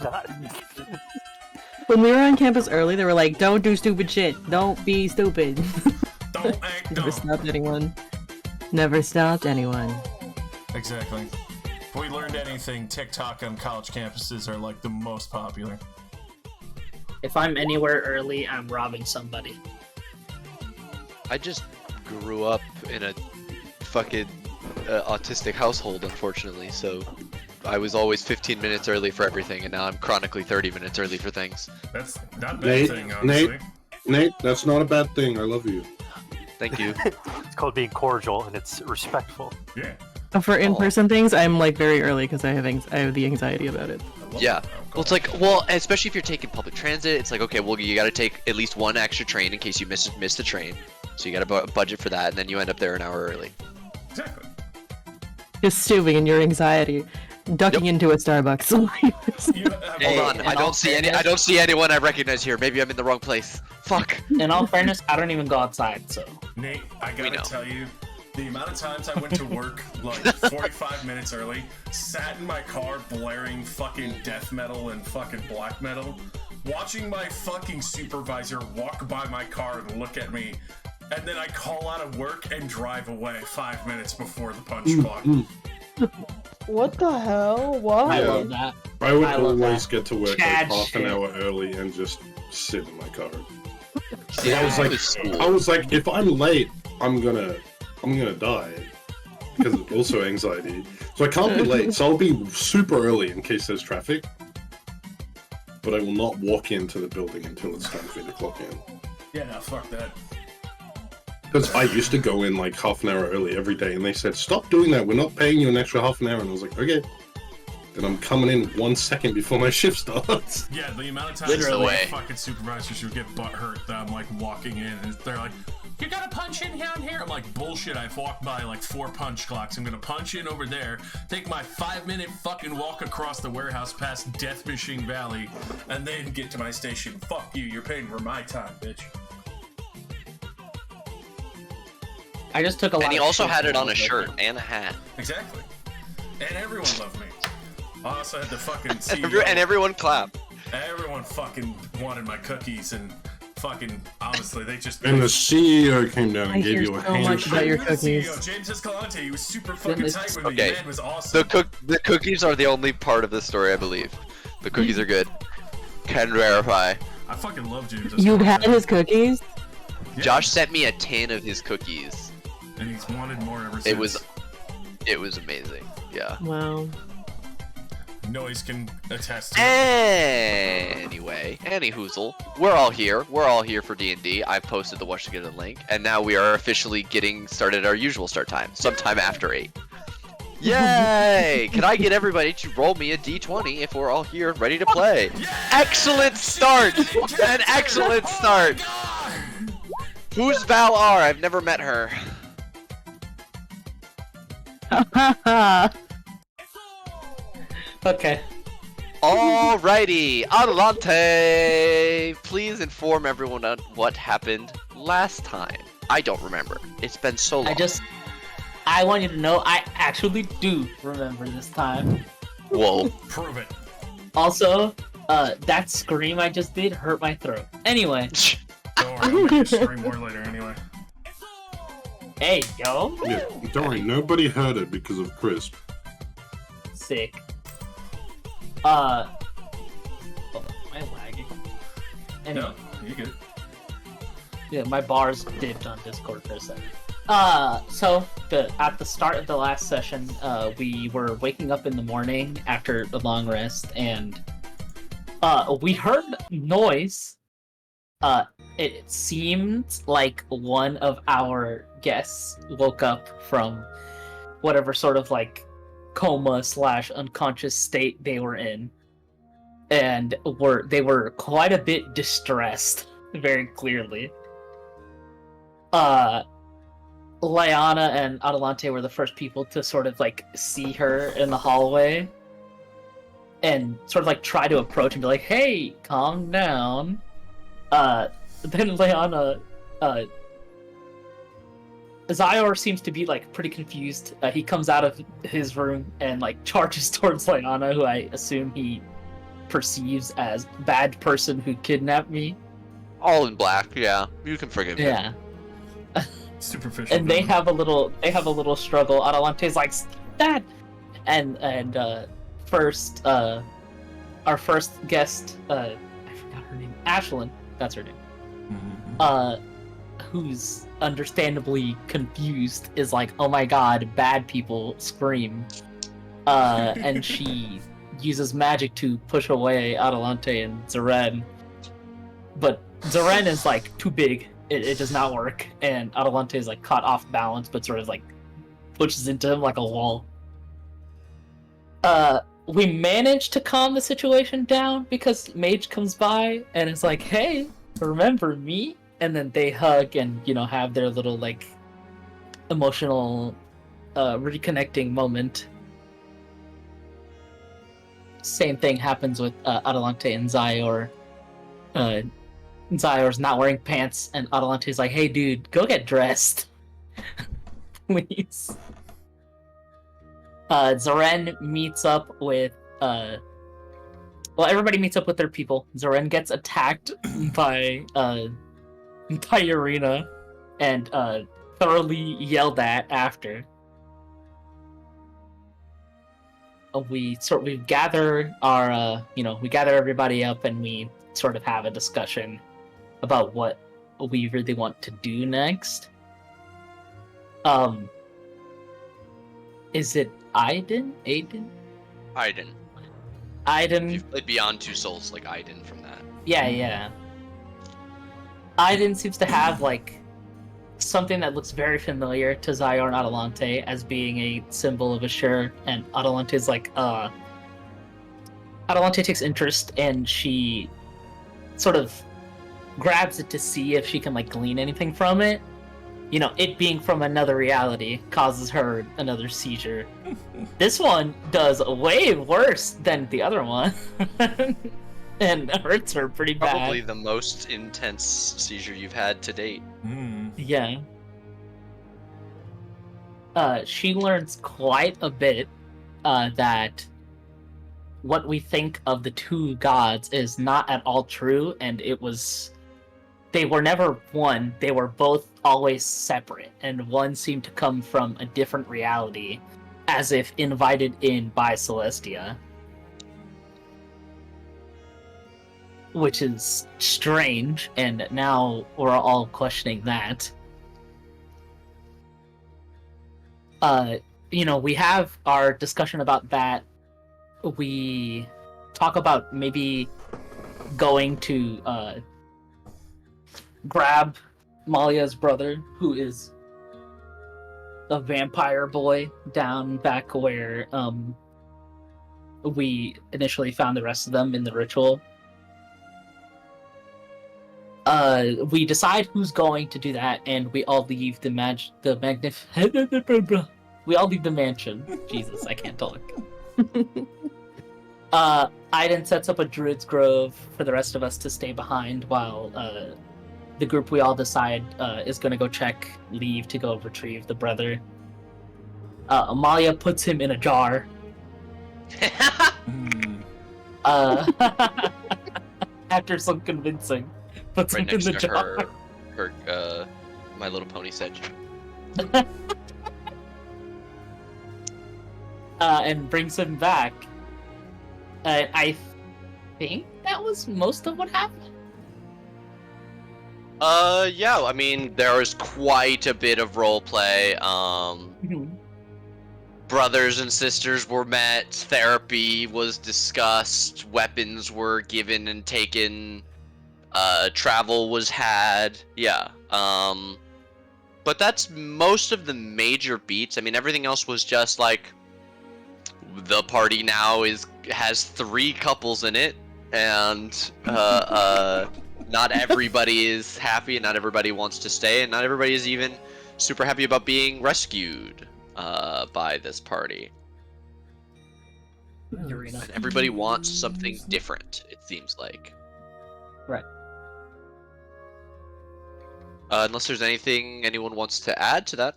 not. When we were on campus early, they were like, "Don't do stupid shit. Don't be stupid." Don't act Never dumb. stopped anyone. Never stopped anyone. Exactly. If we learned anything, TikTok on college campuses are like the most popular. If I'm anywhere early, I'm robbing somebody. I just grew up in a fucking autistic household, unfortunately, so I was always 15 minutes early for everything, and now I'm chronically 30 minutes early for things. That's not a bad Nate, thing, honestly. Nate, that's not a bad thing. I love you. Thank you. It's called being cordial and it's respectful. Yeah. For in-person things, I'm like very early because I have the anxiety about it. I love Yeah. that. Well, it's like, well, especially if you're taking public transit, it's like, okay, well, you gotta take at least one extra train in case you miss the train. So you gotta budget for that, and then you end up there an hour early. Exactly. Just stewing in your anxiety, ducking into a Starbucks. Hold on, I don't see anyone I recognize here. Maybe I'm in the wrong place. Fuck. In all fairness, I don't even go outside, so. Nate, I We gotta know. tell you, the amount of times I went to work like 45 minutes early, sat in my car blaring fucking death metal and fucking black metal, watching my fucking supervisor walk by my car and look at me, and then I call out of work and drive away 5 minutes before the punch clock. What the hell? Why? I Yeah. love that. I would I love always that. get to work Chad like half an shit. hour early and just sit in my car. Yeah, I was like, cool. I was like, if I'm late, I'm gonna die because of also anxiety. So I can't be late. So I'll be super early in case there's traffic. But I will not walk into the building until it's time for me to clock in. Yeah, no, fuck that. Because I used to go in like half an hour early every day, and they said, "Stop doing that. We're not paying you an extra half an hour." And I was like, "Okay." Then I'm coming in 1 second before my shift starts. Yeah, the amount of times Literally. like, fucking supervisors who get butthurt that I'm like walking in and they're like, "You gotta punch in down here." I'm like, "Bullshit, I've walked by like 4 punch clocks. I'm gonna punch in over there, take my 5-minute fucking walk across the warehouse past Death Machine Valley, and then get to my station. Fuck you, you're paying for my time, bitch." I just took a lot And he of also shit had it when I on a was shirt working. and a hat. Exactly. And everyone loved me. I also had the fucking CEO. And everyone clapped. Everyone fucking wanted my cookies and fucking honestly they just And the CEO came down I and gave hear you a so much handshake. about your The cookies. CEO, James Escalante, he was super fucking Goodness. tight with me. Okay. Man was awesome. The cookies are the only part of the story, I believe. The cookies are good. Can verify. I fucking love James. You've had Escalante. his cookies? Yeah. Josh sent me a tin of his cookies. and he's wanted more ever since. It was amazing. Yeah. Wow. Noise can attest to it. Anyway, anyhoozle, we're all here. We're all here for D&D. I've posted the Watch Together link, and now we are officially getting started our usual start time, sometime after 8. Yay! Can I get everybody to roll me a d20 if we're all here ready to play? Excellent start! An excellent start! Who's Val R? I've never met her. Okay. Alrighty, adelante! Please inform everyone on what happened last time. I don't remember. It's been so long. I want you to know I actually do remember this time. Whoa. Prove it. Also, that scream I just did hurt my throat. Anyway, Don't worry, I'll make you scream more later anyway. hey, yo. Yeah, don't worry, nobody heard it because of Crisp. Sick. Oh, am I lagging? Anyway. No, you good. Yeah, my bars dipped on Discord for a second. So at the start of the last session, we were waking up in the morning after a long rest, and we heard noise. It seemed like one of our guests woke up from whatever sort of like coma / unconscious state they were in, and they were quite a bit distressed, very clearly. Lyanna and Adelante were the first people to sort of like see her in the hallway and sort of like try to approach and be like, "Hey, calm down." Then Lyanna, Zyor seems to be like pretty confused. He comes out of his room and like charges towards Lyanna, who I assume he perceives as bad person who kidnapped me. All in black, yeah. You can forgive him. Yeah. Superficial. And they villain. have a little struggle. Adelante's like, Dad! And first, our first guest, I forgot her name. Ashlyn, that's her name. Mhm. Who's understandably confused, is like, oh my god, bad people scream. And she uses magic to push away Adelante and Zeren. But Zeren is like too big. It does not work. And Adelante is like caught off balance, but sort of like pushes into him like a wall. We managed to calm the situation down because Mage comes by and is like, hey, remember me? And then they hug and, you know, have their little like emotional reconnecting moment. Same thing happens with Adelante and Zyor. Zyor's not wearing pants, and Adelante's like, hey dude, go get dressed. Please. Zeren meets up with everybody meets up with their people. Zeren gets attacked by Irina and thoroughly yelled at after. We gather our we gather everybody up and we sort of have a discussion about what we really want to do next. Is it Aiden? Aiden. You've played Beyond Two Souls, like Aiden from that. Yeah. Aiden seems to have like something that looks very familiar to Zyor and Adelante as being a symbol of Ashur, and Adelante's like, Adelante takes interest and she sort of grabs it to see if she can like glean anything from it. You know, it being from another reality causes her another seizure. This one does way worse than the other one. And hurts her pretty bad. Probably the most intense seizure you've had to date. Yeah. She learns quite a bit that what we think of the two gods is not at all true, and they were never one, they were both always separate, and one seemed to come from a different reality, as if invited in by Celestia. Which is strange, and now we're all questioning that. We have our discussion about that. We talk about maybe going to grab Malia's brother, who is a vampire boy, down back where we initially found the rest of them in the ritual. We decide who's going to do that, and we all leave we all leave the mansion. Jesus, I can't talk. Aiden sets up a druid's grove for the rest of us to stay behind while the group we all decide is going to go check leave to go retrieve the brother. Amalia puts him in a jar. After some convincing, puts Right him in next the to jar. her My Little Pony sedge. And brings him back. I think that was most of what happened. Yeah, I mean, there was quite a bit of roleplay. Brothers and sisters were met, therapy was discussed, weapons were given and taken, travel was had, yeah. But that's most of the major beats. I mean, everything else was just like, the party now has 3 couples in it, and not everybody is happy, and not everybody wants to stay, and not everybody is even super happy about being rescued by this party. Urina. And everybody wants something different, it seems like. Right. Unless there's anything anyone wants to add to that,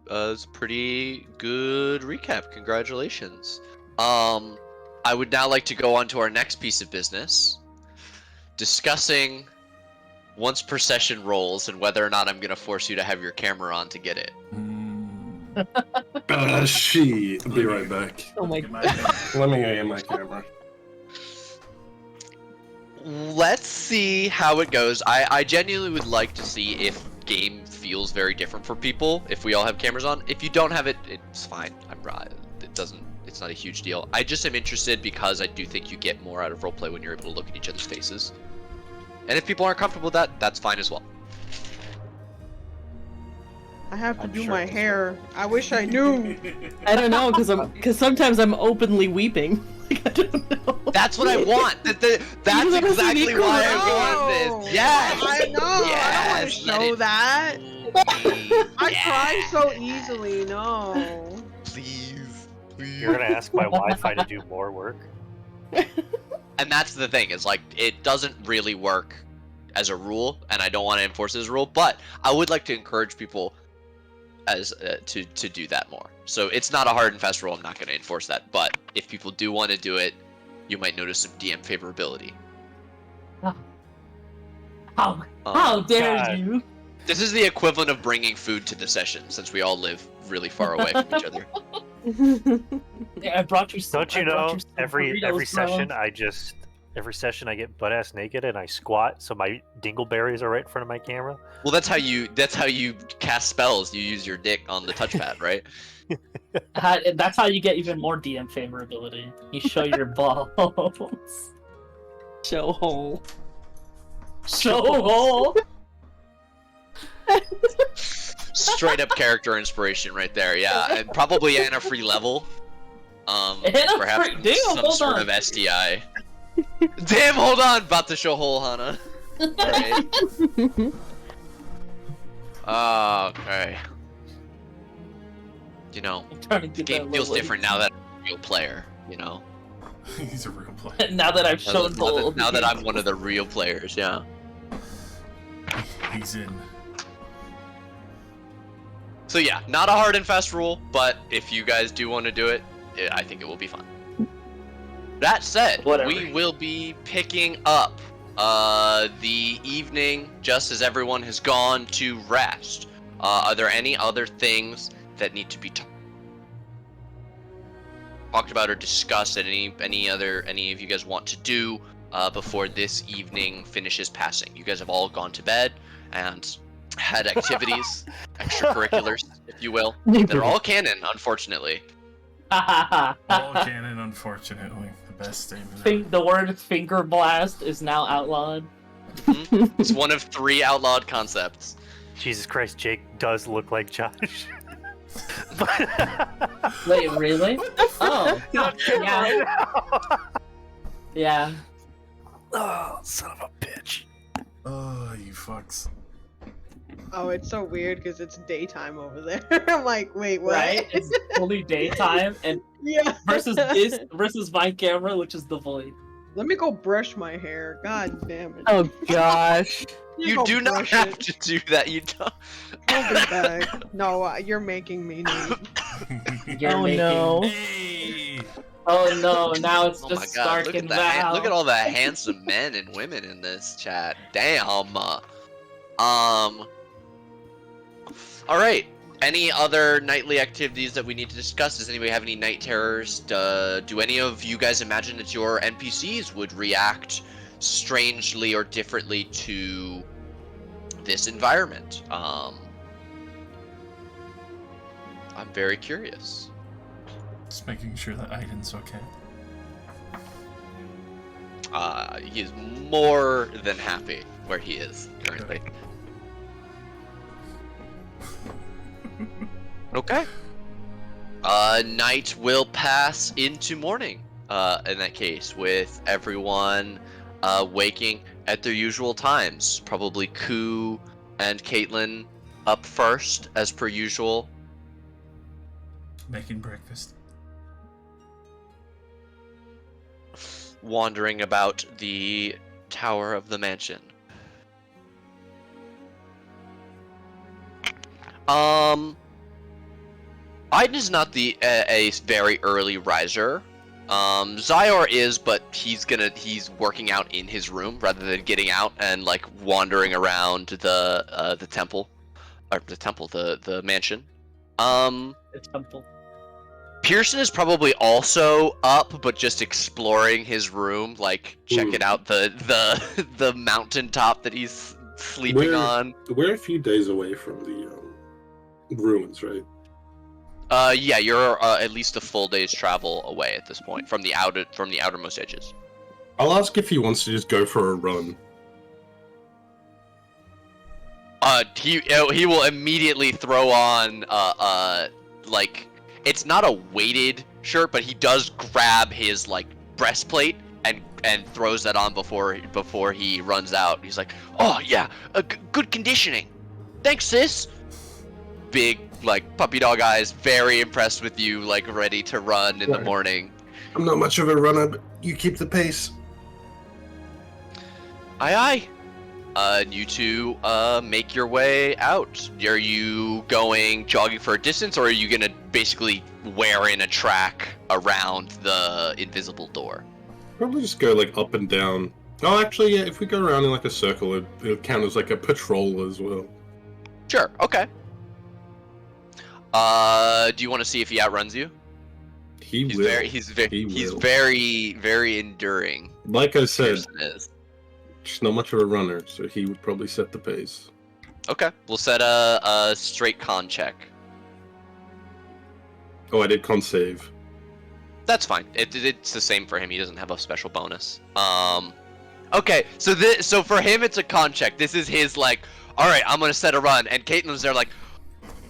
it's a pretty good recap. Congratulations. I would now like to go on to our next piece of business, discussing once per session roles and whether or not I'm gonna force you to have your camera on to get it. Shit. I'll be right back. Oh my Get my- Let me get my camera. Let's see how it goes. I genuinely would like to see if game feels very different for people if we all have cameras on. If you don't have it, it's fine. It's not a huge deal. I just am interested because I do think you get more out of roleplay when you're able to look at each other's faces. And if people aren't comfortable with that, that's fine as well. I have to I'm do sure my it's- hair. I wish I knew. I don't know, because sometimes I'm openly weeping. Like, I don't know. That's what I want. That's wanna see exactly me why cry? I want this. Yes. I know. I Yes, don't want to let show it that. be. I cry Yes. so easily. No. Please. You're gonna ask my Wi-Fi to do more work. And that's the thing, is like it doesn't really work as a rule, and I don't want to enforce it as a rule, but I would like to encourage people as to do that more. So it's not a hard and fast rule. I'm not going to enforce that, but if people do want to do it, you might notice some DM favorability. How dare God. you? This is the equivalent of bringing food to the session, since we all live really far away from each other. Yeah, I brought you some. Don't you I brought know? you some Every burritos, bro. session, every session I get butt ass naked and I squat, so my dingleberries are right in front of my camera. Well, that's how you cast spells. You use your dick on the touchpad, right? That's how you get even more DM favorability. You show your balls. Show hole. Show hole. Straight up character inspiration right there. Yeah, and probably Anna free level. Anna Perhaps free- damn, some hold sort on. of STI. Damn, hold on. About to show hole, Hana. Alright. Okay. You know, I'm trying to the get game that feels little- different now that I'm a real player, you know? He's a real player. Now that I've Now shown that, hole. now that I'm one of the real players, yeah. He's in. So yeah, not a hard and fast rule, but if you guys do want to do it, I think it will be fun. That said, Whatever. we will be picking up the evening just as everyone has gone to rest. Are there any other things that need to be talked about or discussed that any of you guys want to do before this evening finishes passing? You guys have all gone to bed and had activities, extracurriculars, if you will. They're all canon, unfortunately. All canon, unfortunately. The best statement ever. The word finger blast is now outlawed. It's one of 3 outlawed concepts. Jesus Christ, Jake does look like Josh. Wait, really? Oh, yeah, yeah. Oh, son of a bitch. Oh, you fucks. Oh, it's so weird because it's daytime over there. I'm like, wait, what? Right? It's fully daytime, and Yeah. versus my camera, which is the void. Let me go brush my hair. God damn it. Oh gosh. Let me You go do not brush have it. to do that. You don't. I'll be back. No, you're making me need. You're Oh making... no. Hey! Oh no! Now it's Oh my just god! Stark Look and at that! Val. Look at all the handsome men and women in this chat. Damn. All right. Any other nightly activities that we need to discuss? Does anybody have any night terrors? Do any of you guys imagine that your NPCs would react strangely or differently to this environment? I'm very curious. Just making sure that Aiden's okay. He is more than happy where he is currently. Okay. Night will pass into morning. In that case, with everyone waking at their usual times. Probably Ku and Caitlin up first, as per usual. Making breakfast. Wandering about the tower of the mansion. Aiden is not a very early riser. Zyor is, but he's working out in his room rather than getting out and like wandering around the temple, or the mansion. The temple. Pearson is probably also up, but just exploring his room, like checking out the mountaintop that he's sleeping on. We're a few days away from the ruins, right? Yeah, you're at least a full day's travel away at this point from the outermost edges. I'll ask if he wants to just go for a run. He will immediately throw on like, it's not a weighted shirt, but he does grab his like breastplate and throws that on before he runs out. He's like, "Oh yeah, good conditioning. Thanks, sis." Big like puppy dog eyes, very impressed with you, like ready to run in the morning. I'm not much of a runner, but you keep the pace. Aye aye. You two make your way out. Are you going jogging for a distance, or are you gonna basically wear in a track around the invisible door? Probably just go like up and down. Oh, actually, yeah. If we go around in like a circle, it'll count as like a patrol as well. Sure. Okay. Do you want to see if he outruns you? He's very, very enduring. Like I said, Pearson is. she's not much of a runner, so he would probably set the pace. Okay, we'll set a straight con check. Oh, I did con save. That's fine. It's the same for him. He doesn't have a special bonus. Okay, so for him it's a con check. This is his like, all right, I'm gonna set a run, and Caitlin's there like,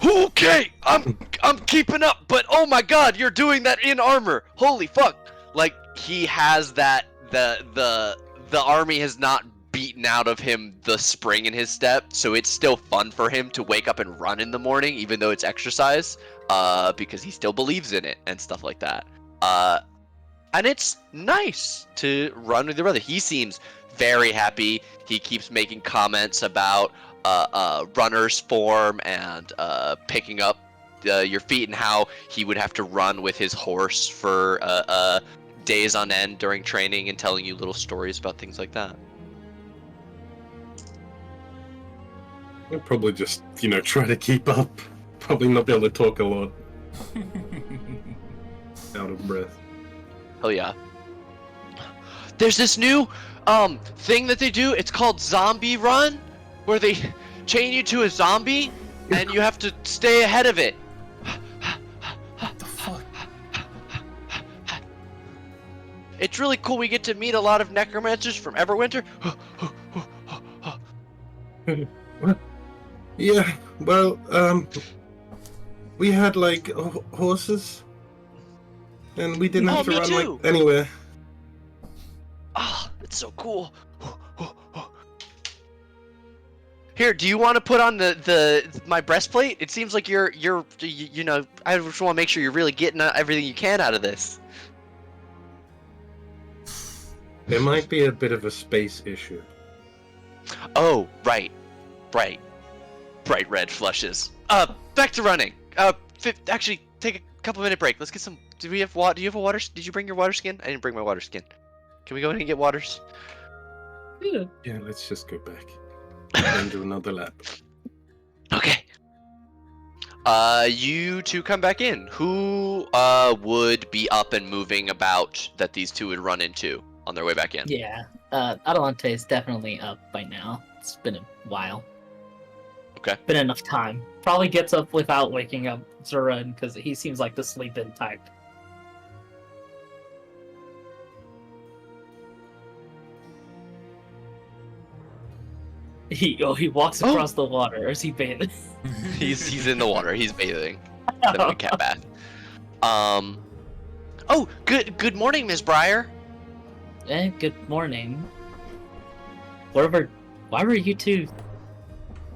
okay, I'm keeping up, but oh my god, you're doing that in armor. Holy fuck! Like he has that the army has not beaten out of him the spring in his step, so it's still fun for him to wake up and run in the morning, even though it's exercise, because he still believes in it and stuff like that. And it's nice to run with your brother. He seems very happy. He keeps making comments about runner's form and picking up your feet, and how he would have to run with his horse for days on end during training, and telling you little stories about things like that. I'll probably just, try to keep up. Probably not be able to talk a lot. Out of breath. Hell yeah. There's this new thing that they do. It's called Zombie Run, where they chain you to a zombie and you have to stay ahead of it. What the fuck? It's really cool. We get to meet a lot of necromancers from Everwinter. Yeah, well, we had like horses, and we didn't have to me run too. like anywhere. Ah, it's so cool. Here, do you want to put on my breastplate? It seems like you're I just want to make sure you're really getting everything you can out of this. There might be a bit of a space issue. Oh, right. Bright red flushes. Back to running. Actually, take a couple minute break. Let's get some. Do we have water? Do you have a water? Did you bring your water skin? I didn't bring my water skin. Can we go ahead and get waters? Yeah, let's just go back and do another lap. Okay. You two come back in. Who would be up and moving about that these two would run into on their way back in? Yeah, Adelante is definitely up by now. It's been a while. Okay. Been enough time. Probably gets up without waking up Zurun, because he seems like the sleep-in type. He walks across the water. Or is he bathing? He's in the water. He's bathing. The moon cat bath. Oh, good morning, Ms. Breyer. Good morning. Why were you two?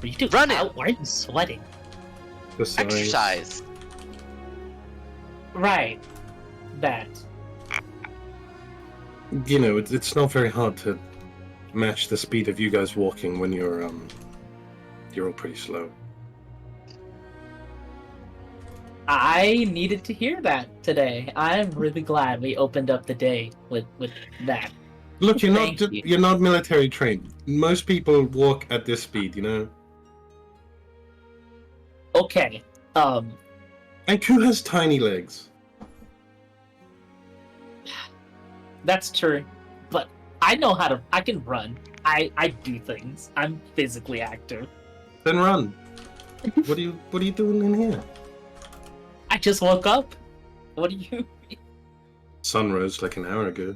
Were you two running? Out? Why are you sweating? Besides, Exercise. Right. That. It's not very hard to match the speed of you guys walking when you're all pretty slow. I needed to hear that today. I'm really glad we opened up the day with that. Look, you're Thank you. you're not military trained. Most people walk at this speed, you know. Okay. And Ku has tiny legs. That's true. But I know how to. I can run. I do things. I'm physically active. Then run. What are you doing in here? I just woke up. What do you? Sun rose like an hour ago.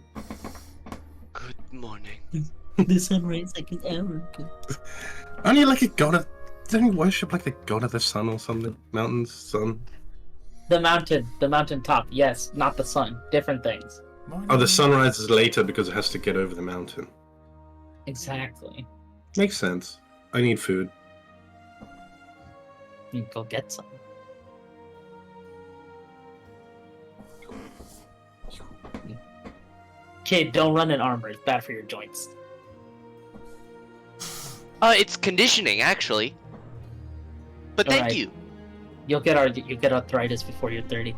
Good morning. The sun rays like an hour ago. Aren't you like a god of... Don't you worship like the god of the sun or something? Mountains, sun? The mountain top. Yes, not the sun. Different things. Oh, the sun rises later because it has to get over the mountain. Exactly. Makes sense. I need food. You can go get some. Kid, don't run in armor. It's bad for your joints. It's conditioning, actually. But thank Alright. you. You'll get arthritis before you're 30.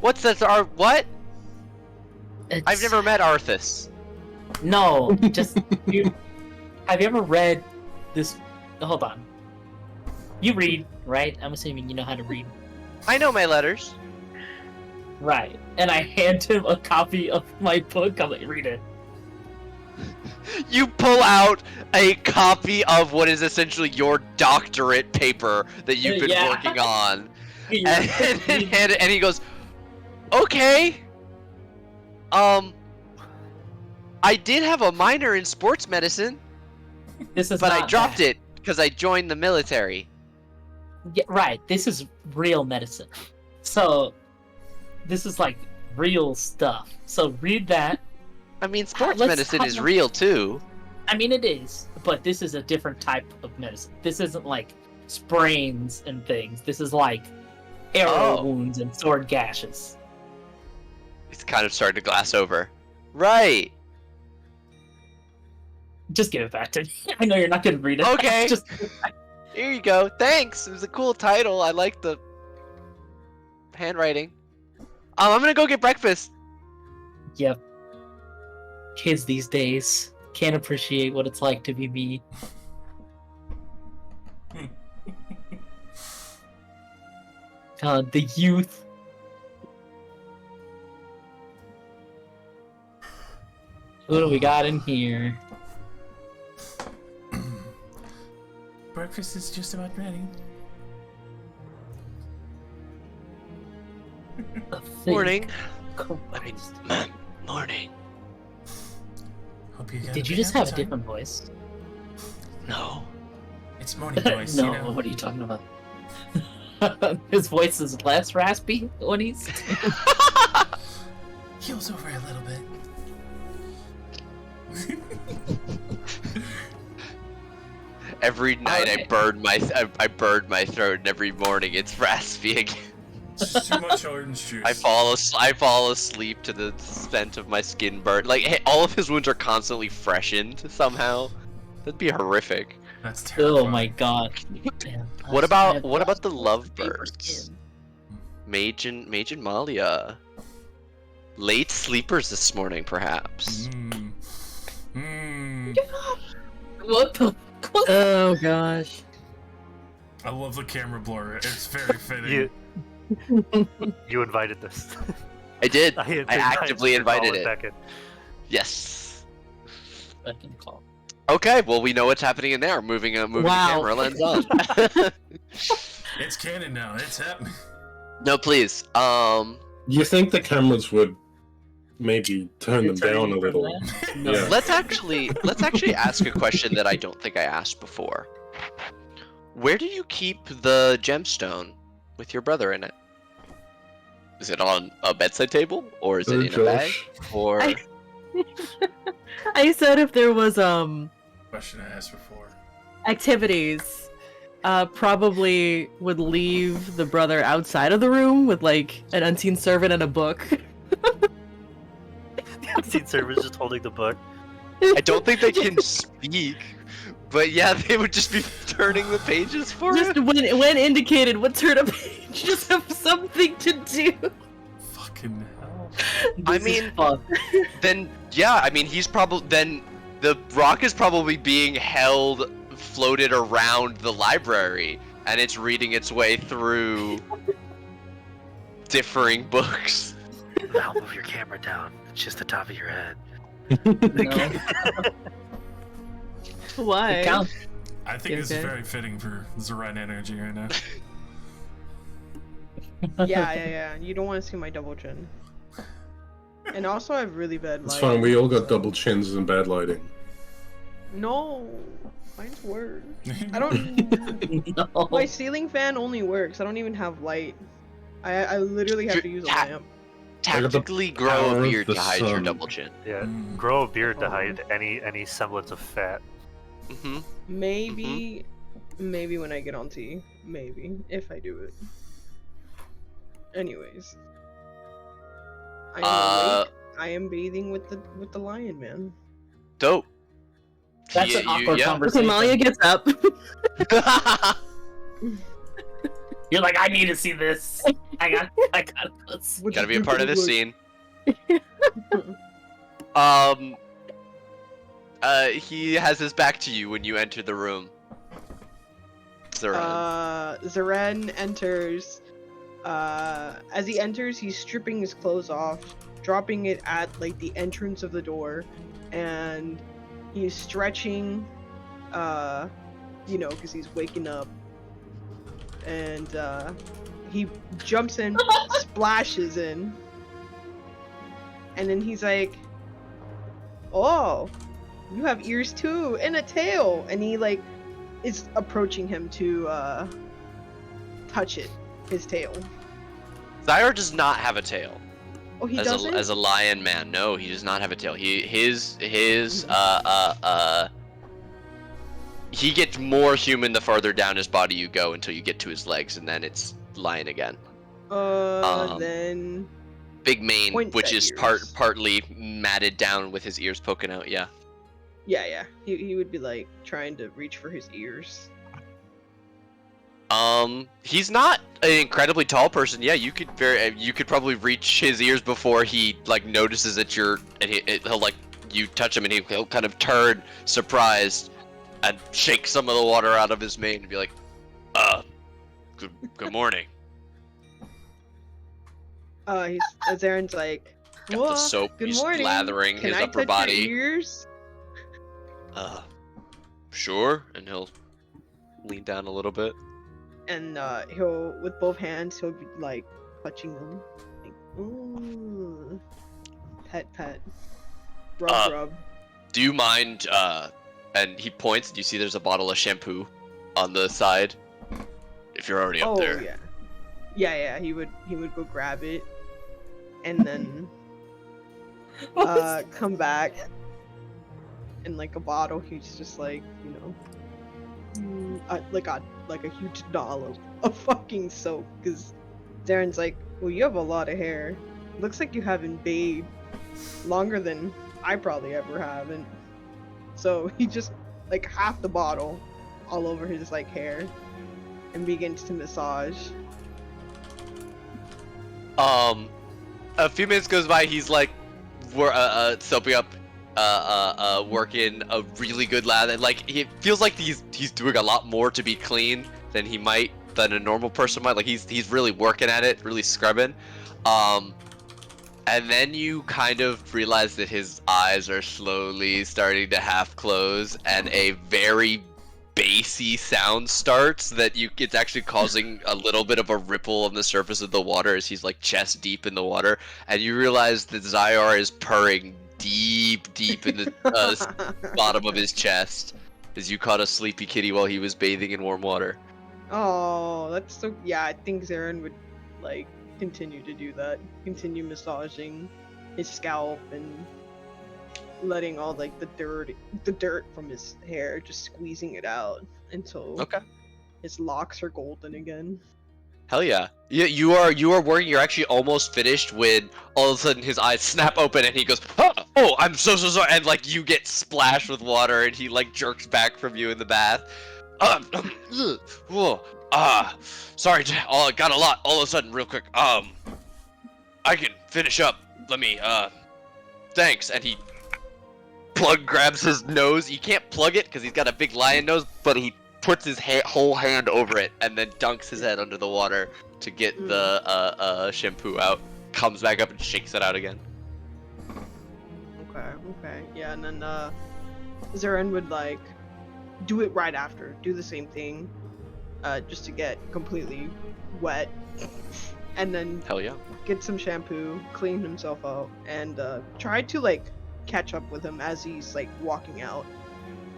What's that? What? I've It's- never met Arthas. No, just have you ever read this? Hold on. You read, right? I'm assuming you know how to read, I know my letters. right? And I hand him a copy of my book. I'm like, read it. You pull out a copy of what is essentially your doctorate paper that you've been Yeah. working on, and he goes, "Okay. I did have a minor in sports medicine, This is but I not dropped that. it because I joined the military." Yeah, right. This is real medicine. So, this is like real stuff. So read that. I mean, sports Let's medicine talk is about- real too. I mean, it is, but this is a different type of medicine. This isn't like sprains and things. This is like arrow Oh. wounds and sword gashes. It's kind of starting to glass over. Right. Just give it back to me. I know you're not gonna read it. Okay. Just Here you go. Thanks. It was a cool title. I like the handwriting. I'm gonna go get breakfast. yep. Kids these days can't appreciate what it's like to be me. The youth. What do we got in here? Breakfast is just about ready. A fake Morning. Christ. Morning. Hope you got Did a you big just have a appetite. different voice? No. It's morning voice, No, you know. what are you talking about? His voice is less raspy when he's. Heels over a little bit. Every night Okay. I burn my throat, and every morning it's raspy again. It's just too much orange juice. I fall asleep to the scent of my skin burn. Like all of his wounds are constantly freshened somehow. That'd be horrific. That's terrifying. Oh my god. Damn, What I about have what about the paper lovebirds? skin. Mage and Malia. Late sleepers this morning, perhaps. Mmm. Mmm. What the? Oh gosh. I love the camera blur. It's very fitting. You invited this. I did. I actively invited it. Back in. Yes. Fucking call. Okay, well we know what's happening in there. Moving the Wow. camera lens on. It's canon now. It's happening. No, please. You think the cameras would maybe turn them down a little? No. Yeah. Let's actually ask a question that I don't think I asked before. Where do you keep the gemstone with your brother in it? Is it on a bedside table, or is it in a bag, or I- I said if there was Question I asked before. activities, probably would leave the brother outside of the room with like an unseen servant and a book. The unseen servant just holding the book. I don't think they can speak. But yeah, they would just be turning the pages for Just it. when indicated, what turn a page? Just have something to do. Fucking hell. I This is mean- fun. Then yeah, I mean he's probably then the rock is probably being held floated around the library and it's reading its way through differing books. Now move your camera down. It's just the top of your head. No. Why? It counts. I think this is Okay. very fitting for Zeren energy right now. Yeah. You don't want to see my double chin. And also, I have really bad It's lighting. fine. We all got so- double chins and bad lighting. No, mine's worse. I don't. No. My ceiling fan only works. I don't even have light. I literally have to use a Ta- lamp. I got the Tactically grow power a of beard the to hide your sun. double chin. Yeah, Mm. grow a beard to Oh. hide any semblance of fat. Mm-hmm. Maybe when I get on T. Maybe if I do it. Anyways, I am awake. I am bathing with the lion man. Dope. That's an awkward conversation. Somalia gets up. You're like, I need to see this. I got this. What Gotta does be a part of this look- scene. He has his back to you when you enter the room. Zeren. Zeren enters. As he enters, he's stripping his clothes off, dropping it at like the entrance of the door, and he's stretching. Because he's waking up, and he jumps in, splashes in, and then he's like, "Oh, you have ears too, and a tail," and he like is approaching him to touch it, his tail. Zyar does not have a tail. Oh, he As doesn't. a lion man, no, he does not have a tail. He gets more human the farther down his body you go until you get to his legs, and then it's lion again. Then Big mane, Points which at is ears. partly matted down with his ears poking out. Yeah. yeah, he would be like trying to reach for his ears. He's not an incredibly tall person. Yeah, you could probably reach his ears before he like notices that you're, and he'll like you touch him, and he'll kind of turn surprised and shake some of the water out of his mane and be like, good morning. Zaren's like, Got the "Whoa, soap. good He's morning. lathering Can his I upper touch body. your ears?" Sure, and he'll lean down a little bit. And he'll, with both hands, he'll be like touching them, like, ooh, pet, rub, rub. Do you mind, and he points, and you see there's a bottle of shampoo on the side. If you're already up Oh there. yeah. He would go grab it, and then come back. In like a bottle, he's just like, like a huge doll of fucking soap. Because Zaren's like, well, you have a lot of hair. Looks like you haven't bathed longer than I probably ever haven't. So he just like half the bottle all over his like hair and begins to massage. A few minutes goes by, he's like, soaping up, working a really good lather. Like, he feels like he's doing a lot more to be clean than a normal person might. Like, he's really working at it, really scrubbing. And then you kind of realize that his eyes are slowly starting to half close, and a very bassy sound starts it's actually causing a little bit of a ripple on the surface of the water as he's like chest deep in the water, and you realize that Zyar is purring deep in the bottom of his chest as you caught a sleepy kitty while he was bathing in warm water. Oh, that's so. Yeah, I think Zaren would like continue to do that. Continue massaging his scalp and letting all like the dirt from his hair, just squeezing it out until Okay. his locks are golden again. Hell yeah. Yeah, you are working, you're actually almost finished when all of a sudden his eyes snap open and he goes, "Ah!" oh, I'm so sorry, and like you get splashed with water, and he like jerks back from you in the bath. Whoa, sorry, got a lot all of a sudden, real quick. I can finish up. Let me, thanks. And he grabs his nose. You can't plug it because he's got a big lion nose, but he puts his whole hand over it and then dunks his head under the water to get the shampoo out. Comes back up and shakes it out again. Okay. Yeah, and then Zarin would like do it right after, do the same thing, just to get completely wet, and then Hell yeah. get some shampoo, clean himself out, and try to like catch up with him as he's like walking out.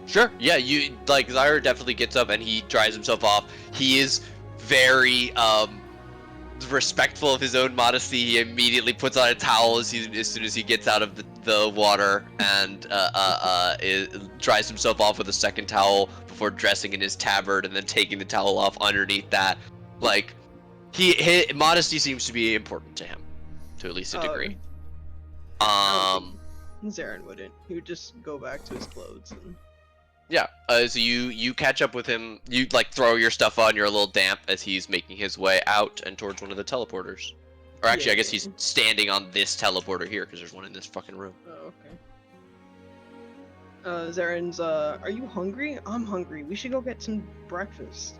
Sure. Yeah, you like Zyra definitely gets up and he dries himself off. He is very respectful of his own modesty. He immediately puts on a towel as soon as he gets out of the water and dries himself off with a second towel before dressing in his tabard and then taking the towel off underneath that. Like his modesty seems to be important to him, to at least a degree. Zarin wouldn't. He would just go back to his clothes and... Yeah, so you catch up with him, you like throw your stuff on, you're a little damp as he's making his way out and towards one of the teleporters. Or actually, I guess he's standing on this teleporter here, because there's one in this fucking room. Oh, okay. Zarin's, are you hungry? I'm hungry. We should go get some breakfast.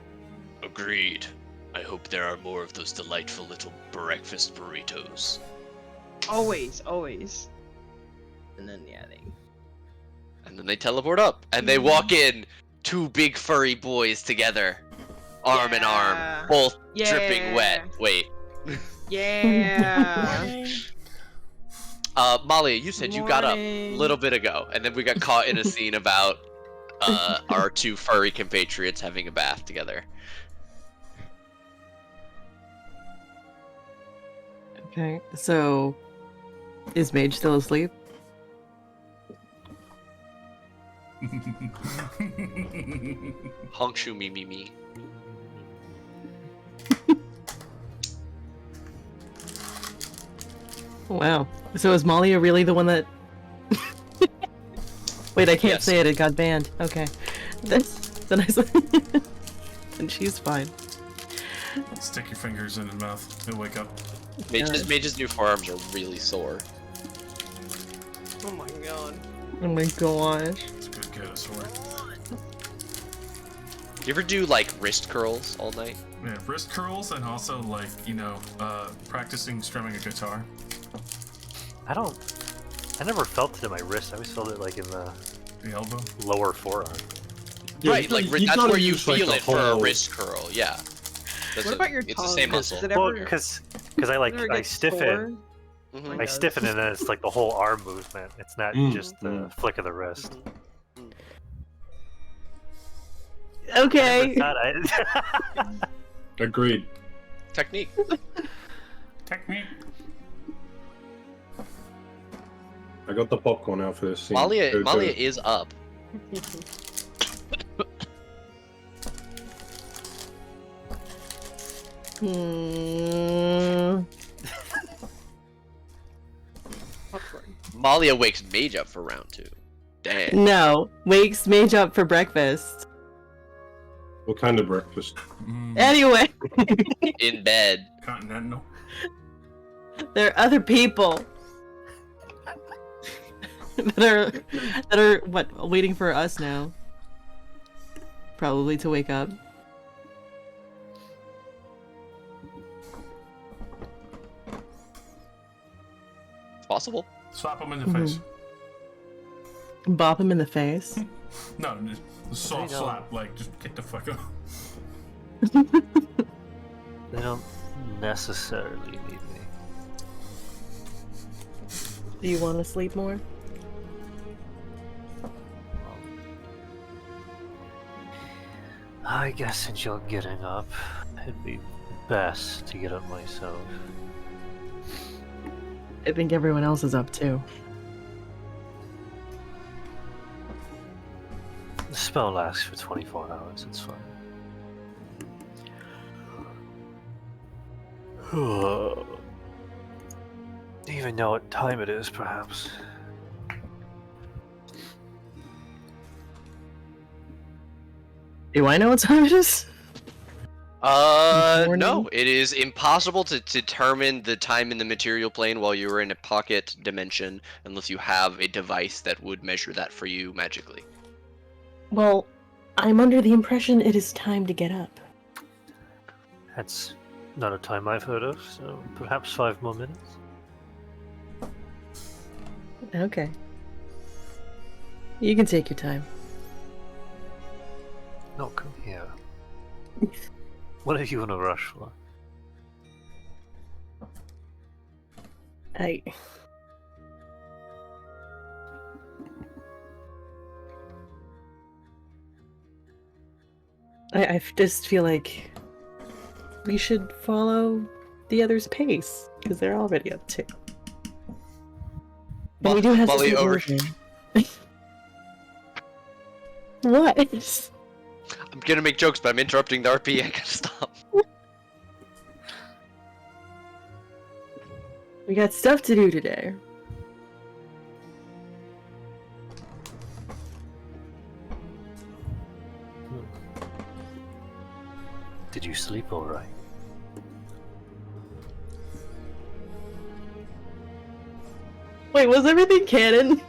Agreed. I hope there are more of those delightful little breakfast burritos. Always. And then, And then they teleport up, and they walk in, two big furry boys together, arm in arm, both dripping wet. Wait. Yeah. Malia, you said you got up a little bit ago, and then we got caught in a scene about our two furry compatriots having a bath together. Okay, so is Mage still asleep? Hongshu me. Wow. So is Malia really the one that... Wait, I can't say it. It got banned. Okay. That's a nice one. And she's fine. Stick your fingers in his mouth. He'll wake up. Mage's new forearms are really sore. Oh my god. Oh my gosh. It's good, get a sword. You ever do like wrist curls all night? Yeah, wrist curls and also like, practicing strumming a guitar. I never felt it in my wrist. I always felt it like in the elbow, lower forearm. Yeah, right, like that's where you feel it for a wrist curl. Yeah. What about your It's tongue? the same muscle. Does it Well, ever, because does I it ever I get stiffen. sore? Mhm. I stiffen and then it's like the whole arm movement. It's not just the flick of the wrist. Okay. Agreed. Technique. Technique. I got the popcorn out for this scene. Malia Go. is up. Malia wakes Mage up for round 2. Dang. No. Wakes Mage up for breakfast. What kind of breakfast? Anyway. In bed. Continental. There are other people that are what, waiting for us now. Probably to wake up. It's possible. Slap him in the face. Bop him in the face. No, just a soft There you go. slap. Like, just get the fuck up. They don't necessarily need me. Do you want to sleep more? I guess since you're getting up, it'd be best to get up myself. I think everyone else is up too. The spell lasts for 24 hours, it's fine. Do you even know what time it is, perhaps? Do I know what time it is? No. Morning? It is impossible to determine the time in the material plane while you're in a pocket dimension unless you have a device that would measure that for you magically. Well, I'm under the impression it is time to get up. That's not a time I've heard of, so perhaps 5 more minutes. Okay. You can take your time. No, come here. What are you in a rush for? I just feel like we should follow the other's pace because they're already up too. And we do have Molly to over. What? I'm gonna make jokes, but I'm interrupting the RP. I gotta stop. We got stuff to do today. Did you sleep all right? Wait, was everything canon?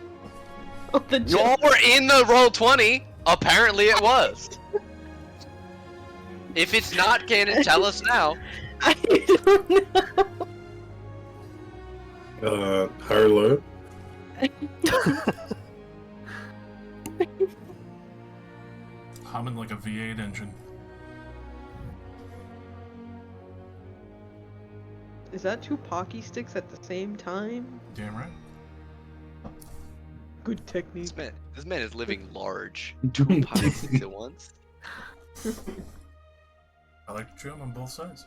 Oh, the Y'all were in the Roll20. Apparently it was. If it's not canon, tell us now. I don't know. Hello. Humming like a V8 engine. Is that two Pocky sticks at the same time? Damn right. Good technique. This man is living large. 2 pies at once. I like to chew on both sides.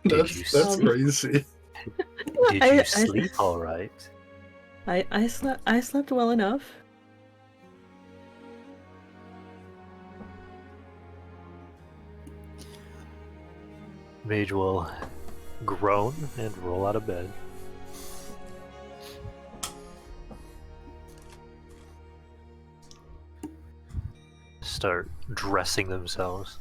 That's crazy. Did I- you sleep all right? I slept well enough. Mage will groan and roll out of bed. Start dressing themselves.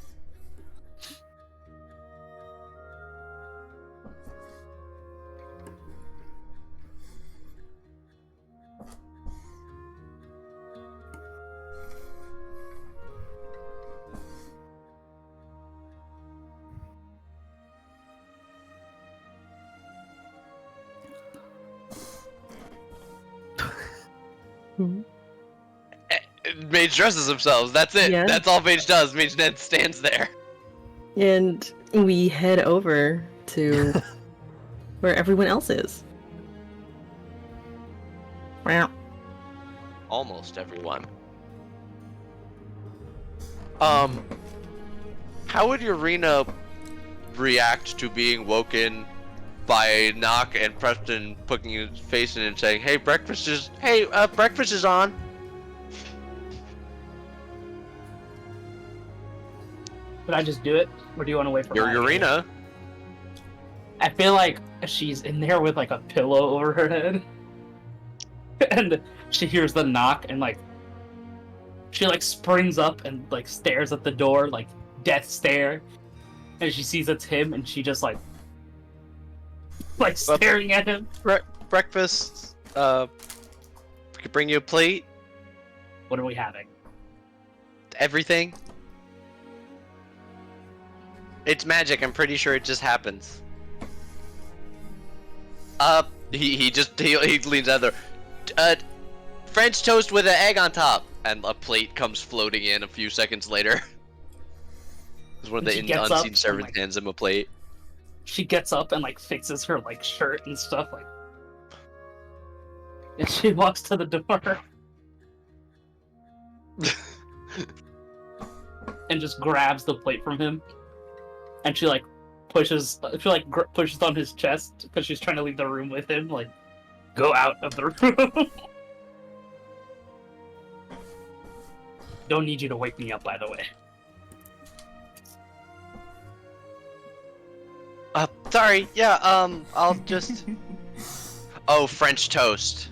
Mage dresses themselves. That's it. Yeah. That's all Mage does. Mage Ned stands there. And we head over to where everyone else is. Wow. Almost everyone. How would Urina react to being woken by Knock and Preston putting his face in and saying, "Hey, breakfast is on." Could I just do it, or do you want to wait for Your my Urina. I feel like she's in there with like a pillow over her head, and she hears the knock, and like she like springs up and like stares at the door, like death stare, and she sees it's him, and she just like staring at him. Breakfast. We could bring you a plate. What are we having? Everything. It's magic. I'm pretty sure it just happens. He leans out there. French toast with an egg on top, and a plate comes floating in a few seconds later. It's one of She the gets up unseen and, servants like- hands him a plate. She gets up and like fixes her like shirt and stuff, like, and she walks to the door and just grabs the plate from him, and she like pushes on his chest because she's trying to leave the room with him, like, go out of the room. Don't need you to wake me up, by the way. Sorry. Yeah. I'll just. Oh, French toast.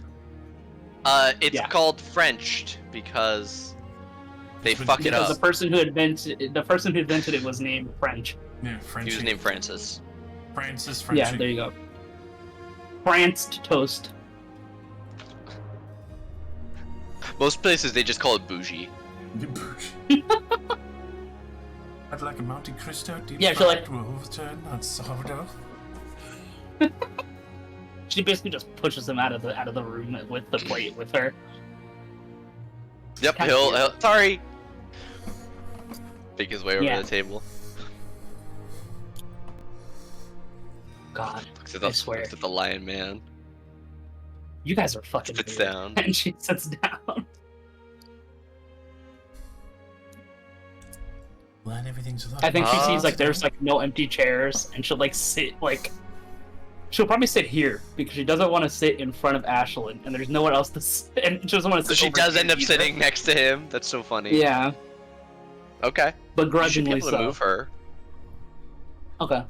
It's Yeah. called Frenched because They fuck it Because up. the person who invented it was named French. Yeah, French. He was named Francis. Francis French. Yeah, there you go. Franced toast. Most places they just call it bougie. I'd like a Monte Cristo deep Yeah, so, like- fried with turn on sourdough. She basically just pushes him out of the room with the plate with her. Yep, Kinda he'll weird. sorry. Make his way over Yeah. to the table. God, Looks at I swear. looks at the lion man. you guys are fucking Sits weird. down. And she sits down. Glad everything's I think she Ah. sees like there's like no empty chairs, and she'll like sit like. She'll probably sit here because she doesn't want to sit in front of Ashlyn, and there's nowhere else to sit. And she doesn't want to So sit. she over does here end up either. sitting next to him. That's so funny. Yeah, Okay. You should be begrudgingly able to so. move her. Okay.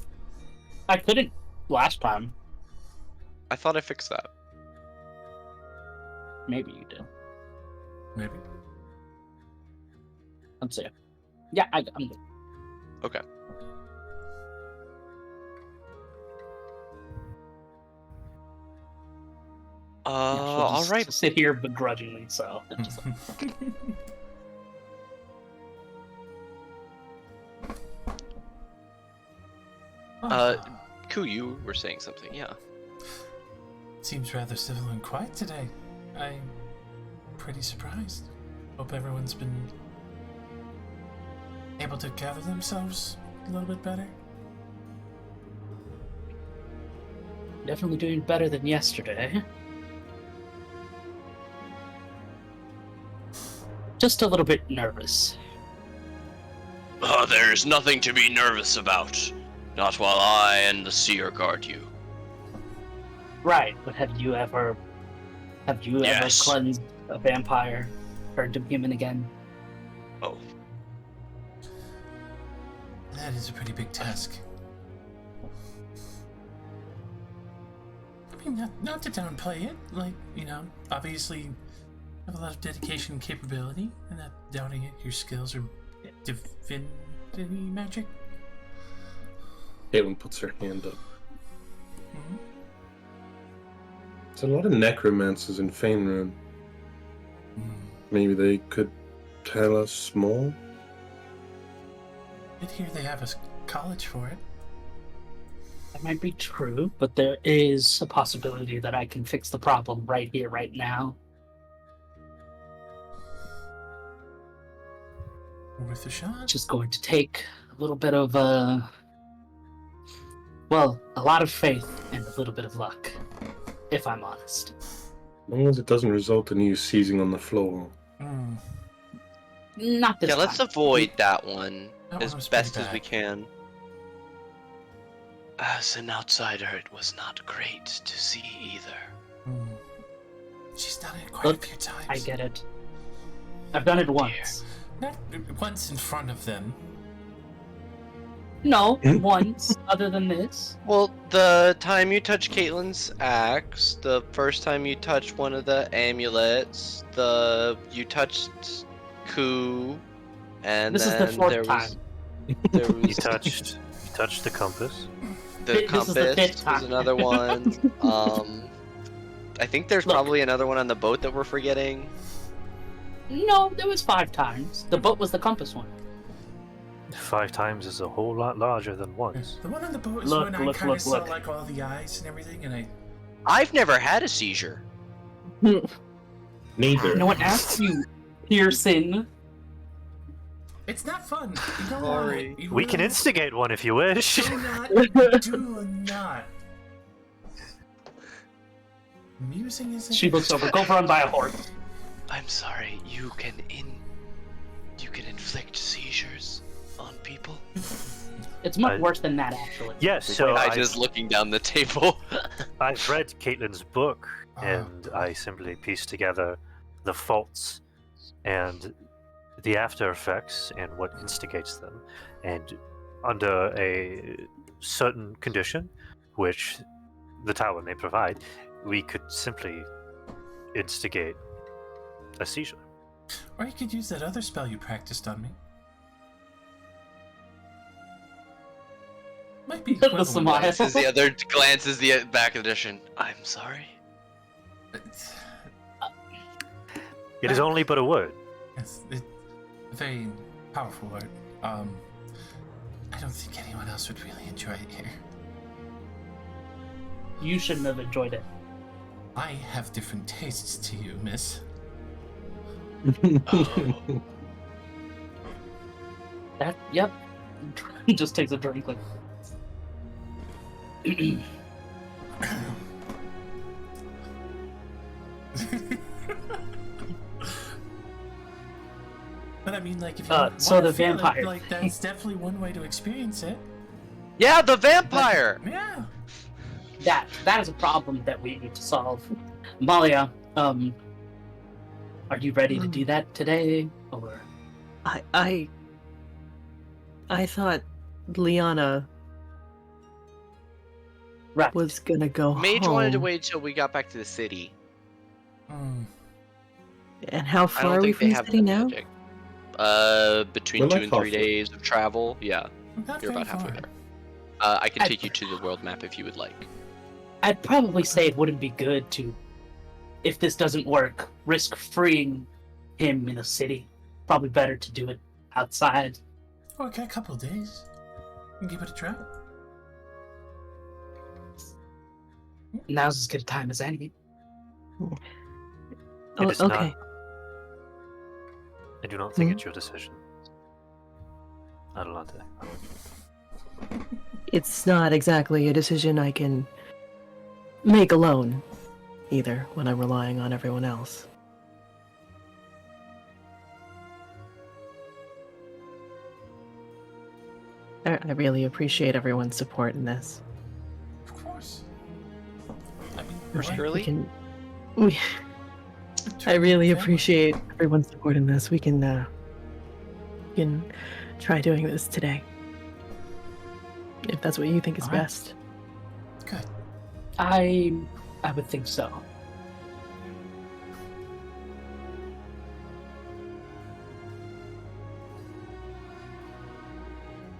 I couldn't last time. I thought I fixed that. Maybe you did. Maybe. Let's see. Yeah, I'm good. Okay. Yeah, she'll all just right. Sit here begrudgingly, so. Just- Ku, you were saying something, yeah. Seems rather civil and quiet today. I'm pretty surprised. Hope everyone's been able to gather themselves a little bit better. Definitely doing better than yesterday. Just a little bit nervous. There's nothing to be nervous about. Not while I and the seer guard you. Right, but have you ever Yes. cleansed a vampire, turned him human again? Oh. That is a pretty big task. I mean, not to downplay it. Like, you know, obviously have a lot of dedication and capability, and not doubting it. Your skills are divinity magic. Caitlin puts her hand up. Mhm. There's a lot of necromancers in Fainrune. Maybe they could tell us more? Did hear they have a college for it. That might be true, but there is a possibility that I can fix the problem right here, right now. Worth a shot. It's just going to take a little bit of, well, a lot of faith and a little bit of luck, if I'm honest. As long as it doesn't result in you seizing on the floor. Mm, Not this Yeah, let's time. avoid that one that as one was best pretty as we bad. can. As an outsider, it was not great to see either. Mm. She's done it quite Look, a few times. I get it. I've done it once. Not once in front of them. No, Hmm? once, other than this. Well, the time you touched Caitlyn's axe, the first time you touched one of the amulets, you touched Ku, and This is then the fourth there was time. there You was touched the compass. the This is compass the fifth was time. another one. I think there's Look. probably another one on the boat that we're forgetting. No, there was 5 times. The boat was the compass one. 5 times is a whole lot larger than once. The one on the boat is Look, when I look, kind look, of saw look. like all the eyes and everything, and I. I've never had a seizure. Neither. No one asked you, Pearson. It's not fun. You don't Sorry. want it. You We can really instigate one if you wish. Do not. Do not. Musing isn't. She looks over. Go run by a horse. I'm sorry. You can inflict seizures on people. It's much I- worse than that, actually. Yes, so I just looking down the table. I've read Caitlyn's book, Ah. and I simply pieced together the faults and the after effects and what instigates them. And under a certain condition, which the tower may provide, we could simply instigate a seizure. Or you could use that other spell you practiced on me. Might be The equivalent. smile. Glances the other, glances the back edition. I'm sorry. It is only but a word. It's a very powerful word. I don't think anyone else would really enjoy it here. You shouldn't have enjoyed it. I have different tastes to you, miss. Oh. That, yep. He just takes a drink like. But I mean, like, if you so wanna the feel it, vampire. like, that's definitely one way to experience it. Yeah, the vampire. Yeah. That is a problem that we need to solve. Malia, are you ready to do that today? Or I thought Liana right. was gonna go Mage home. wanted to wait till we got back to the city. Hmm. And how I far don't are we think from they the have city the now? magic. Between We're 2 like and 3 halfway. days of travel. Yeah, Not you're very about halfway far. there. I can take you to the world map if you would like. I'd probably say it wouldn't be good to, if this doesn't work, risk freeing him in a city. Probably better to do it outside. Okay, a couple of days. Give it a try. Now's as good a time as any. Oh, It is okay. not. I do not think Hmm? it's your decision. Adelante. It's not exactly a decision I can make alone, either, when I'm relying on everyone else. I really appreciate everyone's support in this. Of course. I mean, First why- girl. We can. I really appreciate everyone's support in this. We can try doing this today. If that's what you think is Alright. best. Good. I would think so.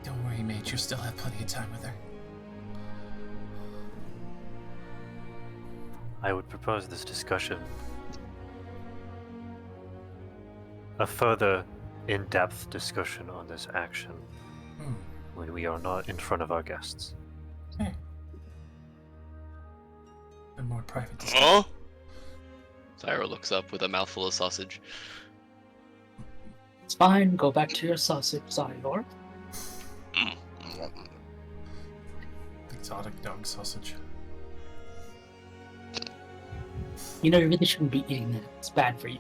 Don't worry, mate. You still have plenty of time with her. I would propose this discussion a further in-depth discussion on this action Hmm. when we are not in front of our guests. Hey. A more private discussion. Huh? Thyra looks up with a mouthful of sausage. It's fine. Go back to your sausage, Zynor. Exotic dog sausage. You know, you really shouldn't be eating that. It's bad for you.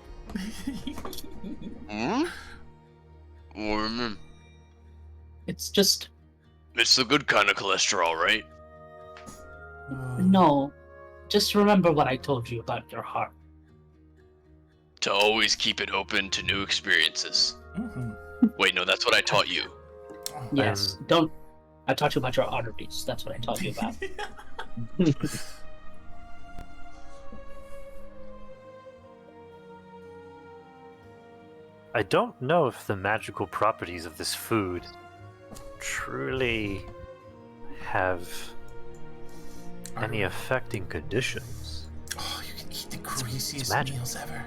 Hmm? Mm, It's just It's the good kind of cholesterol, right? no. Just remember what I told you about your heart. To always keep it open to new experiences. Mhm. Wait, no, that's what I taught you. Oh, Yes. Don't. I taught you about your arteries. That's what I taught you about. I don't know if the magical properties of this food truly have any affecting conditions. Oh, you can eat the greasiest magic. meals ever.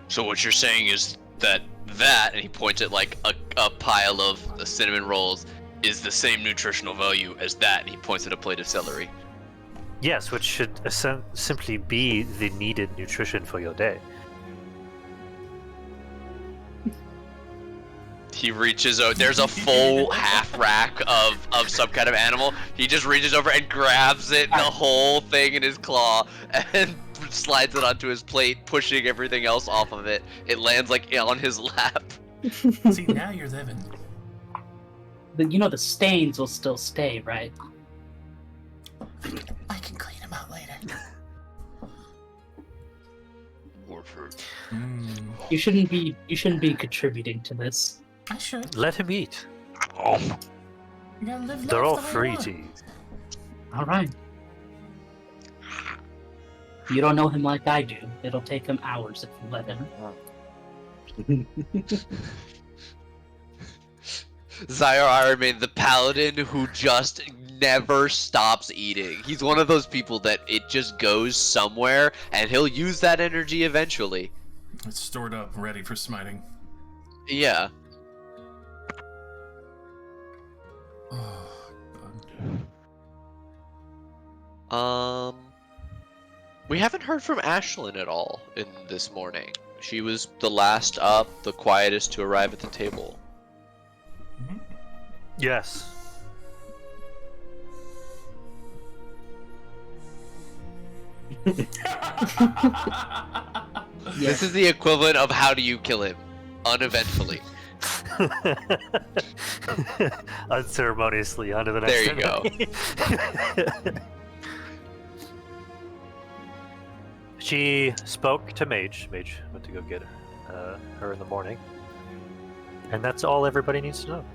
So what you're saying is that and he points at like a pile of cinnamon rolls, is the same nutritional value as that, and he points at a plate of celery. Yes, which should simply be the needed nutrition for your day. He reaches out. There's a full half rack of some kind of animal. He just reaches over and grabs it, the whole thing in his claw, and slides it onto his plate, pushing everything else off of it. It lands like on his lap. See, now you're living. But you know the stains will still stay, right? I can clean them out later. Mm, You shouldn't be contributing to this. I should. Let him eat. You gotta live They're life all the way free you want. to eat. All right. You don't know him like I do. It'll take him hours if you let him. Zyar Ironman, the paladin who just never stops eating. He's one of those people that it just goes somewhere, and he'll use that energy eventually. It's stored up, ready for smiting. Yeah. Oh, God. We haven't heard from Ashlyn at all in this morning. She was the last up, the quietest to arrive at the table. Yes. This is the equivalent of how do you kill him? Uneventfully. Unceremoniously onto the next There you go. enemy. She spoke to Mage. Mage went to go get her in the morning. And that's all everybody needs to know.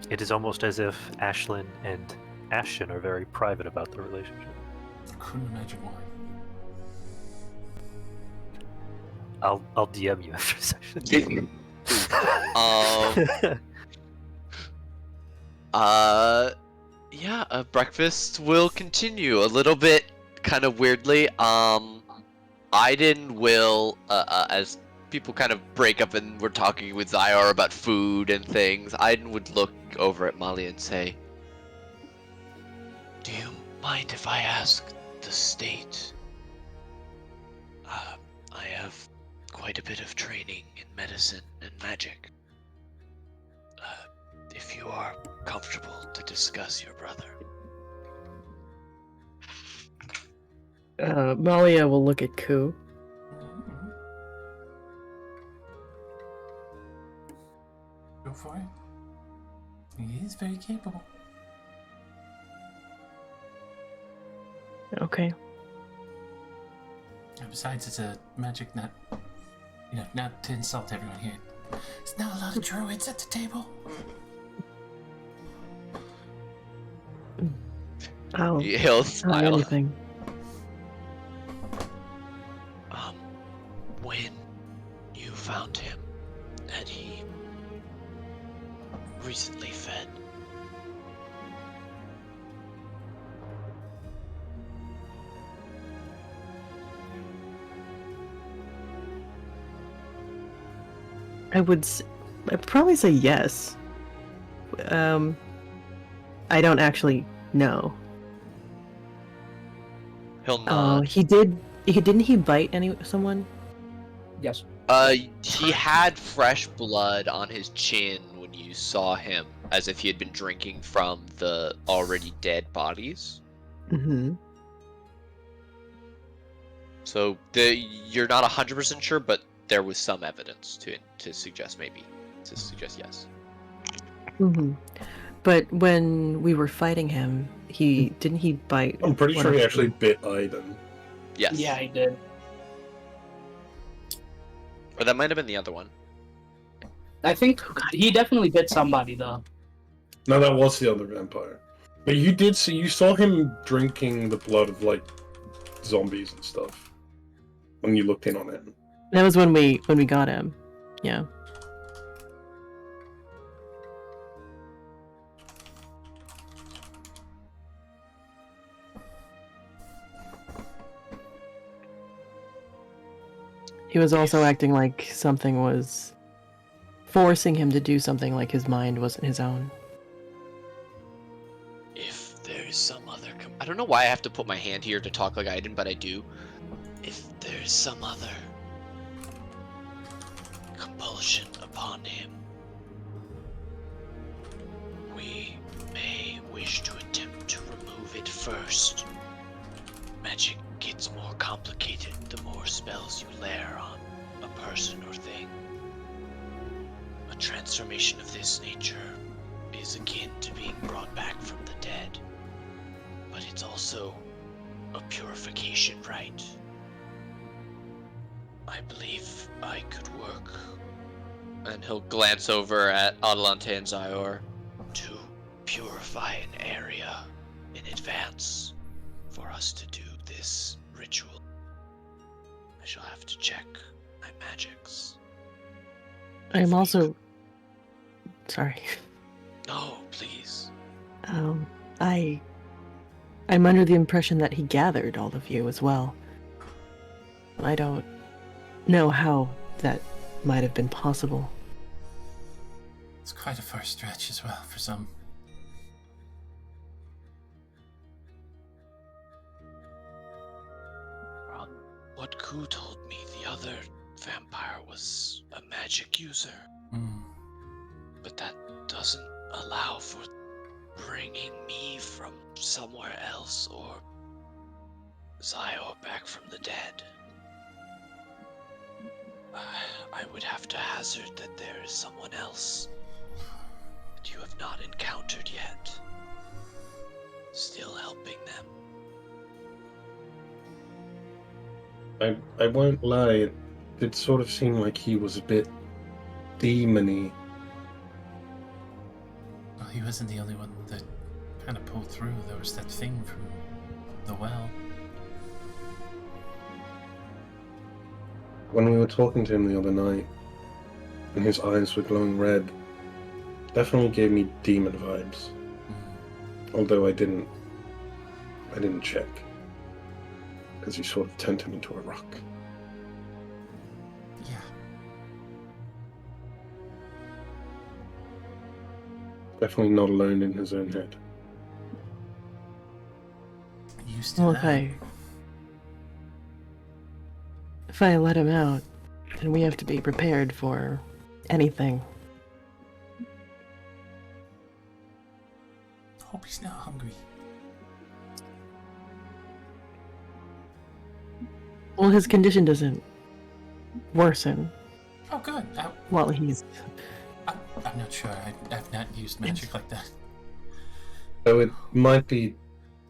It is almost as if Ashlyn and Ashton are very private about the relationship. I couldn't imagine why. I'll DM you after session. Breakfast will continue a little bit kind of weirdly. Aiden will, as people kind of break up and we're talking with Zyar about food and things, Aiden would look over at Molly and say, "Do you mind if I ask the state? I have quite a bit of training in medicine and magic. If you are comfortable to discuss your brother." Malia will look at Ku. Go for it. He is very capable. Okay. And besides, it's a magic nut. You know, not to insult everyone here. There's not a lot of druids at the table. I'll He'll try smile. anything. When you found him, and he recently fed, I'd probably say yes. I don't actually know. he'll Oh, nod. didn't he bite someone? Yes. He had fresh blood on his chin when you saw him, as if he had been drinking from the already dead bodies. Mm-hmm. So you're not 100% sure, but there was some evidence to suggest yes. Mm-hmm. But when we were fighting him, didn't he bite? I'm pretty one sure of he the- actually bit Aiden. Yes. Yeah, he did. Or that might have been the other one. I think he definitely bit somebody though. No, that was the other vampire. But you saw him drinking the blood of like zombies and stuff when you looked in on it. That was when we got him. Yeah. He was also acting like something was forcing him to do something like his mind wasn't his own. If there's some other I don't know why I have to put my hand here to talk like Aiden, but I do. If there's some other compulsion upon him, we may wish to attempt to remove it first. Magic gets more complicated the more spells you layer on a person or thing. A transformation of this nature is akin to being brought back from the dead, but it's also a purification rite. I believe I could work And he'll glance over at Adelante and Zyor. To purify an area in advance for us to do this ritual, I shall have to check my magics. I am also... Sorry. No, please. I'm under the impression that he gathered all of you as well. I don't know how that might have been possible. It's quite a far stretch as well for some. From what Ku told me, the other vampire was a magic user. But that doesn't allow for bringing me from somewhere else or Zyor back from the dead. I would have to hazard that there is someone else that you have not encountered yet, still helping them. I won't lie, it did sort of seem like he was a bit demony. Well, he wasn't the only one that kind of pulled through. There was that thing from the well. When we were talking to him the other night, and his eyes were glowing red, definitely gave me demon vibes. Although I didn't check, because he sort of turned him into a rock. Yeah. Definitely not alone in his own head. Used to Well, that. if I let him out, then we have to be prepared for anything. Hope he's not hungry. Well, his condition doesn't worsen Oh, good. while he's... I'm not sure. I've not used magic like that. So it might be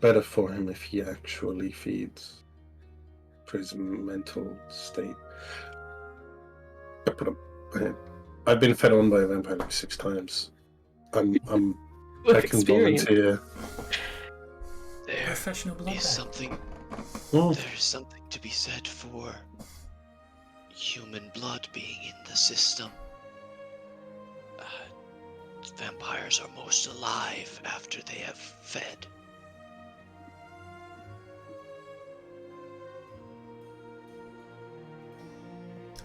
better for him if he actually feeds. For his mental state. I've been fed on by a vampire like 6 times. I can volunteer. There Professional blood is bag. something. Oh, There's something to be said for human blood being in the system. Vampires are most alive after they have fed.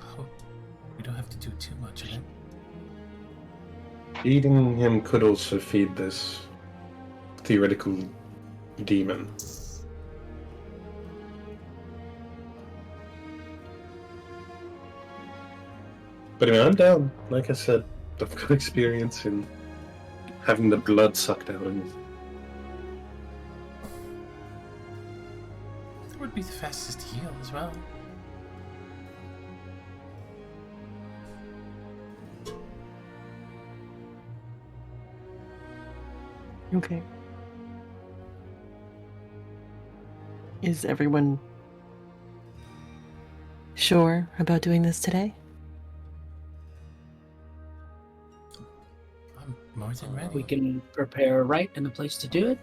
I hope we don't have to do too much of it. feeding him could also feed this theoretical demon. But anyway, I'm down. Like I said, I've got experience in having the blood sucked out of me. That would be the fastest to heal as well. Okay. Is everyone sure about doing this today? I'm more than ready. We can prepare a rite and a place to do it.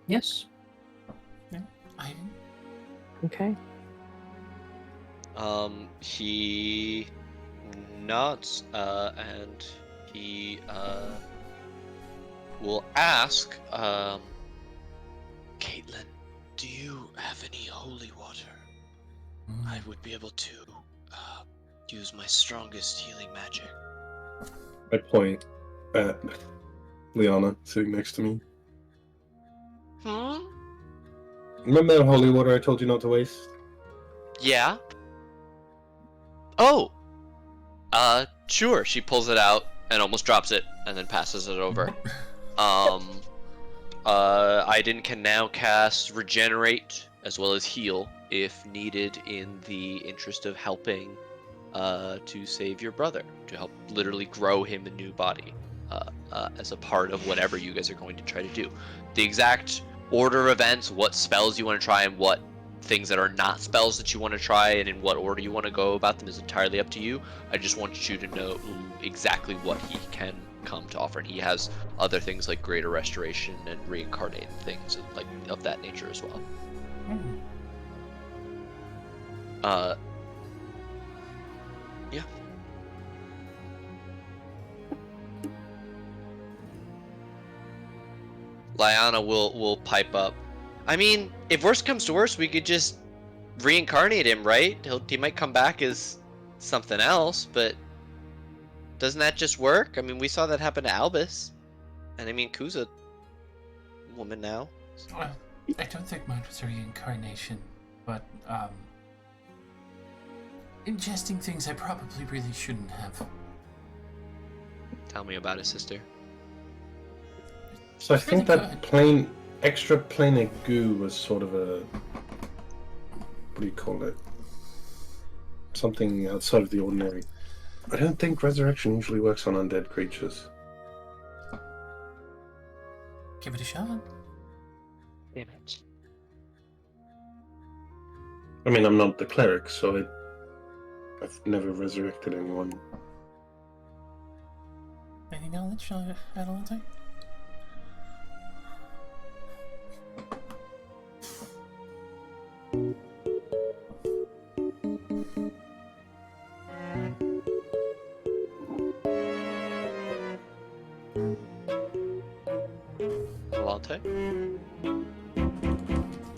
Yes. I Okay. He nods, and he will ask, Caitlin, do you have any holy water? I would be able to use my strongest healing magic. I point at Liana sitting next to me. Remember that holy water I told you not to waste? Yeah. Oh. Sure. She pulls it out and almost drops it, and then passes it over. Aiden can now cast Regenerate as well as Heal if needed in the interest of helping to save your brother, to help literally grow him a new body as a part of whatever you guys are going to try to do. The exact order of events, what spells you want to try and what things that are not spells that you want to try, and in what order you want to go about them is entirely up to you. I just want you to know exactly what he can come to offer, and he has other things like greater restoration and reincarnate things like of that nature as well. Yeah. Lyanna will pipe up. I mean, if worst comes to worst, we could just reincarnate him, right? He might come back as something else, but doesn't that just work? I mean, we saw that happen to Albus, and I mean, Ku's a woman now. Well, I don't think mine was a reincarnation, but ingesting things I probably really shouldn't have. Tell me about it, sister. So I think that extra planar goo was sort of a, what do you call it? Something outside of the ordinary. I don't think resurrection usually works on undead creatures. Give it a shot. Damn it. I mean, I'm not the cleric, so I've never resurrected anyone. Any knowledge, Adelante? Adelante?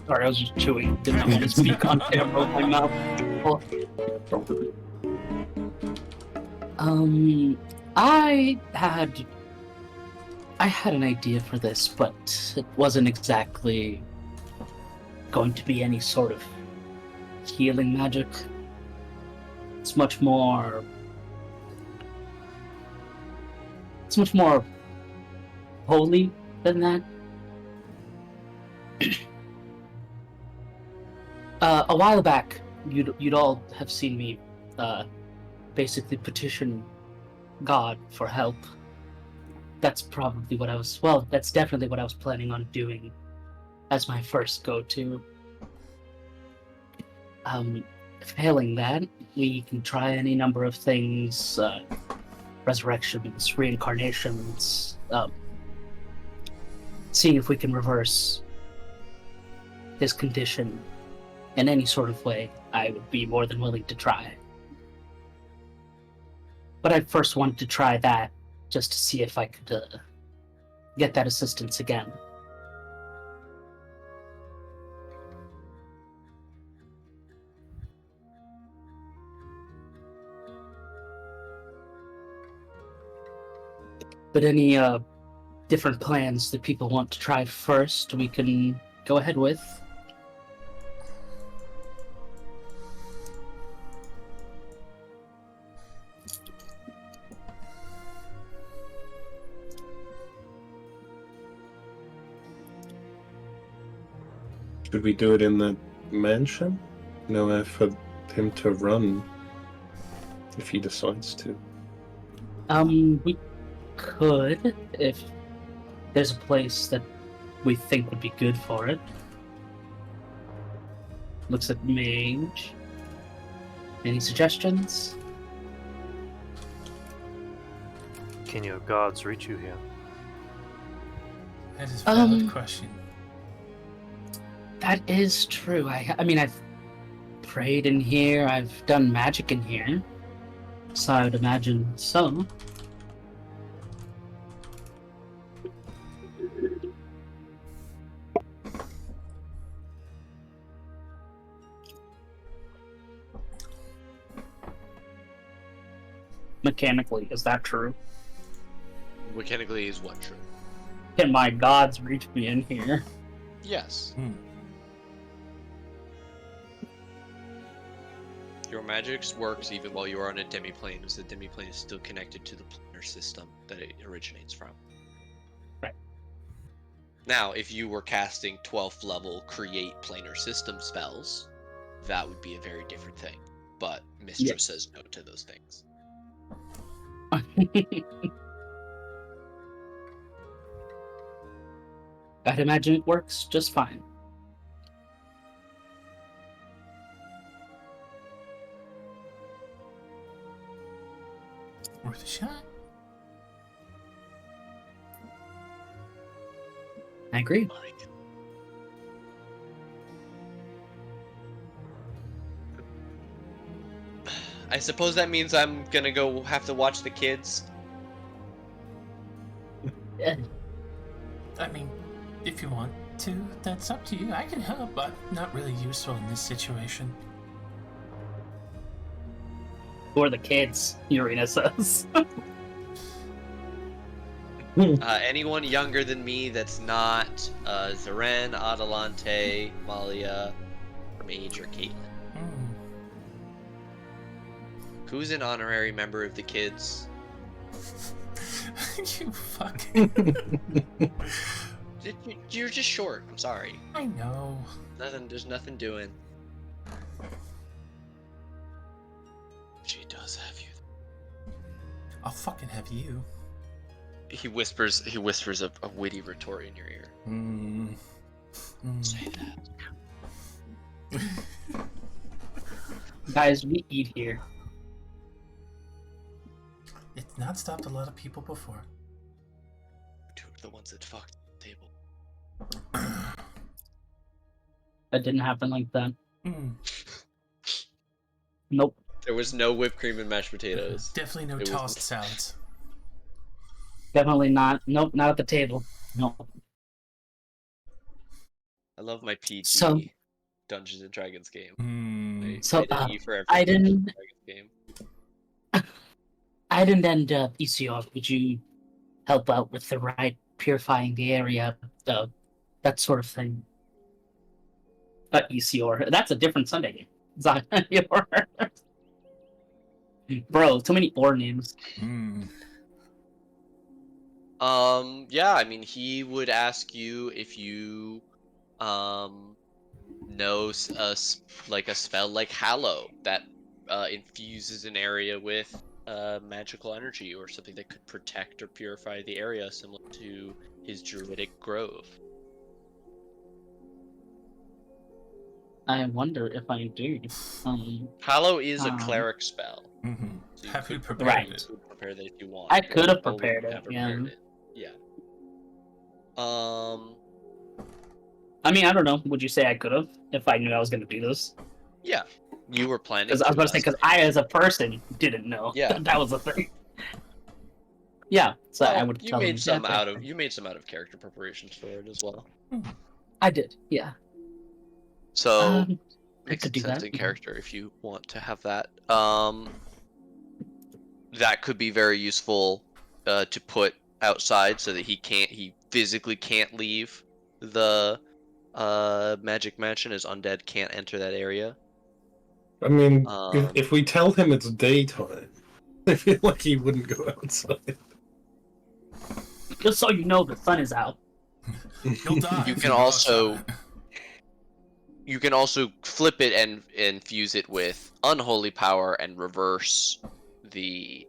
Sorry, I was just chewing. Did not want to speak on camera with my mouth. I had an idea for this, but it wasn't exactly going to be any sort of healing magic. It's much more holy than that. A while back, you'd all have seen me basically petition God for help. That's probably what that's definitely what I was planning on doing as my first go-to. Failing that, we can try any number of things, resurrections, reincarnations, seeing if we can reverse his condition in any sort of way. I would be more than willing to try. But I first wanted to try that, just to see if I could get that assistance again. But any different plans that people want to try first, we can go ahead with. Should we do it in the mansion? Nowhere for him to run if he decides to. We could, if there's a place that we think would be good for it. Looks at mage. Any suggestions? Can your gods reach you here? That is a valid question. That is true. I mean, I've prayed in here, I've done magic in here, so I would imagine so. Mechanically, is that true? Mechanically is what true? Can my gods reach me in here? Yes. Your magic works even while you are on a demiplane, as the demiplane is still connected to the planar system that it originates from. Right. Now, if you were casting 12th level create planar system spells, that would be a very different thing. But Mistress says no to those things. I'd imagine it works just fine. worth a shot. I agree. I suppose that means I'm gonna go have to watch the kids. Yeah. I mean, if you want to, that's up to you. I can help. I'm not really useful in this situation. Or the kids, Urina says. Anyone younger than me that's not Zaren, Adelante, Malia, or Mage, or Caitlyn. Hmm. Who's an honorary member of the kids? You fuck. You're just short. I'm sorry. I know. There's nothing doing. She does have you. I'll fucking have you. He whispers a witty retort in your ear. Say that. Guys, we eat here. It's not stopped a lot of people before. Two of the ones that fucked the table. That didn't happen like that. Hmm. Nope. There was no whipped cream and mashed potatoes. Definitely no It was- tossed salads. Definitely not. Nope, not at the table. Nope. I love my PG So- Dungeons and Dragons game. Hmm. So, Rated E for every I Dungeons didn't- and Dragons game. I didn't end up ECR. Would you help out with the right purifying the area, that sort of thing? ECR. That's a different Sunday game. Zion. Bro, too many or names. Hmm. Yeah, I mean, he would ask you if you, know like a spell like Hallow that infuses an area with magical energy or something that could protect or purify the area, similar to his druidic grove. I wonder if I do. Hallow is a Um, cleric spell. Mm-hmm. So Have you could prepared Right. it? prepare that if you want. I but could have you probably prepared it, have yeah. prepared it. Yeah. I mean, I don't know. Would you say I could have if I knew I was going to do this? Yeah. You were planning. Because I was about to say, because I, as a person, didn't know. Yeah. that was the thing. Yeah, so I Well, would you tell made them. some yeah, out of character preparations for it as well. I did, yeah. So I makes could do sense that, in yeah. character if you want to have that. That could be very useful to put outside so that he physically can't leave the magic mansion, as undead can't enter that area. I mean, Um, if we tell him it's daytime, I feel like he wouldn't go outside. Just so you know, the sun is out. You'll die. You if can go also- outside. You can also flip it and infuse it with unholy power and reverse the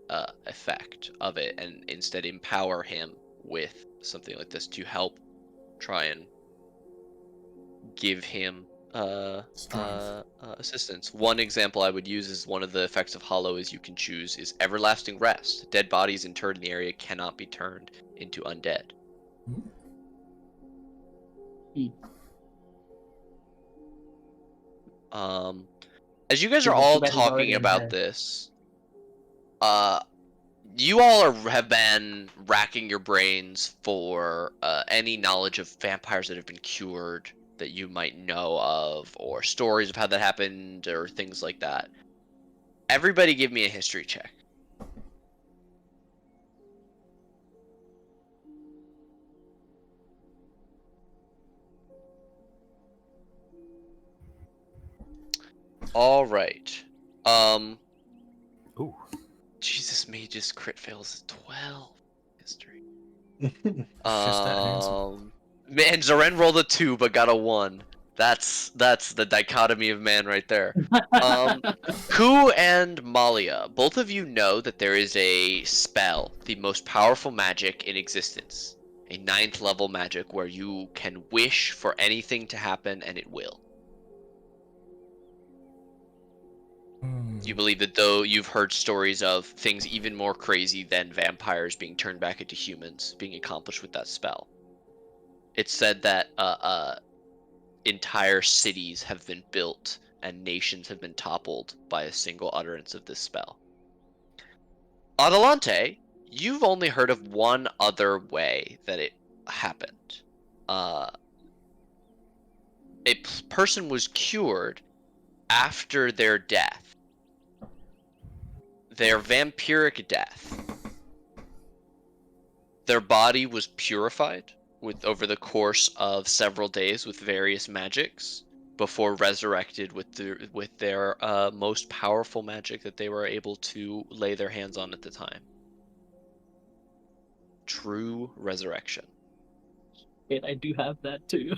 effect of it, and instead empower him with something like this to help try and give him Strength. assistance. One example I would use is one of the effects of Hollow is you can choose is Everlasting Rest. Dead bodies interred in the area cannot be turned into undead. As you guys are Yeah, all too bad he's already talking about undead. this, you all have been racking your brains for any knowledge of vampires that have been cured that you might know of, or stories of how that happened, or things like that. Everybody give me a history check. All right. Ooh. Jesus, Mage's crit fails at 12. History. Just that handsome. Man, Zaren rolled a 2 but got a 1. That's the dichotomy of man right there. Ku and Malia, both of you know that there is a spell, the most powerful magic in existence. A 9th level magic where you can wish for anything to happen and it will. Hmm. You believe that though you've heard stories of things even more crazy than vampires being turned back into humans being accomplished with that spell. It's said that entire cities have been built and nations have been toppled by a single utterance of this spell. Adelante, you've only heard of one other way that it happened. A person was cured after their death. Their vampiric death. Their body was purified over the course of several days with various magics before resurrected with their most powerful magic that they were able to lay their hands on at the time. True resurrection. And I do have that too.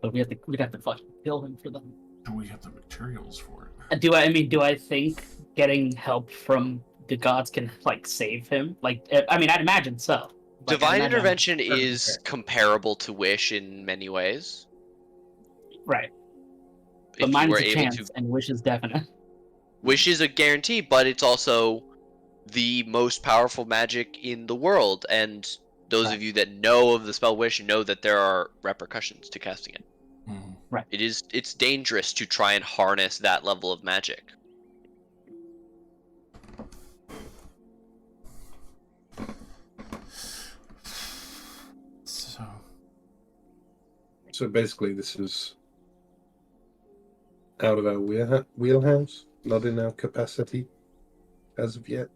But we'd have to fucking kill him for them. And we have the materials for it. Do I think getting help from the gods can like save him? Like, I mean, I'd imagine so. Like, Divine I'd imagine intervention I'm is prepared. comparable to Wish in many ways. Right. If But you mine's were a able chance, to, and Wish is definite. Wish is a guarantee, but it's also the most powerful magic in the world, and those of you that know of the spell Wish know that there are repercussions to casting it. Mhm. It's dangerous to try and harness that level of magic. So basically, this is out of our wheelhouse, not in our capacity as of yet.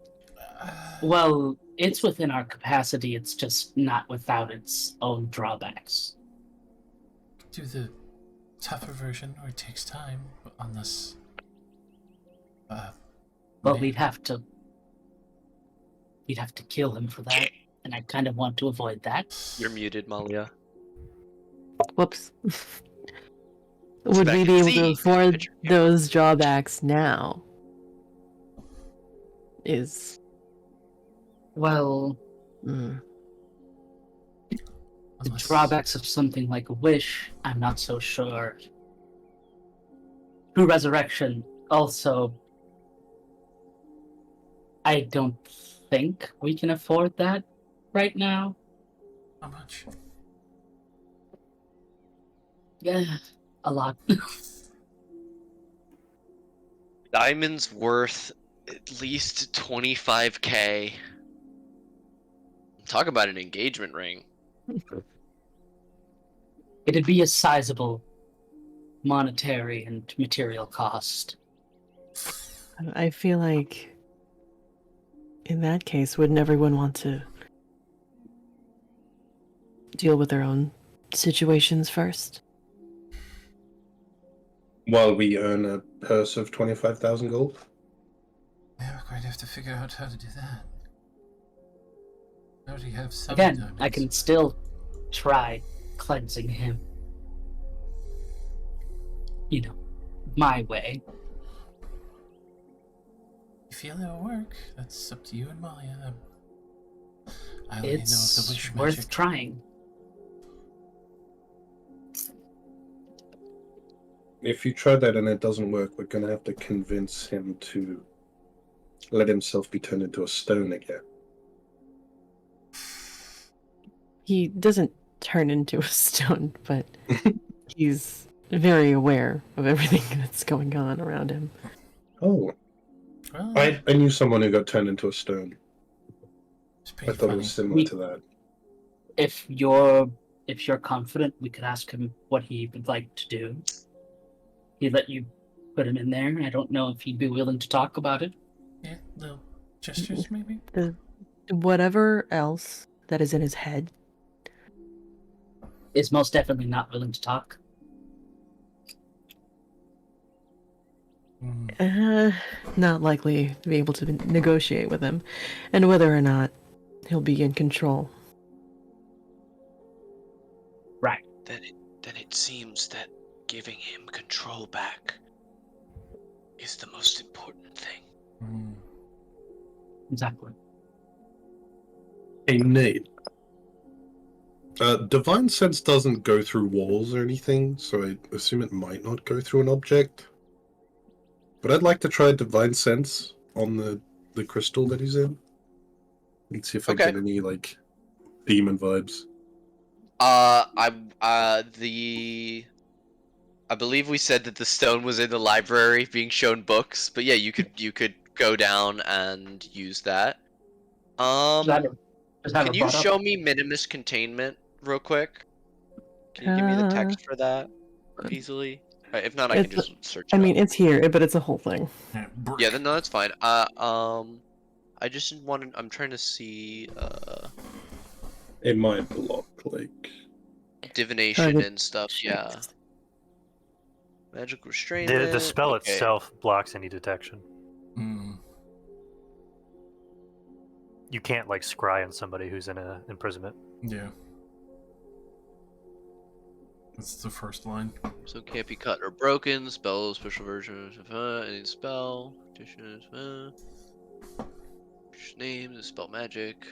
Well, it's within our capacity. It's just not without its own drawbacks. Do the tougher version, or it takes time, unless. But we'd have to kill him for that, and I kind of want to avoid that. You're muted, Malia. Whoops. Would we be able to See, afford picture. those drawbacks now? Well, Mm. the unless- drawbacks of something like a wish, I'm not so sure. True resurrection, also, I don't think we can afford that right now. How much? Yeah, a lot. Diamond's worth at least 25k. Talk about an engagement ring. It'd be a sizable monetary and material cost. I feel like in that case, wouldn't everyone want to deal with their own situations first? While we earn a purse of 25,000 gold. Yeah, we're going to have to figure out how to do that. I already have some Again, diamonds. I can still try cleansing him. You know, my way. You feel it'll work? That's up to you and Malia. I only know of the It's wish worth magic. trying. If you try that and it doesn't work, we're going to have to convince him to let himself be turned into a stone again. He doesn't turn into a stone, but he's very aware of everything that's going on around him. Oh, Well, I knew someone who got turned into a stone. it's I pretty thought it funny. was similar to that. If you're confident, we could ask him what he would like to do. He'd let you put him in there. I don't know if he'd be willing to talk about it. Yeah, little gestures maybe. Whatever else that is in his head, Is most definitely not willing to talk. not likely to be able to negotiate with him, and whether or not he'll be in control. Right. Then it seems that giving him control back is the most important thing. Mm. Exactly. Hey, Nate. Divine Sense doesn't go through walls or anything, so I assume it might not go through an object. But I'd like to try Divine Sense on the crystal that he's in. And see if I Okay. get any, like, demon vibes. I believe we said that the stone was in the library being shown books, but yeah, you could go down and use that. Just have Can it you brought up. show me Minimus Containment real quick? Can you give me the text for that easily? If not, I can It's- just search. I it mean, up. it's here, but it's a whole thing. Yeah, brick. Yeah, then no, that's fine. I just wanted. I'm trying to see It might block, like... divination the and stuff. Yeah, magic The restraint. spell itself blocks any detection. Mm, You can't like scry on somebody who's in a imprisonment. yeah. That's the first line. So can't be cut or broken. Spell special version. Any spell. Petition. Name. Spell magic.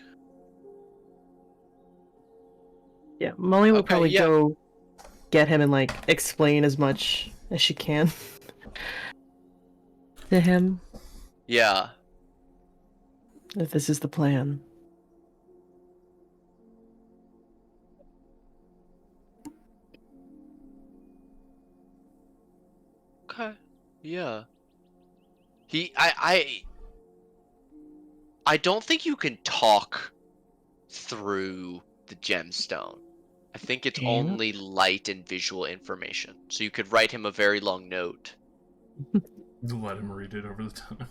Yeah, Molly will Okay, probably yeah. go get him and like explain as much as she can to him Yeah. that this is the plan. Okay. Yeah. I don't think you can talk through the gemstone. I think it's Yeah. only light and visual information. So you could write him a very long note. Let him read it over the time.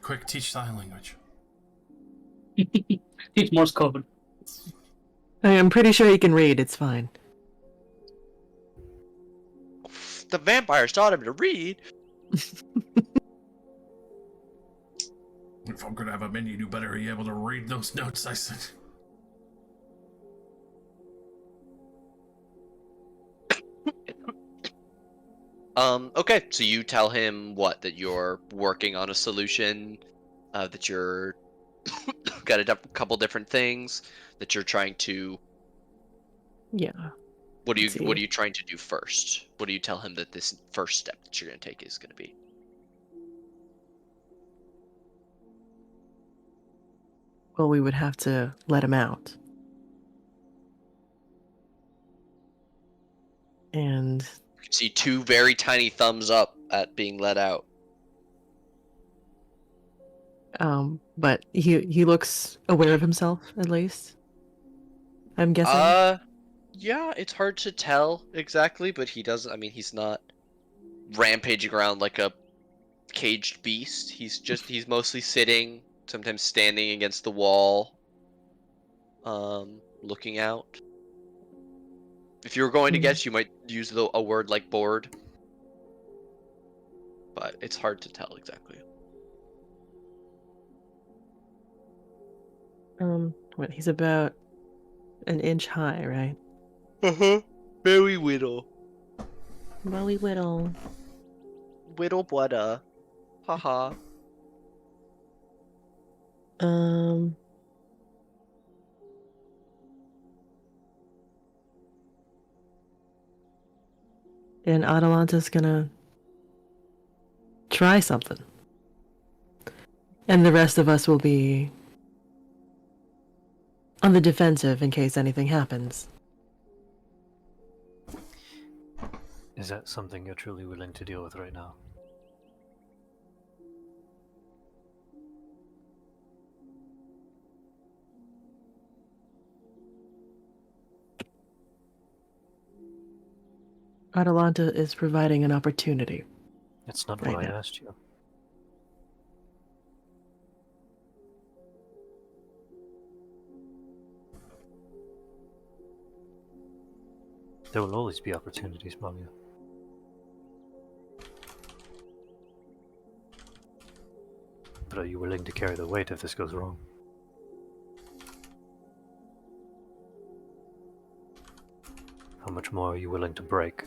Quick, teach sign language. Teach Morse code. I'm pretty sure he can read, it's fine. The vampires taught him to read. If I'm gonna have a minion, you better be able to read those notes I sent. Okay, so you tell him what? That you're working on a solution, that you're got a couple different things that you're trying to. Yeah. What are Let's see. you trying to do first? What do you tell him that this first step that you're gonna take is gonna be? Well, we would have to let him out. And You can see two very tiny thumbs up at being let out. but he looks aware of himself at least. I'm guessing. Yeah, it's hard to tell exactly, but he doesn't. I mean, he's not rampaging around like a caged beast. He's mostly sitting, sometimes standing against the wall, looking out. If you were going to guess, you might use a word like bored, but it's hard to tell exactly. What, he's about an inch high, right? Very whittle. Molly Whittle. Whittle butter. Haha. And Atalanta's gonna try something. And the rest of us will be on the defensive in case anything happens. Is that something you're truly willing to deal with right now? Atalanta is providing an opportunity. It's not Right what I now. asked you. There will always be opportunities, Malia. But are you willing to carry the weight if this goes wrong? How much more are you willing to break?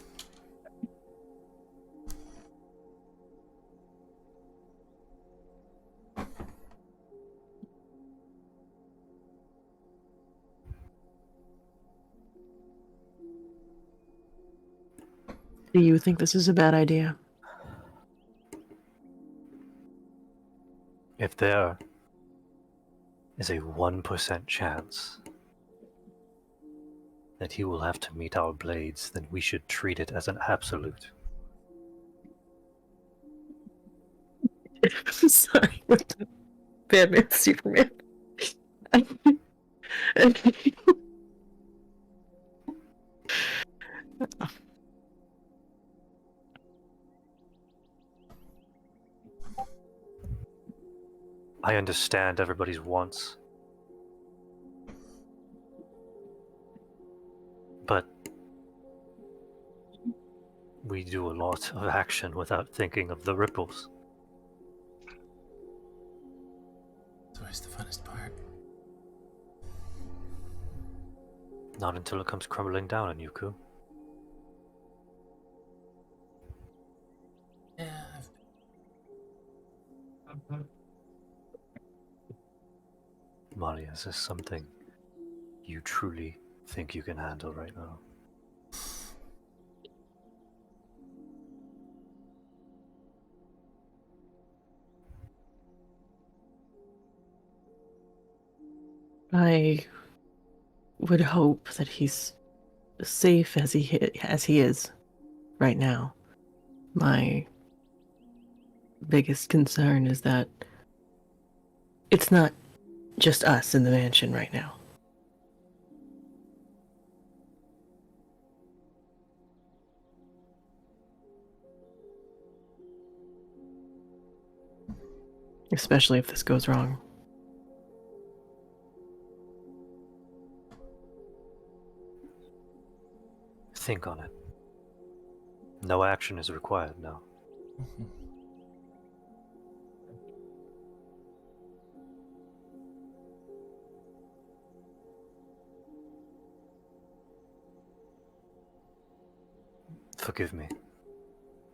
Do you think this is a bad idea? If there is a 1% chance that he will have to meet our blades, then we should treat it as an absolute. Sorry, what the Batman, Superman. I understand everybody's wants. But we do a lot of action without thinking of the ripples. It's always the funnest part. Not until it comes crumbling down on Yuku. Yeah, Molly, is this something you truly think you can handle right now? I would hope that he's safe as he is right now. My biggest concern is that it's not just us in the mansion right now. Especially if this goes wrong. Think on it. No action is required now. Forgive me.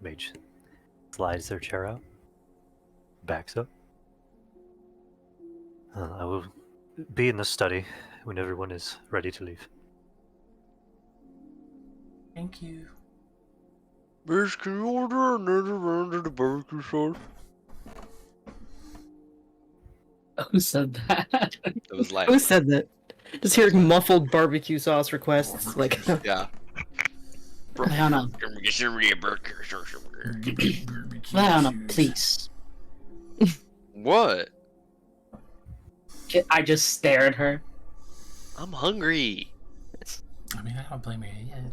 Mage slides their chair out, backs up. I will be in the study when everyone is ready to leave. thank you. Miss, can you order another round of the barbecue sauce? Who said that? It was like, Who said that? Just hearing muffled barbecue sauce requests, like yeah. Leona, Leona, please. What? I just stare at her. I'm hungry. I mean, I don't blame you yet.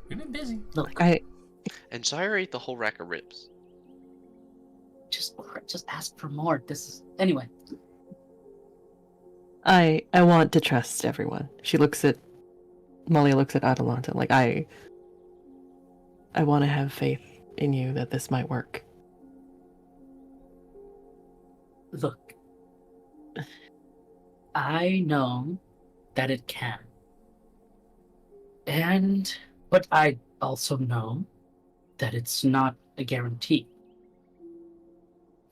We've been busy. Look, And Sire ate the whole rack of ribs. just ask for more. This is anyway. I want to trust everyone. Molly looks at Atalanta like I want to have faith in you that this might work. Look, I know that it can. But I also know that it's not a guarantee.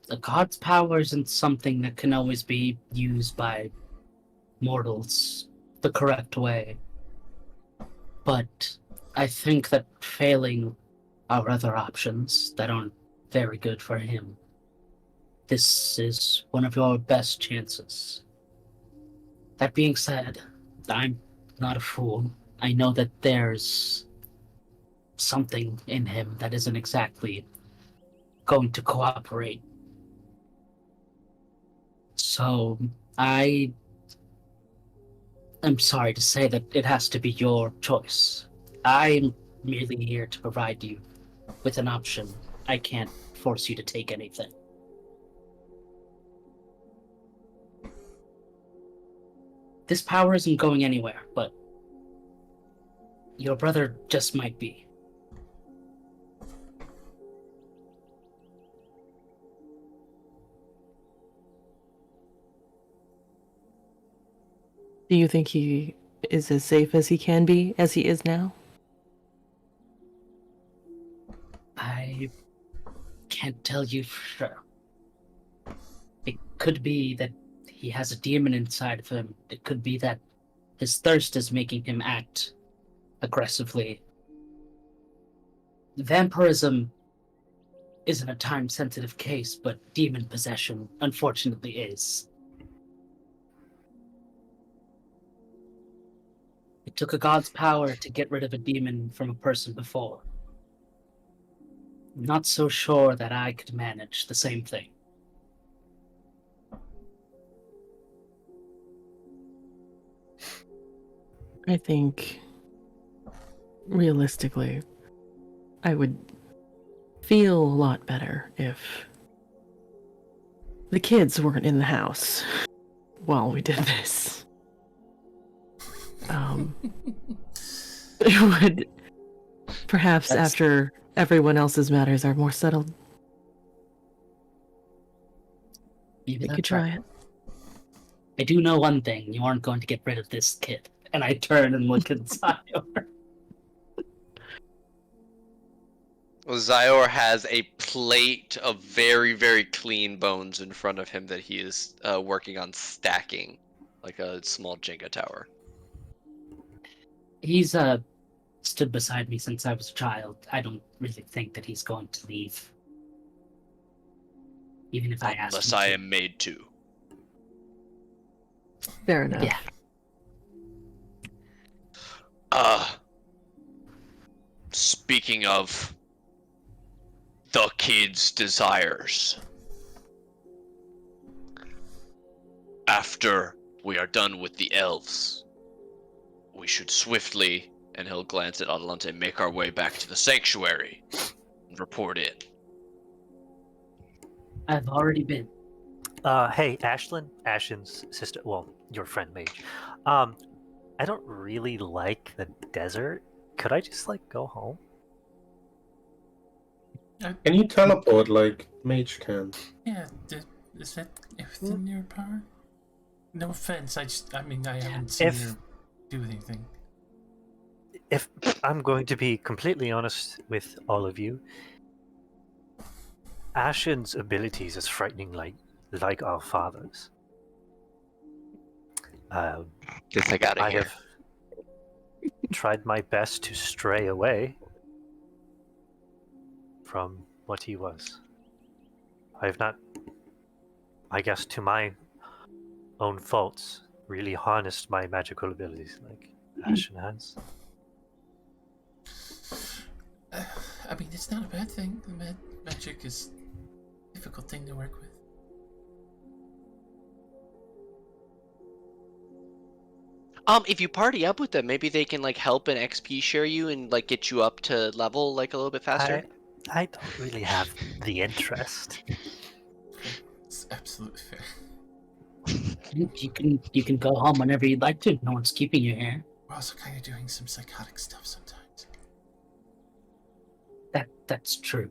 The god's power isn't something that can always be used by mortals the correct way. But I think that failing our other options that aren't very good for him, this is one of your best chances. That being said, I'm not a fool. I know that there's something in him that isn't exactly going to cooperate. So, I'm sorry to say that it has to be your choice. I'm merely here to provide you with an option. I can't force you to take anything. This power isn't going anywhere, but your brother just might be. Do you think he is as safe as he can be, as he is now? I can't tell you for sure. It could be that he has a demon inside of him. It could be that his thirst is making him act aggressively. Vampirism isn't a time-sensitive case, but demon possession unfortunately is. It took a god's power to get rid of a demon from a person before. I'm not so sure that I could manage the same thing. I think, realistically, I would feel a lot better if the kids weren't in the house while we did this. It would perhaps after everyone else's matters are more settled, Maybe we that's could try right. it. I do know one thing: you aren't going to get rid of this kid. And I turn and look at Zior. Zior has a plate of very, very clean bones in front of him that he is working on stacking, like a small Jenga tower. He's stood beside me since I was a child. I don't really think that he's going to leave. Even if I ask Unless him I to. am made to. Fair enough. Yeah. Speaking of the kid's desires, after we are done with the elves, we should swiftly, and he'll glance at Adelante, make our way back to the sanctuary and report in. I've already been. Hey, Ashlyn, Ashen's sister. Well, your friend Mage. I don't really like the desert. Could I just like go home? Can you teleport like Mage can? Yeah, is that within your power? No offense, I mean, I haven't seen her do anything. If I'm going to be completely honest with all of you, Ashen's abilities is frightening like our father's. Get the heck out of I here. have tried my best to stray away from what he was. I have not, I guess to my own faults, really harnessed my magical abilities like Ashen has. I mean, it's not a bad thing. Magic is a difficult thing to work with. If you party up with them, maybe they can like help and XP share you and like get you up to level like a little bit faster. I don't really have the interest. It's absolutely fair. You can go home whenever you'd like to. No one's keeping you here. We're also kind of doing some psychotic stuff sometimes. That's true.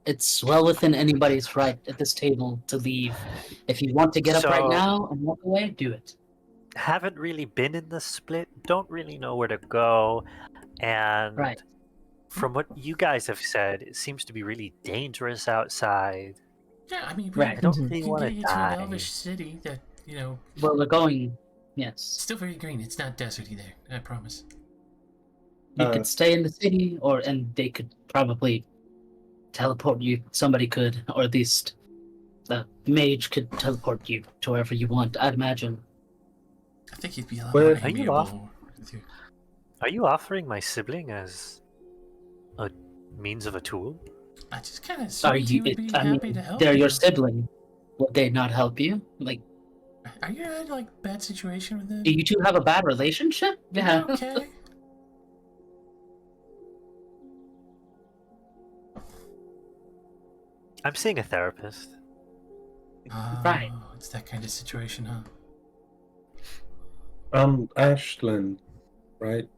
It's well within anybody's right at this table to leave. If you want to get up right So- now and walk away, do it. Haven't really been in the split, don't really know where to go, and Right. from what you guys have said, it seems to be really dangerous outside. Yeah, I mean, Right. I don't we really can want get to you to an die. elvish city that, you know, Well, we're going. Yes. still very green. It's not deserty there, I promise. You could stay in the city, and they could probably teleport you. Somebody could, or at least the mage could teleport you to wherever you want. I'd imagine. I think he'd be a lot Where- more Are you off? amiable with you. Are you offering my sibling as a means of a tool? I just kind of Are assumed he you? would be I happy mean, to help they're you. your sibling. Would they not help you? Like, Are you in like bad situation with them? do you two have a bad relationship? Yeah. Okay. I'm seeing a therapist. Right. Oh, it's that kind of situation, huh? Ashlyn, right?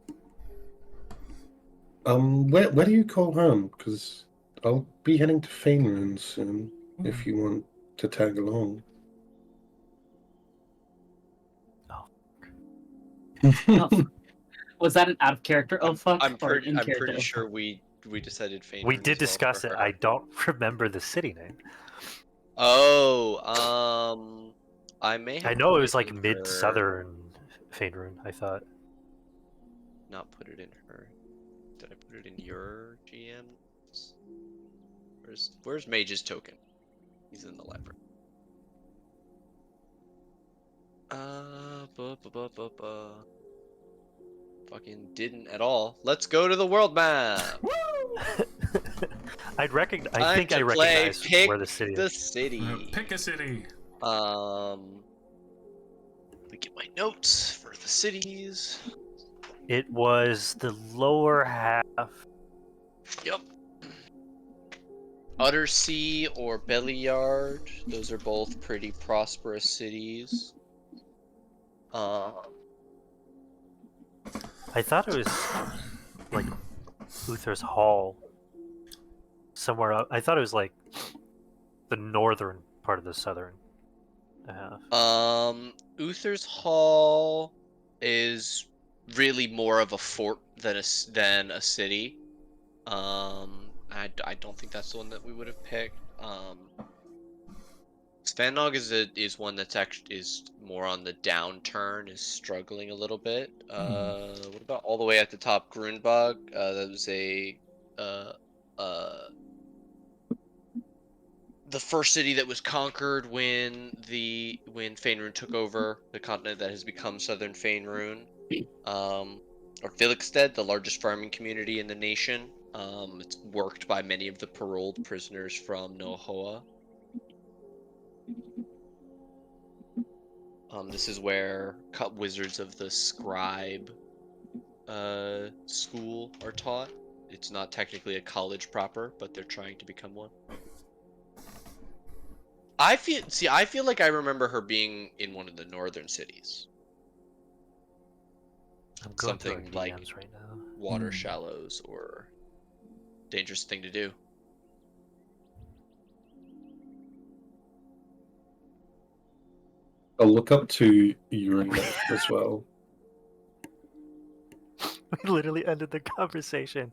Where do you call home? Because I'll be heading to Fainrun soon. If you want to tag along. Oh, was that an out of character? Oh fuck! I'm or pretty in I'm character? pretty Oh, sure fuck? we decided Fainrun We as did well discuss for it. her. I don't remember the city name. Oh, I may have I know put it was like in her- mid-southern Faerun, I thought. Not put it in her. Did I put it in your GMs? Where's Mage's token? He's in the library. Fucking didn't at all. Let's go to the world map. I think I recognize where the city the is. city. Pick a city. Let me get my notes for the cities. It was the lower half. Yep. Uttersea or Belliard. Those are both pretty prosperous cities. I thought it was like Uther's Hall. Somewhere up. I thought it was like the northern part of the southern half. Uther's Hall is really more of a fort than a city. I don't think that's the one that we would have picked. Svannog is one that's actually is more on the downturn, is struggling a little bit. What about all the way at the top, Grunbog? That was the first city that was conquered when Faerun took over the continent that has become Southern Faerun. Or Felixstead, the largest farming community in the nation. It's worked by many of the paroled prisoners from Nohoa. This is where Wizards of the Scribe school are taught. It's not technically a college proper, but they're trying to become one. I feel like I remember her being in one of the northern cities. I'm going through Something our like DMs right now. Water Shallows or Dangerous Thing to Do. I'll look up to Uranus as well. We literally ended the conversation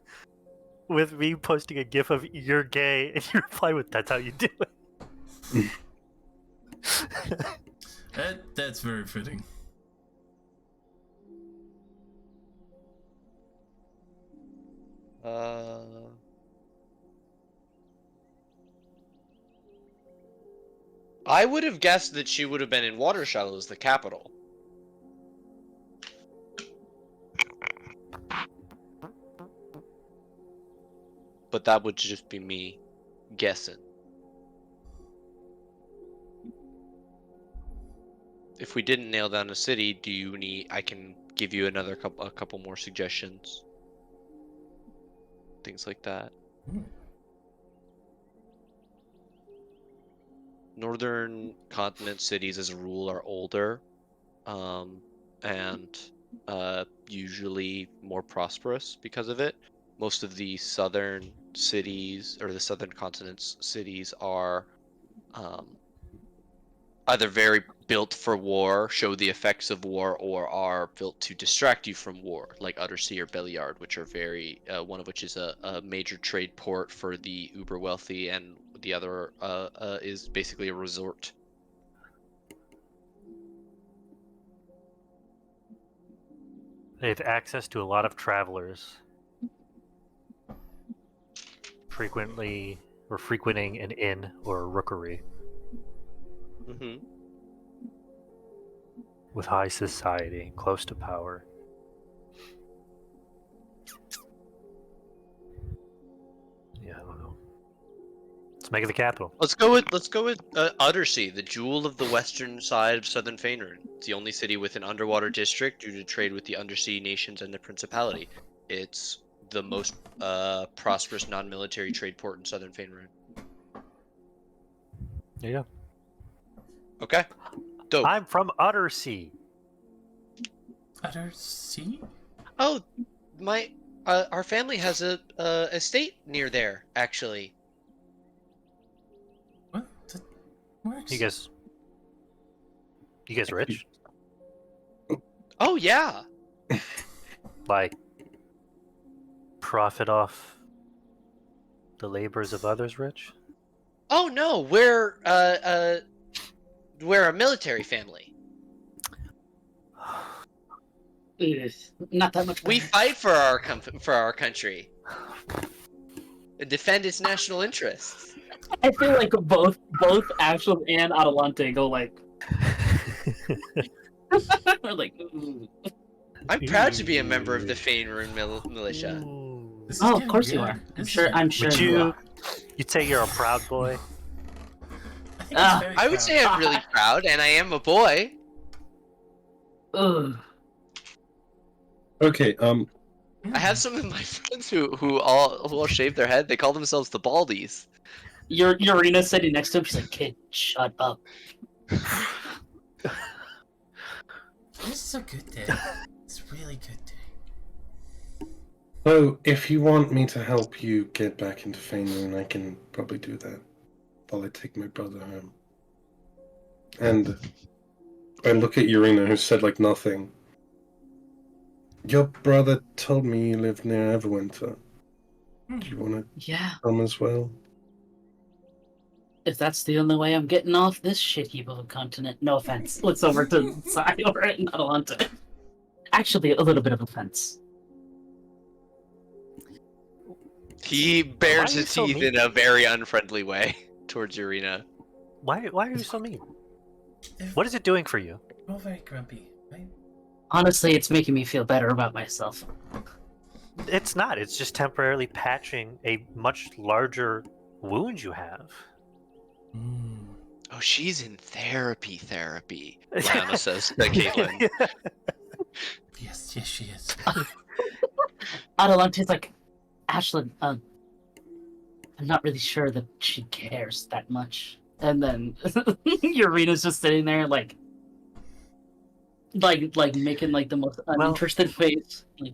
with me posting a gif of "you're gay" and you reply with "that's how you do it." That's very fitting. I would have guessed that she would have been in Water Shallows, the capital. But that would just be me guessing. If we didn't nail down a city, do you need? I can give you a couple more suggestions. Things like that. Northern continent cities, as a rule, are older, and usually more prosperous because of it. Most of the southern cities, or the southern continent's cities, are either very built for war, show the effects of war, or are built to distract you from war, like Uttersea or Belliard, which are very, one of which is a major trade port for the uber wealthy, and the other is basically a resort. They have access to a lot of travelers, frequently or frequenting an inn or a rookery. Mm-hmm. With high society, close to power. Yeah, I don't know. Let's make it the capital. Let's go with Uttersea, the jewel of the western side of southern Faerun. It's the only city with an underwater district due to trade with the undersea nations and the principality. It's the most prosperous non-military trade port in southern Faerun. There you go. Okay. Dope. I'm from Uttersea. Uttersea? Oh, our family has a estate near there, actually. What? Where's... You guys rich? Oh yeah. Like profit off the labors of others rich? Oh no, we're a military family. Not that much. We fight for our country. and defend its national interests. I feel like both Ashland and Adelante go like. We're like. Ooh. I'm proud to be a member of the Faerun militia. This is Oh, of getting course you good. are. This I'm is- sure Would you are. you'd say you're a proud boy? I think it's very I would proud. say I'm really proud, and I am a boy. Ugh. Okay, I have some of my friends who all shave their head. They call themselves the Baldies. Your Urina sitting next to him. She's like, "Kid, shut up." This is a good day. It's a really good day. so if you want me to help you get back into Faerun, I can probably do that while I take my brother home. And I look at Urina, who said like nothing. Your brother told me you lived near Everwinter. Do you want to Yeah. come as well? If that's the only way I'm getting off this shit heap of a continent, no offense. Looks over to Sai or Adelante. Actually, a little bit of offense. He bares Why are you his so teeth mean? in a very unfriendly way towards Urina. Why are you so mean? What is it doing for you? We're all very grumpy, right? Honestly, it's making me feel better about myself. It's not. It's just temporarily patching a much larger wound you have. Oh, she's in therapy. Lana says to Caitlin. Yes, she is. Adelante's like, Ashlyn, I'm not really sure that she cares that much. And then Urina's just sitting there like making like the most uninterested face. Like,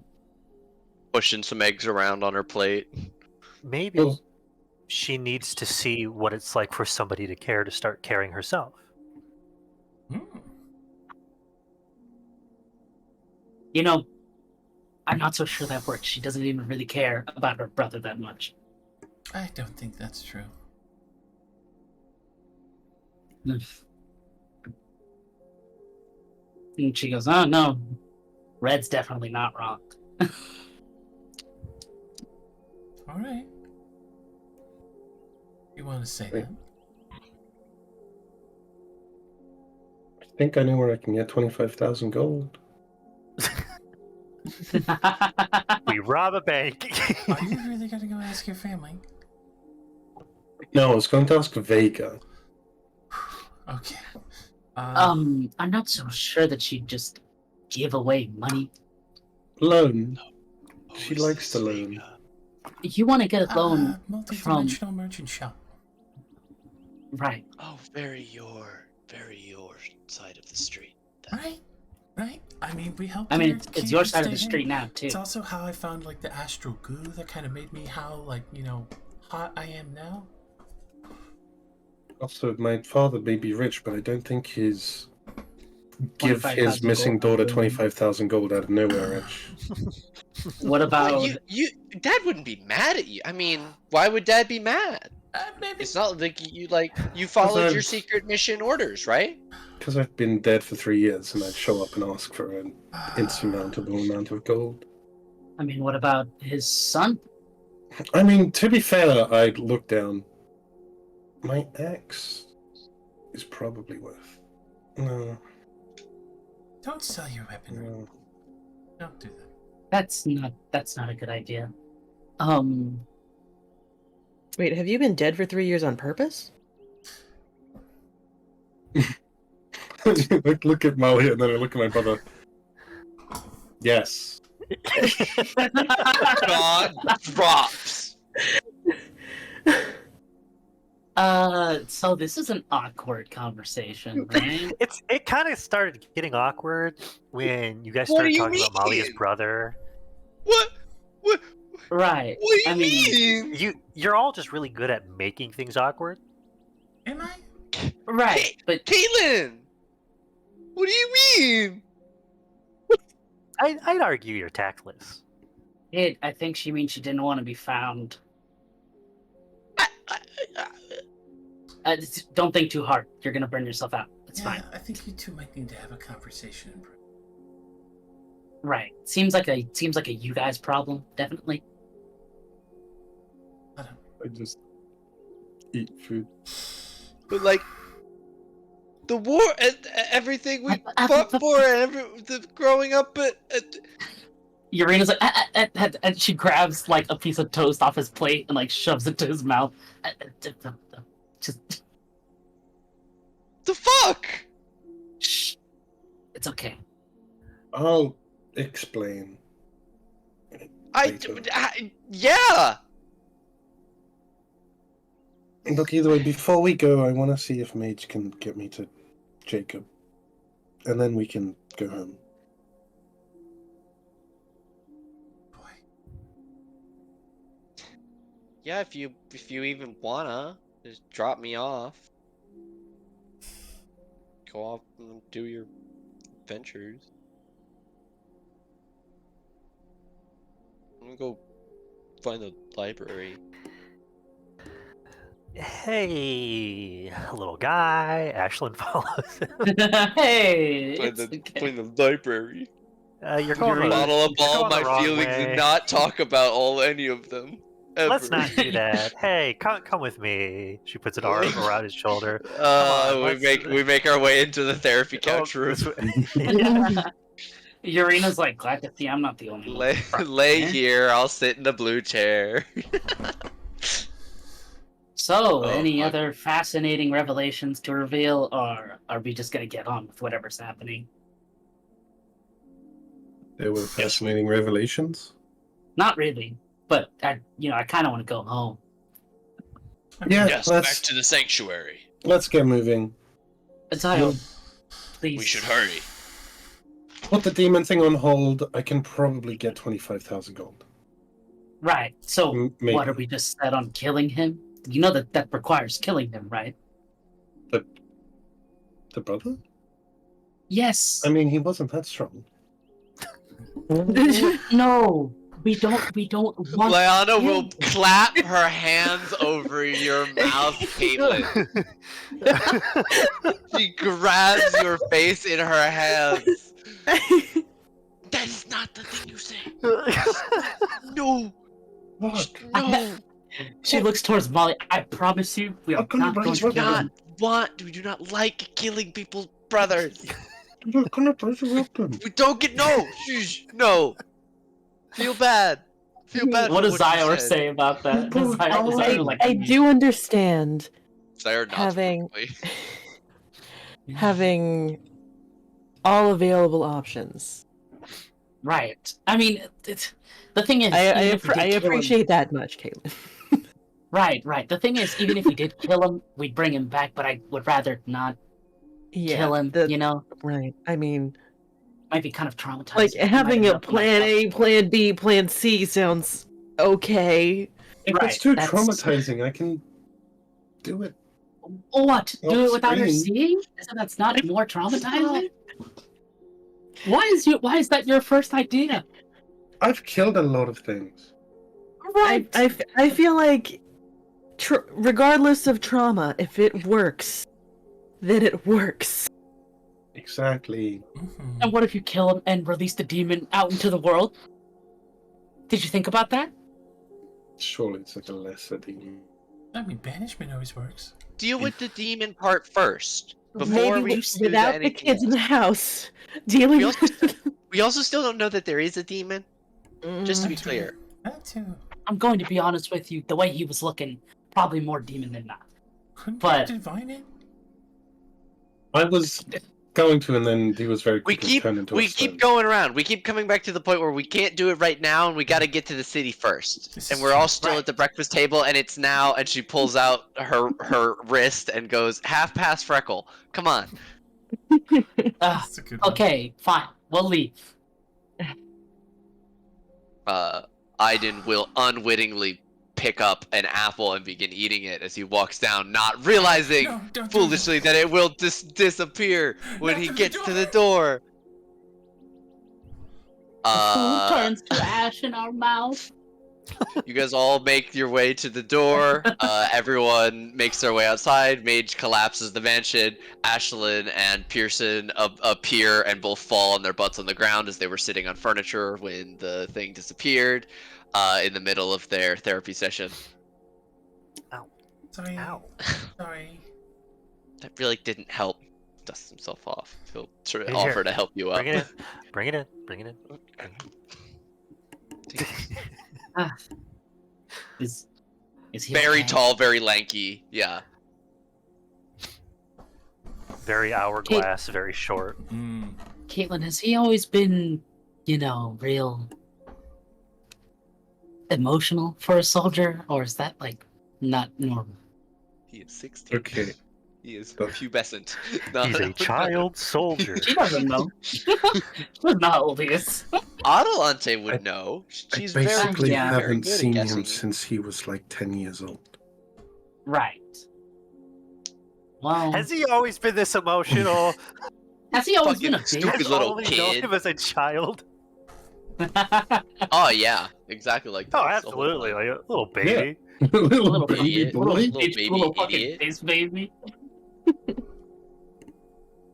Pushing some eggs around on her plate. Maybe Well- she needs to see what it's like for somebody to care to start caring herself. you know, I'm not so sure that works. She doesn't even really care about her brother that much. I don't think that's true. And she goes, "Oh no, Red's definitely not wrong." All right. You want to say Wait. that? I think I know where I can get 25,000 gold. We rob a bank. Are you really gonna go ask your family? No, I was going to ask Vega. Okay. I'm not so sure that she'd just give away money. Loan. She Who is likes to this loan. Vega? You want to get a loan, Multi-dimensional merchant shop. right? Oh, very your side of the street. Right? I mean, we helped. I mean, her it's keep your her side of the staying. street now too. It's also how I found like the astral goo that kind of made me how hot I am now. Also, my father may be rich, but I don't think his give 25,000 his missing gold. daughter 25,000 gold out of nowhere rich. What about? Well, Dad wouldn't be mad at you. I mean, why would Dad be mad? Maybe. It's not like you followed I'm- your secret mission orders, right? Because I've been dead for 3 years and I'd show up and ask for an insurmountable amount of gold. I mean, what about his son? I mean, to be fair, I'd look down. My ex is probably worth. No, Don't sell your weaponry. no. Don't do that. That's not a good idea. Wait, have you been dead for 3 years on purpose? look at Molly and then I look at my brother. Yes. God drops. So this is an awkward conversation, right? It kind of started getting awkward when you guys What do started you talking about Molly's mean? brother. What? Right. What do you I mean, mean? You're all just really good at making things awkward. Am I? right, but Caitlin! What do you mean? I'd argue you're tactless. I think she means she didn't want to be found. Don't think too hard. You're gonna burn yourself out. It's Yeah, fine. I think you two might need to have a conversation. Right. Seems like a you guys problem, definitely. I don't. I just eat food. But like the war and everything we fought for, and growing up, Urena's like, and she grabs like a piece of toast off his plate and like shoves it to his mouth. Just the fuck. shh. It's okay. I'll explain. later. Yeah. Look, either way, before we go, I want to see if Mage can get me to Jacob. And then we can go home. Yeah, if you even wanna, just drop me off. Go off and do your adventures. I'm gonna go find the library. Hey, little guy. Ashlyn follows him. Hey, Find it's okay. the library. You're going Bottle up you're all going the my wrong feelings way. and not talk about any of them. Ever. Let's not do that. Hey, come with me. She puts an arm around his shoulder. on, we make our way into the therapy couch room. Urena's like, glad to see I'm not the only one. Lay here. I'll sit in the blue chair. So, Oh, any fuck. other fascinating revelations to reveal, or are we just gonna get on with whatever's happening? There were fascinating revelations. Not really, but I kind of want to go home. Yeah, Yes, back let's to the sanctuary. get moving. Azile, please. We should hurry. Put the demon thing on hold. I can probably get 25,000 gold. Right. So, Maybe. what are we just set on killing him? You know that requires killing him, right? The brother? Yes. I mean, he wasn't that strong. No, we don't want. Lyanna him. will clap her hands over your mouth, Caitlin. She grabs your face in her hands. That is not the thing you say. No. What? No. She looks towards Molly. I promise you, we are How come not you going bring to it kill up? him. We do not like killing people's brothers. You're gonna resurrect him. We don't get Shh, no. Feel bad. Feel bad. What for does you Zyor said. say about that? Does Zyor like? I do understand Zyor nods having- perfectly. having all available options. Right. I mean, the thing is, I even if we did kill him- appreciate that much, Caitlin. Right. The thing is, even if we did kill him, we'd bring him back. But I would rather not kill him. You know, Right. I mean, might be kind of traumatizing. like He might having end a up in my plan house. A, plan B, plan C sounds okay. If Right, it's too that's- traumatizing, I can do it. What? Do it Off without her screen. seeing? Isn't that not more traumatizing? Why is that your first idea? I've killed a lot of things. Right. I feel like, regardless of trauma, if it works, then it works. Exactly. Mhm. And what if you kill him and release the demon out into the world? Did you think about that? Surely it's like a lesser demon. I mean, banishment always works. Deal with the demon part first. Before Maybe we do without the anything kids in else. the house, dealing We with. We also still don't know that there is a demon. Just to be That too. clear. That too. I'm going to be honest with you. The way he was looking, probably more demon than not. Couldn't But- you divine it? I was going to, and then he was very We quickly turned into a keep stone. going around. We keep coming back to the point where we can't do it right now, and we got to get to the city first. This And is we're all true. still Right. at the breakfast table, and it's now. And she pulls out her wrist and goes, "Half past Freckle. Come on." That's a good one. Okay, fine. We'll leave. Aiden will unwittingly pick up an apple and begin eating it as he walks down, not realizing No, don't do foolishly that it will disappear when Not he to the gets to the door. Food turns to ash in our mouth. You guys all make your way to the door. Everyone makes their way outside. Mage collapses the mansion. Ashlyn and Pearson appear and both fall on their butts on the ground as they were sitting on furniture when the thing disappeared in the middle of their therapy session. Sorry. Ow. Sorry. That really didn't help. Dust himself off. He'll sort of Here, offer to help you up. Bring it in. Bring it in. Bring it in. Is he Very okay? tall, very lanky. Yeah. Very hourglass, very short. Mm. Caitlin, has he always been, real emotional for a soldier, or is that like not normal? He is 16. Okay. He is pubescent. No, He's a child soldier. She doesn't know. She doesn't know how old he is. Adelante would know. She's I basically yeah. very haven't good at seen guessing. him since he was like 10 years old. Right. Well, Has he always been this emotional? has he always Fucking been a stupid bitch? I've little only known kid. him as a child. Oh yeah, exactly like that. Oh, It's the whole absolutely, point. like a little baby. Little baby baby idiot. boy. Little baby little fucking idiot. face baby.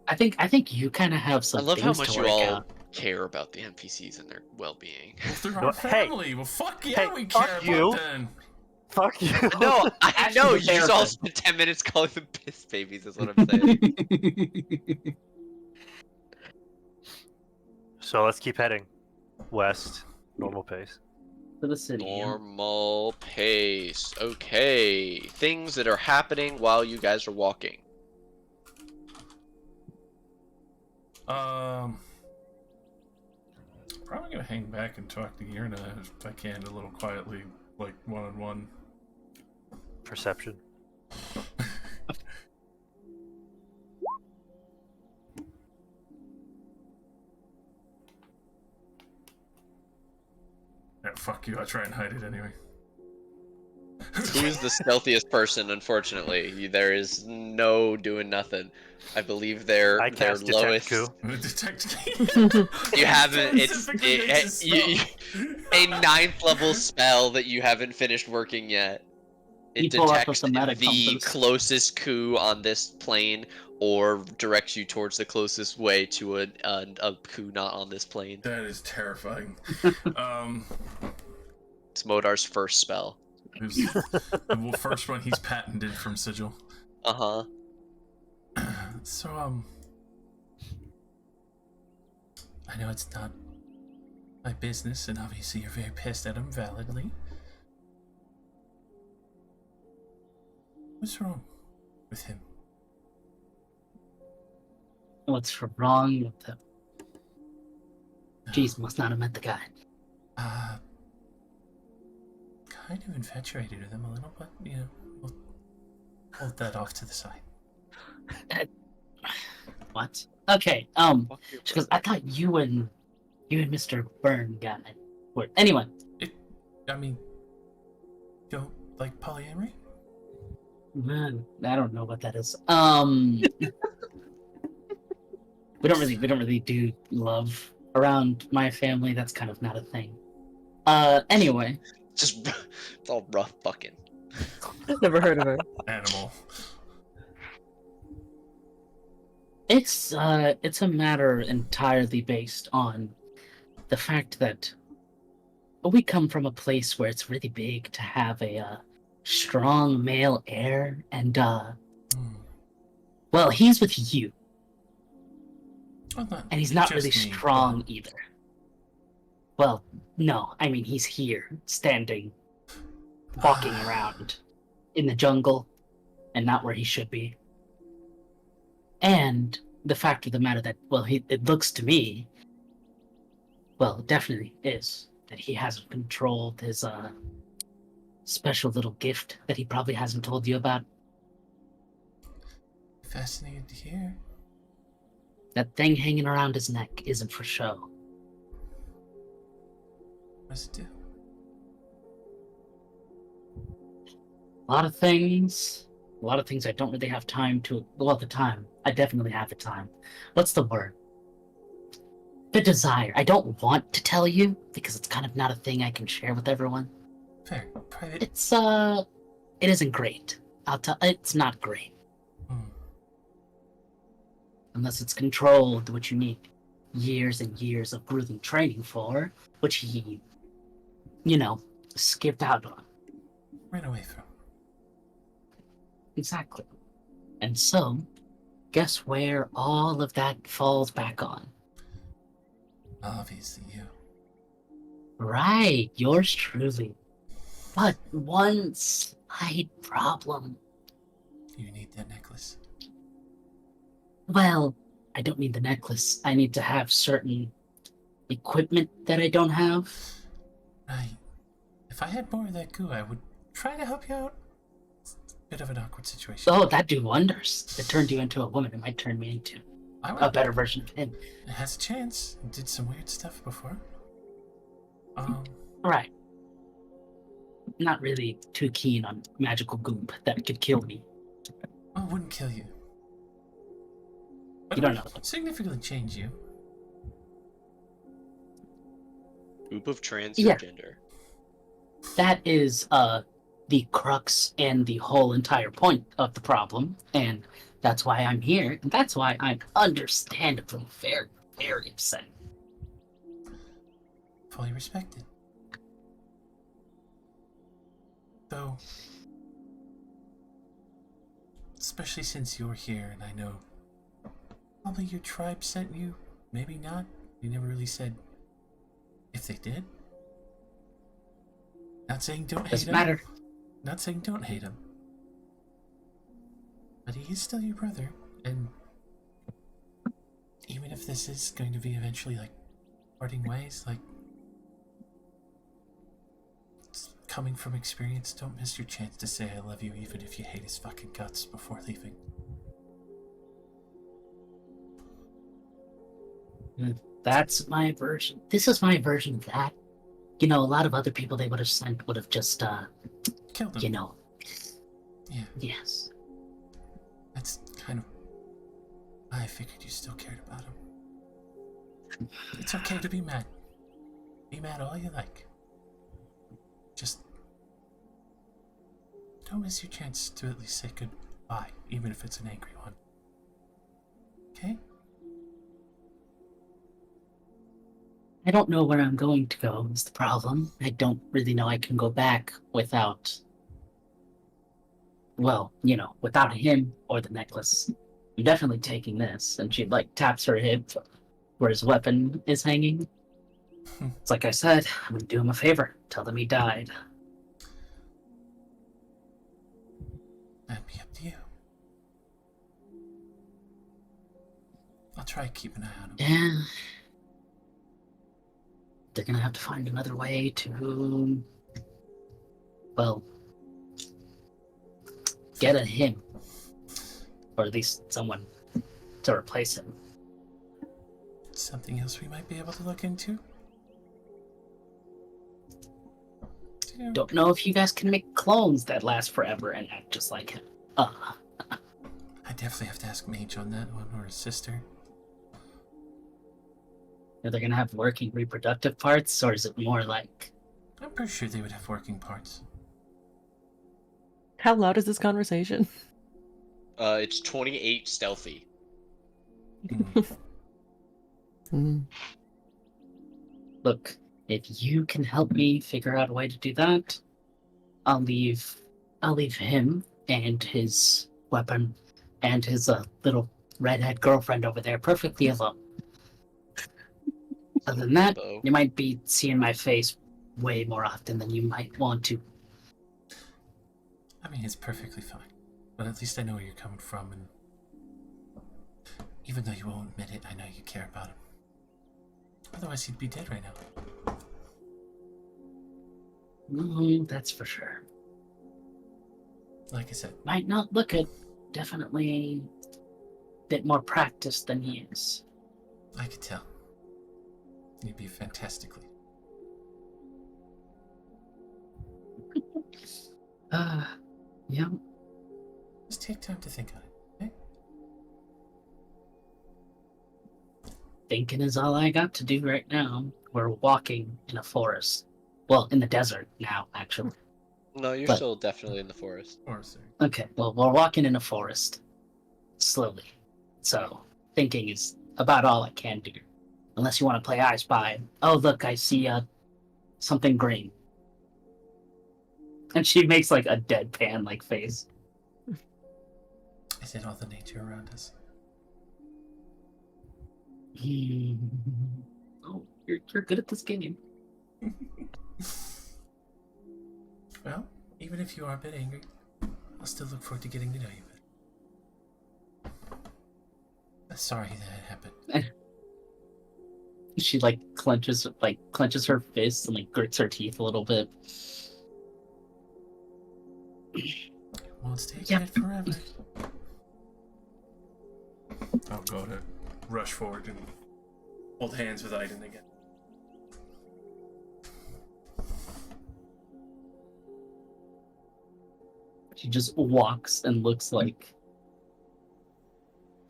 I think you kind of have I some. love how things much to you work all out. care about the NPCs and their well-being. Well, they're No, our hey. family. Well, fuck yeah, Hey, we fuck care you. about them. Fuck you. No, I Actually, know. the You just all therapist. spent 10 minutes calling them piss babies. Is what I'm saying. So let's keep heading west, normal pace. To the city. Normal pace. Okay. Things that are happening while you guys are walking. Probably gonna hang back and talk to Yurna if I can, a little quietly, like one-on-one. Perception. Yeah, fuck you. I try and hide it anyway. Who's the stealthiest person? Unfortunately, there is no doing nothing. I believe their I cast detect lowest. coup. Detect. You haven't. It's Specifically makes it a 9th level spell that you haven't finished working yet. It You pull up detects a somatic the compass. closest coup on this plane, or directs you towards the closest way to a coup not on this plane. That is terrifying. It's Modar's first spell. Well, first one he's patented from Sigil. Uh huh. So, I know it's not my business, and obviously you're very pissed at him, validly. What's wrong with him? What's wrong with him? Jeez, must not have met the guy. Kind of infatuated with him a little, but, we'll hold that off to the side. What? Okay, she goes, I thought you and Mr. Byrne got it. Anyway. I mean, don't like polyamory? Man, I don't know what that is. We don't really do love around my family. That's kind of not a thing. Anyway. Just it's all rough fucking. Never heard of her. Animal. It's a matter entirely based on the fact that we come from a place where it's really big to have a strong male heir, and well, he's with you, Well, not and he's not just really me, strong either. Well, no, I mean he's here, standing, walking around in the jungle, and not where he should be. And the fact of the matter that, well, it looks to me, well, it definitely is, that he hasn't controlled his special little gift that he probably hasn't told you about. Fascinated to hear. That thing hanging around his neck isn't for show. What does it do? A lot of things I don't really have time to, well, the time. I definitely have the time. What's the word? The desire. I don't want to tell you, because it's kind of not a thing I can share with everyone. Fair. Private. It isn't great. It's not great. Unless it's controlled, which you need years and years of grueling training for, which he, skipped out on. Ran away from. exactly. And so, guess where all of that falls back on? Obviously, you. Right, yours truly. But one slight problem. You need that necklace. Well, I don't need the necklace. I need to have certain equipment that I don't have. Right. If I had more of that goo, I would try to help you out. Bit of an awkward situation. Oh, that'd do wonders. If it turned you into a woman, it might turn me into I a would. better version of him. It has a chance. It did some weird stuff before. Right. Not really too keen on magical goop that could kill me. Oh, it wouldn't kill you. But You don't it would know. significantly change you. Group of trans Yeah. or gender. That is the crux and the whole entire point of the problem, and that's why I'm here, and that's why I'm understandably very, very upset. Fully respected. Though, especially since you're here and I know probably your tribe sent you, maybe not. You never really said if they did. Not saying don't hate Doesn't him. matter. Not saying don't hate him. But he is still your brother, and even if this is going to be eventually like parting ways, like coming from experience, don't miss your chance to say I love you even if you hate his fucking guts before leaving. That's my version. This is my version of that. You know, a lot of other people they would have sent would have just, Killed him. you know, Yeah, yes. that's kind of why I figured you still cared about him. It's okay to be mad. Be mad all you like. Just don't miss your chance to at least say goodbye, even if it's an angry one. Okay? I don't know where I'm going to go is the problem. I don't really know I can go back without, well, you know, without him or the necklace. I'm definitely taking this. And she, like, taps her hip where his weapon is hanging. It's like I said, I'm going to do him a favor. Tell them he died. That'd be up to you. I'll try to keep an eye on him. Yeah. They're going to have to find another way to, well, get at him. Or at least someone to replace him. Something else we might be able to look into? Don't know if you guys can make clones that last forever and act just like him. I definitely have to ask Mage on that one, or his sister. Are they gonna have working reproductive parts, or is it more like... I'm pretty sure they would have working parts. How loud is this conversation? It's 28 stealthy. Mm. Look, if you can help me figure out a way to do that, I'll leave him and his weapon and his little redhead girlfriend over there perfectly alone. Other than that, Uh-oh. you might be seeing my face way more often than you might want to. I mean, it's perfectly fine. But at least I know where you're coming from, and even though you won't admit it, I know you care about him. Otherwise, he'd be dead right now. That's for sure. Like I said, Might not look it. Definitely a bit more practiced than he is. I could tell. You'd be fantastically. Yeah. Just take time to think on it, okay? Thinking is all I got to do right now. We're walking in a forest. Well, in the desert now, actually. No, you're But- still definitely in the forest. Or sorry. Okay, well, we're walking in a forest. Slowly. So, thinking is about all I can do. Unless you want to play I Spy. Oh, look, I see something green. And she makes like a deadpan like face. Is it all the nature around us? Oh, you're good at this game. Well, even if you are a bit angry, I'll still look forward to getting to know you better. Sorry that happened. She clenches her fists and grits her teeth a little bit. Won't stay Yeah. good forever. I'll go to rush forward and hold hands with Aiden again. She just walks and looks like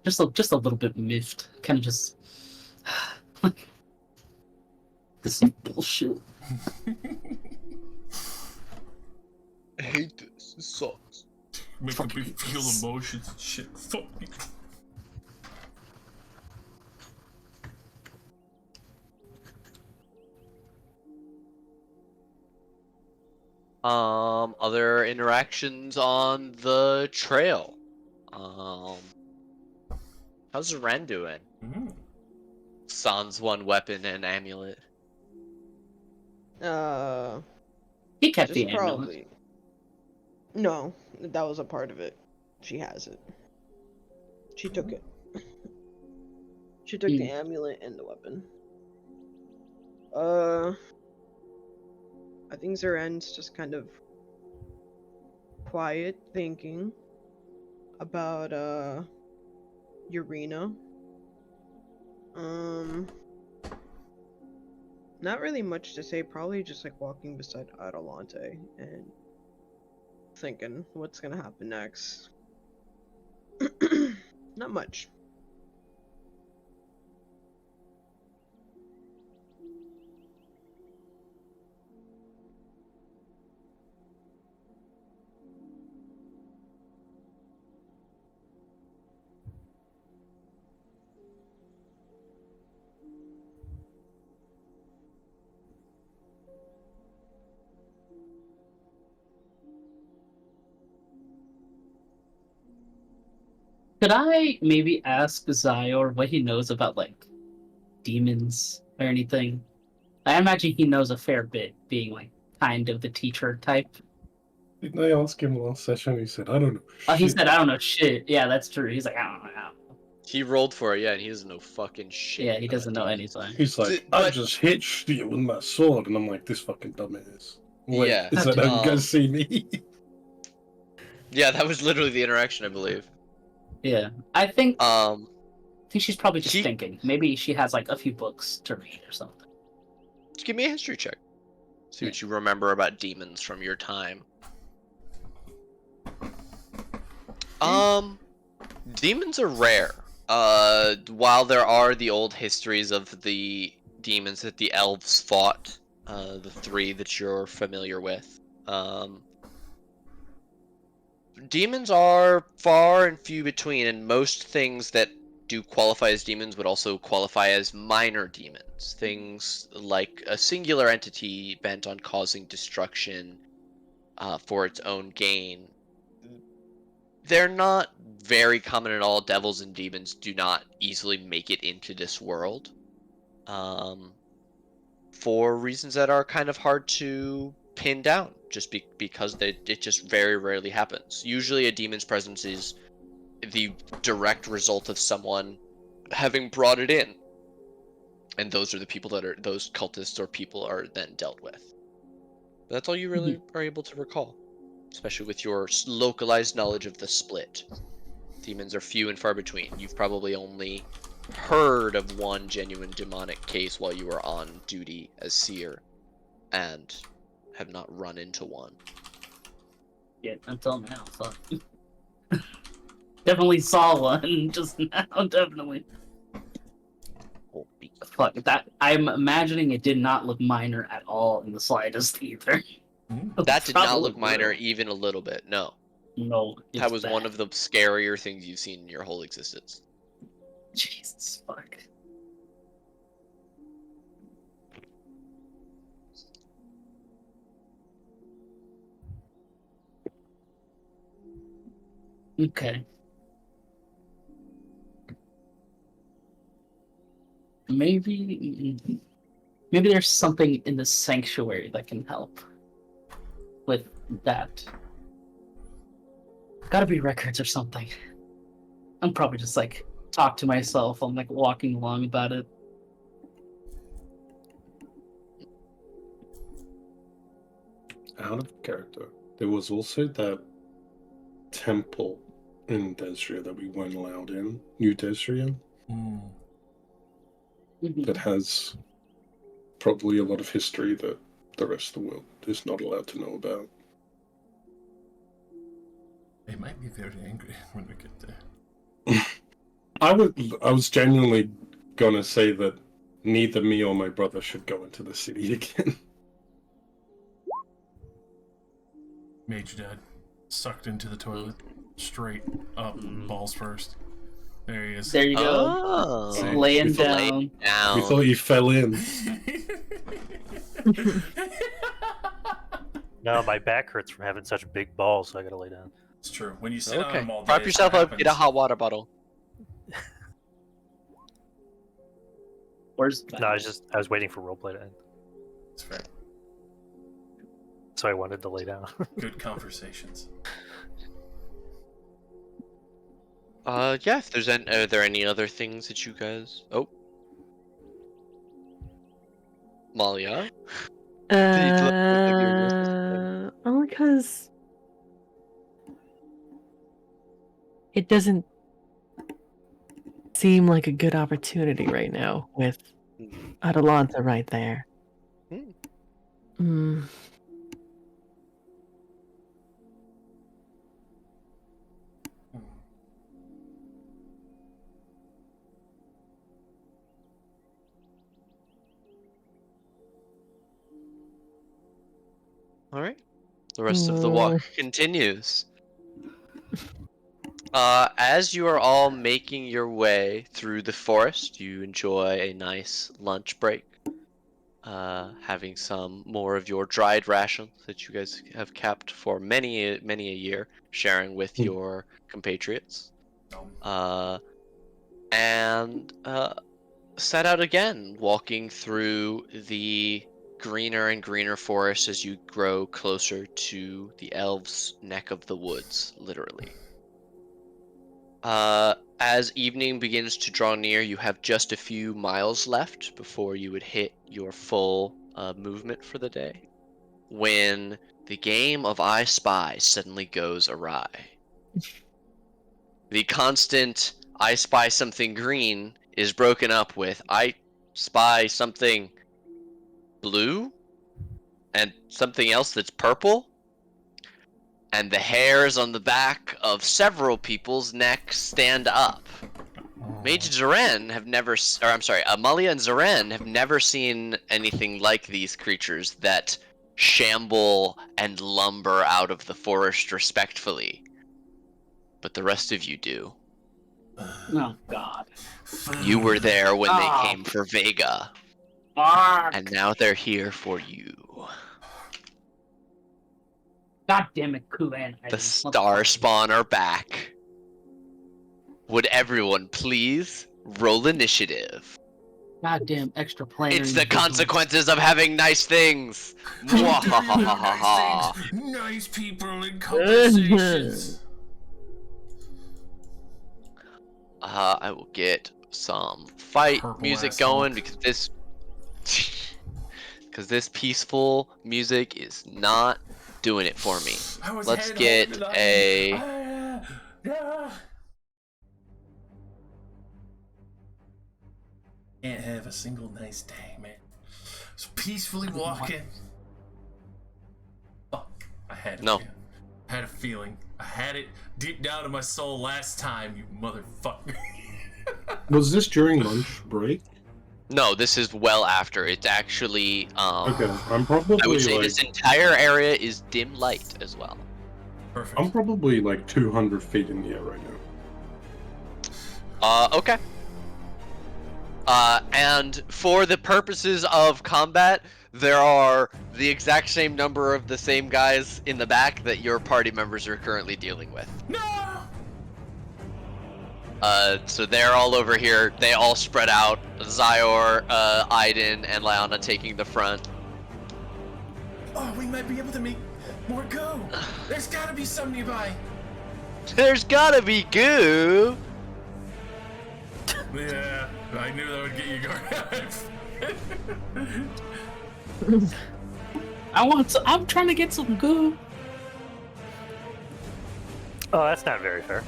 just a little bit miffed, kind of just this is bullshit. I hate this. This sucks. Making me feel emotions and shit. Fuck me. Other interactions on the trail. How's Ren doing? Sans one weapon and amulet. He kept Just the amulet. probably. No, that was a part of it. She has it. She took it. She took the amulet and the weapon. I think Zaren's just kind of quiet, thinking about Urena. Not really much to say. Probably just walking beside Adelante and thinking what's gonna happen next. Not much. Could I maybe ask Zyor what he knows about demons or anything? I imagine he knows a fair bit, being kind of the teacher type. Didn't I ask him last session? He said, I don't know. He shit." said, "I don't know shit." Yeah, that's true. He's like, "I don't know." He rolled for it, yeah, and he doesn't know fucking shit. Yeah, he about doesn't know demons. anything. He's like, Th- I but- just hit you with my sword. And I'm like, this fucking dumbass. Wait, Yeah, is that how you um, guys see me? Yeah, that was literally the interaction, I believe. Yeah, I think she's probably just he- thinking. Maybe she has a few books to read or something. Just give me a history check. See what you remember about demons from your time. Demons are rare. While there are the old histories of the demons that the elves fought, the three that you're familiar with, demons are far and few between, and most things that do qualify as demons would also qualify as minor demons. Things like a singular entity bent on causing destruction for its own gain. They're not very common at all. Devils and demons do not easily make it into this world. For reasons that are kind of hard to pin down, just because it just very rarely happens. Usually a demon's presence is the direct result of someone having brought it in, and those are the people those cultists or people are then dealt with. That's all you really are able to recall, especially with your localized knowledge of the split. Demons are few and far between. You've probably only heard of one genuine demonic case while you were on duty as seer, and have not run into one. Yeah, until now. So. Definitely saw one just now. Definitely. Fuck that! I'm imagining it did not look minor at all in the slightest either. That did not look Probably minor will. even a little bit. No, No, that was bad. one of the scarier things you've seen in your whole existence. Jesus fuck. Okay. Maybe there's something in the sanctuary that can help with that. Gotta be records or something. I'm probably just like talk to myself. I'm like walking along about it. Out of character. There was also that temple in Desria that we weren't allowed in, New Desria, that has probably a lot of history that the rest of the world is not allowed to know about. They might be very angry when we get there. I was genuinely gonna say that neither me or my brother should go into the city again. Mage Dad sucked into the toilet, straight up, balls first. There he is. There you go. Oh, See? Laying We thought- down. We Now, thought you fell in. No, my back hurts from having such big balls, so I gotta lay down. It's true. When you sit on okay. them all day, Prop it's yourself what up. Get a happens. hot water bottle. Where's No, I was waiting for roleplay to end, It's fair. so I wanted to lay down. Good conversations. Yeah. If there's any, are there any other things that you guys? Oh, Malia. Only because it doesn't seem like a good opportunity right now with Atalanta right there. Hmm. All right. The rest of the walk continues. As you are all making your way through the forest, you enjoy a nice lunch break. Having some more of your dried rations that you guys have kept for many a year, sharing with your compatriots. And set out again, walking through the greener and greener forest as you grow closer to the elves' neck of the woods, literally. As evening begins to draw near, you have just a few miles left before you would hit your full movement for the day, when the game of I Spy suddenly goes awry. The constant I spy something green is broken up with I spy something blue and something else that's purple, and the hairs on the back of several people's necks stand up. Mage Zaren have never, Amalia and Zaren have never seen anything like these creatures that shamble and lumber out of the forest respectfully. But the rest of you do. Oh God. You were there when they came for Vega, Fuck. and now they're here for you. God damn it, Kulan. The Star Spawn are back. Would everyone please roll initiative? Goddamn extra player. It's the consequences of having nice things. Mwahahaha. Nice people in conversations. I will get some fight Purple music ass going Hulk. because this peaceful music is not doing it for me. I was Let's head get home tonight. a Can't have a single nice day, man. Just peacefully walking. Fuck. I had No. it. I had a feeling. I had it deep down in my soul last time, you motherfucker. Was this during lunch break? No, this is well after. It's actually Okay, I'm probably I would say like this entire area is dim light as well. Perfect. I'm probably like 200 feet in the air right now. Okay. And for the purposes of combat, there are the exact same number of the same guys in the back that your party members are currently dealing with. No! So they're all over here. They all spread out. Zyor, Aiden, and Liana taking the front. Oh, we might be able to make more go. There's gotta be some nearby. There's gotta be goo. Yeah, I knew that would get you going. I'm trying to get some goo. Oh, that's not very fair.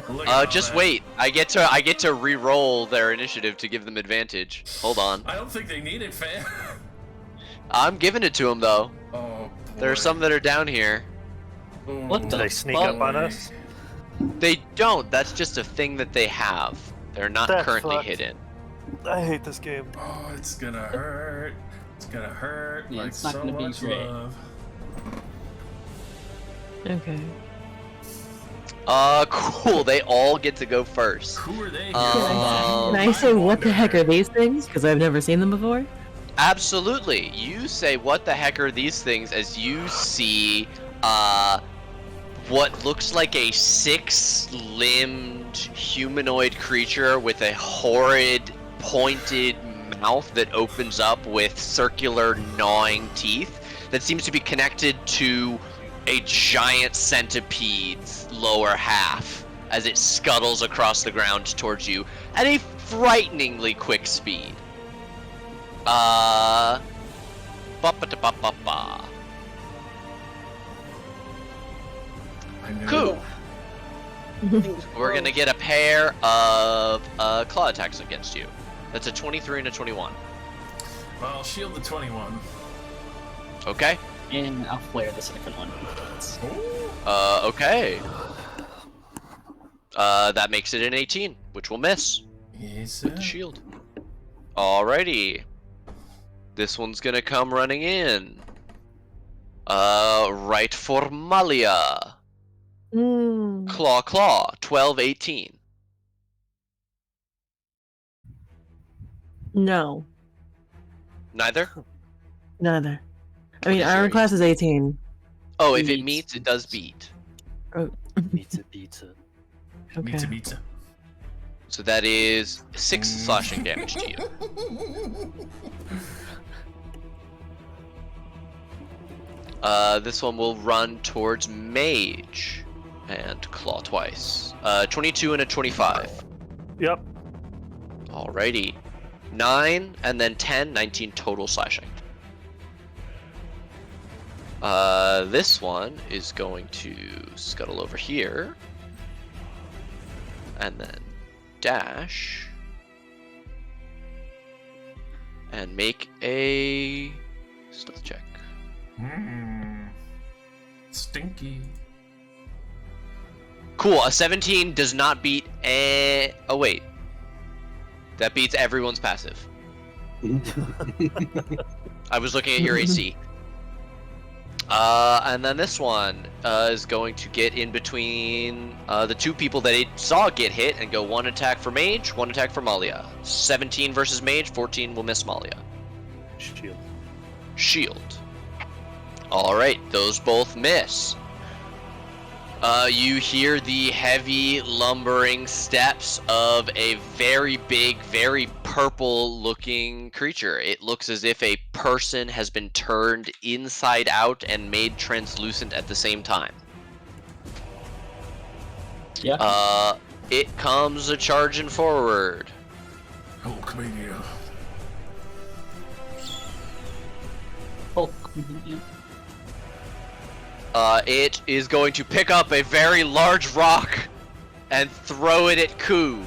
Look at all Just that. wait. I get to re-roll their initiative to give them advantage. Hold on. I don't think they need it, fam. I'm giving it to them though. Oh, There are boy. some that are down here. What Do the they sneak fuck? up on us? They don't. That's just a thing that they have. They're not That's currently fucked. hidden. I hate this game. Oh, it's gonna hurt. It's gonna hurt. Yeah, like it's not so gonna be much great. love. Okay. Cool. They all get to go first. Who are they? Can I I say what the heck wonder. are these things? Because I've never seen them before. Absolutely. You say, what the heck are these things, as you see, what looks like a 6-limbed humanoid creature with a horrid, pointed mouth that opens up with circular, gnawing teeth that seems to be connected to a giant centipede's lower half as it scuttles across the ground towards you at a frighteningly quick speed. Ba-ba-da-ba-ba-ba. I knew Cool. Things We're gonna gross. get a pair of claw attacks against you. That's a 23 and a 21. Well, I'll shield the 21. Okay. And I'll flare the second one. Ooh. Okay. That makes it an 18, which will miss Yes, with the shield. Alrighty. This one's gonna come running in. Right for Malia. Claw, 12, 18. No, Neither? neither. I What mean, is armor your class is 18. Oh, if it Meets. meets, it does beat. Pizza, pizza. Okay. Pizza, pizza. So that is 6 slashing damage to you. This one will run towards Mage and claw twice. 22 and a 25. Yep. Alrighty. 9 and then 10, 19 total slashing. This one is going to scuttle over here. And then dash. And make a stealth check. Stinky. Cool, a 17 does not beat oh wait. That beats everyone's passive. I was looking at your AC. And then this one is going to get in between the two people that it saw get hit and go 1 attack for Mage, 1 attack for Malia. 17 versus Mage, 14 will miss Malia. Shield. Shield. Alright, those both miss. You hear the heavy, lumbering steps of a very big, very purple-looking creature. It looks as if a person has been turned inside out and made translucent at the same time. Yeah. It comes a charging forward. Oh, come here. Hulk. It is going to pick up a very large rock and throw it at Ku.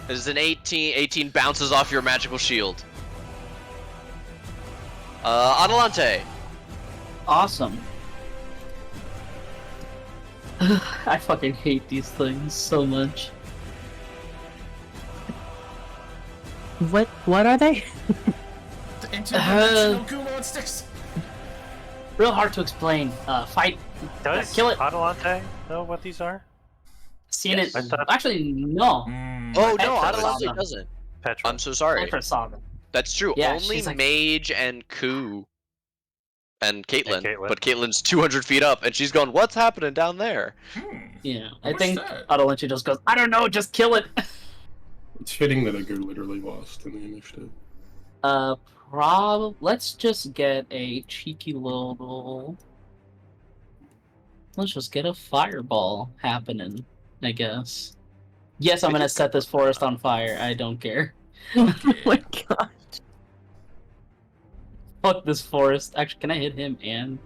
This is an 18. 18 bounces off your magical shield. Adelante. Awesome. I fucking hate these things so much. What are they? The interdimensional goo monsters. Real hard to explain. Fight. Does Kill it. Adelante know what these are? Seen it. I thought- Actually, no. Oh no, Petra saw Adelante them. doesn't. Petra. I'm so sorry. Petra saw them. That's true. Yeah, Only she's like- Mage and Ku And Caitlyn. Caitlyn. But Caitlin's 200 feet up, and she's going, "What's happening down there?" Yeah, I What's think that? Adelanchi just goes, "I don't know, just kill it." It's fitting that I go literally last in the initiative. Let's just get a cheeky little. Let's just get a fireball happening, I guess. Yes, I'm gonna set this forest on fire. I don't care. Oh my god. Fuck this forest. Actually, can I hit him and...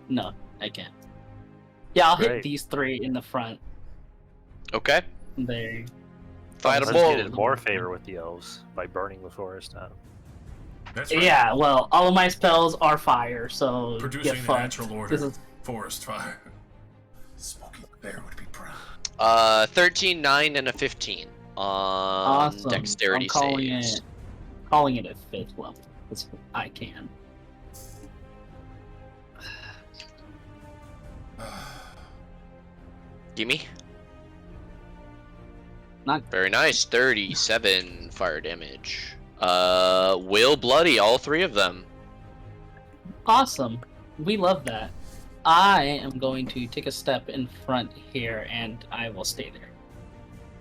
No, I can't. Yeah, I'll hit Great. these three in the front. Okay. There. Fight Let's a get bull. in more favor with the elves by burning the forest down. That's right. Yeah, well, all of my spells are fire, so Producing get the fucked. natural order. This is... Forest fire. Smoky Bear would be proud. 13, 9, and a 15 on Awesome. dexterity I'm calling saves. calling it a 5th level. That's what I can. Gimme. Not Very nice. 37 fire damage. Will bloody all three of them. awesome. We love that. I am going to take a step in front here, and I will stay there.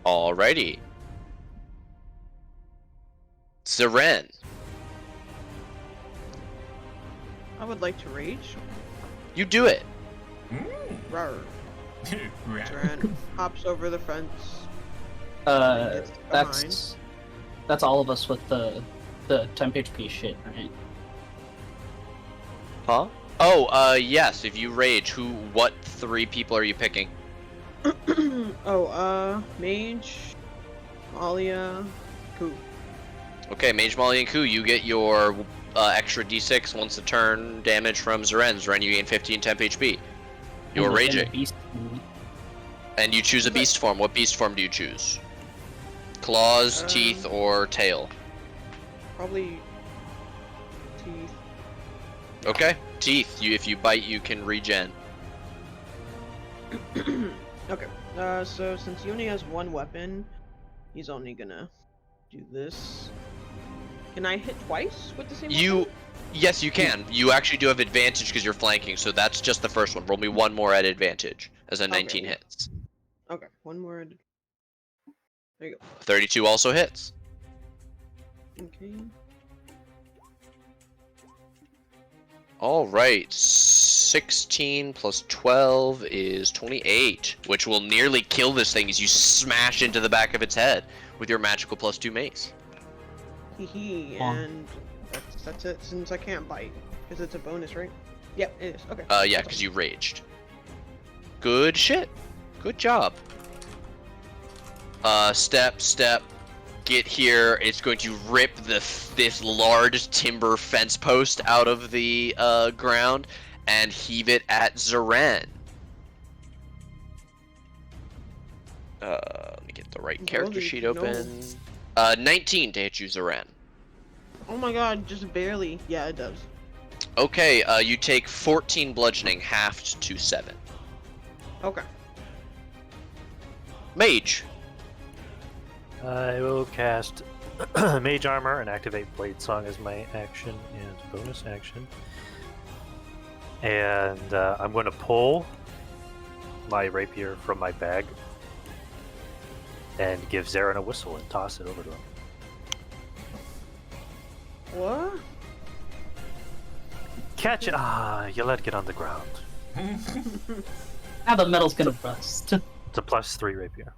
Alrighty. Zeren. I would like to rage. You do it. Rawr. Rat. Duran hops over the fence. Gets behind. That's all of us with the 10 HP shit, right? Huh? Oh, yes. If you rage, what 3 people are you picking? Mage, Malia, Ku. Okay, Mage, Molly, and Ku, you get your extra d6 once a turn damage from Zeren. Zeren, you gain 15 temp HP. You're And the raging. beast- And you choose a beast form. What beast form do you choose? Claws, teeth, or tail? Probably teeth. Okay, teeth. If you bite, you can regen. Okay. So since he only has one weapon, he's only gonna do this. Can I hit twice with the same weapon? Yes, you can. You actually do have advantage because you're flanking, so that's just the first one. Roll me one more at advantage as a 19 Okay. hits. Okay, one more. There you 32 also hits. go. Okay. All right, 16 plus 12 is 28, which will nearly kill this thing as you smash into the back of its head with your magical +2 mace. Hee and that's it. Since I can't bite, because it's a bonus, right? Yep, it is. Okay. Yeah, because you raged. Good shit. Good job. Step, get here. It's going to rip this large timber fence post out of the ground and heave it at Zeren. Let me get the right character Holy sheet no. open. 19 to hit you, Zeren. Oh my god, just barely. Yeah, it does. Okay, you take 14 bludgeoning, halved to 7. Okay. Mage. I will cast Mage Armor and activate Blade Song as my action and bonus action. And I'm going to pull my rapier from my bag and give Zeren a whistle and toss it over to him. What? Catch it! Ah, you let it get on the ground. Now the metal's gonna rust. It's a +3 rapier.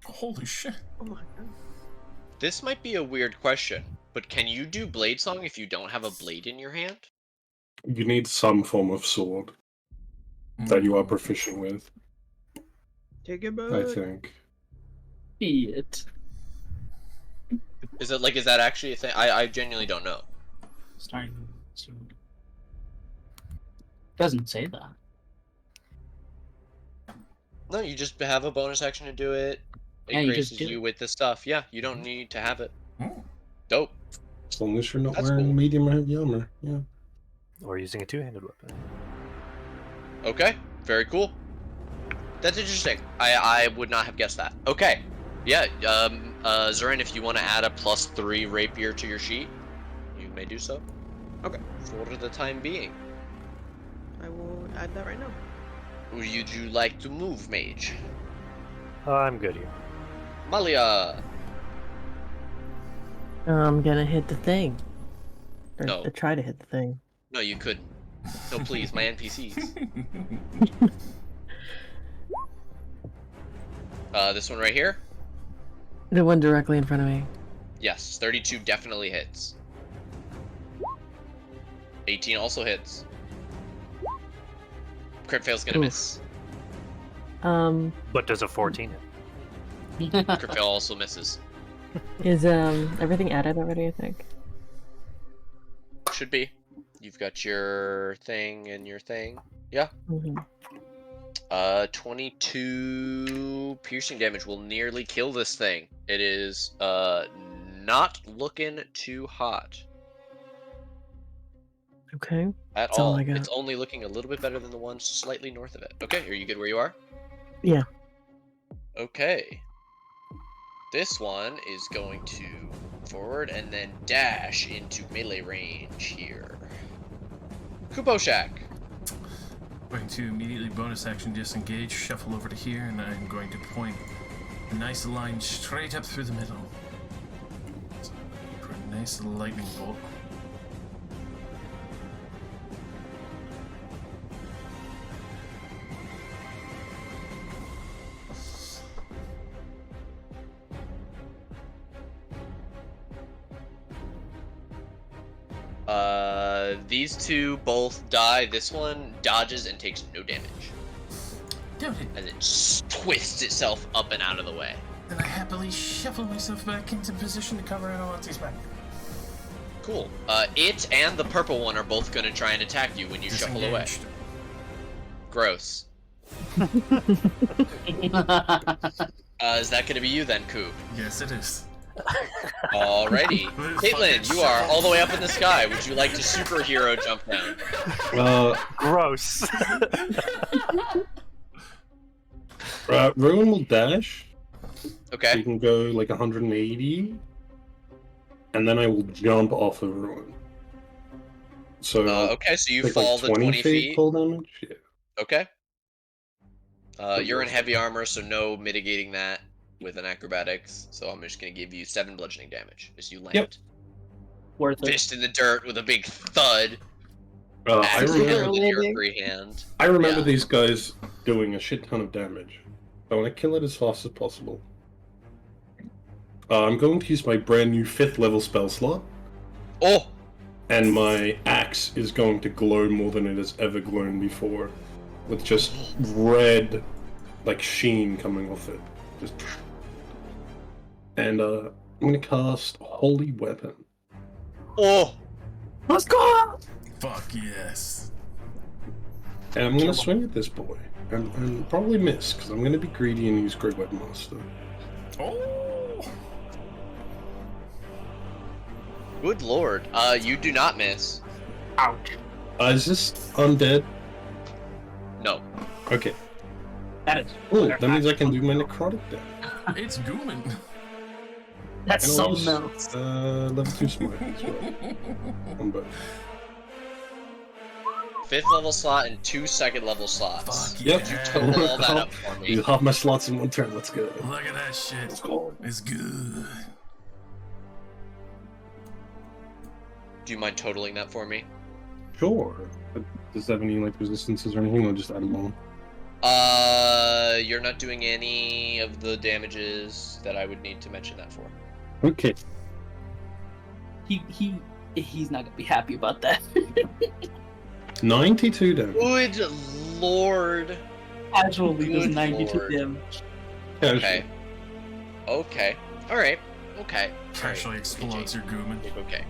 Holy shit. Oh my god. This might be a weird question, but can you do Blade Song if you don't have a blade in your hand? You need some form of sword that you are proficient with, Take it back. I think. It. Is that actually a thing? I genuinely don't know. Starting to. Doesn't say that. No, you just have a bonus action to do it. It Yeah, you just graces do you it. with the stuff. Yeah, you don't need to have it. Oh. Dope. As long as you're not That's wearing cool. medium or heavy armor. Yeah. Or using a two-handed weapon. Okay, very cool. That's interesting. I would not have guessed that. Okay. Yeah, Zeren, if you want to add a +3 rapier to your sheet, you may do so. Okay. For the time being. I will add that right now. Would you like to move, mage? I'm good here. Malia! I'm gonna hit the thing. Or No. try to hit the thing. No, you couldn't. No, please, my NPCs. This one right here? The one directly in front of me. Yes, 32 definitely hits. 18 also hits. Crit fail's gonna Oof. miss. But does a 14 hit? Crit fail also misses. Is everything added already, I think? Should be. You've got your thing and your thing. Yeah. Mm-hmm. 22 piercing damage will nearly kill this thing. It is not looking too hot Okay. at That's all all. I got. It's only looking a little bit better than the one slightly north of it. Okay, are you good where you are? Yeah. Okay. This one is going to forward and then dash into melee range here. Kuboshak. Going to immediately bonus action disengage, shuffle over to here, and I'm going to point a nice line straight up through the middle. So, for a nice lightning bolt. These two both die. This one dodges and takes no damage Damn it! as it twists itself up and out of the way. Then I happily shuffle myself back into position to cover Adelante's back. Cool. It and the purple one are both going to try and attack you when you shuffle away. Disengaged. Gross. Is that going to be you then, Coop? Yes, it is. Alrighty. Fucking Caitlin, you are all the way up in the sky. Would you like to superhero jump down? Gross. Rowan will dash. So Okay. you can go like 180, and then I will jump off of Rowan. So Okay, so you take, fall like the 20 feet. full damage. Yeah. Okay. You're in heavy armor, so no mitigating that with an acrobatics. So I'm just gonna give you 7 bludgeoning damage as you land. Yep. Worth it. Fist in the dirt with a big thud. I Axe remember. with your landing. free hand. I remember Yeah. these guys doing a shit ton of damage. I want to kill it as fast as possible. I'm going to use my brand new 5th level spell slot, Oh, and my axe is going to glow more than it has ever glown before, with just red, like sheen coming off it. Just. And I'm gonna cast Holy Weapon. oh. Let's go! Fuck yes. And I'm gonna swing at this boy. And probably miss, because I'm gonna be greedy and use Great Weapon Master. Oh! Good lord. You do not miss. Ouch. Is this undead? No. Okay. That is. Cool, that means I can do my necrotic damage. It's Gooman. That's And I'll something use, else. level 2 smite as well. On both. 5th level slot and 2 2nd level slots. Fuck Yep. yeah. Total all that up for me. Use half my slots in one turn, let's go. Look at that shit. Let's go. It's good. Do you mind totaling that for me? Sure. But does that have any like resistances or anything? I'll just add them on. You're not doing any of the damages that I would need to mention that for. Okay. He's not gonna be happy about that. 92 damage. Good lord. Casually does Good 92 lord. damage. Okay. Okay. Alright. Okay. Casually explodes your Gooman. Okay.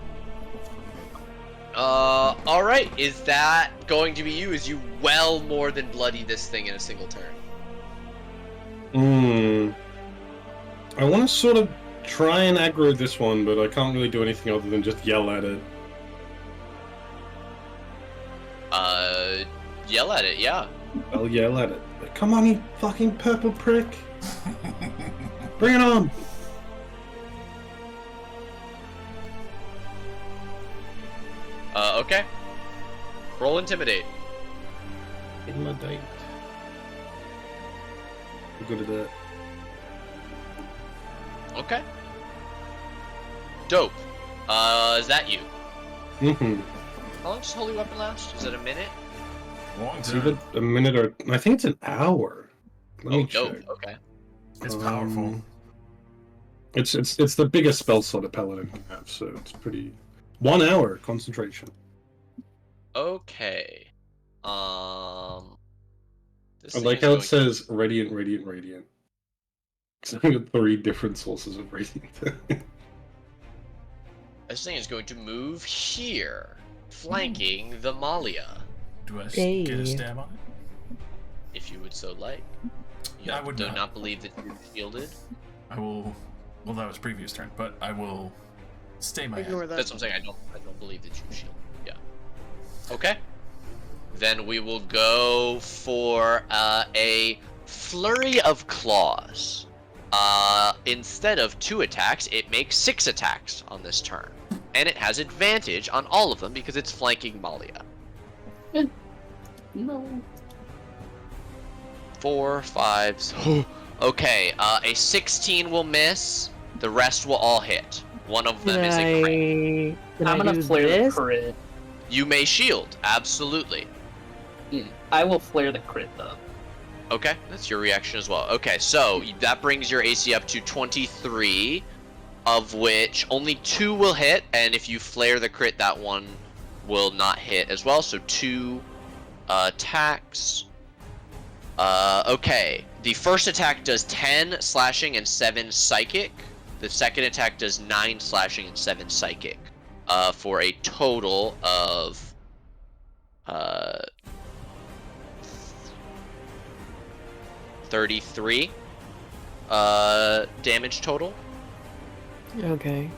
Alright. Is that going to be you? Is you well more than bloody this thing in a single turn? I want to sort of try and aggro this one, but I can't really do anything other than just yell at it. Yell at it, yeah. I'll yell at it. Come on, you fucking purple prick! Bring it on! Okay. Roll intimidate. Intimidate. I'm good at that. Okay. Dope. Is that you? Mm-hmm. How long does Holy Weapon last? Is it a minute? Long It's time. either a minute or I think it's an hour. Let me dope. check. Okay. It's powerful. It's the biggest spell slot a paladin can have, so it's pretty. 1 hour concentration. Okay. This I thing like is how going it says radiant, radiant, radiant. So I got 3 different sources of radiant. This thing is going to move here, flanking the Malia, Do I Hey. get a stab on it? if you would so like. You I would do not. not believe that you're shielded. I will. Well, that was previous turn, but I will stay my Ignore hand. that. That's what I'm saying. I don't believe that you shield. Yeah. Okay. Then we will go for a flurry of claws. Instead of 2 attacks, it makes 6 attacks on this turn, and it has advantage on all of them because it's flanking Malia. No. 4, 5. Okay. A 16 will miss. The rest will all hit. One of them is a crit. I'm gonna flare the crit. You may shield. Absolutely. I will flare the crit though. Okay, that's your reaction as well. Okay, so that brings your AC up to 23, of which only 2 will hit, and if you flare the crit, that one will not hit as well. So 2 attacks. Okay, the first attack does 10 slashing and 7 psychic. The second attack does 9 slashing and 7 psychic, for a total of 33 damage total. Okay.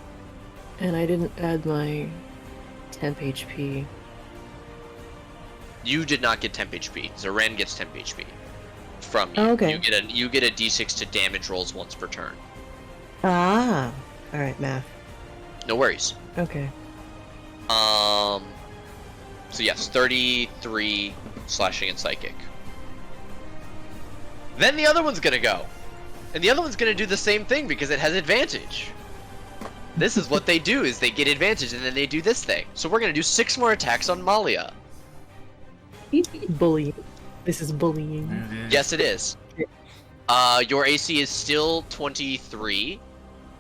And I didn't add my temp HP. You did not get temp HP. Zaren gets temp HP from you. Oh, okay. You get a d6 to damage rolls once per turn. Ah. All right, math. No worries. Okay. So yes, 33 slashing and psychic. Then the other one's gonna go, and the other one's gonna do the same thing because it has advantage. This is what they do: is they get advantage and then they do this thing. So we're gonna do 6 more attacks on Malia. Bullying. This is bullying. It is. Yes, it is. Your AC is still 23.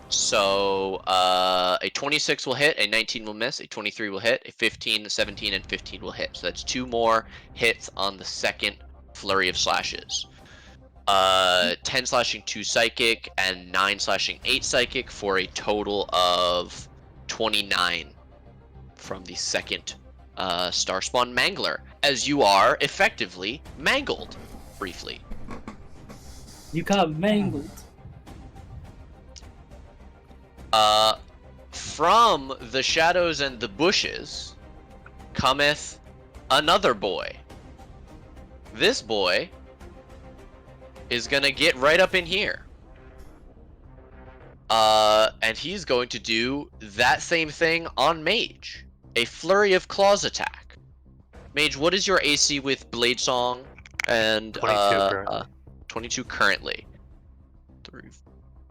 So, a 26 will hit, a 19 will miss, a 23 will hit, a 15, a 17, and 15 will hit. So that's 2 more hits on the second flurry of slashes. 10 slashing, 2 psychic, and 9 slashing, 8 psychic for a total of 29 from the second Starspawn Mangler, as you are effectively mangled briefly. You got mangled. From the shadows and the bushes cometh another boy. This boy is gonna get right up in here. And he's going to do that same thing on Mage. A flurry of claws attack. Mage, what is your AC with Blade Song and 22 currently. 22 currently. 3,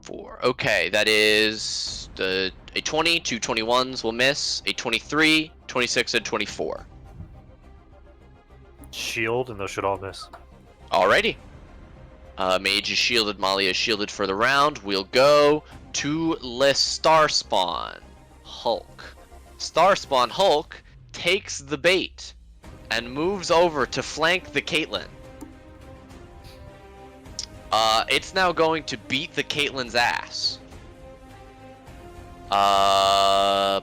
4. Okay, that is a 20, 2 21s will miss, a 23, 26, and 24. Shield, and those should all miss. Alrighty. Mage is shielded, Malia is shielded for the round. We'll go to Starspawn Hulk. Starspawn Hulk takes the bait and moves over to flank the Caitlyn. It's now going to beat the Caitlyn's ass. A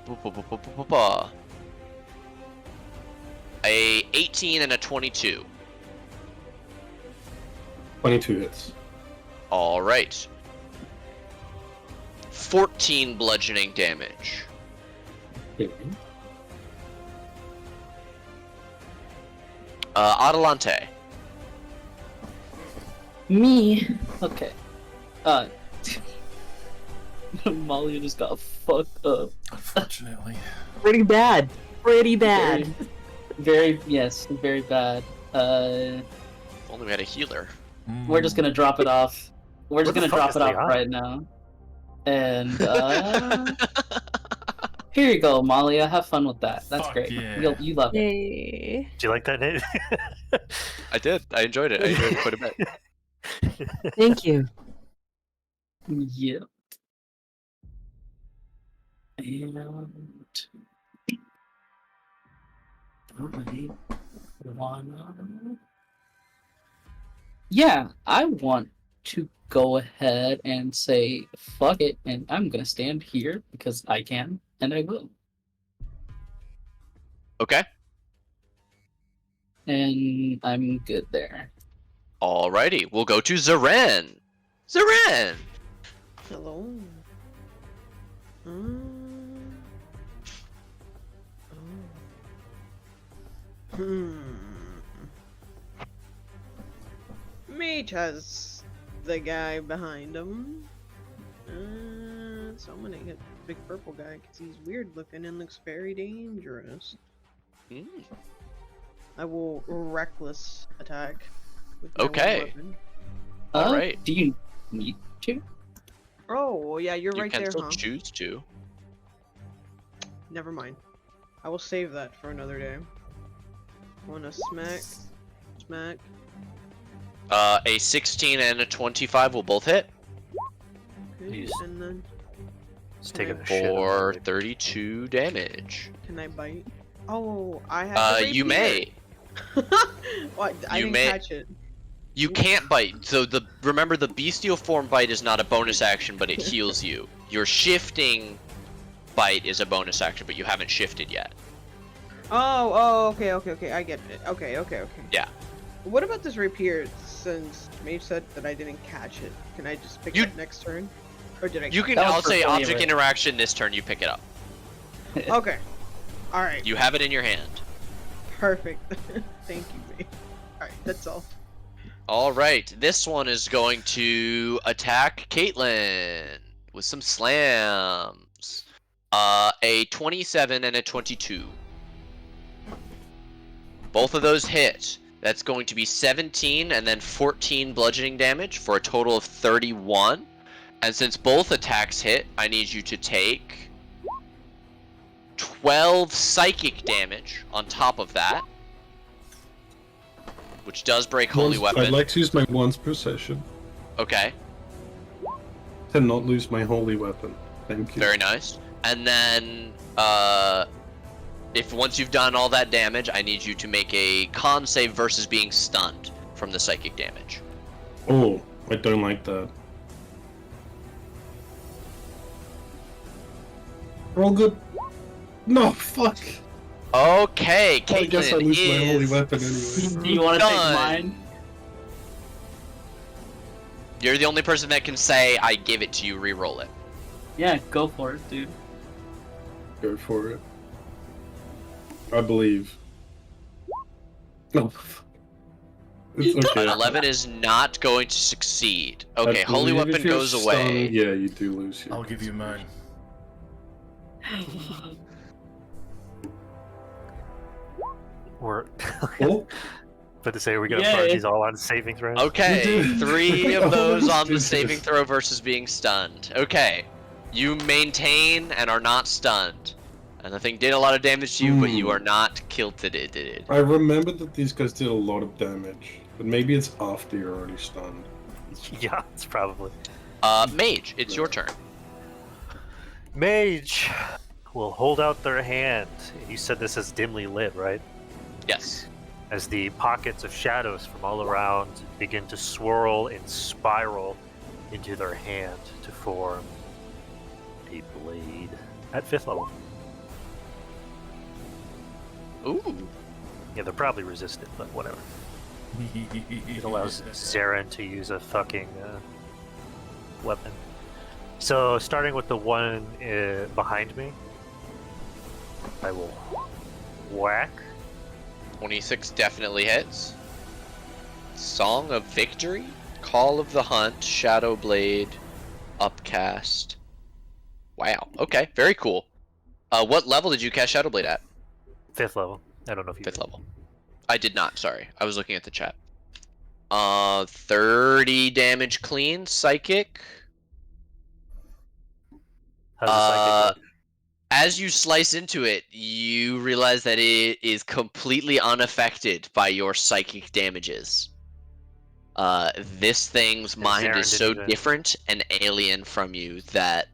18 and a 22. 22 hits. All right. 14 bludgeoning damage. Okay. Adelante. Me. Okay. Molly just got fucked up. Unfortunately. Pretty bad. Pretty bad. Very, yes, very bad. Uh, If only we had a healer. we're just gonna drop it off. We're just Where the gonna fuck drop is it off Leon? right now. And here you go, Malia. Have fun with that. That's Fuck great. yeah. You love it. Yay. Do you like that name? I did. I enjoyed it. I enjoyed it quite a bit. Thank you. Yep. And yeah, I want to go ahead and say fuck it, and I'm gonna stand here because I can, and I will. Okay. And I'm good there. Alrighty. We'll go to Zaren. Zaren! Hello. Mage has the guy behind him. So I'm gonna hit the big purple guy because he's weird looking and looks very dangerous. Mm. I will reckless attack. With my Okay. weapon. Alright. Do you need to? Oh, well, yeah, you're You right can there, still huh? choose to. Never mind. I will save that for another day. Wanna smack? Smack. A 16 and a 25 will both hit Okay, Jeez. and then It's Can I taking a shit. for already. 32 damage. can I bite? Oh, I have. the You may. What? I You didn't may- catch it. You can't bite. So remember the bestial form bite is not a bonus action, but it heals you. Your shifting bite is a bonus action, but you haven't shifted yet. Oh, okay, I get it. Okay. Yeah. What about this rapier? Since Mage said that I didn't catch it, can I just pick You- it up next turn? Or did I? You can. That was I'll for say Flavor. object interaction this turn. You pick it up. Okay. All right. You have it in your hand. Perfect. Thank you, Mage. All right, that's all. All right. This one is going to attack Caitlyn with some slams. A 27 and a 22. Both of those hit. That's going to be 17 and then 14 bludgeoning damage for a total of 31. And since both attacks hit, I need you to take 12 psychic damage on top of that, which does break Holy Weapon. I'd like to use my once per session Okay, to not lose my holy weapon. Thank you. very nice. And then, if once you've done all that damage, I need you to make a con save versus being stunned from the psychic damage. Oh, I don't like that. Roll good. No, fuck. Okay, I guess I Caitlyn lose my holy is... weapon Do anyway. you want to take Done. mine? You're the only person that can say, I give it to you, re-roll it. Yeah, go for it, dude. Go for it. I believe. No. It's okay. An 11 is not going to succeed. I Okay, Holy believe if Weapon you're goes away. stunned, yeah, you do lose your. I'll give you mine. We're Oh, about to say we're gonna Yay. merge these all on saving throws. Okay, You did. 3 Oh, of those on the Jesus. saving throw versus being stunned. Okay, you maintain and are not stunned. And the thing did a lot of damage to you, but you are not kilted. I remember that these guys did a lot of damage, but maybe it's after you're already stunned. Yeah, it's probably. Mage, it's your turn. Mage will hold out their hand. You said this is dimly lit, right? Yes. As the pockets of shadows from all around begin to swirl and spiral into their hand to form a blade at 5th level. Ooh. Yeah, they're probably resistant, but whatever. It allows Zarin to use a fucking weapon. So, starting with the one behind me, I will whack. 26 definitely hits. Song of Victory, Call of the Hunt, Shadow Blade, Upcast. Wow. Okay, very cool. What level did you cast Shadow Blade at? 5th level. I don't know if you 5th level. I did not. Sorry, I was looking at the chat. 30 damage clean, psychic. How's the psychic look? As you slice into it, you realize that it is completely unaffected by your psychic damages. This thing's mind Zarin is so didn't even- different and alien from you that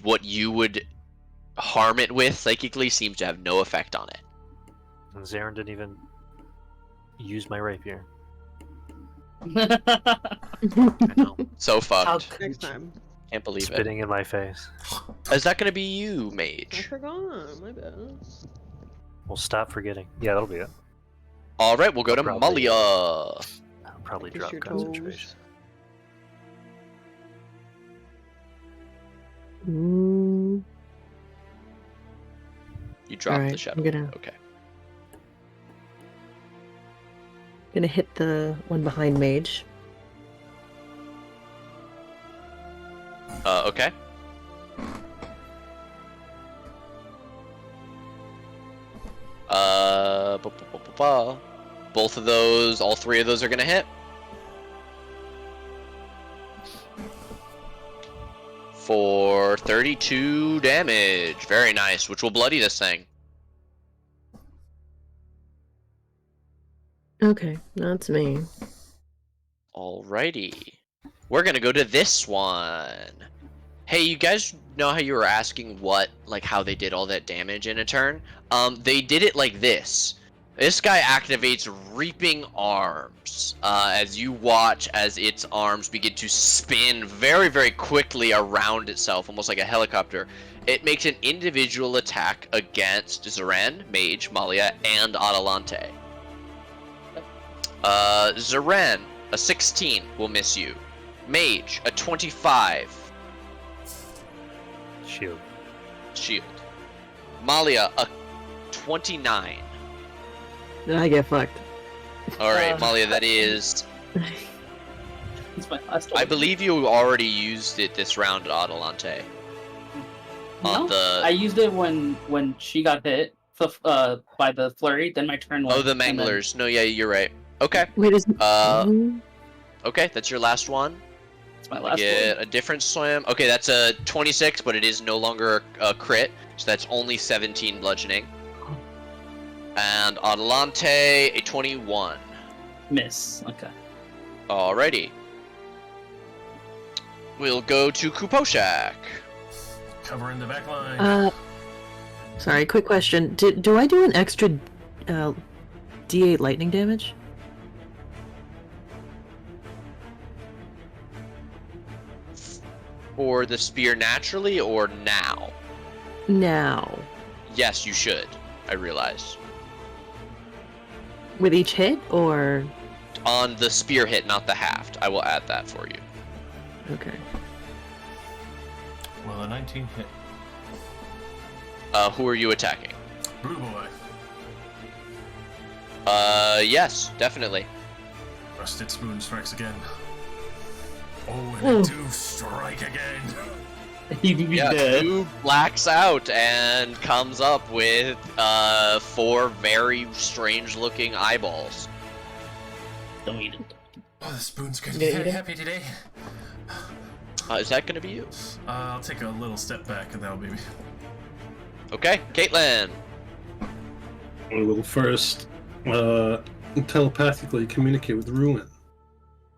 what you would harm it with psychically seems to have no effect on it. And Zarin didn't even use my rapier. I know. So How fucked. Next time. Can't believe it. Spitting in my face. Is that gonna be you, I mage? forgot. My bad. Well, stop forgetting. Yeah, that'll be it. Alright, we'll go to Probably. Malia. I'll probably Kiss drop your concentration. toes. Mm, You dropped the Alright, shadow. I'm gonna- Okay. gonna hit the one behind Mage. Okay. Both of those, all three of those are gonna hit. For 32 damage. Very nice, which will bloody this thing. Okay, that's me. Alrighty. We're gonna go to this one. Hey, you guys know how you were asking how they did all that damage in a turn? They did it like this. This guy activates Reaping Arms, as you watch as its arms begin to spin very, very quickly around itself, almost like a helicopter. It makes an individual attack against Zeren, Mage, Malia, and Adelante. Zeren, a 16 will miss you. Mage, a 25. Shield. Shield. Malia, a 29. Then I get fucked. Alright, Malia, that is... It's my last one. I believe you already used it this round, Adelante. On No, I used it when she got hit by the flurry. Then my turn. Oh, went, the and then- Manglers. No, yeah, you're right. Okay. Wait, is Okay, that's your last one. It's my You last get one. a different swim. Okay, that's a 26, but it is no longer a crit, so that's only 17 bludgeoning. And Adelante, a 21. Miss. Okay. Alrighty. We'll go to Kuposhak. Covering the back line. Sorry, quick question. Do I do an extra D8 lightning damage? For the spear naturally or now? Now. Yes, you should. I realize. With each hit, or On the spear hit, not the haft. I will add that for you. okay. Well, a 19 hit. Who are you attacking? Blue boy. Yes, definitely. Rusted Spoon strikes again. Oh, and Ooh. a 2 strike again. You Yeah, did. two blacks out and comes up with 4 very strange-looking eyeballs. Don't eat it. Oh, the spoon's going to Yeah, be very yeah. happy today. Is that gonna be you? I'll take a little step back and that'll be me. Okay, Caitlin. I will first telepathically communicate with Ruin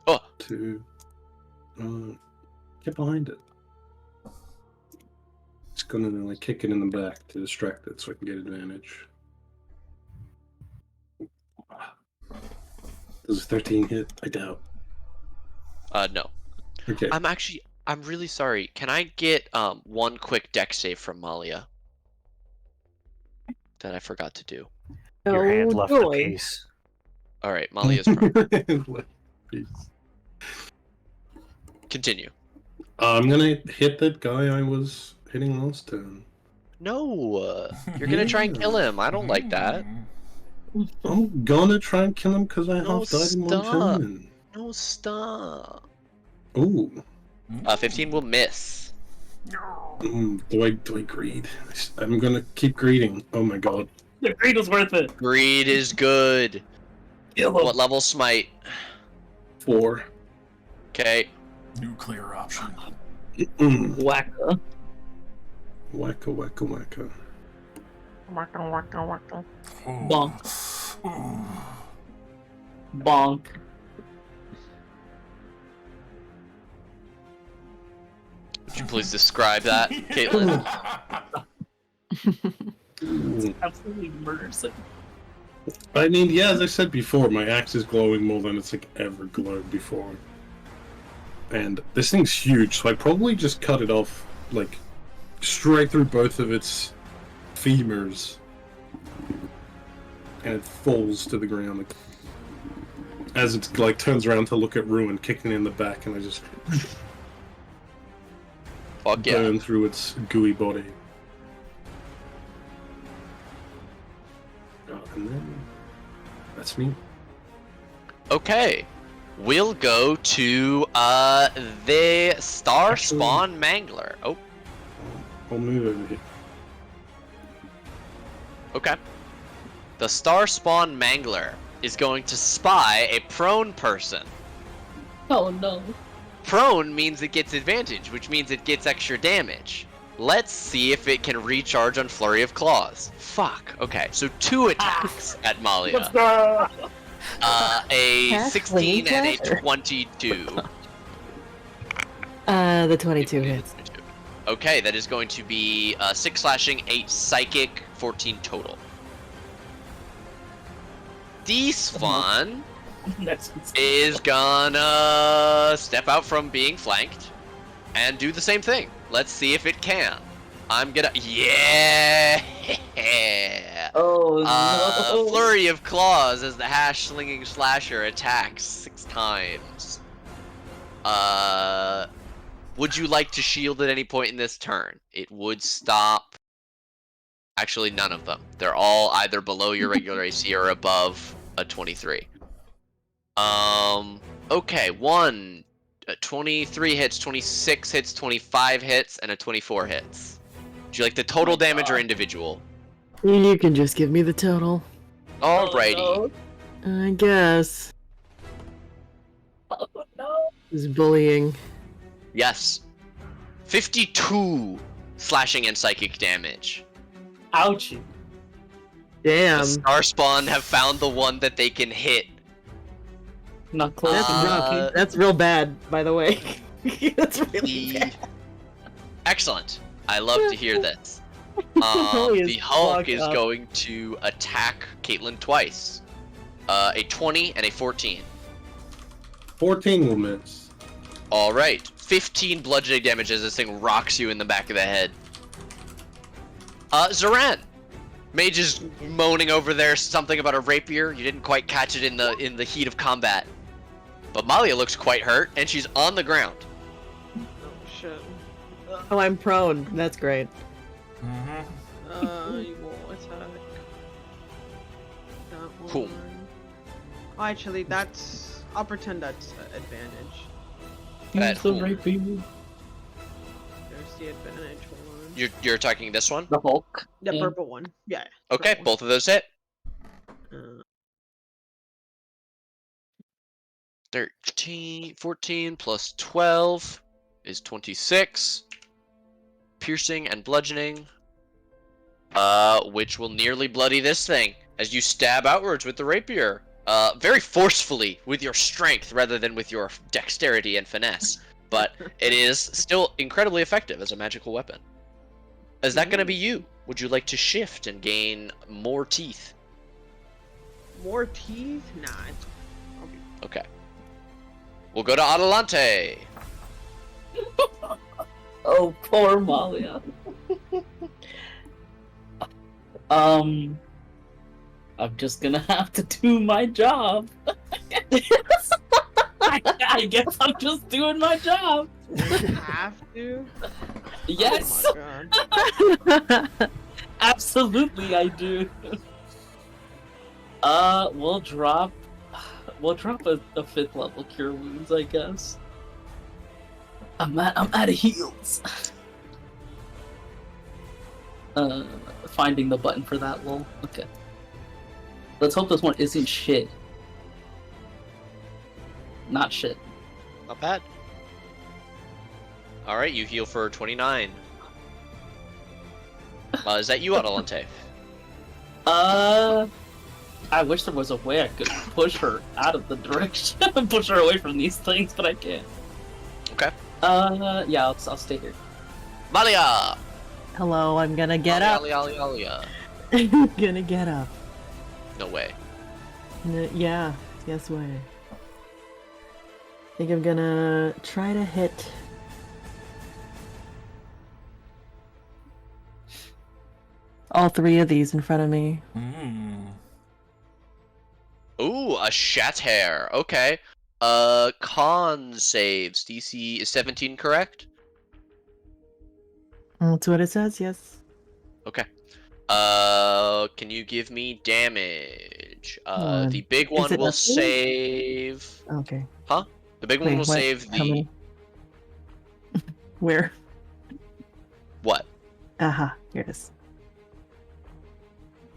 Oh, to get behind it. It's gonna like kick it in the back to distract it so I can get advantage. Does a 13 hit? I doubt. no. Okay. I'm really sorry. Can I get one quick deck save from Malia? That I forgot to do. Your hand Oh, left the joy. piece. Alright, Malia's prone. Peace. Continue. I'm gonna hit that guy I was hitting last turn. No, you're gonna try and kill him. I don't like that. I'm gonna try and kill him because I No, half died in one stop. turn. No, stop. Ooh. 15 will miss. Do I greed? I'm gonna keep greeding. Oh my god. The greed was worth it. Greed is good. Kill him. What level smite? 4. Okay. Nuclear option. Wacka. Wacka, wacka, wacka. Bonk. Bonk. Would you please describe that, Caitlin? Absolutely murders him. I mean, yeah, as I said before, my axe is glowing more than it's like ever glowed before. And this thing's huge, so I probably just cut it off, like, straight through both of its femurs. And it falls to the ground. Like, as it, like, turns around to look at Ruin kicking in the back, and I just Fuck yeah. burn through its gooey body. And then that's me. Okay. We'll go to the Star Spawn Mangler. Oh, I'll move over here. okay. The Star Spawn Mangler is going to spy a prone person. Oh no. Prone means it gets advantage, which means it gets extra damage. Let's see if it can recharge on Flurry of Claws. Fuck. Okay, so 2 attacks at Malia. Let's go. A Half 16 and a pleasure. 22. The 22 hits. Okay, that is going to be 6 slashing, 8 psychic, 14 total. Despawn is gonna step out from being flanked and do the same thing. Let's see if it can. I'm gonna... Yeah! Oh no. Flurry of Claws as the hash-slinging slasher attacks 6 times. Would you like to shield at any point in this turn? It would stop... Actually, none of them. They're all either below your regular AC or above a 23. Okay, 23 hits, 26 hits, 25 hits, and a 24 hits. Do you like the total damage or individual? You can just give me the total. Alrighty. Oh, I guess. no. Oh, no. It's bullying. Yes. 52 slashing and psychic damage. Ouchie. Damn. The Starspawn have found the one that they can hit. Not close That's enough. rough. That's real bad, by the way. That's really The... bad. Excellent. I love to hear this. Holy The as Hulk fuck is up. going to attack Caitlyn twice. A 20 and a 14. 14 will miss. Alright. 15 bludgeoning damage as this thing rocks you in the back of the head. Zoran! Mage is moaning over there something about a rapier. You didn't quite catch it in the heat of combat. But Malia looks quite hurt, and she's on the ground. Oh shit. Oh, I'm prone. That's great. Mm-hmm. You will attack. That one. Cool. Oh, actually, that's. I'll pretend that's advantage. That the whom? rapier. There's the advantage. Hold on. You're attacking this one? The Hulk. The Yeah. purple one. Yeah. Okay, purple. both of those hit. 14 plus 12 is 26. Piercing and bludgeoning. Which will nearly bloody this thing as you stab outwards with the rapier. Very forcefully with your strength rather than with your dexterity and finesse. But it is still incredibly effective as a magical weapon. Is that going to be you? Would you like to shift and gain more teeth? More teeth? Nah. Okay. We'll go to Adelante. Oh, poor Malia. I'm just gonna have to do my job. I guess I'm just doing my job. You have to? Yes, Oh my god. absolutely I do. We'll drop a 5th level cure wounds, I guess. I'm out of heals. Finding the button for that, lol. Okay. Let's hope this one isn't shit. Not shit. Not bad. Alright, you heal for 29. Is that you, Adelante? I wish there was a way I could push her out of the direction, push her away from these things, but I can't. Okay. Yeah, I'll stay here. Malia! Hello, I'm gonna get up. Alia. I'm gonna get up. No way. Yeah, yes way. I think I'm gonna try to hit. All three of these in front of me. Ooh, a shatter. Okay. Con saves. DC is 17, correct? That's what it says, yes. Okay. Can you give me damage? One. The big Is one it will nothing? save. Okay. Huh? The big one Wait, will what? save How the. many? Where? What? Aha, here it is.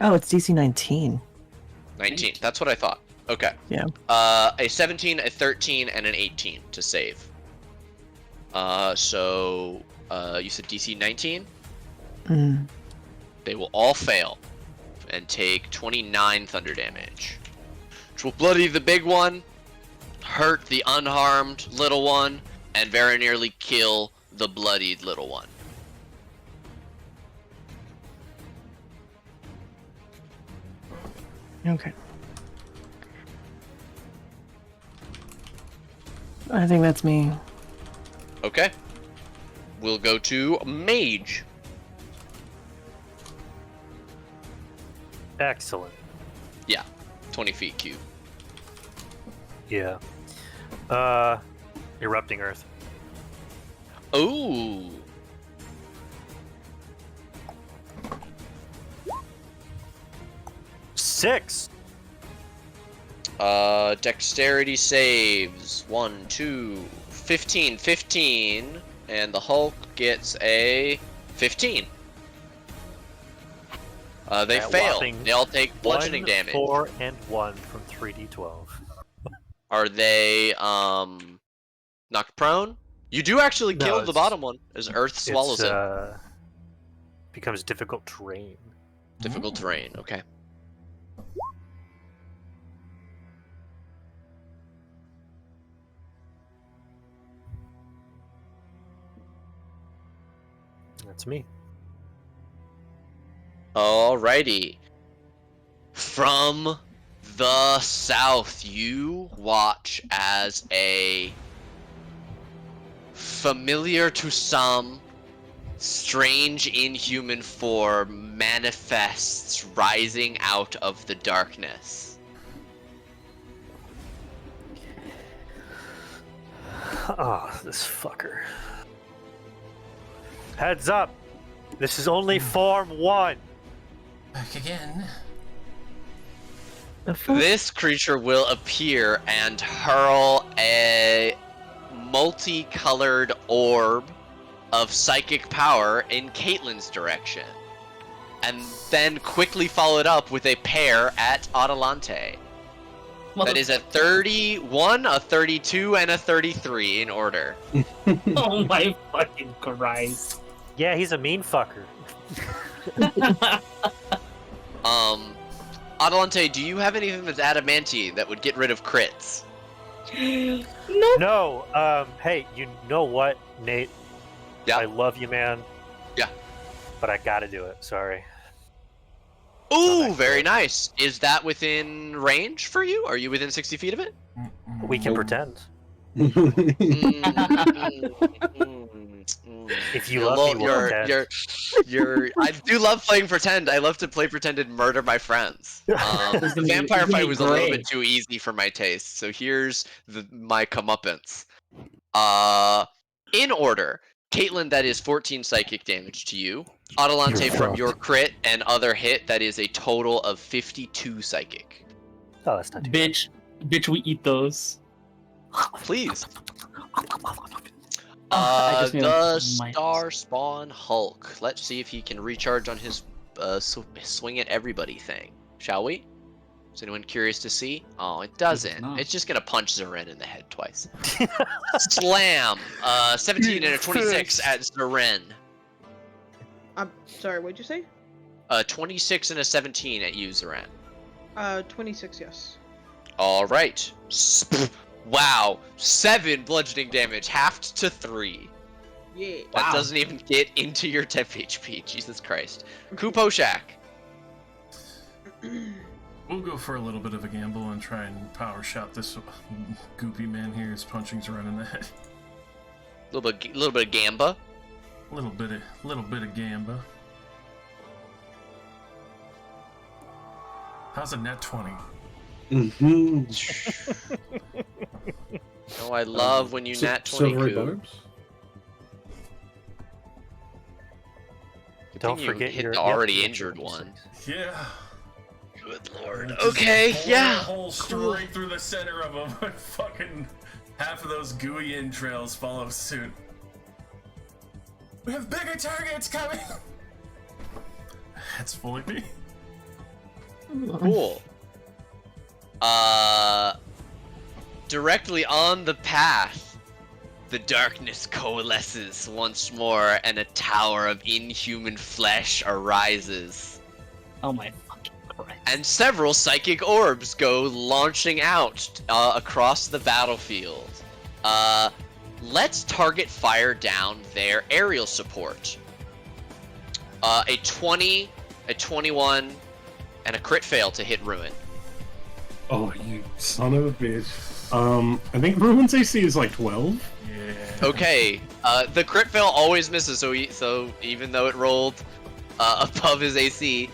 Oh, it's DC 19. 19. That's what I thought. Okay. Yeah. A 17, a 13, and an 18 to save. So, you said DC 19? Mm. They will all fail and take 29 thunder damage, which will bloody the big one, hurt the unharmed little one, and very nearly kill the bloodied little one. Okay. I think that's me. Okay. We'll go to Mage. Excellent. Yeah, 20 feet cube. Yeah. Erupting Earth. Ooh. Six. Dexterity saves. 1, 2, 15. 15. And the Hulk gets a 15. They That fail. whopping They all take bludgeoning 1, damage. 4, and 1 from 3d12. Are they knocked prone? You do actually No, kill the it's- bottom one as Earth swallows It's, it. becomes difficult terrain. Difficult terrain. Okay. That's me. Alrighty. From the south, you watch as a familiar to some, strange inhuman form manifests rising out of the darkness. Ah, this fucker. Heads up! This is only Form 1! Back again. The fuck? This creature will appear and hurl a multicolored orb of psychic power in Caitlyn's direction. And then quickly followed up with a pair at Adelante. That is a 31, a 32, and a 33 in order. Oh my fucking Christ. Yeah, he's a mean fucker. Adelante, do you have anything that's adamantine that would get rid of crits? Nope. No, hey, you know what, Nate? Yeah. I love you, man. Yeah. But I gotta do it, sorry. Ooh, very nice. Is that within range for you? Are you within 60 feet of it? We can pretend. If you love me, we'll pretend. I do love playing pretend. I love to play pretend and murder my friends. The gonna be- vampire it's gonna fight be was a little great. bit too easy for my taste, so here's my comeuppance. In order, Caitlyn, that is 14 psychic damage to you. Adelante, You're from fucked. your crit and other hit, that is a total of 52 psychic. Oh, that's not too Bitch, we eat those. Please. I just made The my- Star Spawn Hulk. Let's see if he can recharge on his swing at everybody thing. Shall we? Is anyone curious to see? Oh, it doesn't. not. It's just gonna punch Zeren in the head twice. Slam! 17 and a 26 at Zeren. I'm sorry, what'd you say? 26 and a 17 at you, Zeren. 26, yes. Alright. Wow. 7 bludgeoning damage, halved to 3. Yeah. That Wow. doesn't even get into your temp HP. Jesus Christ. Kuposhak. We'll go for a little bit of a gamble and try and power shot this goopy man here who's punching Zeren in the head. Little bit of Gamba. Little bit of gamba. How's a net 20? Mm-hmm. Oh, I love when you nat 20 Silvery coup. barbs. Good Don't thing you forget hit your the already yep, injured 26. one. Yeah. Good lord. Just Okay, bore yeah. a hole straight through the center of him, and fucking half of those gooey entrails follow suit. We have bigger targets coming. That's fully me. Cool. Directly on the path, the darkness coalesces once more, and a tower of inhuman flesh arises. Oh my fucking Christ. And several psychic orbs go launching out across the battlefield. Let's target fire down their aerial support. A 20, a 21, and a crit fail to hit Ruin. Oh, you son of a bitch. I think Ruin's AC is like 12. Yeah. Okay, the crit fail always misses, so even though it rolled above his AC,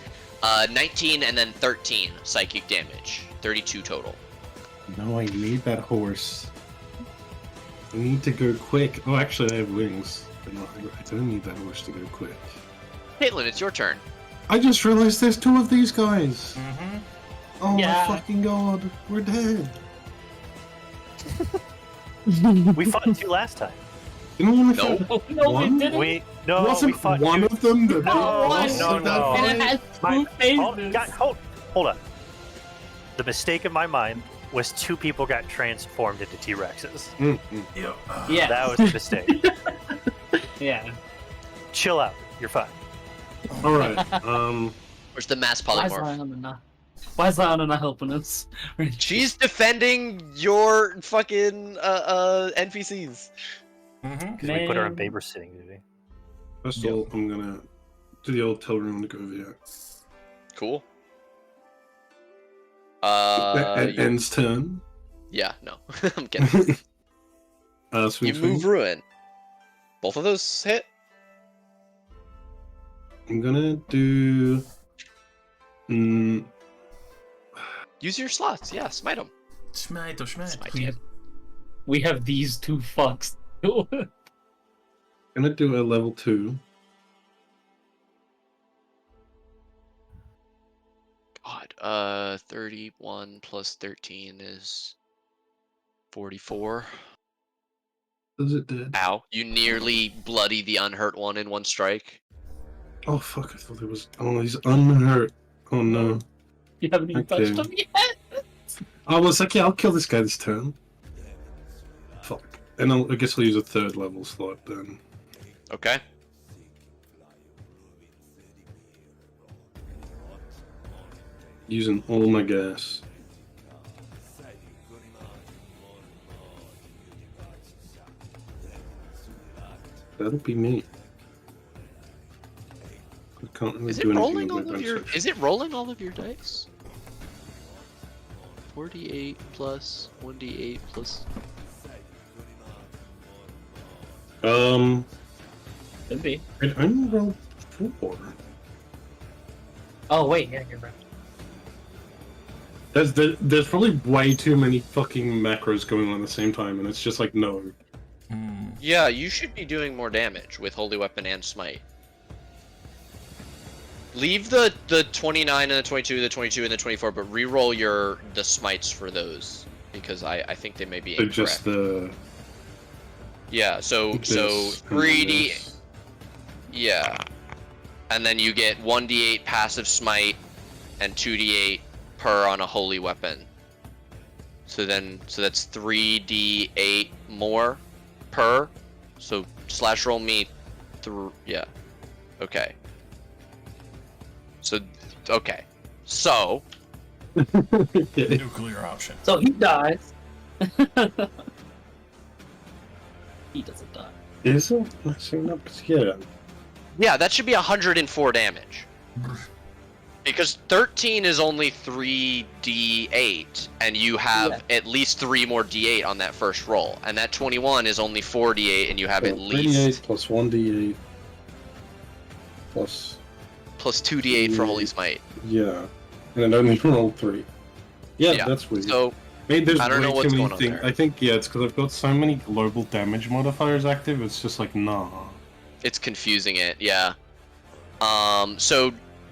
19 and then 13 psychic damage, 32 total. No, I need that horse. I need to go quick. Oh, actually, I have wings. But no, I don't need that horse to go quick. Caitlin, it's your turn. I just realized there's 2 of these guys. Mm-hmm. Oh Yeah. my fucking god, we're dead. We fought 2 last time. You know when No. No, One? we didn't. We no, wasn't we fought one 2. of them the No, big boss no, of that no. And fight? it has My- two hold, phases. hold on. The mistake in my mind was 2 people got transformed into T-Rexes. Mm-mm. Yep. Yeah. That was the mistake. Yeah. Chill out. You're fine. All right. Where's the mass Why is polymorph? Lana not helping us? She's defending your fucking NPCs. Mm-hmm. Because we put her in Man. babysitting duty. First of all, I'm gonna do the old tell room to go over here. Cool. End's turn. Yeah, no, I'm kidding. Swing, You swing. move Ruin. Both of those hit. I'm gonna do. Use your slots. Yeah, smite them. Smite. Smite We him. have, we have these 2 fucks. Gonna do a level 2. God, 31 plus 13 is 44. Does it dead? Ow! You nearly bloody the unhurt one in one strike. Oh fuck! I thought it was. Oh, he's unhurt. Oh no. You haven't even Okay. touched him yet. I was like, yeah, I'll kill this guy this turn. Fuck. And I guess I'll use a 3rd level slot then. Okay. Using all my gas. That'll be me. I can't really Is it do anything rolling with my all of your? bonus Is it rolling all of your dice? 48 plus 1d8 plus. action. Could be. I only rolled 4. Oh wait, yeah, you're right. There's probably way too many fucking macros going on at the same time, and it's just like, no. Yeah, you should be doing more damage with Holy Weapon and Smite. Leave the 29 and the 22, the 22 and the 24, but re-roll the smites for those because I think they may be So incorrect. just the. Yeah, so This, and then 3d. this. Yeah. And then you get 1d8 passive smite and 2d8 per on a holy weapon. So that's 3d8 more per. So slash roll me yeah. Okay. So okay. So Nuclear option. So he dies. He doesn't die. Is it? Yeah. yeah, that should be 104 damage. Because 13 is only 3d8, and you have at least 3 more d8 on that first roll. And that 21 is only 4d8, and you have at 38 least plus 1d8 plus. plus 2d8 for Holy Smite. Yeah. And it only rolled 3. Yeah, Yeah, that's weird. So Maybe there's I don't way know what's too many going on things. there. I think, yeah, it's because I've got so many global damage modifiers active, it's just like, nah. it's confusing it, yeah. So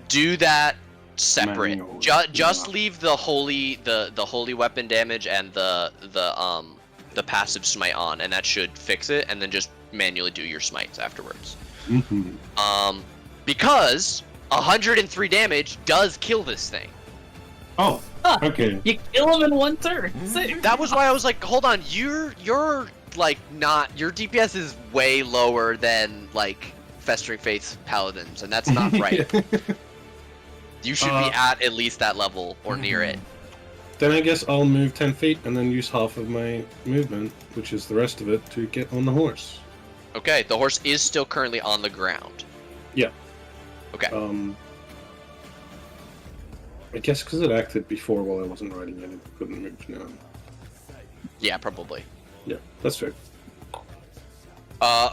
do that separate. Manual, Just yeah. leave the holy weapon damage and the passive smite on, and that should fix it. And then just manually do your smites afterwards. Mm-hmm. Because 103 damage does kill this thing. Oh, okay. You kill him in one turn. That was why I was like, hold on, you're like not, your DPS is way lower than like Festering Faith's paladins, and that's not right. You should be at least that level or near it. Then I guess I'll move 10 feet and then use half of my movement, which is the rest of it, to get on the horse. Okay, the horse is still currently on the ground. Yeah. Okay. I guess because it acted before while I wasn't riding it, it couldn't move now. Yeah, probably. Yeah, that's fair.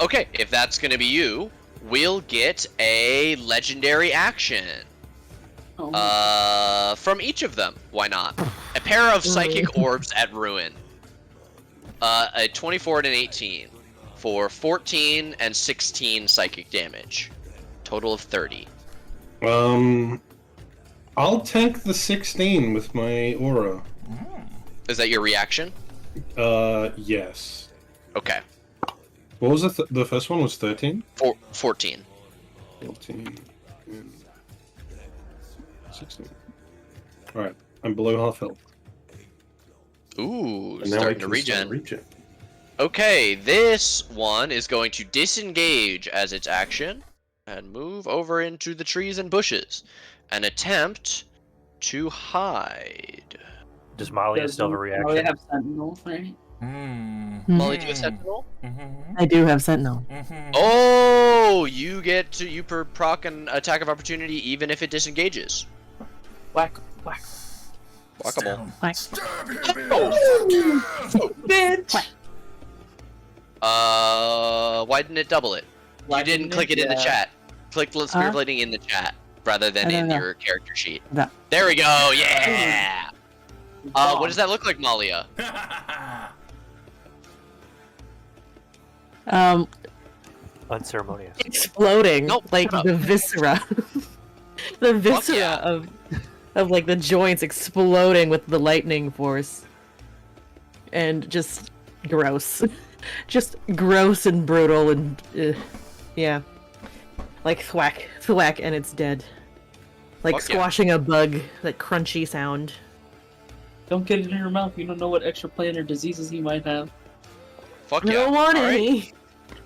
Okay, if that's gonna be you, we'll get a legendary action. From each of them. Why not? A pair of psychic orbs at Ruin. A 24 and an 18 for 14 and 16 psychic damage. Total of 30. I'll tank the 16 with my aura. Is that your reaction? Yes. Okay. What was the first one was 13? 14. 14 and 16. Alright, I'm below half health. Ooh, And now I starting to can regen. start regen. Okay, this one is going to disengage as its action and move over into the trees and bushes and attempt to hide. Does Molly still have a reaction? Molly have Sentinel, right? Molly, do a sentinel? I do have Sentinel. Oh, you get to proc an attack of opportunity even if it disengages. Whack, whack. Whack-a-mole. Whack. Bitch! Why didn't it double it? Why You didn't didn't click it in the yeah. chat. Click Spirit Blading in the chat rather than I don't in know. your character sheet. No. There we go, yeah! What does that look like, Malia? Unceremonious. Exploding, Nope, like shut up. the viscera. The viscera yeah. of like the joints exploding with the lightning force. And just gross. Just gross and brutal and yeah. Like thwack, thwack, and it's dead. Like Fuck yeah. squashing a bug, that crunchy sound. Don't get it in your mouth. You don't know what extraplanar diseases he might have. Fuck I yeah. don't want Alright. any.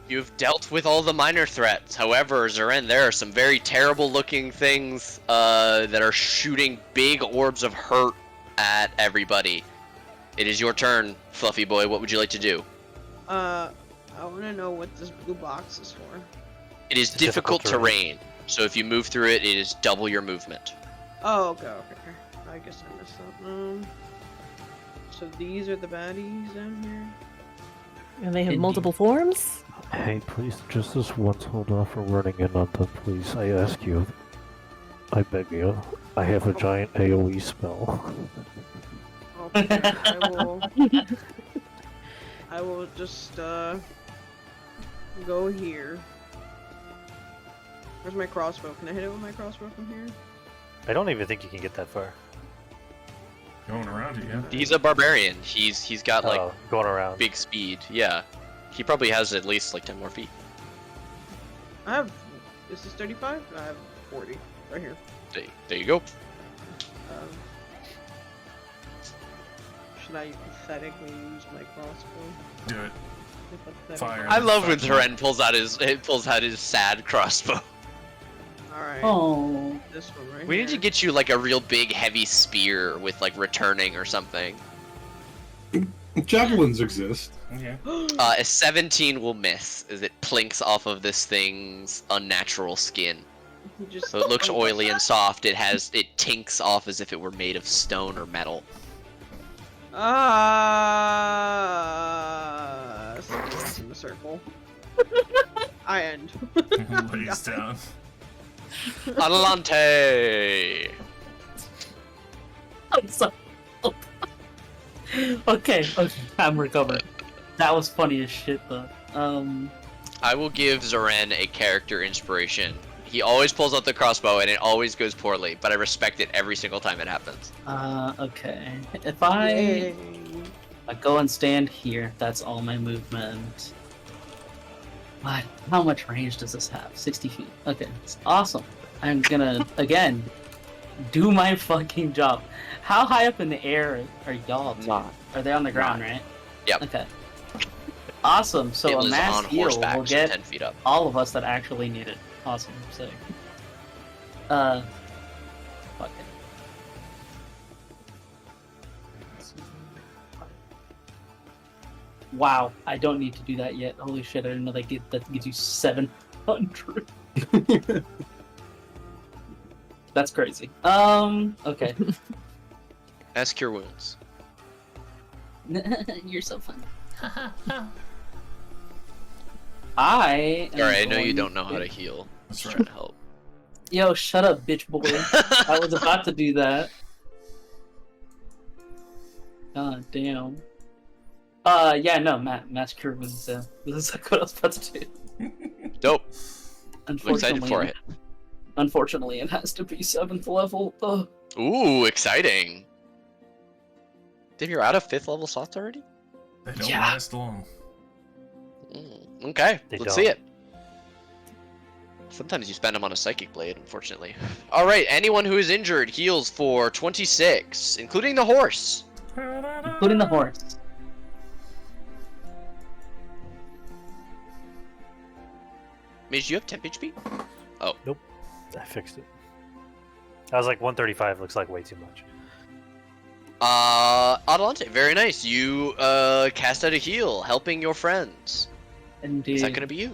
You've dealt with all the minor threats. However, Zeren, there are some very terrible looking things that are shooting big orbs of hurt at everybody. It is your turn, Fluffy Boy. What would you like to do? I want to know what this blue box is for. It is difficult terrain, so if you move through it, it is double your movement. Oh, okay. I guess I missed that. So these are the baddies down here. And they have Indeed. multiple forms? Hey, please, just this once, hold off from running in on them, please. I ask you. I beg you. I have a giant AoE spell. Okay, I will just go here. Where's my crossbow? Can I hit it with my crossbow from here? I don't even think you can get that far. Going around it, yeah. He's a barbarian. He's got like Going around. big speed. Yeah. He probably has at least like 10 more feet. I have. Is this 35? I have 40 right here. There you go. Should I pathetically use my crossbow? Do it. Pathetic. Fire. I love when Zoran pulls out his sad crossbow. Alright. Oh. This one right We here. need to get you like a real big heavy spear with like returning or something. Javelins exist. Yeah. A 17 will miss as it plinks off of this thing's unnatural skin. Just So it looks oily and soft. It tinks off as if it were made of stone or metal. Circles in the circle. I end. Lays down. Adelante! I'm so. Okay, I'm recovered. That was funny as shit though. I will give Zoran a character inspiration. He always pulls out the crossbow and it always goes poorly, but I respect it every single time it happens. Okay. If Yay. I go and stand here, that's all my movement. What? How much range does this have? 60 feet. Okay, it's awesome. I'm gonna, again, do my fucking job. How high up in the air are y'all? Not. Are they on the ground, right? Yep. Okay. Awesome, so it a was mass on heal horseback, will so get 10 feet up. all of us that actually need it. Awesome, sick. Fuck it. Wow, I don't need to do that yet. Holy shit, I didn't know that gives you 700. That's crazy. Okay. Ask Cure Wounds. You're so fun. I am Alright, I know you going don't know how to heal. That's Just right. trying to help. Yo, shut up, bitch boy. I was about to do that. God damn. Yeah, no, Mass Cure was, this is what I was about to do. Dope. I'm excited Unfortunately, for it. Unfortunately, it has to be 7th level. Ugh. Ooh, exciting. Did you're out of 5th level slots already? They don't Yeah. last long. Okay, They let's see it. Sometimes you spend them on a psychic blade, unfortunately. Alright, anyone who is injured heals for 26, including the horse. Including the horse. Mage, do you have temp HP? I fixed it. I was like 135 looks like way too much. Adelante, very nice. You cast out a heal, helping your friends. Indeed. Is that gonna be you?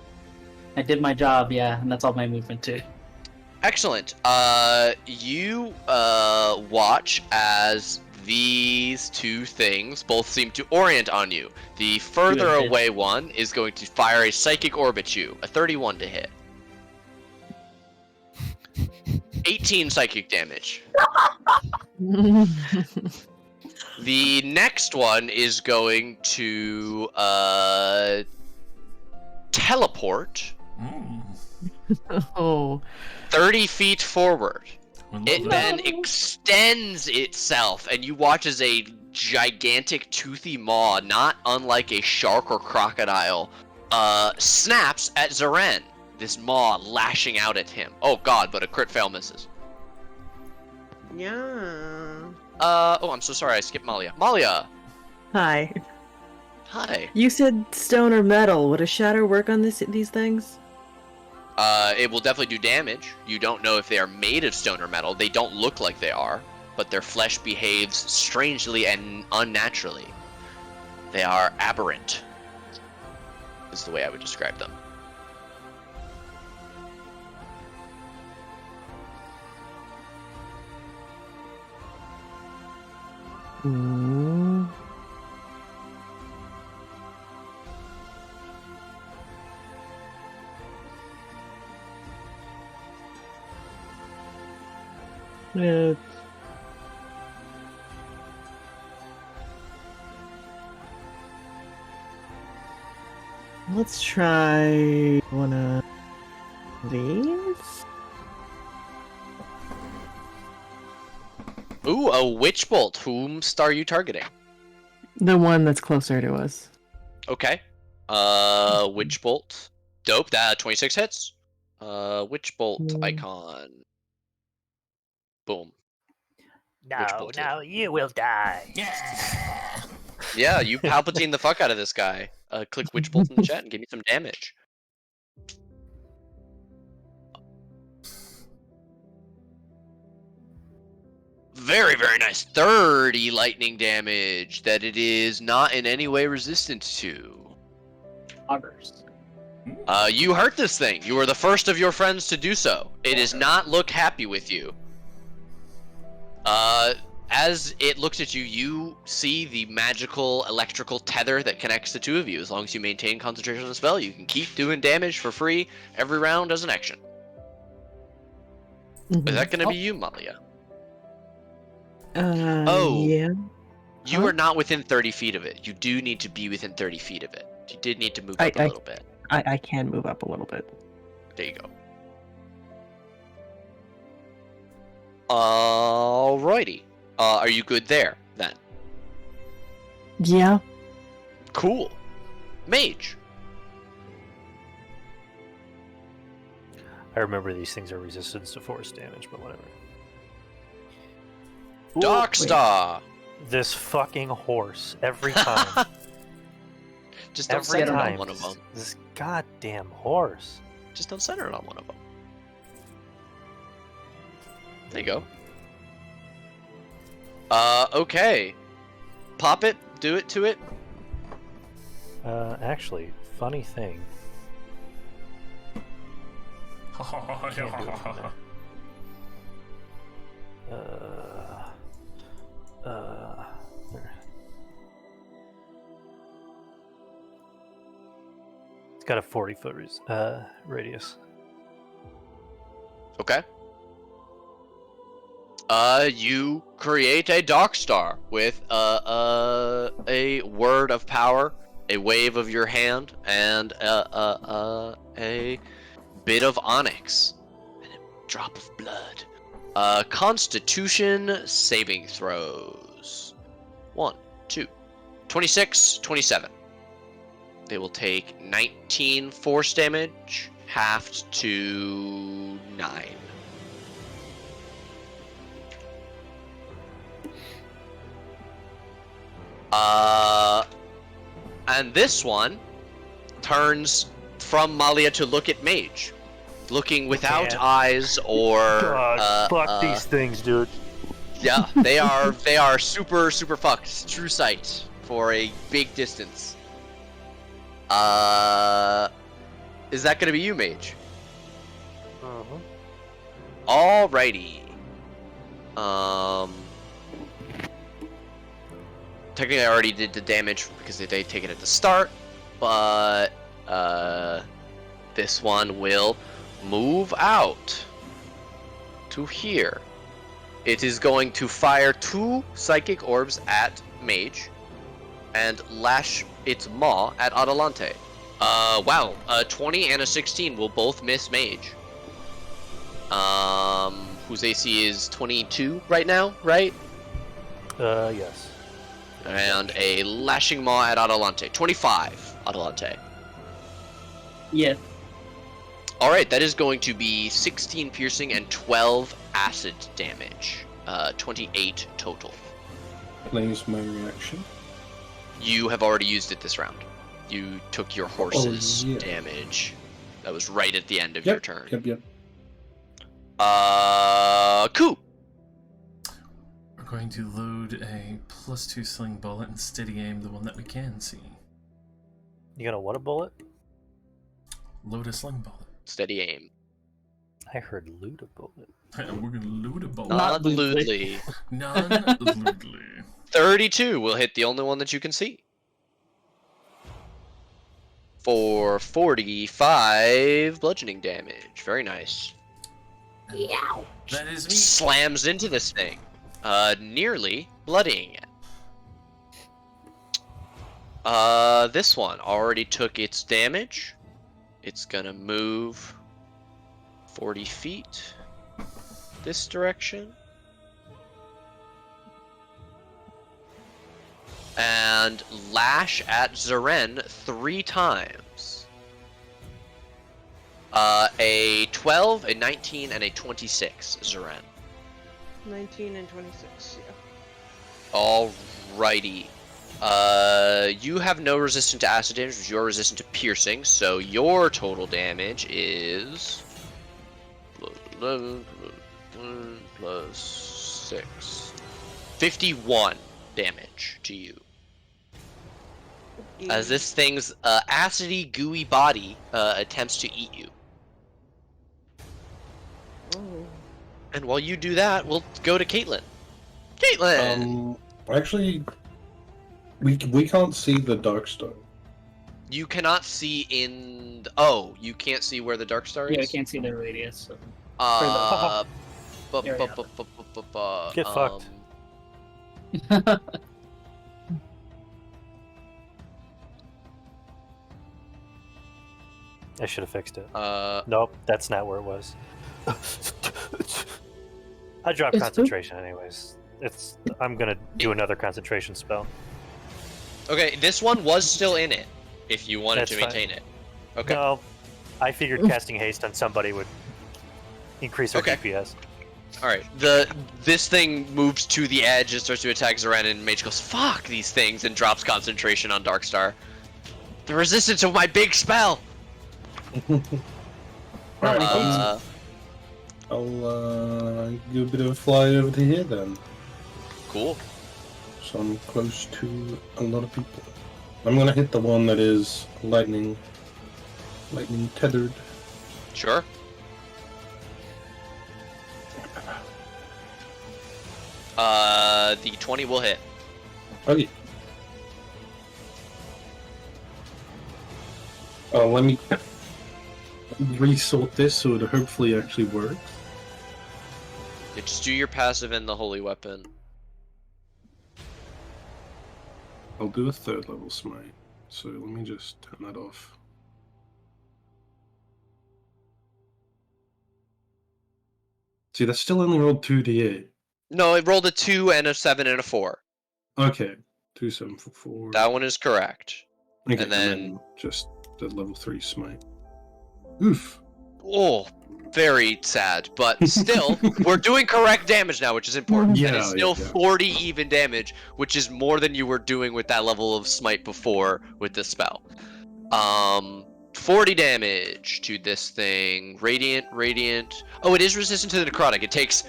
I did my job, yeah, and that's all my movement too. Excellent. You watch as these two things both seem to orient on you. The further Good. away one is going to fire a psychic orb at you, a 31 to hit. 18 psychic damage. The next one is going to teleport Mm. Oh. 30 feet forward. We love It that. then extends itself, and you watch as a gigantic toothy maw, not unlike a shark or crocodile, snaps at Zoran. This maw lashing out at him. Oh god, but a crit fail misses. Yeah. Oh, I'm so sorry, I skipped Malia. Malia! Hi. Hi. You said stone or metal. Would a shatter work on these things? It will definitely do damage. You don't know if they are made of stone or metal. They don't look like they are, but their flesh behaves strangely and unnaturally. They are aberrant, is the way I would describe them. Mm. Yeah. Let's try one of these. Ooh, a witch bolt. Whom are you targeting? The one that's closer to us. Okay. Witch Bolt. Dope. That 26 hits. Witch Bolt icon. Boom. Witch No, Bolt no, you will die. Yeah. Yeah, you Palpatine the fuck out of this guy. Click Witch Bolt in the chat and give me some damage. Very, very nice. 30 lightning damage that it is not in any way resistant to. Others. You hurt this thing. You are the first of your friends to do so. It does not look happy with you. As it looks at you, you see the magical electrical tether that connects the two of you. As long as you maintain concentration on the spell, you can keep doing damage for free every round as an action. Is that going to be you, Malia? Yeah. You are not within 30 feet of it. You do need to be within 30 feet of it. You did need to move up a little bit. I can move up a little bit. There you go. Alrighty. Are you good there, then? Yeah. Cool. Mage. I remember these things are resistant to force damage, but whatever. Darkstar. This fucking horse every time. Just don't Every center it on time. one of them. This goddamn horse. Just don't center it on one of them. There you go. Okay. Pop it. Do it to it. Actually, funny thing. Can't do it from there. It's got a 40-foot radius. Okay. You create a Darkstar with a word of power, a wave of your hand, and a bit of onyx, and a drop of blood. Constitution saving throws. 1, 2, 26, 27. They will take 19 force damage, halved to 9. And this one turns from Malia to look at Mage, looking without eyes or. God, fuck these things, dude. Yeah, they are super fucked. True sight for a big distance. Is that gonna be you, Mage? Alrighty. Technically, I already did the damage because they take it at the start, but this one will move out to here. It is going to fire 2 psychic orbs at Mage and lash its maw at Adelante. Wow, a 20 and a 16 will both miss Mage. Whose AC is 22 right now, right? Yes. And a lashing maw at Adelante. 25, Adelante. Yes. Alright, that is going to be 16 piercing and 12 acid damage. 28 total. Can I use my reaction? You have already used it this round. You took your horse's yeah. damage. That was right at the end of your turn. Yep. Cool. We're going to load a +2 sling bullet and steady aim the one that we can see. You gonna what a bullet? Load a sling bullet. Steady aim. I heard loot a bullet. We're gonna load a bullet. Not lewdly. Non-lewdly. 32 will hit the only one that you can see. For 45 bludgeoning damage. Very nice. That is me. Slams into this thing, nearly bloodying it. This one already took its damage. It's gonna move 40 feet this direction. and lash at Zeren 3 times. A 12, a 19, and a 26, Zeren. 19 and 26. Yeah. Alrighty. You have no resistance to acid damage, but you're resistant to piercing, so your total damage is plus 6. 51 damage to you. As this thing's acidy, gooey body attempts to eat you. Oh. And while you do that, we'll go to Caitlin. Caitlin! Actually, we can't see the Darkstar. You cannot see in... Oh, you can't see where the Darkstar is? Yeah, I can't see the radius. So. Get fucked. I should have fixed it. Nope, that's not where it was. I dropped It's concentration anyways. I'm gonna do another concentration spell. Okay, this one was still in it, if you wanted That's to fine. maintain it. Okay. No, I figured casting haste on somebody would increase our Okay. DPS. Alright, this thing moves to the edge and starts to attack Zeren, and Mage goes, fuck these things, and drops concentration on Darkstar. The resistance of my big spell! Alright, Uh, I'll do a bit of a fly over to here then. cool. So I'm close to a lot of people. I'm gonna hit the one that is lightning tethered. Sure. The 20 will hit. Okay. Let me resort this so it hopefully actually works. Yeah, just do your passive and the holy weapon. I'll do a 3rd level smite. So let me just turn that off. See, that's still only rolled 2d8. No, it rolled a 2 and a 7 and a 4. Okay. 2, 7, 4, 4. That one is correct. Okay, and then- just the level 3 smite. Oof. Oh, very sad, but still, we're doing correct damage now, which is important. and it's still 40 even damage, which is more than you were doing with that level of smite before with this spell. 40 damage to this thing. Radiant. Oh, it is resistant to the necrotic. It takes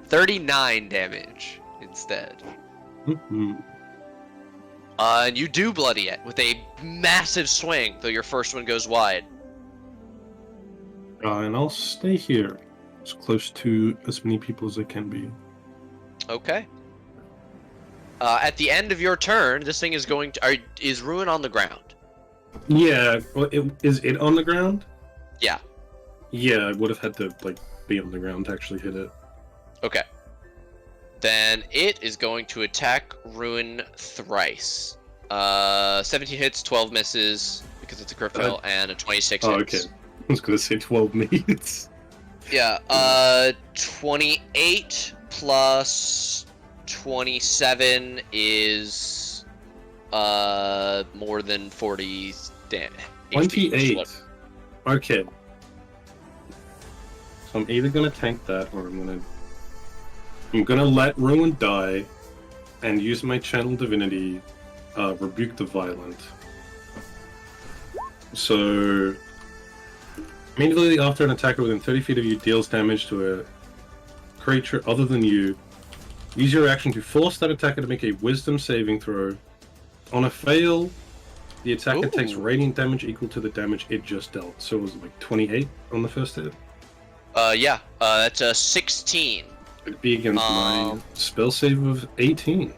39 damage instead. Mhm. And you do bloody it with a massive swing, though your first one goes wide. And I'll stay here, as close to as many people as I can be. Okay. At the end of your turn, this thing is going to... is Ruin on the ground? Yeah, well, is it on the ground? Yeah. Yeah, I would have had to be on the ground to actually hit it. Okay. Then it is going to attack Ruin thrice. 17 hits, 12 misses, because it's a crit fail, and a 26 Oh, hits. okay. I was gonna say 12 minutes. Yeah, 28 plus 27 is more than 40 damage. 28. Okay. So I'm either gonna tank that or I'm gonna let Ruin die and use my channel divinity, rebuke the violent. So immediately after an attacker within 30 feet of you deals damage to a creature other than you, use your action to force that attacker to make a wisdom saving throw. On a fail, the attacker takes Ooh. radiant damage equal to the damage it just dealt. So it was 28 on the first hit. Yeah, that's a 16. It'd be against my spell save of 18.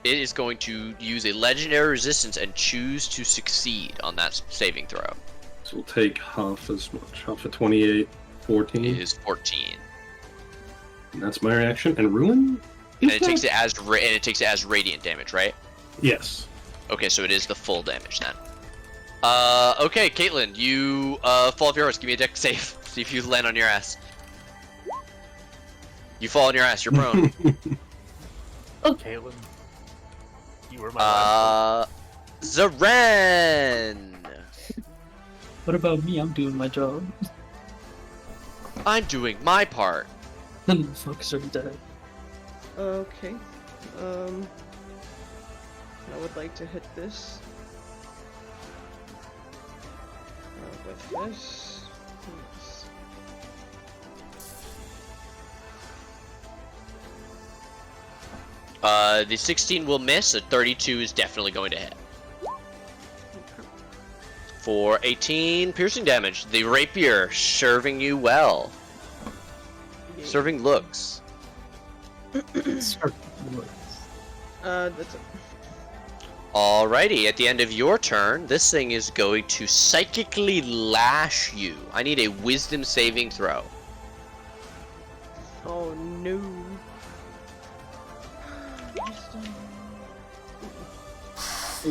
It is going to use a legendary resistance and choose to succeed on that saving throw. So we'll take half as much. Half of 28, 14. It is 14. And that's my reaction. And Ruin? And it takes it as radiant damage, right? Yes. Okay, so it is the full damage then. Okay, Caitlin, you fall off your horse. Give me a dex save. See if you land on your ass. You fall on your ass. You're prone. Caitlin, You were my last Zaren! What about me? I'm doing my job. I'm doing my part. The folks are dead. Okay. I would like to hit this. With this. Yes. The 16 will miss, a 32 is definitely going to hit. For 18 piercing damage, the rapier serving you well. Serving looks. That's it. Alrighty, at the end of your turn, this thing is going to psychically lash you. I need a wisdom saving throw. Oh no.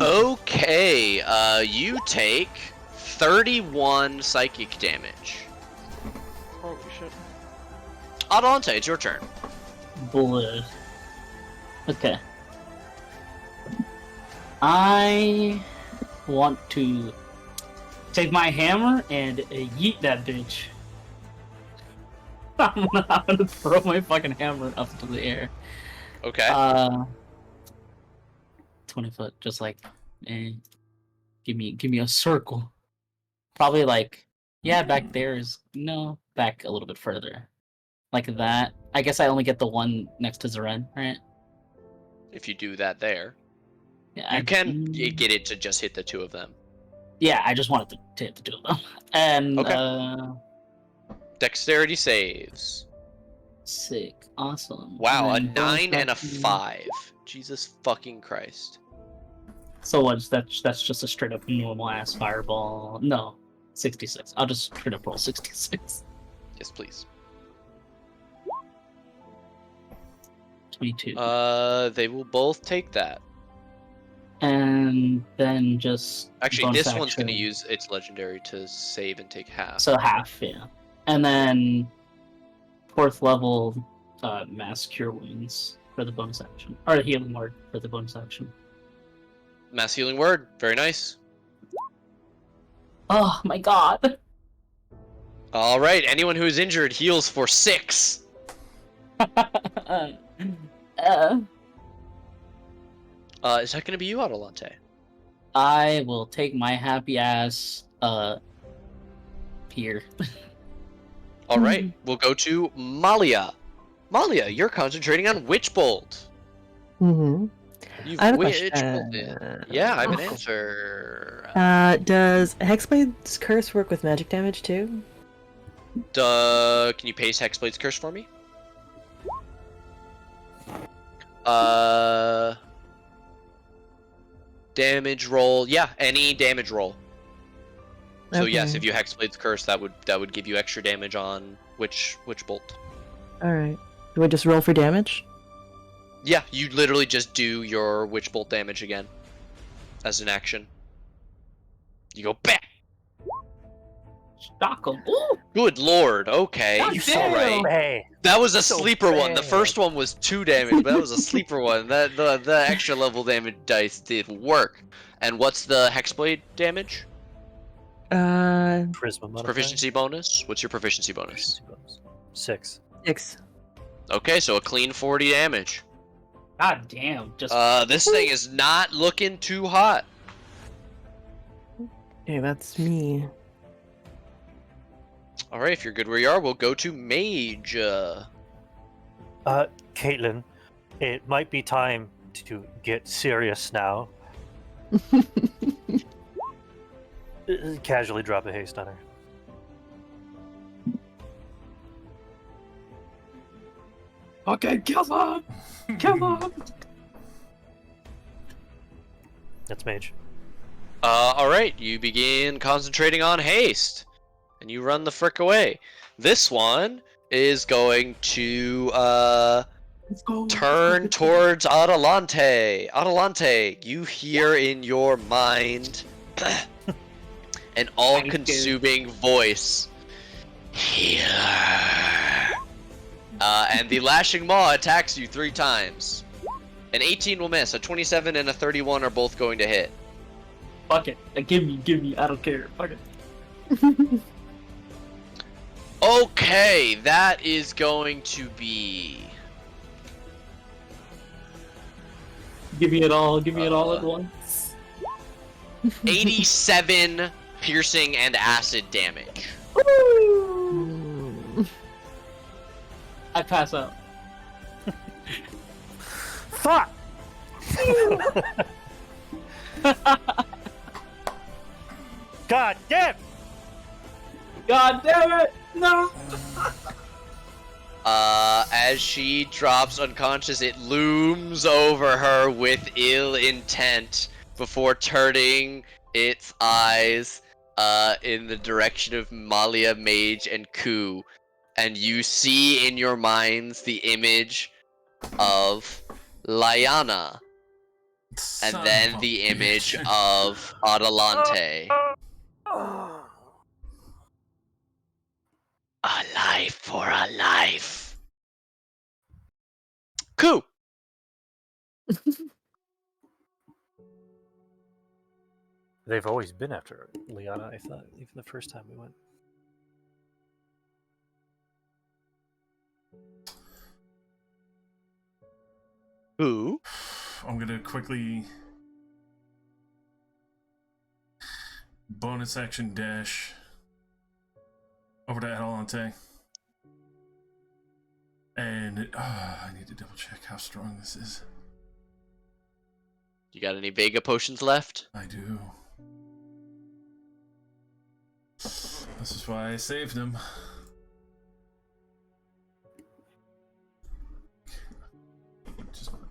Okay, you take 31 psychic damage. Holy shit. Adelante, it's your turn. Blue. Okay. I want to take my hammer and yeet that bitch. I'm gonna throw my fucking hammer up into the air. Okay. 20 foot, just like, give me a circle. Probably like, yeah, back there is, no, back a little bit further. Like that. I guess I only get the one next to Zaren, right? If you do that there. Yeah, You can get it to just hit the two of them. Yeah, I just wanted to hit the two of them. And, Okay. Dexterity saves. Sick. Awesome. Wow, a And then 9 and a bonus 5. Jesus fucking Christ. So what's that's just a straight up normal ass fireball. No, 66. I'll just straight up roll 66. Yes, please. 22. They will both take that. And then just Actually, bonus this one's action. going to use its legendary to save and take half. So half, yeah. And then 4th level mass cure wounds for the bonus action. Or healing word for the bonus action. Mass healing word. Very nice. Oh my god. All right. Anyone who is injured heals for 6. Is that going to be you, Adelante? I will take my happy ass here. All right. We'll go to Malia. Malia, you're concentrating on Witch Bolt. Mm-hmm. You've I have a Witch question. Bolted. Yeah, I have an answer. Does Hexblade's Curse work with magic damage too? Can you paste Hexblade's Curse for me? Damage roll. Yeah, any damage roll. So yes, Okay. if you Hexblade's Curse, that would give you extra damage on Witch Bolt. Alright. Do I just roll for damage? Yeah, you literally just do your Witch Bolt damage again as an action. You go back. Shock 'em. Ooh, Good lord. Okay. God You damn. so Alright. hey. That was a So sleeper one. The bad. first one was 2 damage, but that was a sleeper one. The extra level damage dice did work. And what's the Hexblade damage? Charisma modifier. Proficiency bonus? What's your proficiency bonus? Proficiency bonus. 6. 6. Okay, so a clean 40 damage. god damn. Just This thing is not looking too hot. Okay, that's me. Alright, if you're good where you are, we'll go to Mage. Caitlin, it might be time to get serious now. Casually drop a haste on her. okay, kill them. Kill them. That's mage. Alright, you begin concentrating on haste. And you run the frick away. This one is going to, Let's go. turn towards Adelante. Adelante, you hear in your mind an all-consuming voice. Healer. And the lashing maw attacks you 3 times. An 18 will miss. A 27 and a 31 are both going to hit. Fuck it. Give me. I don't care. Fuck it. Okay, that is going to be... Give me it all. Give me it all at once. 87 piercing and acid damage. I pass out. Fuck! God damn! God damn it! No! As she drops unconscious, it looms over her with ill intent before turning its eyes in the direction of Malia, Mage, and Ku. And you see in your minds the image of Lyanna, and then the image of Adelante. A life for a life. Ku! They've always been after Lyanna, I thought, even the first time we went. Who? I'm gonna quickly bonus action dash over to Adelante. And I need to double check how strong this is. You got any Vega potions left? I do. This is why I saved him. Just one.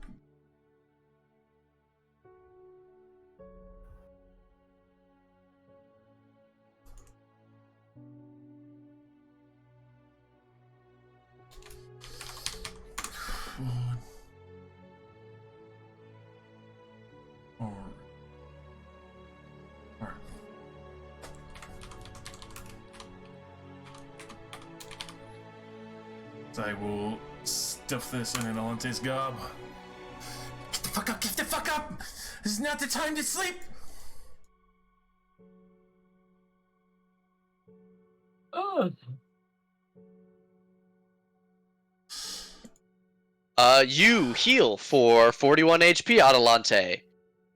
Alright. So I will stuff this in Adelante's gob. Get the fuck up! Get the fuck up! This is not the time to sleep! Oh. You heal for 41 HP, Adelante,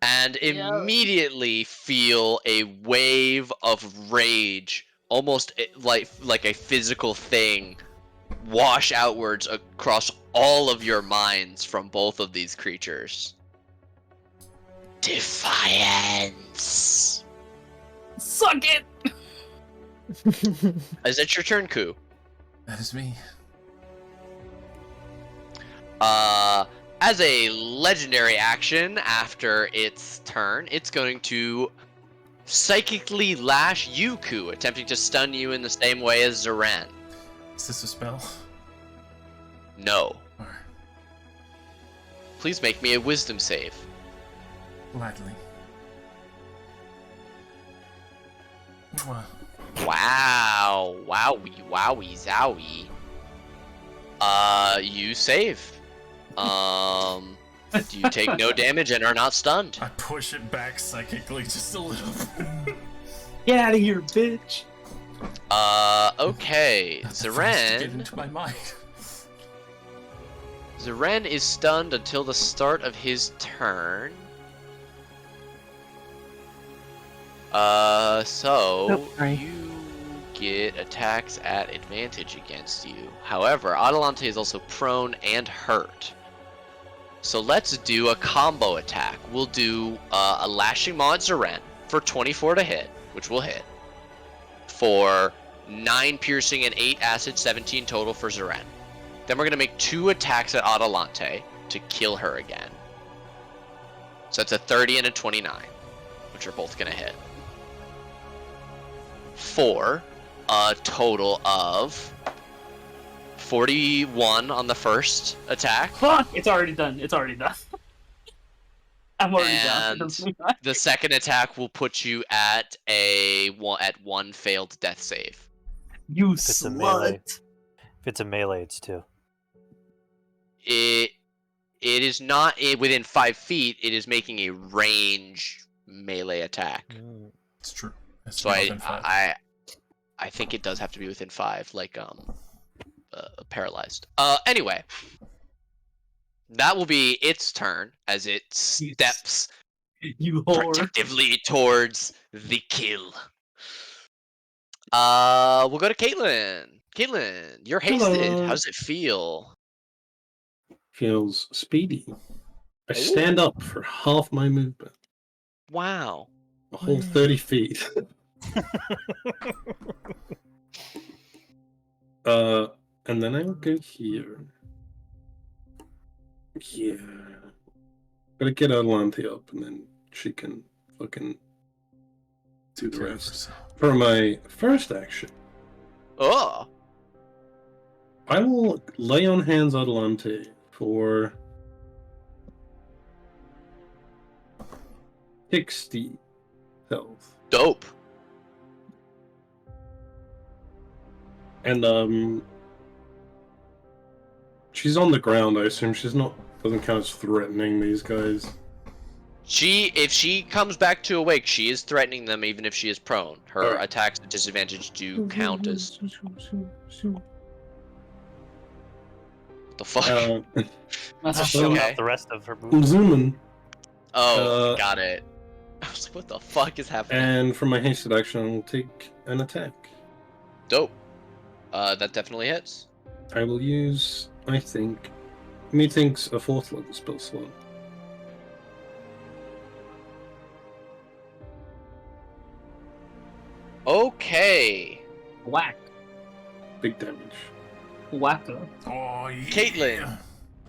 and immediately feel a wave of rage, almost like a physical thing, wash outwards across all of your minds from both of these creatures. Defiance. Suck it! Is it your turn, Ku? That is me. As a legendary action after its turn, it's going to psychically lash you, Ku, attempting to stun you in the same way as Zeren. Is this a spell? No. Alright. Please make me a wisdom save. Gladly. Mwah. Wow. Wowie, wowie, zowie. You save. Do you take no damage and are not stunned? I push it back psychically just a little bit. Get out of here, bitch! Okay. Not the first to get Zeren. into my mind. Zeren is stunned until the start of his turn. So sorry. you get attacks at advantage against you. However, Adelante is also prone and hurt. So let's do a combo attack. We'll do a Lashing Maw at Zeren for 24 to hit, which will hit. For 9 piercing and 8 acid, 17 total for Zeren. Then we're going to make 2 attacks at Adelante to kill her again. So that's a 30 and a 29, which are both going to hit. For a total of 41 on the first attack. Fuck! It's already done. It's already done. I'm already down. And the second attack will put you at one failed death save. You it's a melee. slut! If it's a melee, it's 2. It it is not within 5 feet. It is making a range melee attack. It's true. It's So within 5. I think it does have to be within 5, like paralyzed. Anyway, that will be its turn as it steps You whore. protectively towards the kill. We'll go to Caitlin. Caitlin, you're hasted. Hello. How does it feel? Feels speedy. I stand up for half my movement. Wow. A whole 30 feet. And then I'll go here. Yeah. Gotta get Adelante up, and then she can fucking do the rest. For my first action, Oh. I will lay on hands Adelante for 60 health. Dope. And she's on the ground. I assume she's not, doesn't count as threatening these guys. If she comes back to awake, she is threatening them even if she is prone. Her Alright. attacks at disadvantage do count as the fuck. That's a Show Okay. off the rest of her I'm moves. zooming. Got it. I was like, what the fuck is happening? And for my hasted action, I'll take an attack. Dope. That definitely hits. I will use, I think, methinks a 4th level spell slot. Okay. Whack. Big damage. Wacko. Oh, yeah. Caitlin.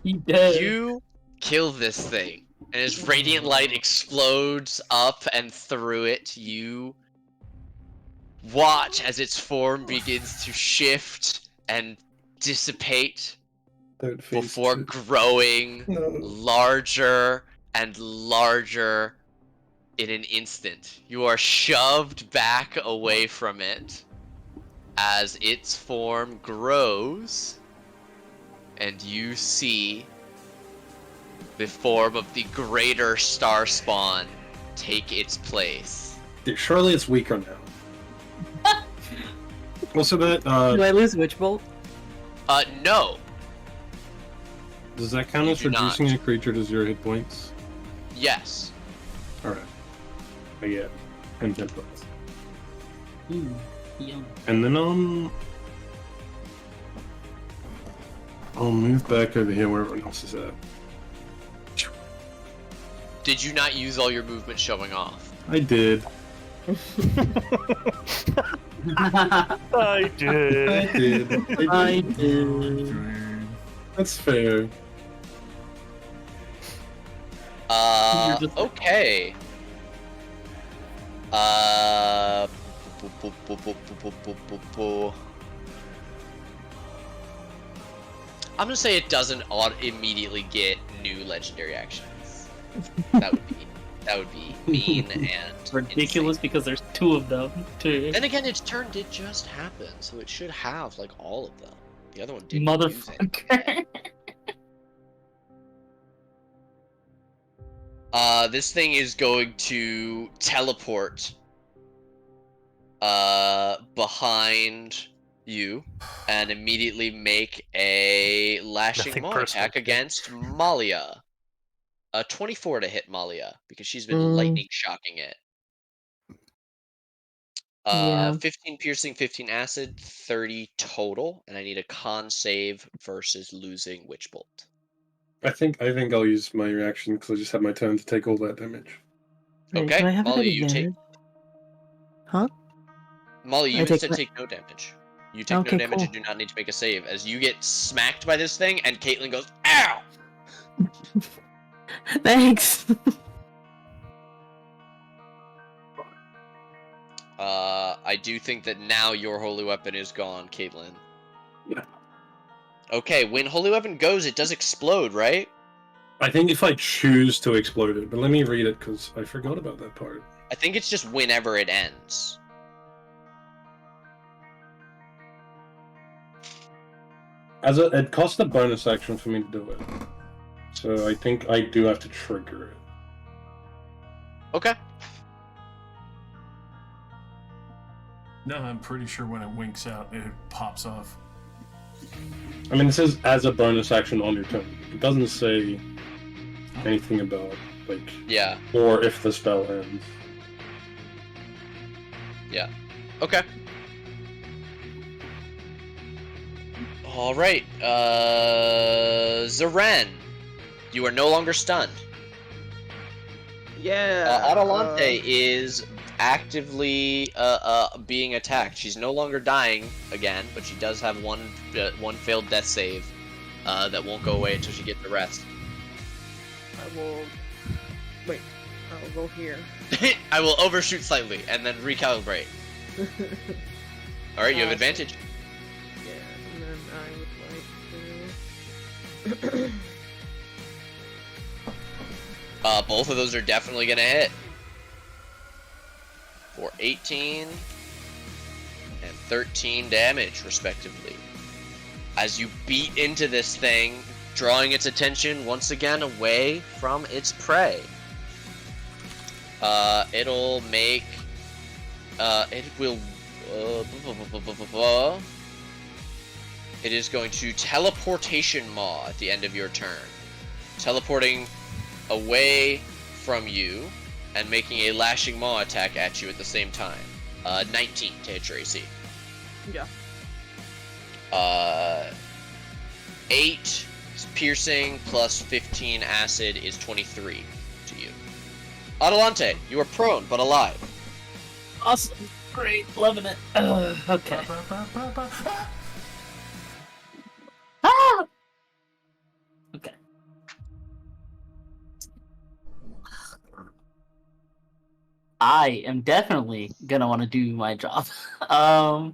He dead. You kill this thing, and as radiant light explodes up and through it, you watch as its form begins to shift and dissipate Third phase before two. growing No. larger and larger in an instant. You are shoved back away from it as its form grows, and you see the form of the greater star spawn take its place. Surely it's weaker now. Also, that Do I lose Witch Bolt? No. does that count You as do not. reducing a creature to 0 hit points? Yes. All right. I get 10 hit points. Ooh, yum. And then I'll move back over here where everyone else is at. Did you not use all your movement showing off? I did. I did. I did. I did. That's fair. You're just- Okay. I'm gonna say it doesn't immediately get new legendary actions. That would be mean and Ridiculous insane. because there's 2 of them, too. Then again, its turn did just happen, so it should have like all of them. The other one didn't use it. Motherfucker. This thing is going to teleport behind you and immediately make a lashing Nothing maul personal. attack against Malia. 24 to hit Malia because she's been lightning shocking it. Yeah. 15 piercing, 15 acid, 30 total, and I need a con save versus losing Witch Bolt. I think I'll use my reaction because I just had my turn to take all that damage. Wait, Okay, do I have it Molly, you take- advantage? Huh? Molly, you I take instead my- take no damage. You take Okay, no damage and cool. do not need to make a save as you get smacked by this thing and Caitlin goes, ow! Thanks. I do think that now your holy weapon is gone, Caitlin. Yeah. Okay, when holy weapon goes, it does explode, right? I think if I choose to explode it, but let me read it because I forgot about that part. I think it's just whenever it ends. It costs a bonus action for me to do it. So I think I do have to trigger it. Okay. No, I'm pretty sure when it winks out, it pops off. I mean, it says as a bonus action on your turn. It doesn't say anything about, like, Yeah. or if the spell ends. Yeah. Okay. All right. Zeren, you are no longer stunned. Yeah. Adelante is actively being attacked. She's no longer dying again, but she does have one failed death save that won't go away until she gets the rest. I will. Wait. I'll go here. I will overshoot slightly and then recalibrate. All right, you have advantage. Yeah, and then I would like to. Both of those are definitely gonna hit. For 18 and 13 damage, respectively. As you beat into this thing, drawing its attention once again away from its prey. It'll make... it will... It is going to teleportation maw at the end of your turn. Teleporting away from you and making a lashing maw attack at you at the same time. 19 to hit your AC. Yeah. 8 piercing plus 15 acid is 23 to you. Adelante, you are prone but alive. Awesome. Great. Loving it. Okay. Ah! Okay. I am definitely gonna want to do my job. I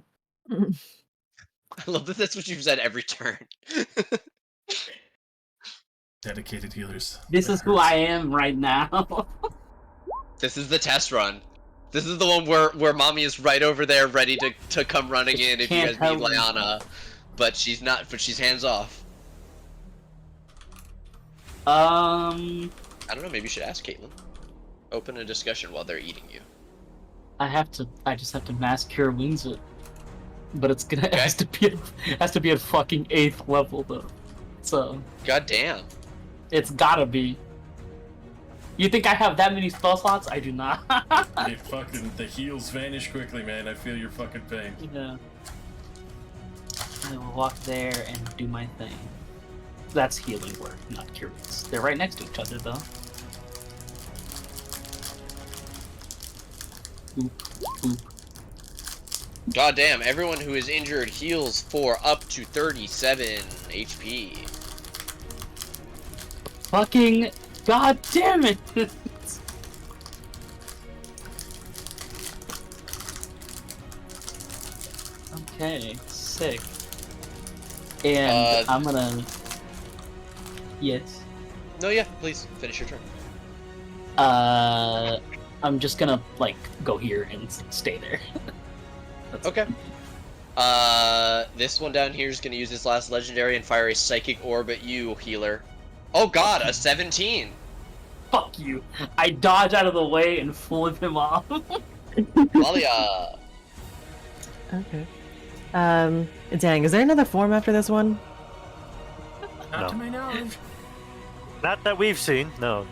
love that that's what you've said every turn. Dedicated healers. This is who I am right now. This is the test run. This is the one where mommy is right over there ready to come running in if you guys need Lyanna. But she's not, but she's hands off. I don't know, maybe you should ask Caitlin. Open a discussion while they're eating you. I just have to mass cure wounds it. But it's gonna Okay. has to be at fucking 8th level though. So God damn. it's gotta be. You think I have that many spell slots? I do not. The heals vanish quickly, man. I feel your fucking pain. Yeah. I will walk there and do my thing. That's healing work, not cure wounds. They're right next to each other though. Boop, boop. God damn, everyone who is injured heals for up to 37 HP. Fucking god damn it! Okay, sick. And I'm gonna... Yes. No, yeah, please, finish your turn. I'm just gonna, like, go here and stay there. Okay. This one down here is gonna use this last legendary and fire a psychic orb at you, healer. Oh god, a 17! Fuck you. I dodge out of the way and flip him off. Malia! Okay. Dang, is there another form after this one? Not No. to my knowledge. Not that we've seen, no.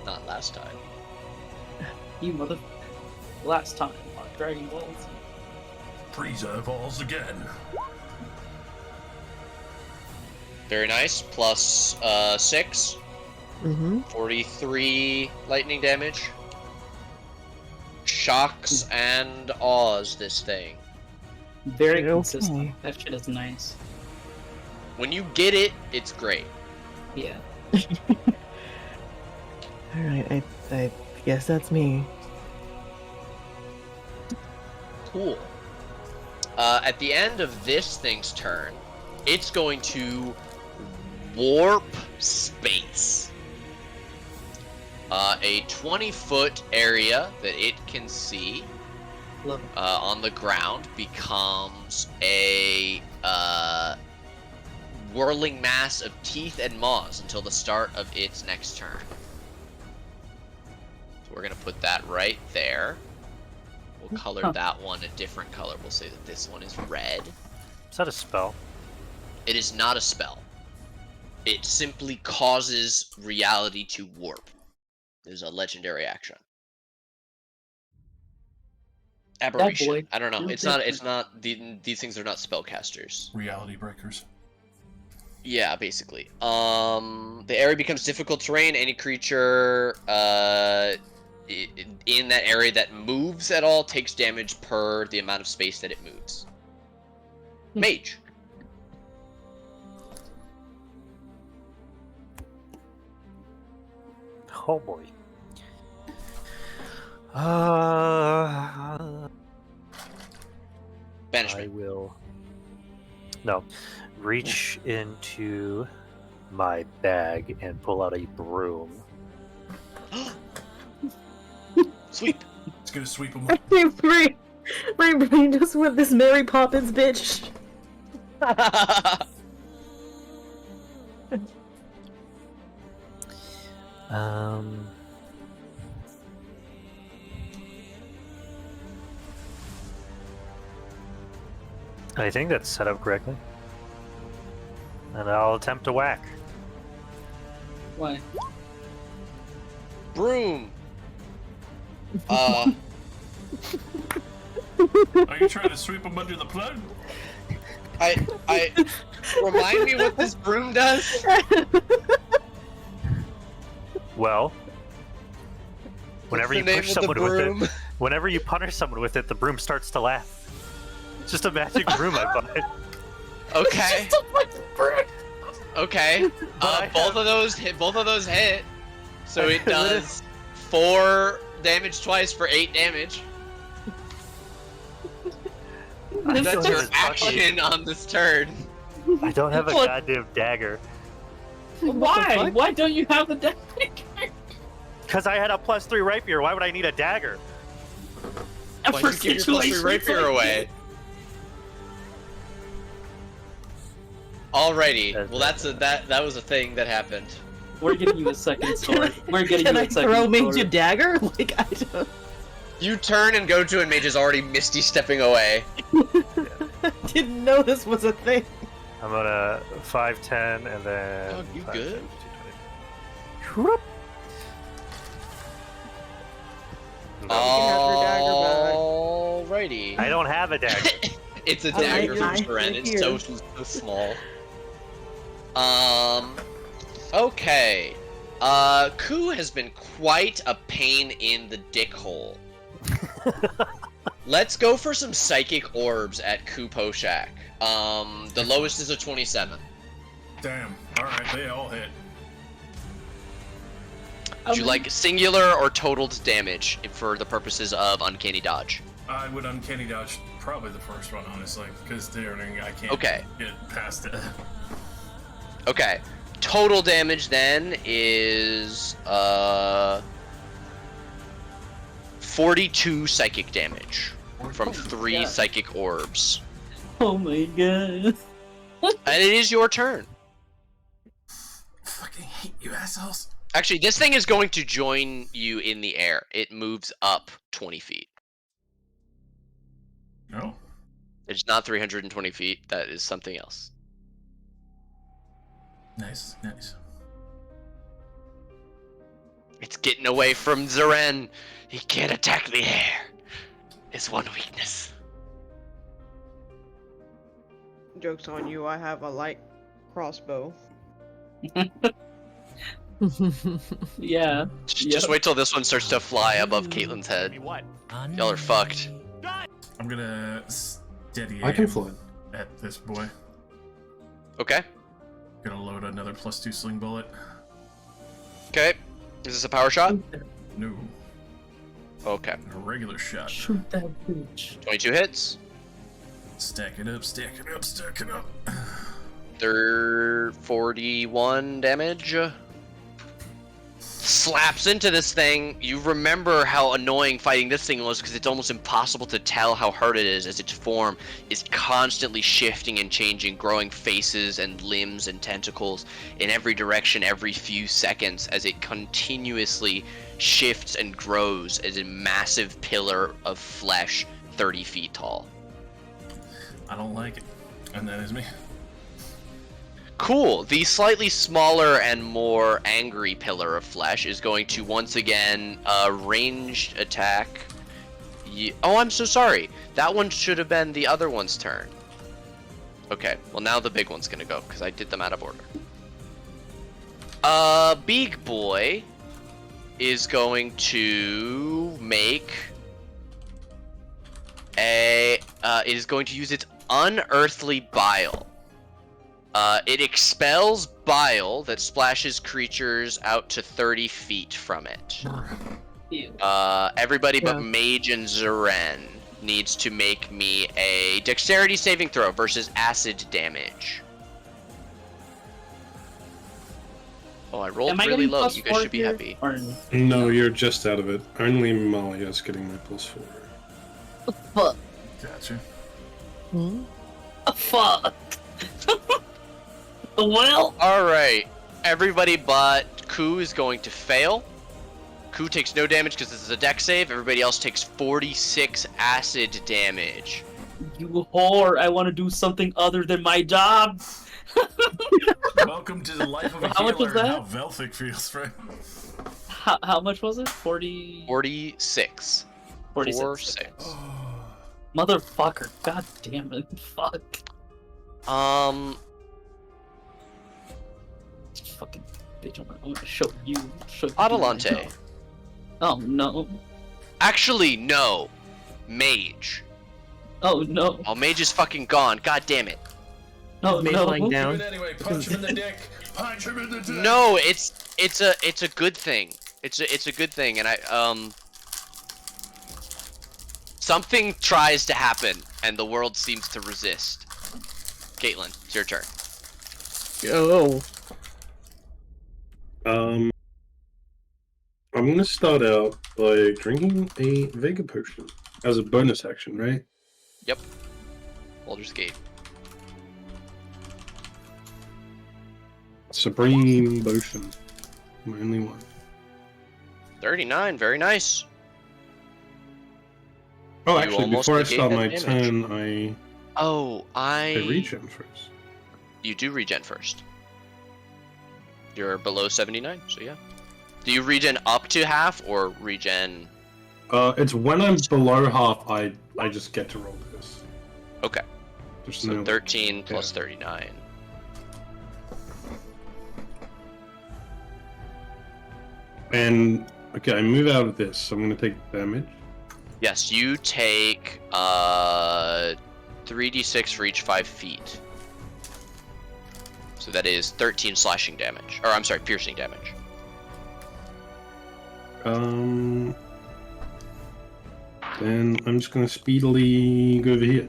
Not last time. You mother... Last time on Dragon Balls. Frieza evolves again. Very nice. Plus 6. Mm-hmm. 43 lightning damage. Shocks and awes this thing. Very Okay. consistent. That shit is nice. When you get it, it's great. Yeah. Alright, I guess that's me. Cool. At the end of this thing's turn, it's going to warp space. A 20-foot area that it can see Love it. on the ground becomes a whirling mass of teeth and maws until the start of its next turn. So we're gonna put that right there. We'll color that one a different color. We'll say that this one is red. Is that a spell? It is not a spell. It simply causes reality to warp. There's a legendary action. Aberration. boy. I don't know. It's not. These things are not spellcasters. Reality breakers. Yeah, basically. The area becomes difficult terrain. Any creature in that area that moves at all takes damage per the amount of space that it moves. Mage. Oh boy. I Banishment. will. No. Reach into my bag and pull out a broom. Sweep. It's gonna sweep them. My brain just went this Mary Poppins bitch. I think that's set up correctly. And I'll attempt to whack. Why? Broom. Are you trying to sweep them under the plug? I remind me what this broom does. Well, whenever you What's the name push of the someone with broom? it, whenever you punish someone with it, the broom starts to laugh. It's just a magic broom I bought. Okay. Okay. Both of those hit. So it does 4 damage twice for 8 damage. I That's don't your have a fucking- action on this turn. I don't have a What? goddamn dagger. Why? Why don't you have the dagger? Because I had a +3 rapier. Why would I need a dagger? Why'd you give your +3 rapier away? Alrighty. Well, that was a thing that happened. We're getting you a second sword. We're getting Can you I a second throw sword. Mage a dagger? Like, I don't... You turn and go to, and Mage is already misty stepping away. didn't know this was a thing. I'm gonna 5, 10, and then. Oh, you 5, good? 10, 20. Whoop. Alrighty. I don't have a dagger. It's a Oh, dagger from I Seren. hear. It's so small. Okay. Ku has been quite a pain in the dick hole. Let's go for some psychic orbs at Ku Poshak. The lowest is a 27. Damn. Alright, they all hit. Would you like singular or totaled damage for the purposes of uncanny dodge? I would uncanny dodge probably the first one, honestly, because I can't Okay. get past it. Okay. Total damage then is 42 psychic damage from 3 yeah. psychic orbs. Oh my god. And it is your turn. Fucking hate you assholes. Actually, this thing is going to join you in the air. It moves up 20 feet. No. It's not 320 feet. That is something else. Nice, nice. It's getting away from Zeren. He can't attack the air. It's one weakness. Joke's on you, I have a light crossbow. Yeah. Just wait till this one starts to fly above Caitlyn's head. Y'all are fucked. I'm gonna steady I can aim fly. at this boy. Okay. Gonna load another +2 sling bullet. Okay. Is this a power shot? No, Okay. a regular shot. Shoot that bitch. 22 hits. Stack it up, stack it up, stack it up. 41 damage. slaps into this thing. You remember how annoying fighting this thing was because it's almost impossible to tell how hard it is as its form is constantly shifting and changing, growing faces and limbs and tentacles in every direction every few seconds as it continuously shifts and grows as a massive pillar of flesh 30 feet tall. I don't like it. And that is me. Cool. The slightly smaller and more angry pillar of flesh is going to once again ranged attack. Oh, I'm so sorry. That one should have been the other one's turn. Okay, well now the big one's gonna go because I did them out of order. Big boy is going to make a. It is going to use its unearthly bile. It expels bile that splashes creatures out to 30 feet from it. Ew. Everybody but Yeah. Mage and Zeren needs to make me a dexterity saving throw versus acid damage. Oh, I rolled Am I really getting low. plus You guys 4 should be here? happy. Or No, you're just out of it. Only Malia's getting my +4. fuck? Gotcha. Hmm? Fuck. Well, Alright, everybody but Ku is going to fail. Ku takes no damage because this is a dex save. Everybody else takes 46 acid damage. you whore! I want to do something other than my job. Welcome to the life of a How much was healer and how that? Velthic feels, friend. How much was it? 40. 46. 46. 46. Motherfucker! God damn it! Fuck! Fucking bitch! I'm gonna show you. Show you my Adelante. job. Oh no! Actually, no. Mage. Oh no! Oh, Mage is fucking gone. God damn it. No! Mage No! lying Do down. it anyway. Punch him in the dick. Punch him in the dick. No, it's a good thing. It's a good thing, and something tries to happen, and the world seems to resist. Caitlin, it's your turn. Oh. I'm gonna start out by drinking a Vega potion as a bonus action, right? Yep. Baldur's Gate. Supreme potion, my only one. 39, very nice. Oh, You actually, almost before I negate start that my damage. turn, Oh, I regen first. You do regen first. You're below 79, so yeah. Do you regen up to half or regen? It's when I'm below half, I just get to roll this. Okay. There's So no 13 plus 39. And okay, I move out of this, so I'm gonna take damage. Yes, you take 3d6 for each 5 feet. So that is 13 slashing damage. Or I'm sorry, piercing damage. Then I'm just gonna speedily go over here.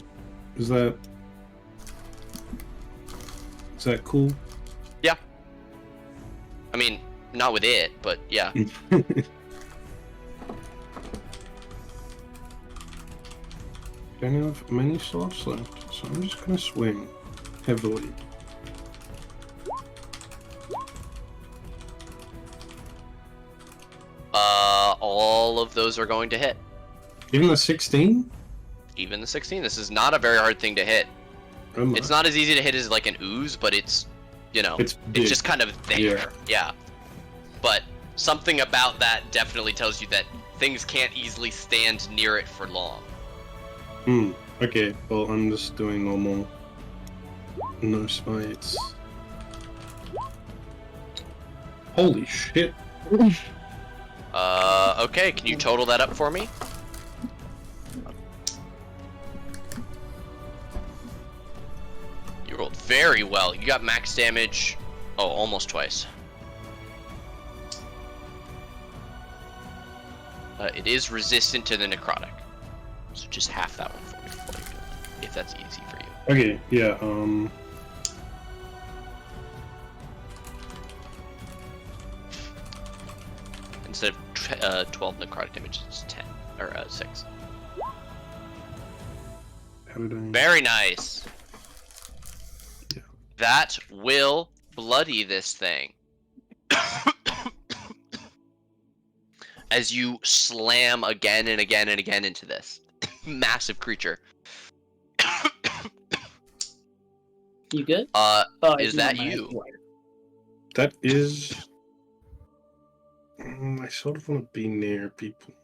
Is that cool? Yeah. I mean, not with it, but yeah. Don't have many slots left, so I'm just gonna swing heavily. All of those are going to hit. Even the 16? Even the 16. This is not a very hard thing to hit. Oh my. It's not as easy to hit as like an ooze, but it's, you know, It's big. it's just kind of there. Yeah. But something about that definitely tells you that things can't easily stand near it for long. Okay, well, I'm just doing normal. No smites. Holy shit. Okay, can you total that up for me? You rolled very well. You got max damage. Oh, almost twice. It is resistant to the necrotic. So just half that one for me, if that's easy for you. Okay, yeah, Instead of 12 necrotic damage, it's 10 or 6. How did I? Very nice. Yeah. That will bloody this thing. As you slam again and again and again into this massive creature. You good? Is that you? That is. I sort of want to be near people.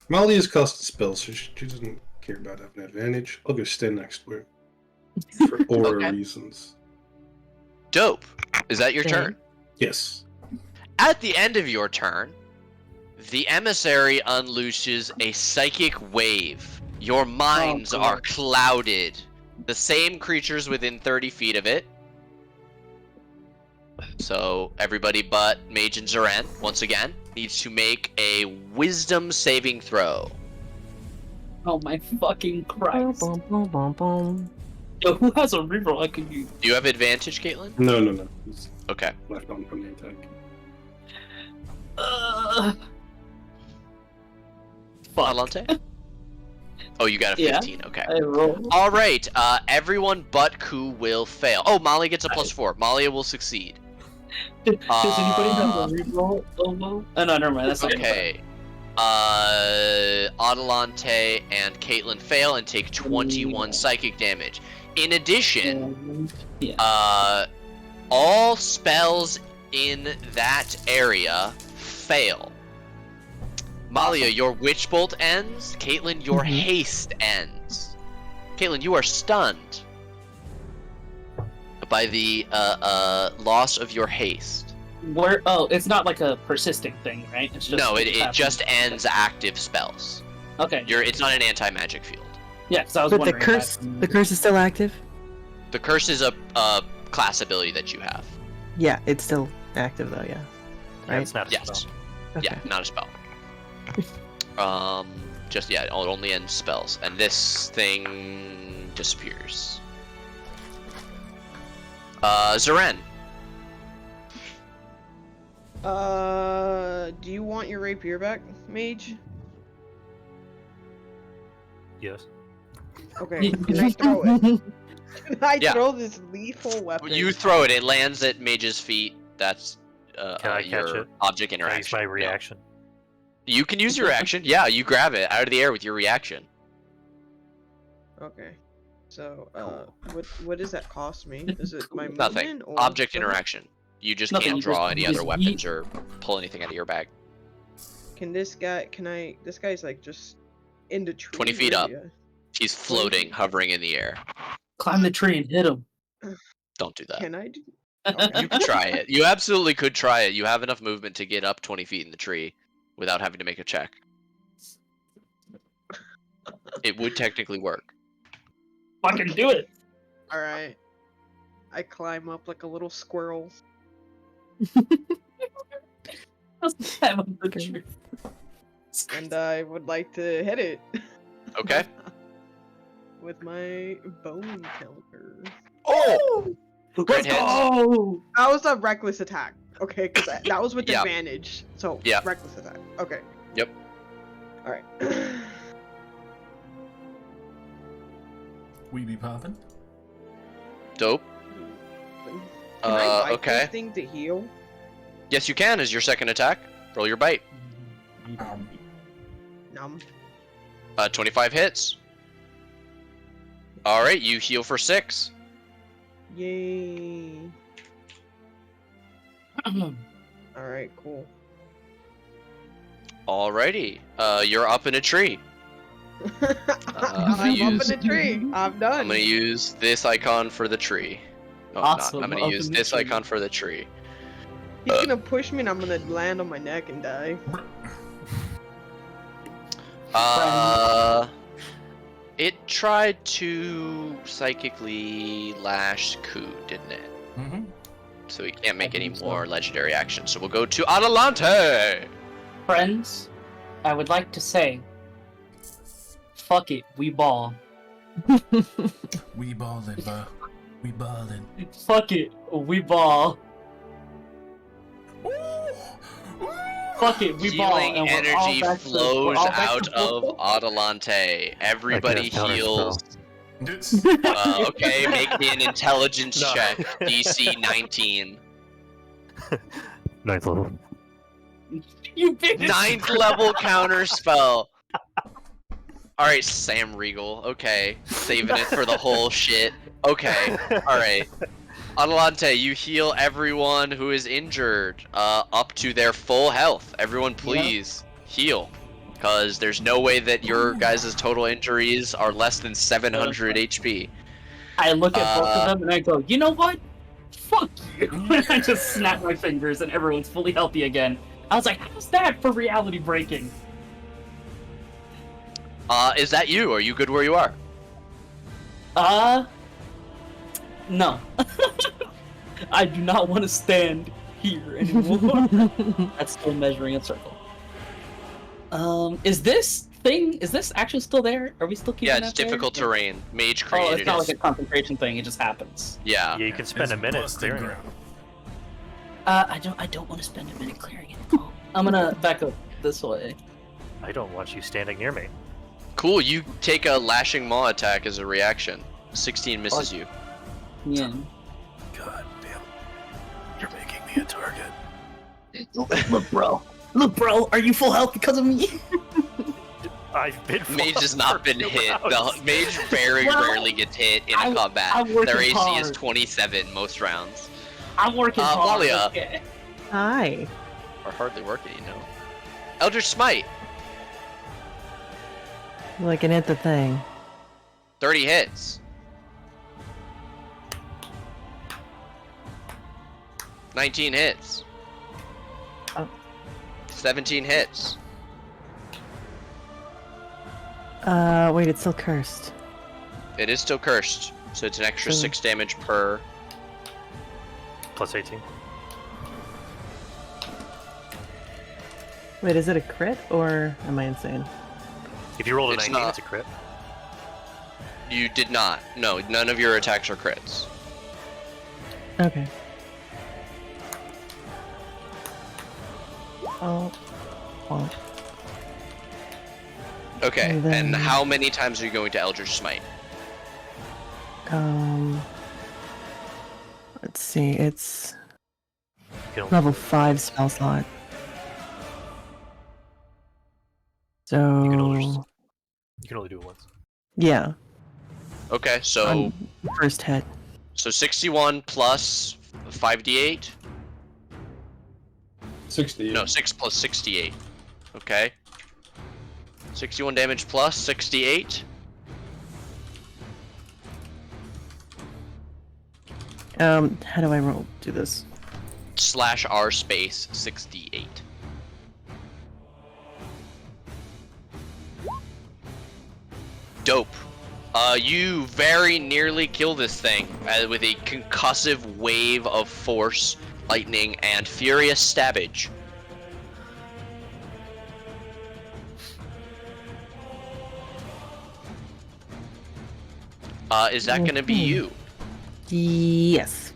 Molly has cast a spell, so she doesn't care about having an advantage. I'll go stand next to her. For aura Okay. reasons. Dope. Is that your Okay. turn? Yes. At the end of your turn, the emissary unleashes a psychic wave. Your minds cool. are clouded. The same creatures within 30 feet of it. So everybody but Mage and Zeren, once again, needs to make a wisdom saving throw. Oh my fucking Christ. Boom, boom, boom, boom. Yo, who has a reroll I can use? Do you have advantage, Caitlin? No. It's Okay. left on from the attack. Fuck. Alante? Oh, you got a Yeah. 15. Okay. I roll. All right. Everyone but Ku will fail. Oh, Molly gets a +4. Molly will succeed. Does anybody have a reroll? Oh, no. Oh, no, never mind. That's not Okay. Adelante and Caitlin fail and take 21 psychic damage. In addition, all spells in that area fail. Malia, your Witch Bolt ends. Caitlin, your Haste ends. Caitlin, you are stunned by the loss of your Haste. Where? Oh, it's not like a persisting thing, right? It's just No, it happens. just ends active spells. Okay. It's not an anti-magic field. Yeah, because I was But the wondering. curse is still active? The curse is a class ability that you have. Yeah, it's still active though, yeah. Yeah, it's not a Yes. spell. Okay. Yeah, not a spell. Just it only ends spells, and this thing disappears. Zeren. Do you want your rapier back, mage? Yes. Okay, can I throw it? Can I Yeah. throw this lethal weapon? You throw it. It lands at Mage's feet. That's Can I catch your it? object Can I use interaction. my No. reaction? You can use your reaction. Yeah, you grab it out of the air with your reaction. Okay. So, what does that cost me? Is it my Nothing. movement or Object something? interaction. You just Nothing, can't you draw just- any you other just weapons yeet. or pull anything out of your bag. Can this guy? This guy's like just in the tree. 20 feet right? up. Yeah. He's floating, hovering in the air. Climb the tree and hit him. Don't do that. Can I do? You could try it. You absolutely could try it. You have enough movement to get up 20 feet in the tree without having to make a check. It would technically work. Fucking do it. All right. I climb up like a little squirrel. Climb up the tree. And I would like to hit it Okay. with my bone counter. Oh! Great hit. Oh! That was a reckless attack. Okay, because that was with Yeah. advantage. So Yeah. reckless attack. Okay. Yep. All right. We be popping. Dope. Can I bite okay. this thing to heal? Yes, you can as your second attack. Roll your bite. Num. 25 hits. Alright, you heal for 6. Yay. All right. Cool. Alrighty. You're up in a tree. I'm use- up in the tree. I'm done. I'm gonna use this icon for the tree. No, Awesome, I'm not. I'm gonna up use in the this tree. icon for the tree. He's gonna push me and I'm gonna land on my neck and die. It tried to psychically lash Ku, didn't it? Mm-hmm. So he can't make I any think so. more legendary actions. So we'll go to Adelante. Friends, I would like to say, fuck it, we ball. We ballin', bro. We ballin'. Fuck it, we ball. Ooh! Fuck it, we ball. Healing And we're all energy back to- flows we're all back out to of full. Adelante. Everybody counter heals. Dudes, Okay, make me an intelligence No. check. DC 19. 9th level. You bitch. 9th level counter spell. Alright, Sam Regal. Okay. Saving it for the whole shit. Okay. Alright. Adelante, you heal everyone who is injured up to their full health. Everyone please heal. Because there's no way that your guys' total injuries are less than 700 HP. I look at both of them and I go, you know what? Fuck you. And I just snap my fingers and everyone's fully healthy again. I was like, how's that for reality breaking? Is that you? Are you good where you are? No. I do not want to stand here anymore. That's still measuring a circle. Is this actually still there? Are we still keeping Yeah, that it's there? difficult terrain. Mage Oh, created it's not it. like a concentration thing, it just happens. Yeah. Yeah, you can spend it's a minute busted clearing it. ground. I don't want to spend a minute clearing it. Oh, I'm gonna back up this way. I don't want you standing near me. Cool, you take a lashing maw attack as a reaction. 16 misses you. Yeah. God damn. You're making me a target. Look, bro, are you full health because of me? I've been Mage has not been for 2 hit. rounds. The mage very Well, rarely gets hit in a I'm combat. working Their AC is hard. 27 most rounds. I'm working hard. Malia. Okay. Hi. Or hardly working, you know. Eldritch Smite, Well, I can hit the thing. 30 hits. 19 hits. Oh. 17 hits. Wait, it's still cursed. It is still cursed, so it's an extra So- 6 damage per. Plus 18. Wait, is it a crit or am I insane? If you roll a It's 19, not. it's a crit. You did not. No, none of your attacks are crits. Okay. Oh. Well, Okay, And and then- how many times are you going to Eldritch Smite? let's see. It's You can only- level 5 spell slot. You can only- So You can only do it once. yeah, Okay, so on first hit. so 61 plus 5d8? 60. No, 6 plus 68. Okay. 61 damage plus 68. How do I do this? Slash R space 68. Dope. You very nearly kill this thing with a concussive wave of force, lightning, and furious stabbage. Is that gonna be you? Yes.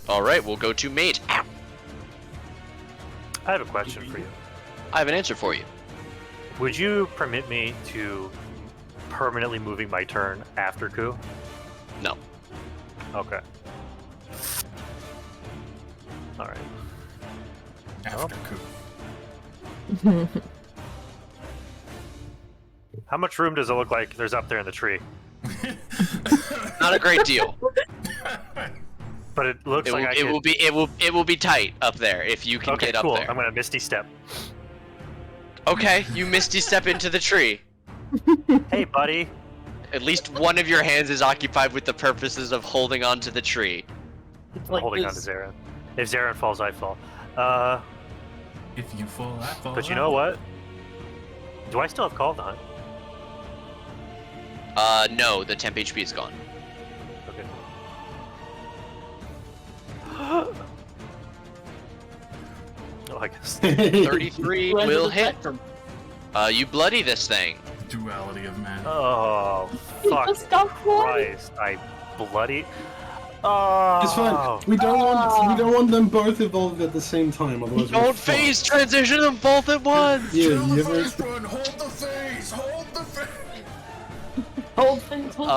Alright, we'll go to mage. Ow! I have a question for you. I have an answer for you. Would you permit me to permanently moving my turn after coup? No. Okay. Alright. After coup. How much room does it look like there's up there in the tree? Not a great deal. But it looks It like will, I it could... will be tight up there if you can Okay, get up cool. there. I'm gonna Misty Step. Okay, you misty step into the tree. Hey, buddy. At least one of your hands is occupied with the purposes of holding onto the tree. I'm Like holding on to this. Zarin. If Zarin falls, I fall. If you fall, I fall. But you know what? Do I still have Call of the Hunt? No, the temp HP is gone. Okay. Oh, I guess. 33 Who ended will the hit. spectrum? You bloody this thing. Duality of man. Oh, He fuck just got bloody. Christ. I bloody... Oh, It's fine. We don't want them both evolved at the same time. Otherwise, we're Don't fucked. phase transition them both at once! Yeah, Kill you the ever? first one! Hold the phase! Hold the phase! Hold things, hold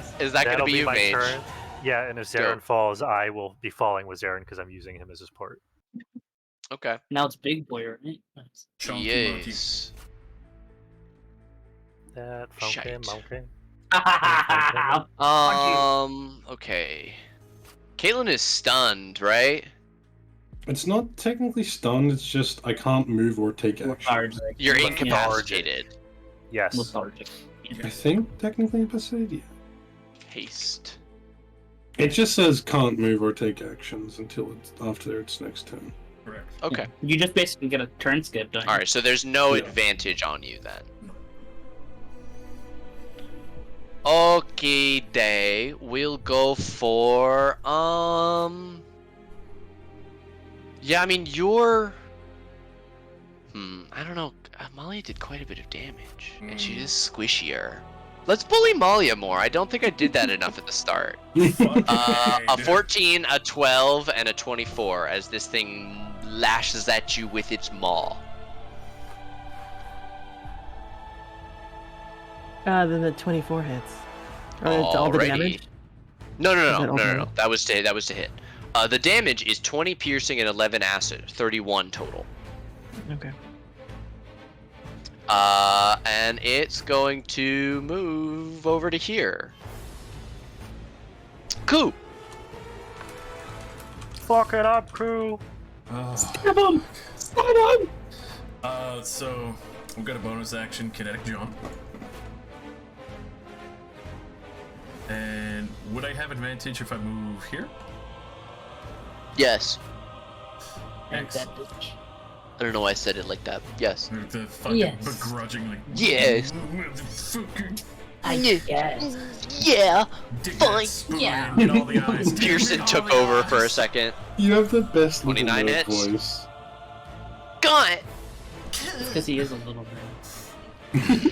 things. Is that gonna that'll be you, my mage? turn. Yeah, and if Zarin falls, I will be falling with Zarin because I'm using him as a support. Okay. Now it's big boy, right? Nice. Chunky monkey. Yes. That funky Shite. monkey. Okay. Caitlyn is stunned, right? It's not technically stunned. It's just I can't move or take action. Lethargic. You're Yeah. incapacitated. Yes. Lethargic. I think technically incapacitated. Haste. It just says can't move or take actions until it's after its next turn. Correct. Okay. You just basically get a turn skip, don't you? Alright, so there's no Yeah. advantage on you then. No. Okay, day. We'll go for yeah, I mean you're I don't know. Molly did quite a bit of damage, and she is squishier. Let's bully Malia more. I don't think I did that enough at the start. Fucking A A. 14, a 12, and a 24 as this thing lashes at you with its maw. Then the 24 hits. Or it's all the Alrighty. damage? No. Is that all damage? That was to hit. The damage is 20 piercing and 11 acid, 31 total. Okay. And it's going to move over to here. Cool. Fuck it up, crew. Stab him! Stab him! So we've got a bonus action, kinetic jump. And would I have advantage if I move here? Yes. And X. that bitch. I don't know why I said it like that. Yes. The fucking Yes. begrudgingly. Yes. Motherfucker. I guess. Yeah. Dig Fine, that spoon yeah. in all the eyes. Dig Pearson in all took the over for a eyes. second. You have the best little 29 nerd hits. voice. Got it. Because he is a little man.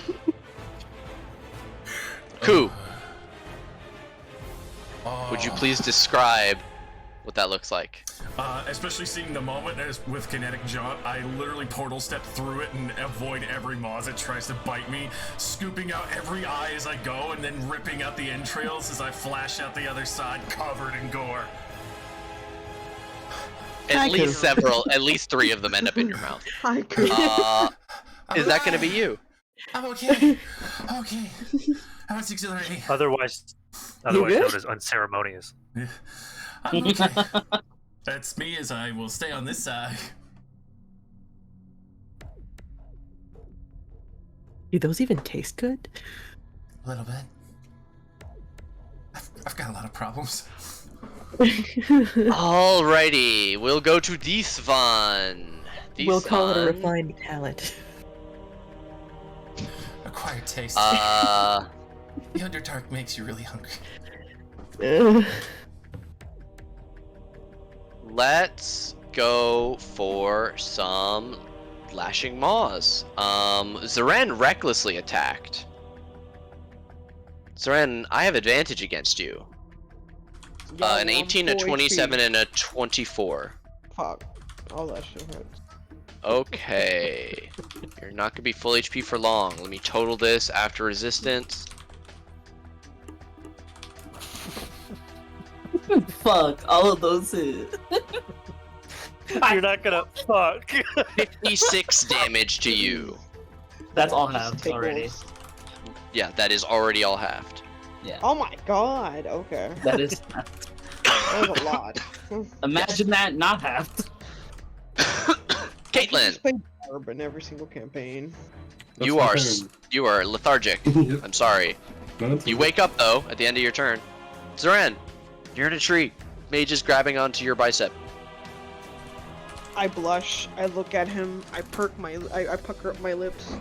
Cool. Oh. Would you please describe what that looks like? Especially seeing the moment as with kinetic jump, I literally portal step through it and avoid every maw that tries to bite me, scooping out every eye as I go, and then ripping out the entrails as I flash out the other side, covered in gore. At least 3 of them end up in your mouth. I could. Is that going to be you? I'm okay. Okay. How much exhilarating? Otherwise good? known as unceremonious. I'm okay. That's me as I will stay on this side. Do those even taste good? A little bit. I've got a lot of problems. Alrighty, we'll go to this one. We'll call it a refined palate. Acquired taste. Uh, The Underdark makes you really hungry. let's go for some lashing maws. Zaren recklessly attacked. Zaren, I have advantage against you. Yeah, An 18, a I'm full 27, HP. and a 24. Fuck. All that shit hurts. Okay. You're not gonna be full HP for long. Let me total this after resistance. Fuck, all of those hit. You're not gonna fuck. 56 damage to you. That's all Just halved take already. rolls. Yeah, that is already all halved. Yeah, Oh my god. Okay. that is. That was a lot. Imagine that not halved. I Caitlyn, just played Barb in every single campaign. That's you my are turn. you are lethargic. Yep. I'm sorry. No, it's You okay. wake up though at the end of your turn. Zaren, you're in a tree. Mage is grabbing onto your bicep. I blush. I look at him. I I pucker up my lips.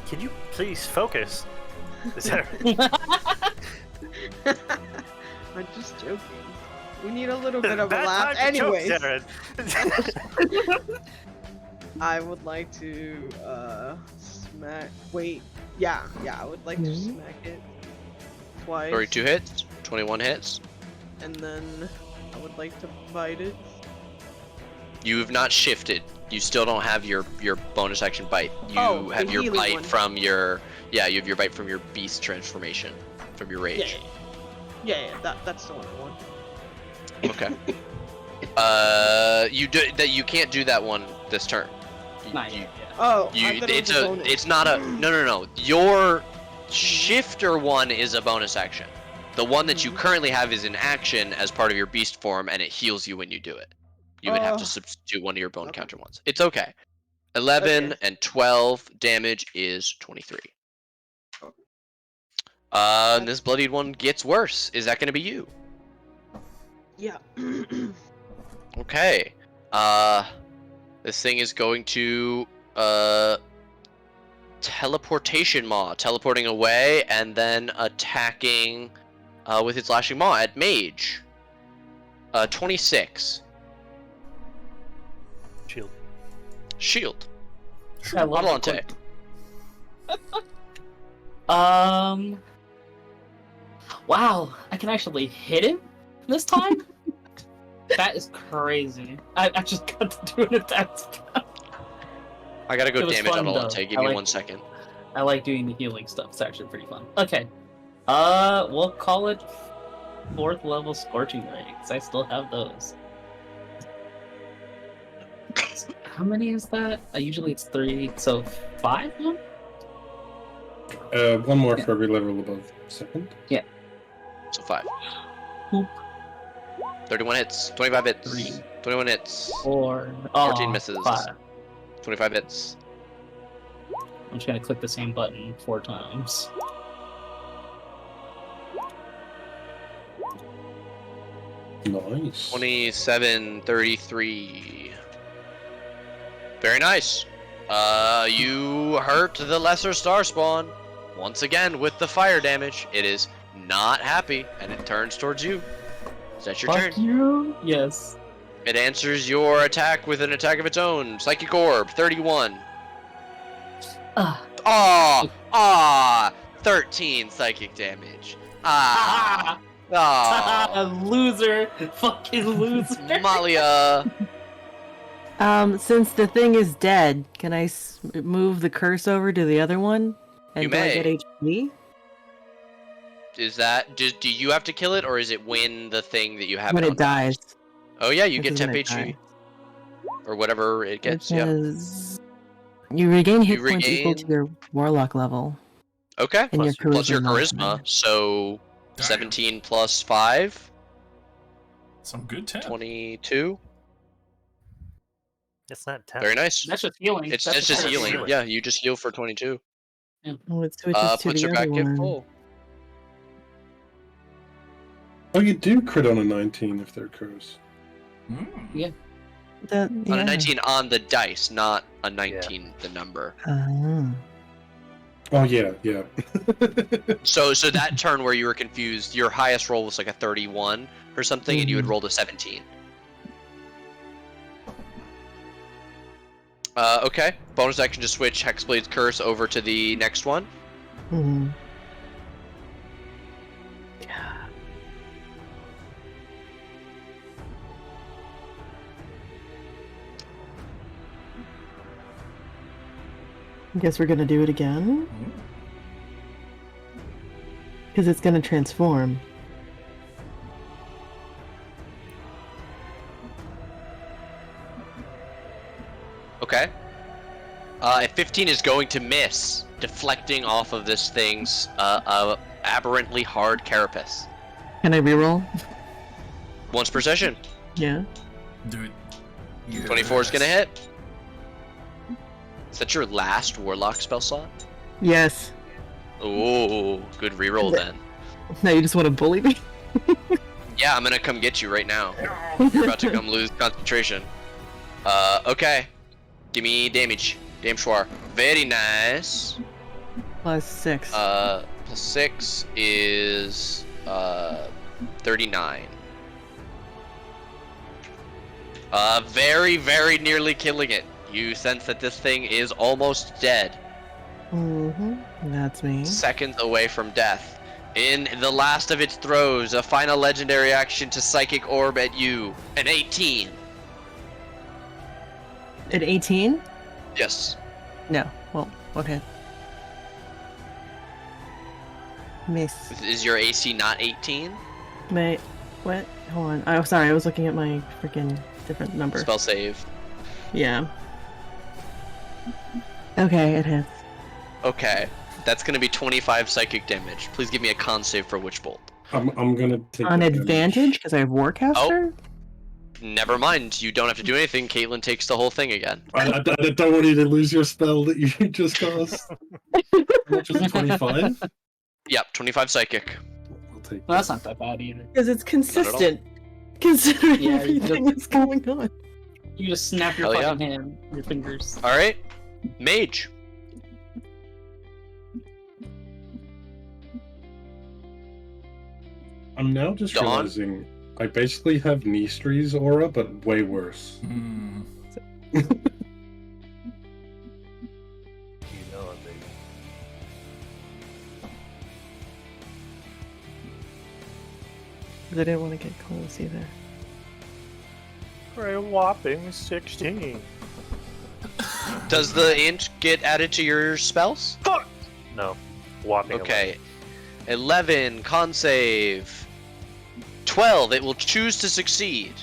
Can you please focus? Is that I'm just joking. We need a little bit of a bad laugh. time to joke, Anyways, Zarin? I would like to smack. Wait. Yeah. I would like to smack it twice. 32 hits, 21 hits. and then I would like to bite it. You've not shifted. You still don't have your bonus action bite. You Oh, have the your healing bite one. from your you have your bite from your beast transformation, from your rage. Yeah, that's the one I want. Okay. You can't do that one this turn. Not You- yet. Oh, You, I thought it was a bonus. it's not a no. Your shifter one is a bonus action. The one that you currently have is an action as part of your beast form, and it heals you when you do it. You would have to Oh. substitute one of your bone Okay. counter ones. It's okay. 11 Okay. and 12 damage is 23. And this bloodied one gets worse. Is that going to be you? Yeah. Okay. This thing is going to teleportation maw, teleporting away and then attacking with its lashing maw at mage. 26. Shield. Shield. I love Adelante. Wow, I can actually hit him this time? That is crazy. I just got to do an attack spell. I gotta go It was damage fun, Adelante. though. Give I me like- 1 second. I like doing the healing stuff. It's actually pretty fun. Okay. We'll call it 4th level Scorching Ray, because I still have those. How many is that? Usually it's 3, so 5? Huh? One more for every level above second. So 5. Boop. 31 hits. 25 hits. 3. 21 hits. 4. 14 misses. 5. 25 hits. I'm just gonna click the same button 4 times. Nice. 27, 33. Very nice. You hurt the lesser star spawn. Once again with the fire damage. It is not happy and it turns towards you. Is that your Fuck turn? you? Yes. It answers your attack with an attack of its own. Psychic Orb, 31. Ah. 13 psychic damage. Ah. Loser! Fucking loser! Malia. Since the thing is dead, can I move the curse over to the other one? And You do I may. get HP? Is that do you have to kill it or is it when the thing that you have When it it on dies. Oh yeah, you This get is temp when it HP dies. or whatever it gets. It Yeah. says you regain hit You points equal to regain- your warlock level. Okay. And your Plus your charisma charisma, modifier. so Damn. 17 plus 5, Some good temp. 22. It's not 10. Very nice. That's just healing. It's That's just just healing. healing. Yeah, you just heal for 22. Oh, it switches to Puts the her back other at one. full. Oh, you do crit on a 19 if they're cursed. Mm. That, On yeah. a 19 on the dice, not a 19 the number. Ah. Oh yeah, yeah. So that turn where you were confused, your highest roll was like a 31 or something, and you had rolled a 17. Okay. Bonus action to switch Hexblade's Curse over to the next one. Mhm. I guess we're gonna do it again. Because it's gonna transform. Okay. 15 is going to miss, deflecting off of this thing's aberrantly hard carapace. Can I reroll? Once per session. Yeah. Do it. 24 is gonna hit. Is that your last Warlock spell slot? Yes. Ooh, good reroll then. Now you just want to bully me? Yeah, I'm gonna come get you right now. You're about to come lose concentration. Okay. Give me damage. Dameshwar. Very nice. Plus 6. Plus 6 is 39. Very, very nearly killing it. You sense that this thing is almost dead. Mm-hmm. That's me. Seconds away from death. In the last of its throws, a final legendary action to Psychic Orb at you. An 18. At 18? Yes. No. Well, okay. Miss. Is your AC not 18? My what? Hold on. Oh, sorry. I was looking at my freaking different number. Spell save. Yeah. Okay, it hits. Okay. That's gonna be 25 psychic damage. Please give me a con save for Witch Bolt. I'm gonna take On that advantage because I have Warcaster. Never mind. You don't have to do anything. Caitlin takes the whole thing again. I don't want you to lose your spell that you just cast. How much was it, 25? Yep, 25 psychic. I'll take Well, that's not that bad either. Because it's consistent, considering Yeah, you everything that's going on. You just snap your Hell yeah. fucking hand, your fingers. All right, Mage. I'm now just Dawn? realizing I basically have Nistree's aura, but way worse. Hmm. You know it, baby. Because I didn't want to get close either. For a whopping 16. Does the int get added to your spells? No. Whopping. Okay. 11 con save. 12. It will choose to succeed.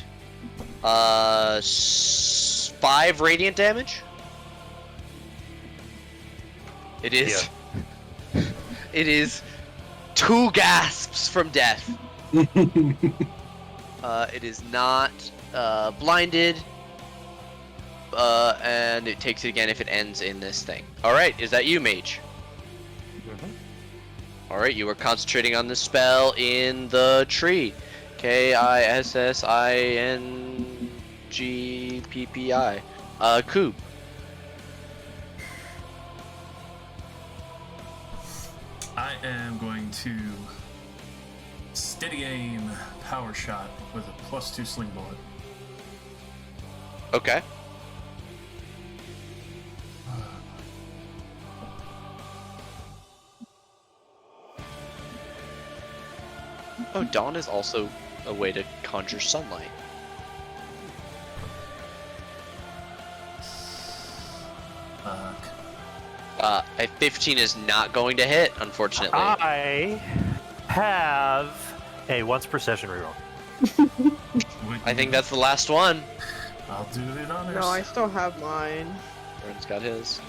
5 radiant damage. It is. It is 2 gasps from death. It is not blinded. And it takes it again if it ends in this thing. Alright, is that you, Mage? Alright, you are concentrating on the spell in the tree. Kissingppi. Coup. I am going to steady aim power shot with a +2 sling bullet. Okay. Oh, dawn is also a way to conjure sunlight. Fuck. A 15 is not going to hit, unfortunately. I have a once per session reroll. I think that's the last one. I'll do the honors. No, I still have mine. Aaron's got his.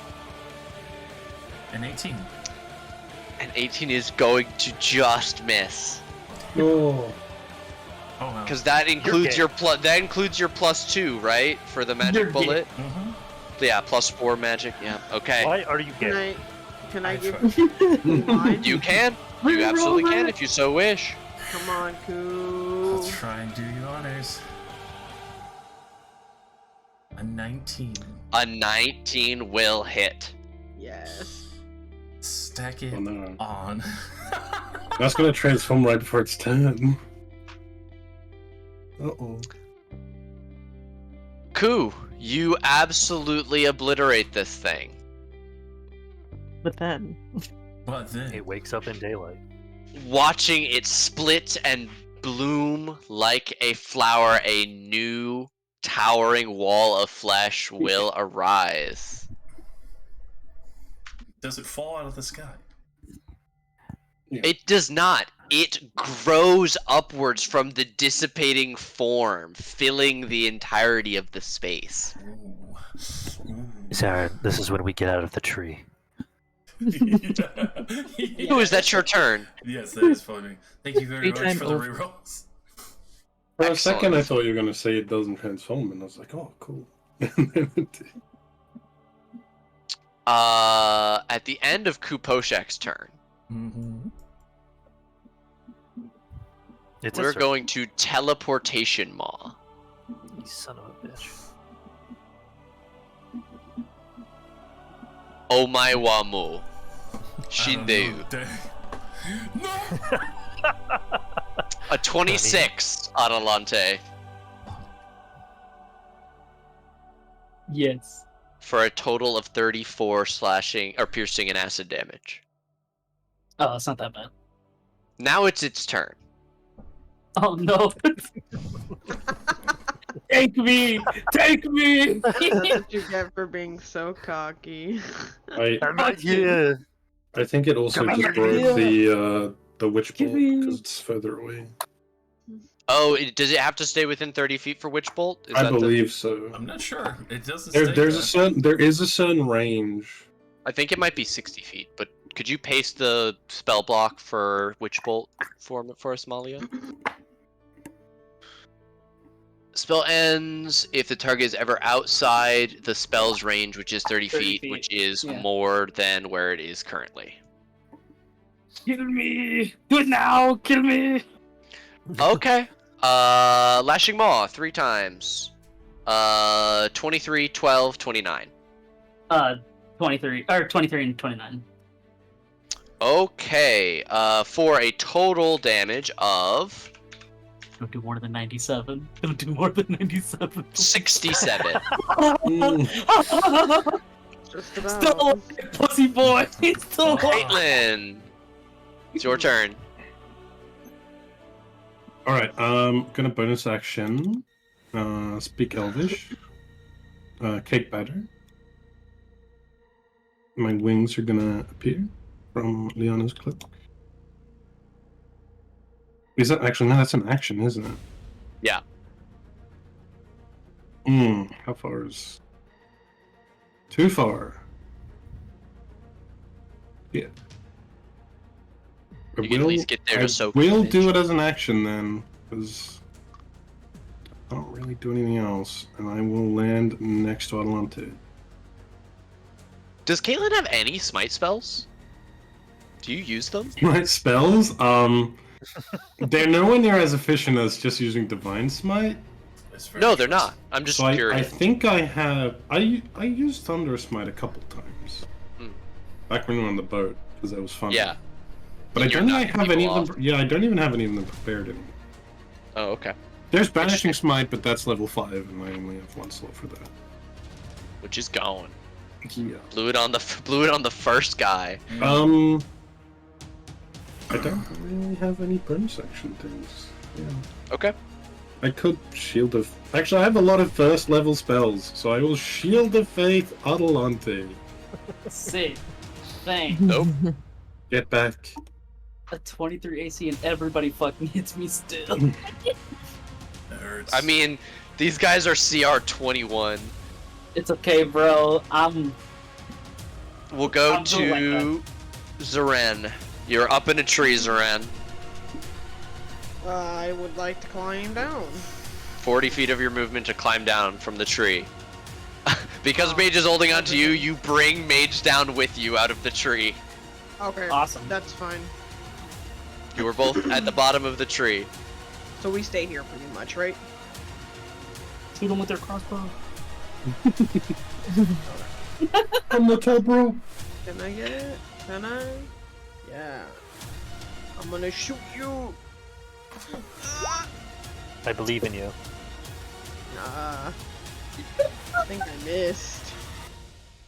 An 18. And 18 is going to just miss. No. Oh wow. Because that includes dead. your +2, right? For the magic You're bullet? Mhm. Yeah, +4 magic. Yeah, okay. Why are you gay? Can I I give tried. you mine? You can. You absolutely can if you so wish. Come on, Koo. I'll try and do you honors. A 19. A 19 will hit. Yes. Stack it Oh no. on. That's gonna transform right before its turn. Uh-oh. Coup, you absolutely obliterate this thing. But then, But then, It wakes up in daylight. Watching it split and bloom like a flower, a new towering wall of flesh will arise. does it fall out of the sky? It does not. It grows upwards from the dissipating form, filling the entirety of the space. Ooh. Ooh. Sarah, this is when we get out of the tree. Who is that your turn? Yes, that is funny. Thank you very much Anytime for the over. rerolls. For a second, I Excellent. thought you were gonna say it doesn't transform, and I was like, oh, cool. And then it did. At the end of Kuposhek's turn, Mm-hmm. It's we're a going to teleportation maw. You son of a bitch. Omaiwamu. Shindeyu. No! A 26, Adelante, Yes. for a total of 34 slashing or piercing and acid damage. Oh, it's not that bad. Now it's its turn. Oh no! Take me! Take me! That's what you get for being so cocky. I'm right here. I think it also Come just here. broke the witch Give bolt me- because it's further away. Oh, does it have to stay within 30 feet for Witch Bolt? Is I that the- believe so. I'm not sure. It doesn't. There state that. is a certain range. I think it might be 60 feet, but could you paste the spell block for Witch Bolt for us, Malia? Spell ends if the target is ever outside the spell's range, which is 30 feet, feet, which is yeah. more than where it is currently. Kill me! Do it now! Kill me! Okay. Lashing Maw 3 times. 23, 12, 29. 23 and 29. Okay. For a total damage of Don't do more than 97. Don't do more than 97. 67. Just about. Still alive, pussy boy! He's still alive! Caitlin, it's your turn. Alright, gonna bonus action. Speak Elvish. Cake batter. My wings are gonna appear from Liana's cloak. Is that actually no? That's an action, isn't it? Yeah. How far is? Too far. Yeah. You can at least get there to soak We'll damage. do it as an action then, because I don't really do anything else, and I will land next to Adelante. Does Caitlin have any smite spells? Do you use them? My spells, they're nowhere near as efficient as just using Divine Smite. It's very No, they're true. not. I'm just So I curious. think I have. I used Thunder Smite a couple times. Hmm. Back when we were on the boat, because that was fun. Yeah. But I You're don't think I knocking have any people of them. Yeah, I don't even have any of them prepared anymore. Oh, okay. There's Banishing Smite, but that's level 5, and I only have 1 slot for that. Which is going. Yeah. Blew it on the first guy. I don't really have any bonus action things. Yeah. Okay. I could Shield of. Actually, I have a lot of first level spells, so I will Shield of Faith Adelante. Sick. Thanks. Nope. Get back. A 23 AC and everybody fucking hits me still. It hurts. I mean, these guys are CR 21. It's okay, bro. We'll go I'm doing to Zaren. You're up in a tree, Zaren. I would like to climb down. 40 feet of your movement to climb down from the tree. Because Mage is holding onto you, you bring Mage down with you out of the tree. Okay. Awesome. That's fine. You were both at the bottom of the tree. So we stay here pretty much, right? Shoot them with their crossbow. From the top rope. Can I get it? Can I? Yeah. I'm gonna shoot you. I believe in you. Nah. I think I missed.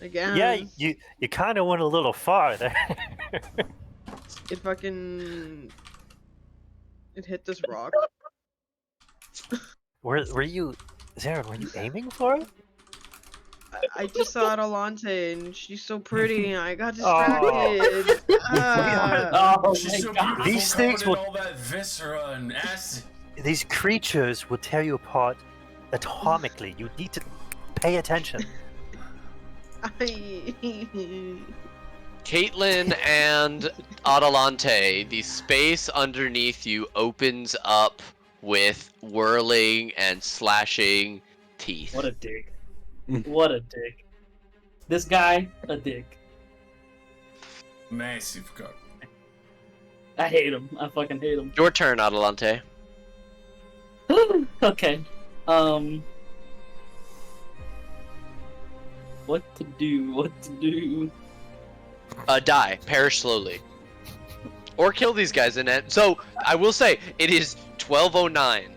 Again. Yeah, you kind of went a little far there. It fucking. It hit this rock. were you, Zaren? Were you aiming for it? I just saw Adelante and she's so pretty and I got Oh. distracted. Ah. Oh She's my so god. beautiful, These things covered in will- all that viscera and acid. These creatures will tear you apart atomically. You need to pay attention. Caitlin and Adelante, the space underneath you opens up with whirling and slashing teeth. What a dick. What a dick. This guy, a dick. Massive cock. I hate him. I fucking hate him. Your turn, Adelante. Okay. What to do? What to do? Die. Perish slowly. Or kill these guys in it. So, I will say, it is 12:09.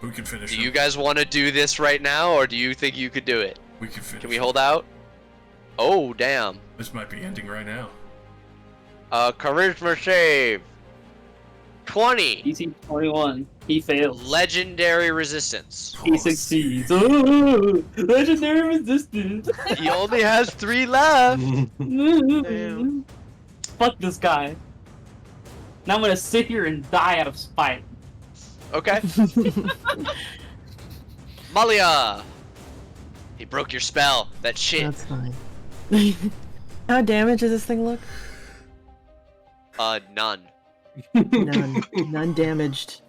We can finish Do him. you guys want to do this right now, or do you think you could do it? We can finish Can we him. hold out? Oh, damn. This might be ending right now. Charisma save. 20. DC 21. He fails. Legendary resistance. He succeeds. Oh, legendary resistance. He only has 3 left. Damn. Fuck this guy. Now I'm gonna sit here and die out of spite. Okay. Malia. He broke your spell. That shit. That's fine. How damaged does this thing look? None. None. None damaged.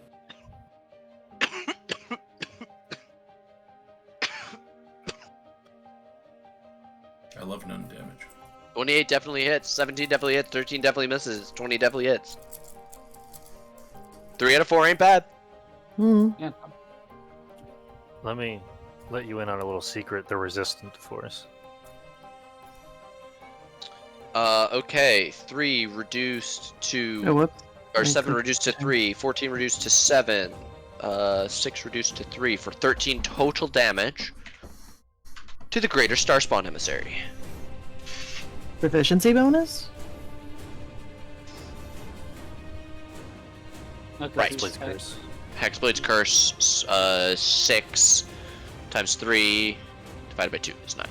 I love none damage. 28 definitely hits. 17 definitely hits. 13 definitely misses. 20 definitely hits. 3 out of 4 ain't bad. Hmm. Yeah. Let me let you in on a little secret. They're resistant to force. Okay. 3 reduced to... Oh, whoops. Or Thank 7 you. reduced to 3. 14 reduced to 7. 6 reduced to 3 for 13 total damage to the Greater Starspawn Emissary. Proficiency bonus? Okay. Right. Blade's Curse. Hexblade's Curse, 6 times 3 divided by 2 is 9.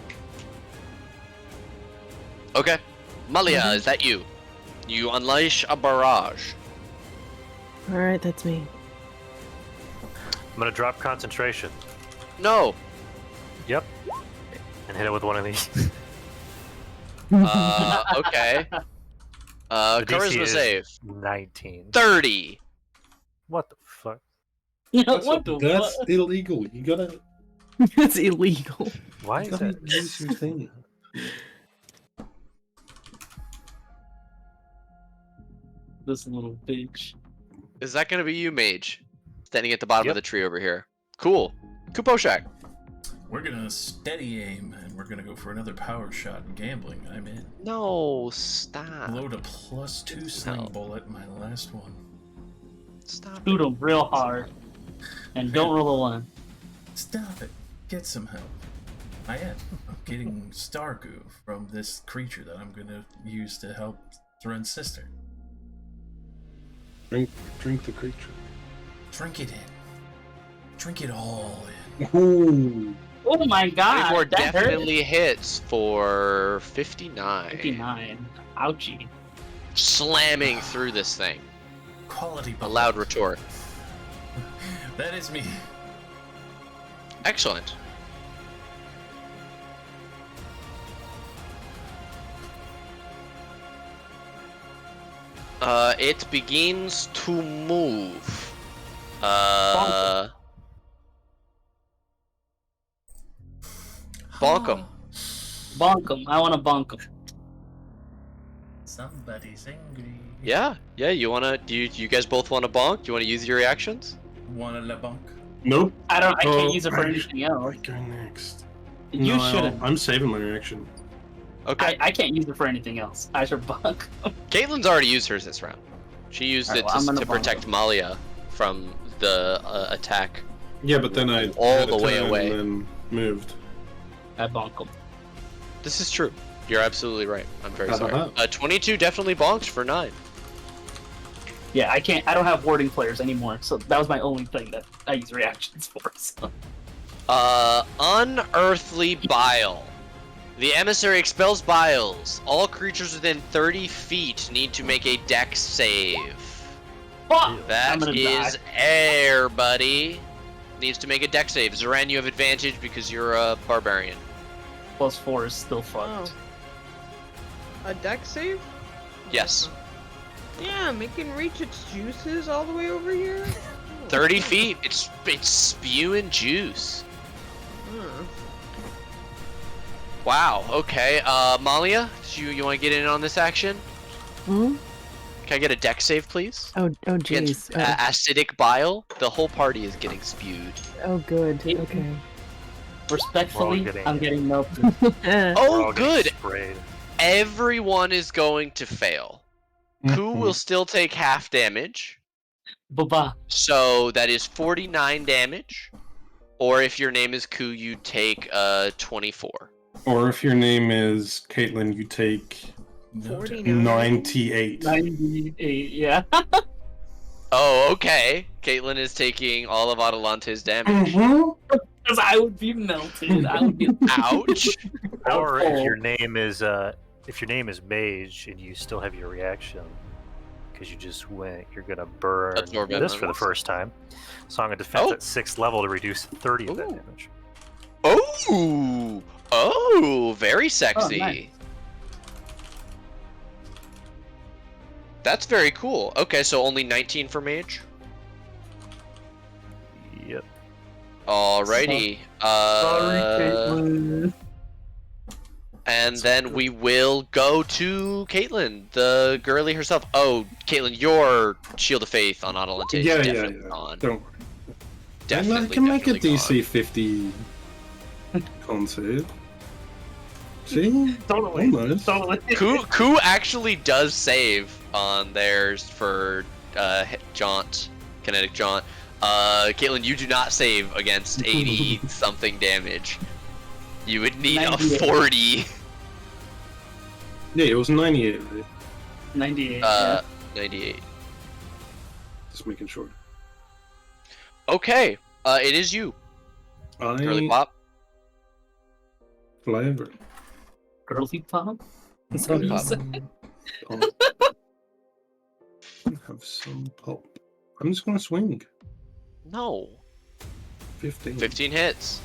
Okay. Malia, is that you? You unleash a barrage. Alright, that's me. I'm gonna drop concentration. No. Yep. And hit it with one of these. Okay. The DC Charisma is save. 19. 30. What the fuck? What the That's fuck? illegal. You gotta, It's illegal. Why you is gotta that? use your thing. This little bitch. Is that gonna be you, Mage? Standing at the bottom Yep. of the tree over here. Cool. Kuposhak. We're gonna steady aim and we're gonna go for another power shot. Gambling, I'm in. No, stop. Load a +2 sling No. bullet, my last one. Stop. Shoot him real hard. And don't roll a 1. Stop it. Get some help. I am. I'm getting star goo from this creature that I'm gonna use to help Thren's sister. Drink the creature. Drink it in. Drink it all in. Ooh. Oh my god! 24 That hurt. definitely hits for 59. 59. Ouchie. Slamming through this thing. Quality A bullet. loud retort. That is me. Excellent. It begins to move. Bonk 'em. Bonk him. I want to bonk him. Somebody's angry. Yeah, you wanna? Do you guys both want to bonk? You want to use your reactions? Wanna la bonk? Nope. I can't Oh, use it for I- anything else. I go next. You No, shouldn't. I'm saving my reaction. Okay. I can't use it for anything else. I should bonk him. Caitlin's already used hers this round. She used Alright, it well, I'm to gonna bonk protect Malia from the attack. Yeah, but then I All had a the way turn away. and then moved. I bonk him. This is true. You're absolutely right. I'm very sorry. Uh-huh. 22 definitely bonks for 9. Yeah, I can't. I don't have warding players anymore, so that was my only thing that I use reactions for. So. Unearthly Bile. The emissary expels biles. All creatures within 30 feet need to make a dex save. Fuck! I'm That gonna is die. air, buddy. Needs to make a dex save. Zoran, you have advantage because you're a barbarian. +4 is still fucked. A deck save? Yes. Yeah, it can reach its juices all the way over here. 30 feet. It's spewing juice. Huh. Wow. Okay. Malia, you want to get in on this action? Hmm? Can I get a dex save, please? Oh Against jeez. acidic bile. The whole party is getting spewed. Oh good. Okay. Respectfully, We're all I'm getting melted. We're Oh, all getting good. sprayed. Everyone is going to fail. Ku will still take half damage. Baba. So that is 49 damage. Or if your name is Ku, you take 24. Or if your name is Caitlin, you take No, 49. 98. 98, yeah. Oh, okay. Caitlyn is taking all of Atalante's damage. Because I would be melted. I would be. Ouch. Or Oh. if your name is Mage and you still have your reaction, because you just went, you're gonna burn Absorb this for the elements. first time. Song of Defense Oh. at 6th level to reduce 30 of that Ooh. damage. Oh, oh, very sexy. nice. That's very cool. Okay, so only 19 for mage. Yep. Alrighty. And then we will go to Caitlyn, the girly herself. Oh, Caitlyn, your Shield of Faith on Atalante is Yeah, definitely yeah. gone. Don't worry. Definitely, I can make a definitely DC 50 con save. See? Totally. Almost. Totally. gone. Ku actually does save on theirs for Jaunt, Kinetic Jaunt. Caitlyn, you do not save against 80 something damage. You would need a 98. 40. Yeah, it was 98, right? 98. 98. Just making sure. Okay, it is you, Girly I Pop. fly over. Girly pop? That's what you Pop. said. Have some pop. I'm just gonna swing. No. 15. 15 hits.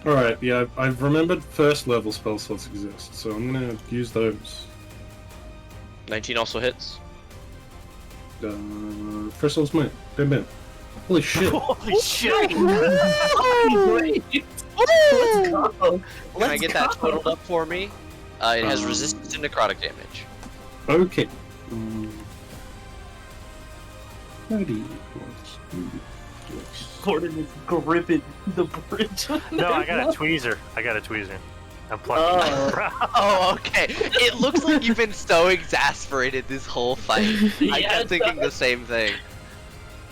Alright, yeah, I've remembered first level spell slots exist, so I'm gonna use those. 19 also hits. First level's mine. Bam bam. Holy shit. Holy shit! Let's go. Can I get that totaled up for me? It has resistance to necrotic damage. Okay. 30 plus. Gordon is gripping the bridge. No, I got a tweezer. I'm plucking. Oh. Oh, okay. It looks like you've been so exasperated this whole fight. I Yeah, kept it thinking the does. same thing.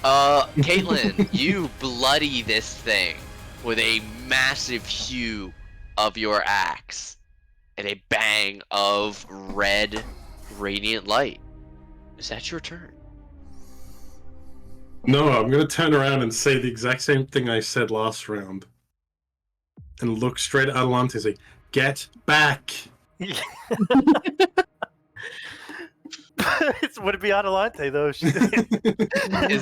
Caitlyn, you bloody this thing with a massive hew of your axe and a bang of red radiant light. Is that your turn? No, I'm gonna turn around and say the exact same thing I said last round. And look straight at Atalante and say, "Get back!" Would it be Atalante though? Is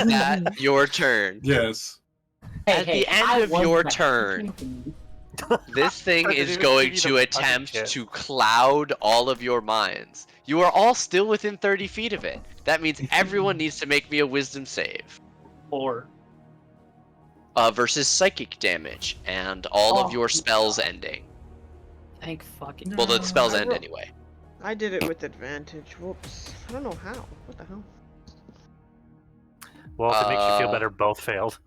that your turn? Yes. At the end of your turn, this thing I didn't is even going give you to the fucking attempt chance. to cloud all of your minds. You are all still within 30 feet of it. That means everyone needs to make me a wisdom save. 4. Versus psychic damage and all of your spells ending. Thank fucking. Well, the spells I end ro- anyway. I did it with advantage. Whoops. I don't know how. What the hell? Well, if it makes you feel better, both failed.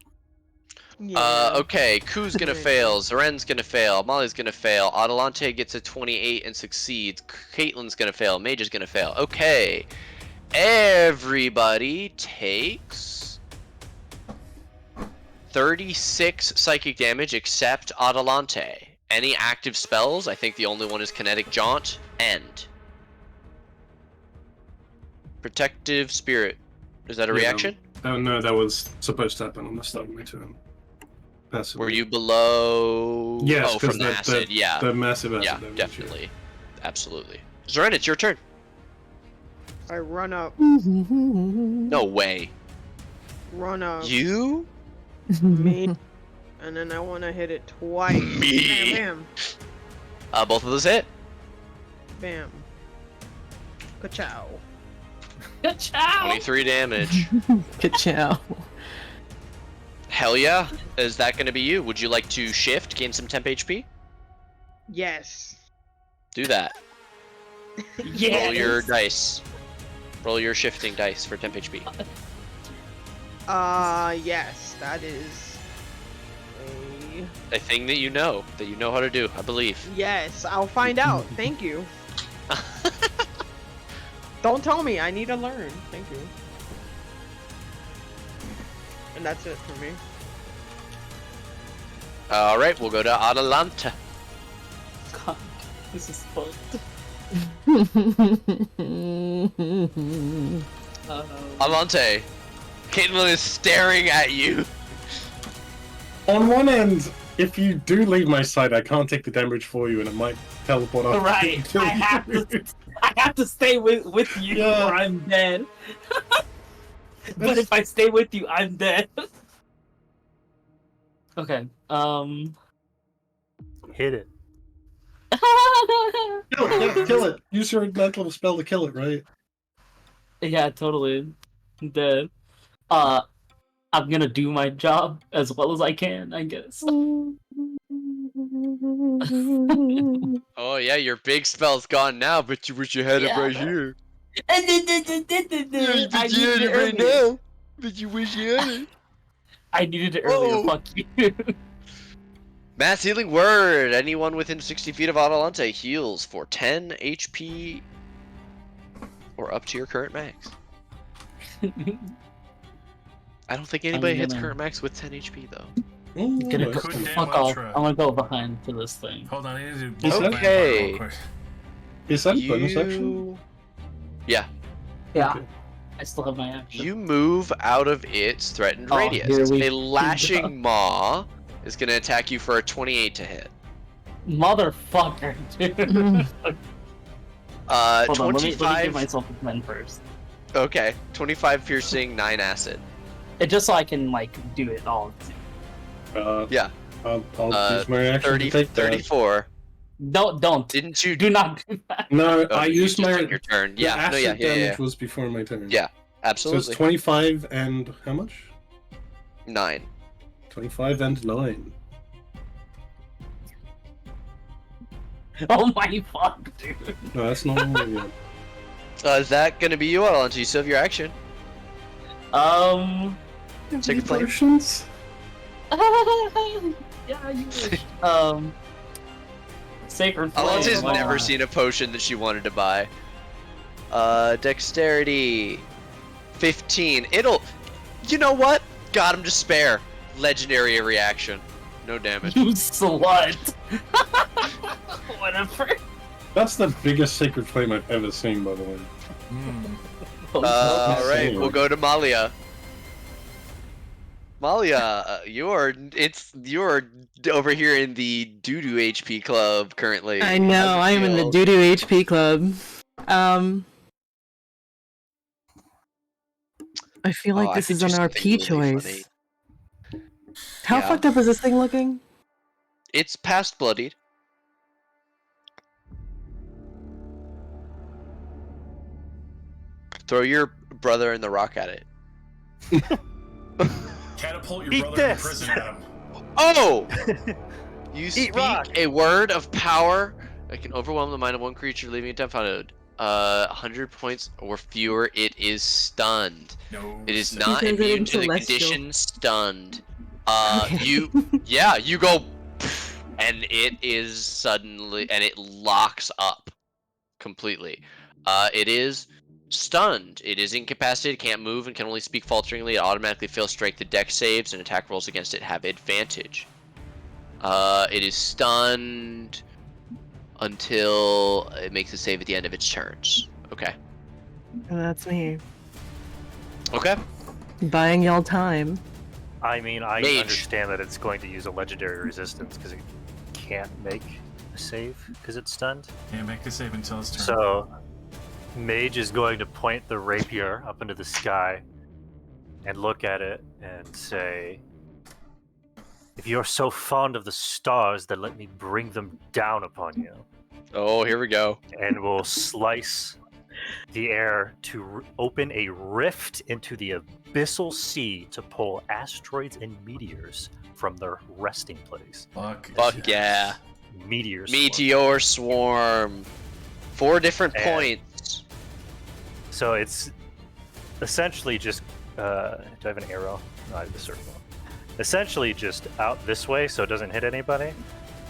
Yeah. Okay, Ku's gonna fail, Zaren's gonna fail, Molly's gonna fail, Atalante gets a 28 and succeeds, Caitlyn's gonna fail, Mage is gonna fail. Okay, everybody takes 36 psychic damage except Atalante. Any active spells, I think the only one is Kinetic Jaunt, end. Protective Spirit, is that a Yeah. reaction? Oh no, that was supposed to happen on the start of my turn. Passively. Were you below? Yes, oh, from 'cause the acid, yeah. The massive acid Yeah, damage, definitely. Absolutely. Zoran, it's your turn. I run up. No way. Run up. You? Me. And then I want to hit it twice. Me. Bam, bam, Both of those hit. bam. Ka-chow. Ciao. 23 damage. Ka-chow. Hell yeah. Is that going to be you? Would you like to shift, gain some temp HP? Yes. Do that. Yes. Roll your dice. Roll your shifting dice for temp HP. Yes. That is a... A thing that you know how to do, I believe. Yes, I'll find out. Thank you. Don't tell me. I need to learn. Thank you. And that's it for me. Alright, we'll go to Atalanta. God, this is fucked. Alante, Caitlyn is staring at you. On one end, if you do leave my side, I can't take the damage for you, and it might teleport off. Right, and kill I have you. to. I have to stay with you, Yeah. or I'm dead. But if I stay with you, I'm dead. Okay. Hit it. Kill it, yeah, kill it. Use your mental spell to kill it, right? Yeah, totally. I'm dead. I'm gonna do my job as well as I can, I guess. Oh yeah, your big spell's gone now, but you wish you had it Yeah. right here. I But you needed had it it right earlier. now. But you wish you had it. I needed it earlier. Whoa. Fuck you. Mass healing word. Anyone within 60 feet of Atalante heals for 10 HP or up to your current max. I don't think anybody hits gonna- current max with 10 HP though. Ooh, Gonna nice. go, Could damn fuck well off. try. I'm gonna go behind to this thing. Hold on, I need to do Is both that- vampire Okay. real quick. Is that a bonus action? Yeah. Yeah. Okay. I still have my action. You move out of its threatened Oh, radius. here we A lashing maw is going to attack you for a 28 to hit. Motherfucker, dude. Mm. Hold on, let me 25. give myself a 10 first. Okay, 25 piercing, 9 acid. Just so I can, like, do it all. Yeah. I'll Uh, use my action 30, to take that. 34. Don't. Didn't you? Do not do that. No, Oh, I you used just my. took your turn. The Yeah, no, acid yeah, damage yeah. was before my turn. Yeah. So Absolutely. it's 25 and how much? 9. 25 and 9. Oh my fuck, dude. No, that's not all yet. Is that going to be you, Alan? Do you still have your action? Take a plate. Potions? Yeah, you wish. Sacred Flame. Alonte's why never not? seen a potion that she wanted to buy. Dexterity. 15. It'll... You know what? Got him to spare. Legendary reaction. No damage. You slut. Whatever. That's the biggest sacred flame I've ever seen, by the way. Alright, we'll go to Malia. Malia, you're over here in the doo-doo HP club currently. I know, How's it I am in the feel? doo-doo HP club. I feel like Oh, I this could is do an something RP really choice. funny. How Yeah. fucked up is this thing looking? It's past bloodied. Throw your brother in the rock at it. Catapult your Eat brother in this. prison at him. Oh! You speak rock. a word of power that can overwhelm the mind of one creature, leaving it dumbfounded. 100 points or fewer, it is stunned. No. It is sir. not Because it immune is to the celestial. condition stunned. Okay. You go, and it is suddenly, and it locks up completely. It is stunned. It is incapacitated, can't move, and can only speak falteringly. It automatically fails strike the dex saves, and attack rolls against it have advantage. It is stunned until it makes a save at the end of its turns. Okay. And that's me. Okay. Buying y'all time. I mean, I Mage. understand that it's going to use a legendary resistance because it can't make a save because it's stunned. Can't make the save until it's turn. So, Mage is going to point the rapier up into the sky and look at it and say, "If you're so fond of the stars, then let me bring them down upon you." Oh, here we go. And we'll slice the air to open a rift into the abyssal sea to pull asteroids and meteors from their resting place. Fuck Fuck yeah. Meteors. Meteor swarm. 4 different And- points. So it's essentially just. Do I have an arrow? No, I have a circle. Essentially just out this way so it doesn't hit anybody.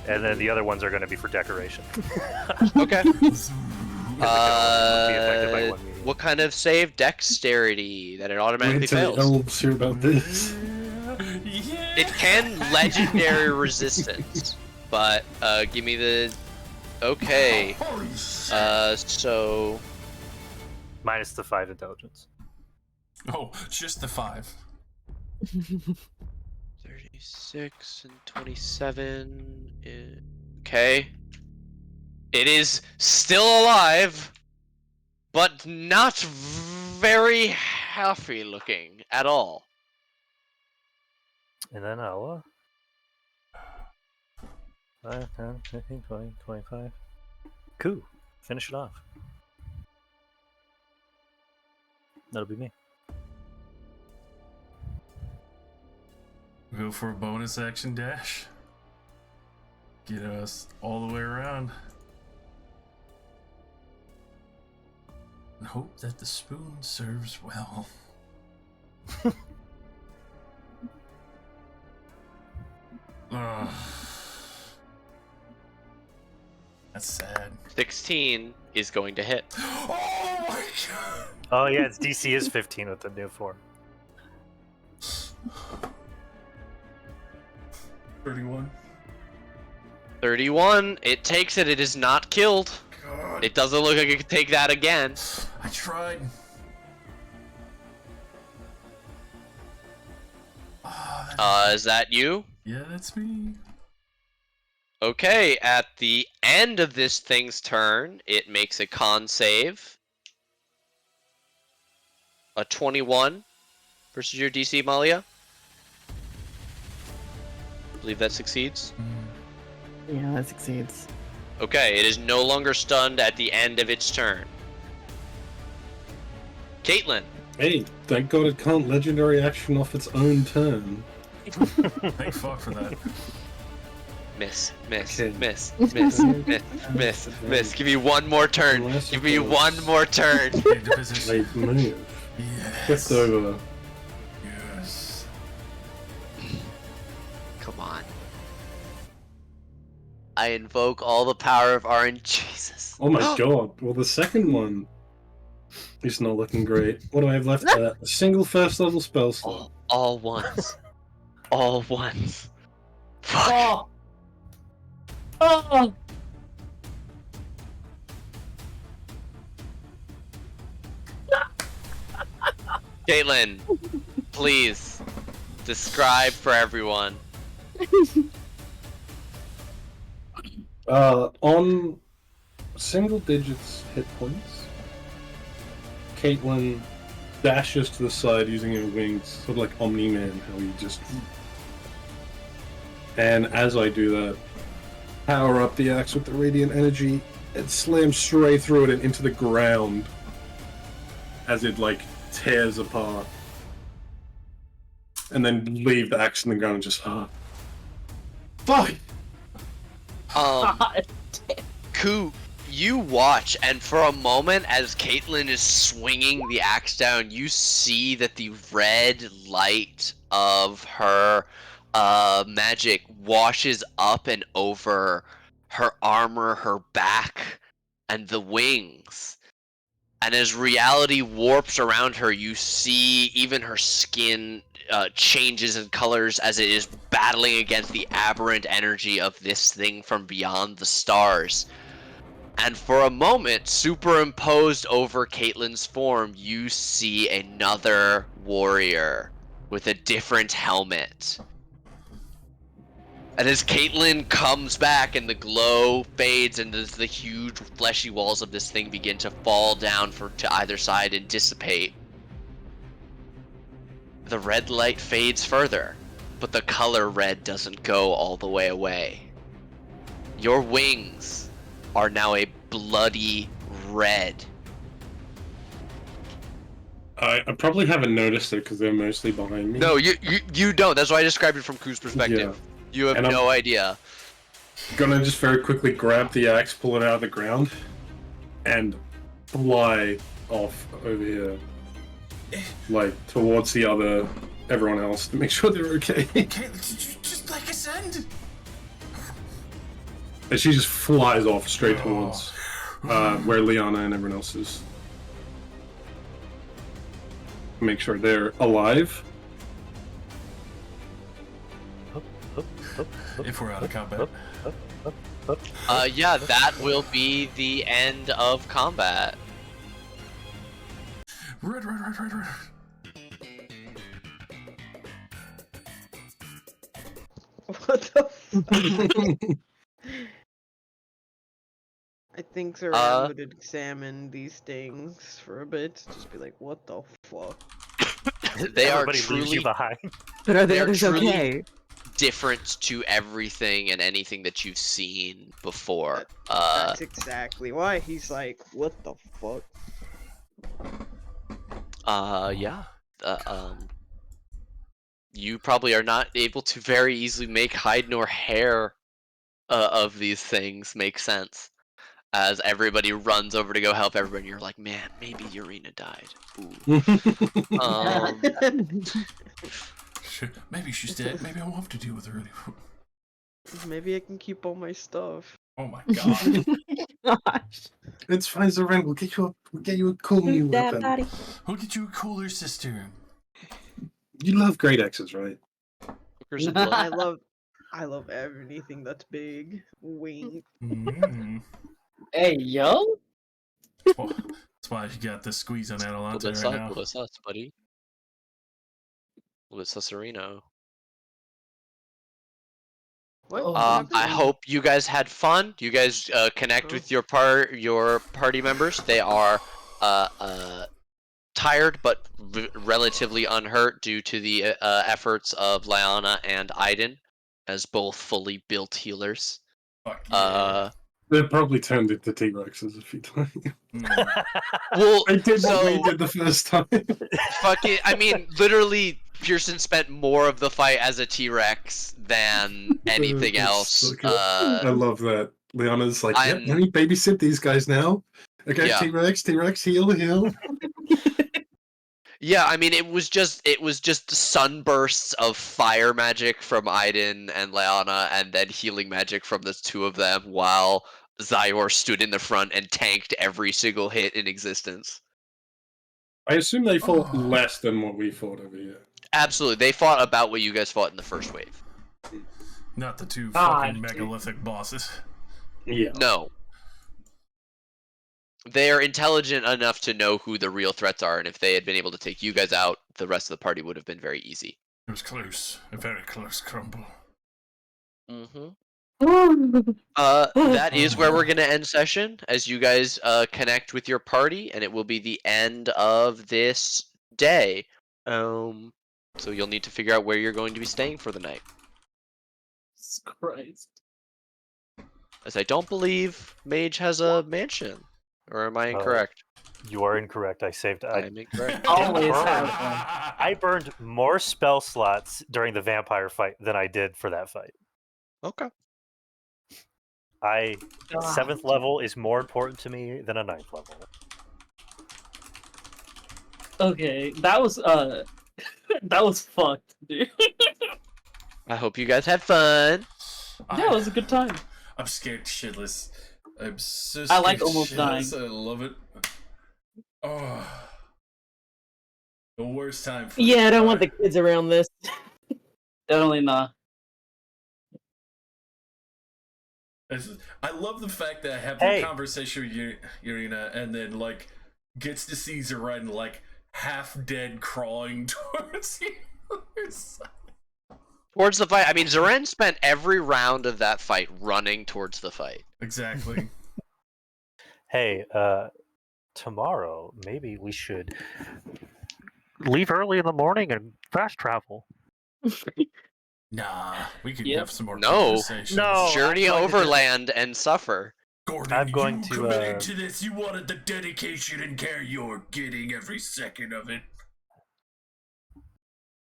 And then the other ones are going to be for decoration. Okay. Be affected by one meteor. What kind of save? Dexterity that it automatically Wait till the fails. elves hear about this. Yeah. It can legendary resistance, but give me the. Okay. Holy shit. So Minus the 5 intelligence. Oh, just the 5. 36 and 27. Okay. It is still alive, but not very happy looking at all. And then Ella. 5, 10, 15, 20, 25. Cool. Finish it off. That'll be me. Go for a bonus action dash. Get us all the way around. And hope that the spoon serves well. Ugh. That's sad. 16 is going to hit. Oh my god! Oh yeah, its DC is 15 with the new form. 31. 31. It takes it. It is not killed. God. It doesn't look like it could take that again. I tried. Is that you? Yeah, that's me. Okay, at the end of this thing's turn, it makes a con save. A 21 versus your DC, Malia. I believe that succeeds. Yeah, that succeeds. Okay, it is no longer stunned at the end of its turn. Caitlin. Hey, thank God it can't legendary action off its own turn. Thank fuck for that. Miss. Okay. Miss. Give me one more turn. Unless Give it me goes- one more turn. Into position. Late move. Yes. Shift over. Yes. Come on. I invoke all the power of RNG. Jesus. Oh my god. Well, the second one is not looking great. What do I have left there? A single first level spell slot. All ones. All ones. Fuck. Oh. Oh. Caitlin, please describe for everyone. On single digits hit points, Caitlin dashes to the side using her wings, sort of like Omni-Man, how he just... And as I do that, power up the axe with the radiant energy and slam straight through it and into the ground as it, like, tears apart. And then leave the axe in the ground and just, fuck! Ku, you watch, and for a moment, as Caitlin is swinging the axe down, you see that the red light of her magic washes up and over her armor, her back, and the wings. And as reality warps around her, you see even her skin changes in colors as it is battling against the aberrant energy of this thing from beyond the stars. And for a moment, superimposed over Caitlin's form, you see another warrior with a different helmet. And as Caitlin comes back and the glow fades and as the huge fleshy walls of this thing begin to fall down to either side and dissipate, the red light fades further, but the color red doesn't go all the way away. Your wings are now a bloody red. I probably haven't noticed it because they're mostly behind me. No, you don't. That's why I described it from Ku's perspective. Yeah. You have And no idea. Gonna just very quickly grab the axe, pull it out of the ground, and fly off over here. Like, towards everyone else to make sure they're okay. Okay, just like I said. And she just flies off straight towards where Liana and everyone else is. Make sure they're alive. If we're out of combat. Yeah, that will be the end of combat. Red. What the fuck? I think Zoran would examine these things for a bit. Just be like, what the fuck? They are Everybody leaves you truly behind. But are the They're others truly- okay? different to everything and anything that you've seen before. That's exactly why he's like, what the fuck? Yeah. You probably are not able to very easily make hide nor hair of these things make sense. As everybody runs over to go help everybody, you're like, man, maybe Urina died. Ooh. Maybe she's dead. Maybe I won't have to deal with her anymore. Maybe I can keep all my stuff. Oh my god. Gosh. It's fine, Zoran. We'll get you a cool new weapon. We'll get you a cooler sister. You love great axes, right? Hookers and blood. I love anything that's big. Wink. Mm. Hey, yo. Well, that's why you got the squeeze on Adelante Well, right now. that's us, buddy. Well, it's Cesarino. What? Oh, I hope you guys had fun. You guys connect with your party members. They are tired but relatively unhurt due to the efforts of Lyanna and Aiden as both fully built healers. Fuck yeah. They've probably turned into T-Rexes a few times. Mm. Well, I did what we so did the first time. fuck it. I mean, literally, Pearson spent more of the fight as a T-Rex than anything It's else. so good. I love that. Liana's like, yep, I'm- let me babysit these guys now. Okay, Yeah. T-Rex, heal. Yeah, I mean, it was just sunbursts of fire magic from Aiden and Lyanna, and then healing magic from the two of them, while Zyor stood in the front and tanked every single hit in existence. I assume they fought Oh. less than what we fought over here. Absolutely, they fought about what you guys fought in the first wave. Not the two God. fucking megalithic bosses. Yeah. No. They are intelligent enough to know who the real threats are, and if they had been able to take you guys out, the rest of the party would have been very easy. It was close. A very close crumble. Mm-hmm. That is where we're gonna end session, as you guys connect with your party, and it will be the end of this day. So you'll need to figure out where you're going to be staying for the night. Jesus Christ. As I don't believe Mage has a mansion. Or am I incorrect? You are incorrect. I saved. I am incorrect. Always burned. have I burned more spell slots during the vampire fight than I did for that fight. Okay. I one. 7th level is more important to me than a 9th level. Okay, that was that was fucked, dude. I hope you guys had fun. Yeah, it was a good time. I'm scared shitless. I'm so I scared like almost shitless. dying. I love it. Oh. The worst time for Yeah, I don't want the kids around this. Definitely not. I love the fact that I have Hey. the conversation with Urina and then, like, gets to see Zoran, like, half dead crawling towards you. Towards the fight. I mean, Zoran spent every round of that fight running towards the fight. Exactly. Hey, tomorrow maybe we should leave early in the morning and fast travel. Nah, we could Yep. have some more No. conversations. No. Journey I'm going to overland and suffer. Gordon, I'm going you to, committed to this. You wanted the dedication and care. You're getting every second of it.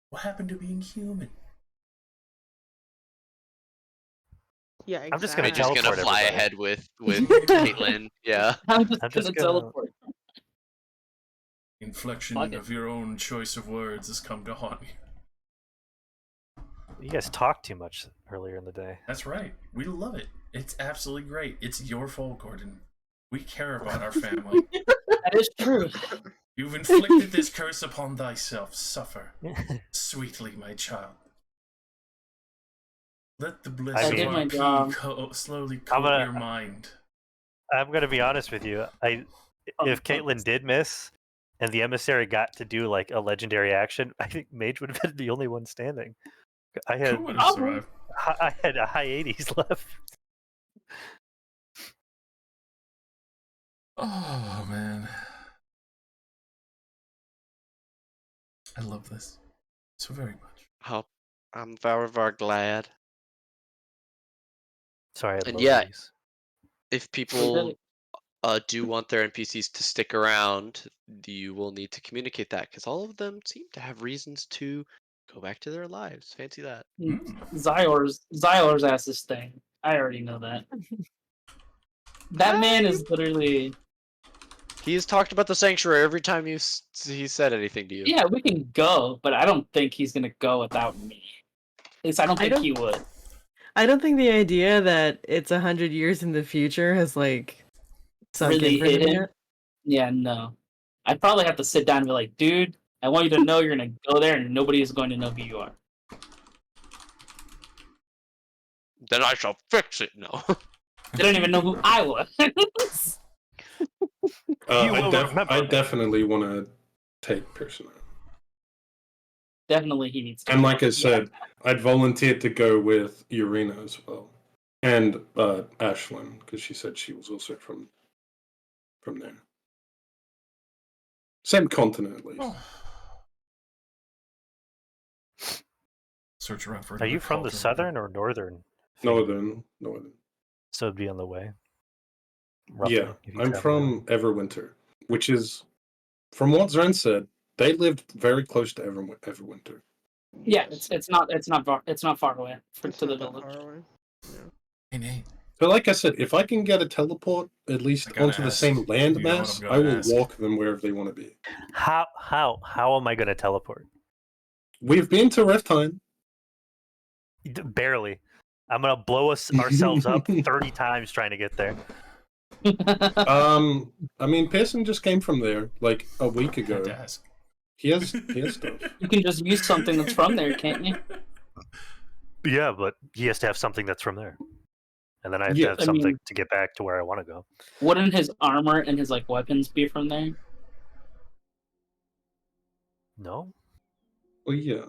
What happened to being human? Yeah, exactly. I'm just gonna I'm just gonna teleport fly everybody. ahead with Caitlyn. Yeah. I'm just I'm gonna just gonna- teleport. Inflection Fuck it. of your own choice of words has come to haunt you. You guys talked too much earlier in the day. That's right. We love it. It's absolutely great. It's your fault, Gordon. We care about our family. That is true. You've inflicted this curse upon thyself. Suffer sweetly, my child. Let the bliss I of did our my pea job. slowly I'm coat gonna- your mind. I'm gonna be honest with you. If Caitlyn did miss, and the emissary got to do like a legendary action, I think Mage would have been the only one standing. I had Who would have survived? I had a high 80s left. Oh man, I love this so very much. Oh, I'm very, very glad. Sorry, I had And low yeah, 80s. if people do want their NPCs to stick around, you will need to communicate that because all of them seem to have reasons to go back to their lives. Fancy that. Xylor's ass this thing. I already know that. That man is literally. He's talked about the sanctuary every time he said anything to you. Yeah, we can go, but I don't think he's gonna go without me. At least I don't think he would. I don't think the idea that it's 100 years in the future has like sunk Really in for him hit him? yet. Yeah, no. I'd probably have to sit down and be like, dude, I want you to know you're gonna go there and nobody is going to know who you are. Then I shall fix it. No. They don't even know who I was. I definitely want to take Pearson out. Definitely he needs to. And like I said, I'd volunteered to go with Urena as well. And Ashlyn, because she said she was also from there. Same continent, at least. Oh. Search around for. Are you from the southern or northern? Northern. So it'd be on the way. Roughly, Yeah, if you I'm travel from Everwinter, which is, from what Zren said, they lived very close to Everwinter. Yeah, it's not far away to the village. Hey Nate. But like I said, if I can get a teleport at least gotta onto the ask. same You know what I'm landmass, gonna I will ask. walk them wherever they want to be. How am I going to teleport? We've been to Riftheim. Barely. I'm going to blow ourselves up 30 times trying to get there. I mean, Pearson just came from there like a week ago. Had to ask. He has stuff. You can just use something that's from there, can't you? Yeah, but he has to have something that's from there. And then I have Yeah, to have I something mean- to get back to where I want to go. Wouldn't his armor and his like weapons be from there? No? Well, yeah,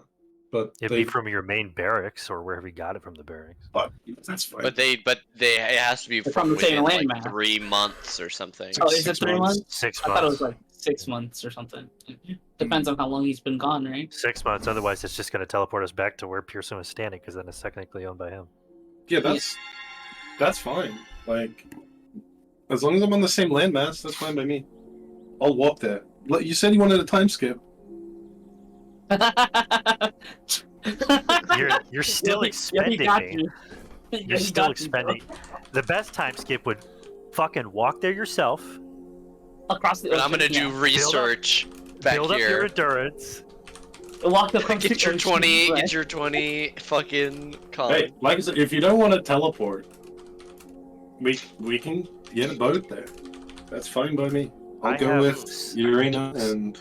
but It'd be from your main barracks or wherever you got it from the barracks. But that's fine. But it has to be They're from from the same within like landmass. 3 months or something. Oh, is it 6 3 months? 6 I thought it was months. like 6 months or something. Depends on how long he's been gone, right? 6 months. Otherwise, it's just going to teleport us back to where Pearson was standing because then it's technically owned by him. yeah, that's fine. Like, as long as I'm on the same landmass, that's fine by me. I'll walk there. You said you wanted a time skip. You're still expending me. You're still expending. The best time skip would fucking walk there yourself, across the But I'm ocean, gonna do research back build up your here. endurance. Walk across Get the your ocean, 20. right? Get your 20. Fucking con. Hey, like I said, if you don't want to teleport, we can get a boat there. That's fine by me. I'll I go have with s- Urena and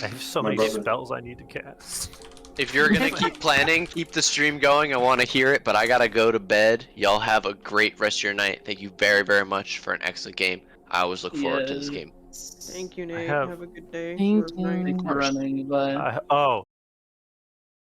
I have so My many brother. spells I need to cast. If you're gonna keep planning, keep the stream going. I want to hear it, but I gotta go to bed. Y'all have a great rest of your night. Thank you very, very much for an excellent game. I always look forward to this game. Thank you, Nate. have- Have a good day. Thank or night. you. Thanks for running, but Oh,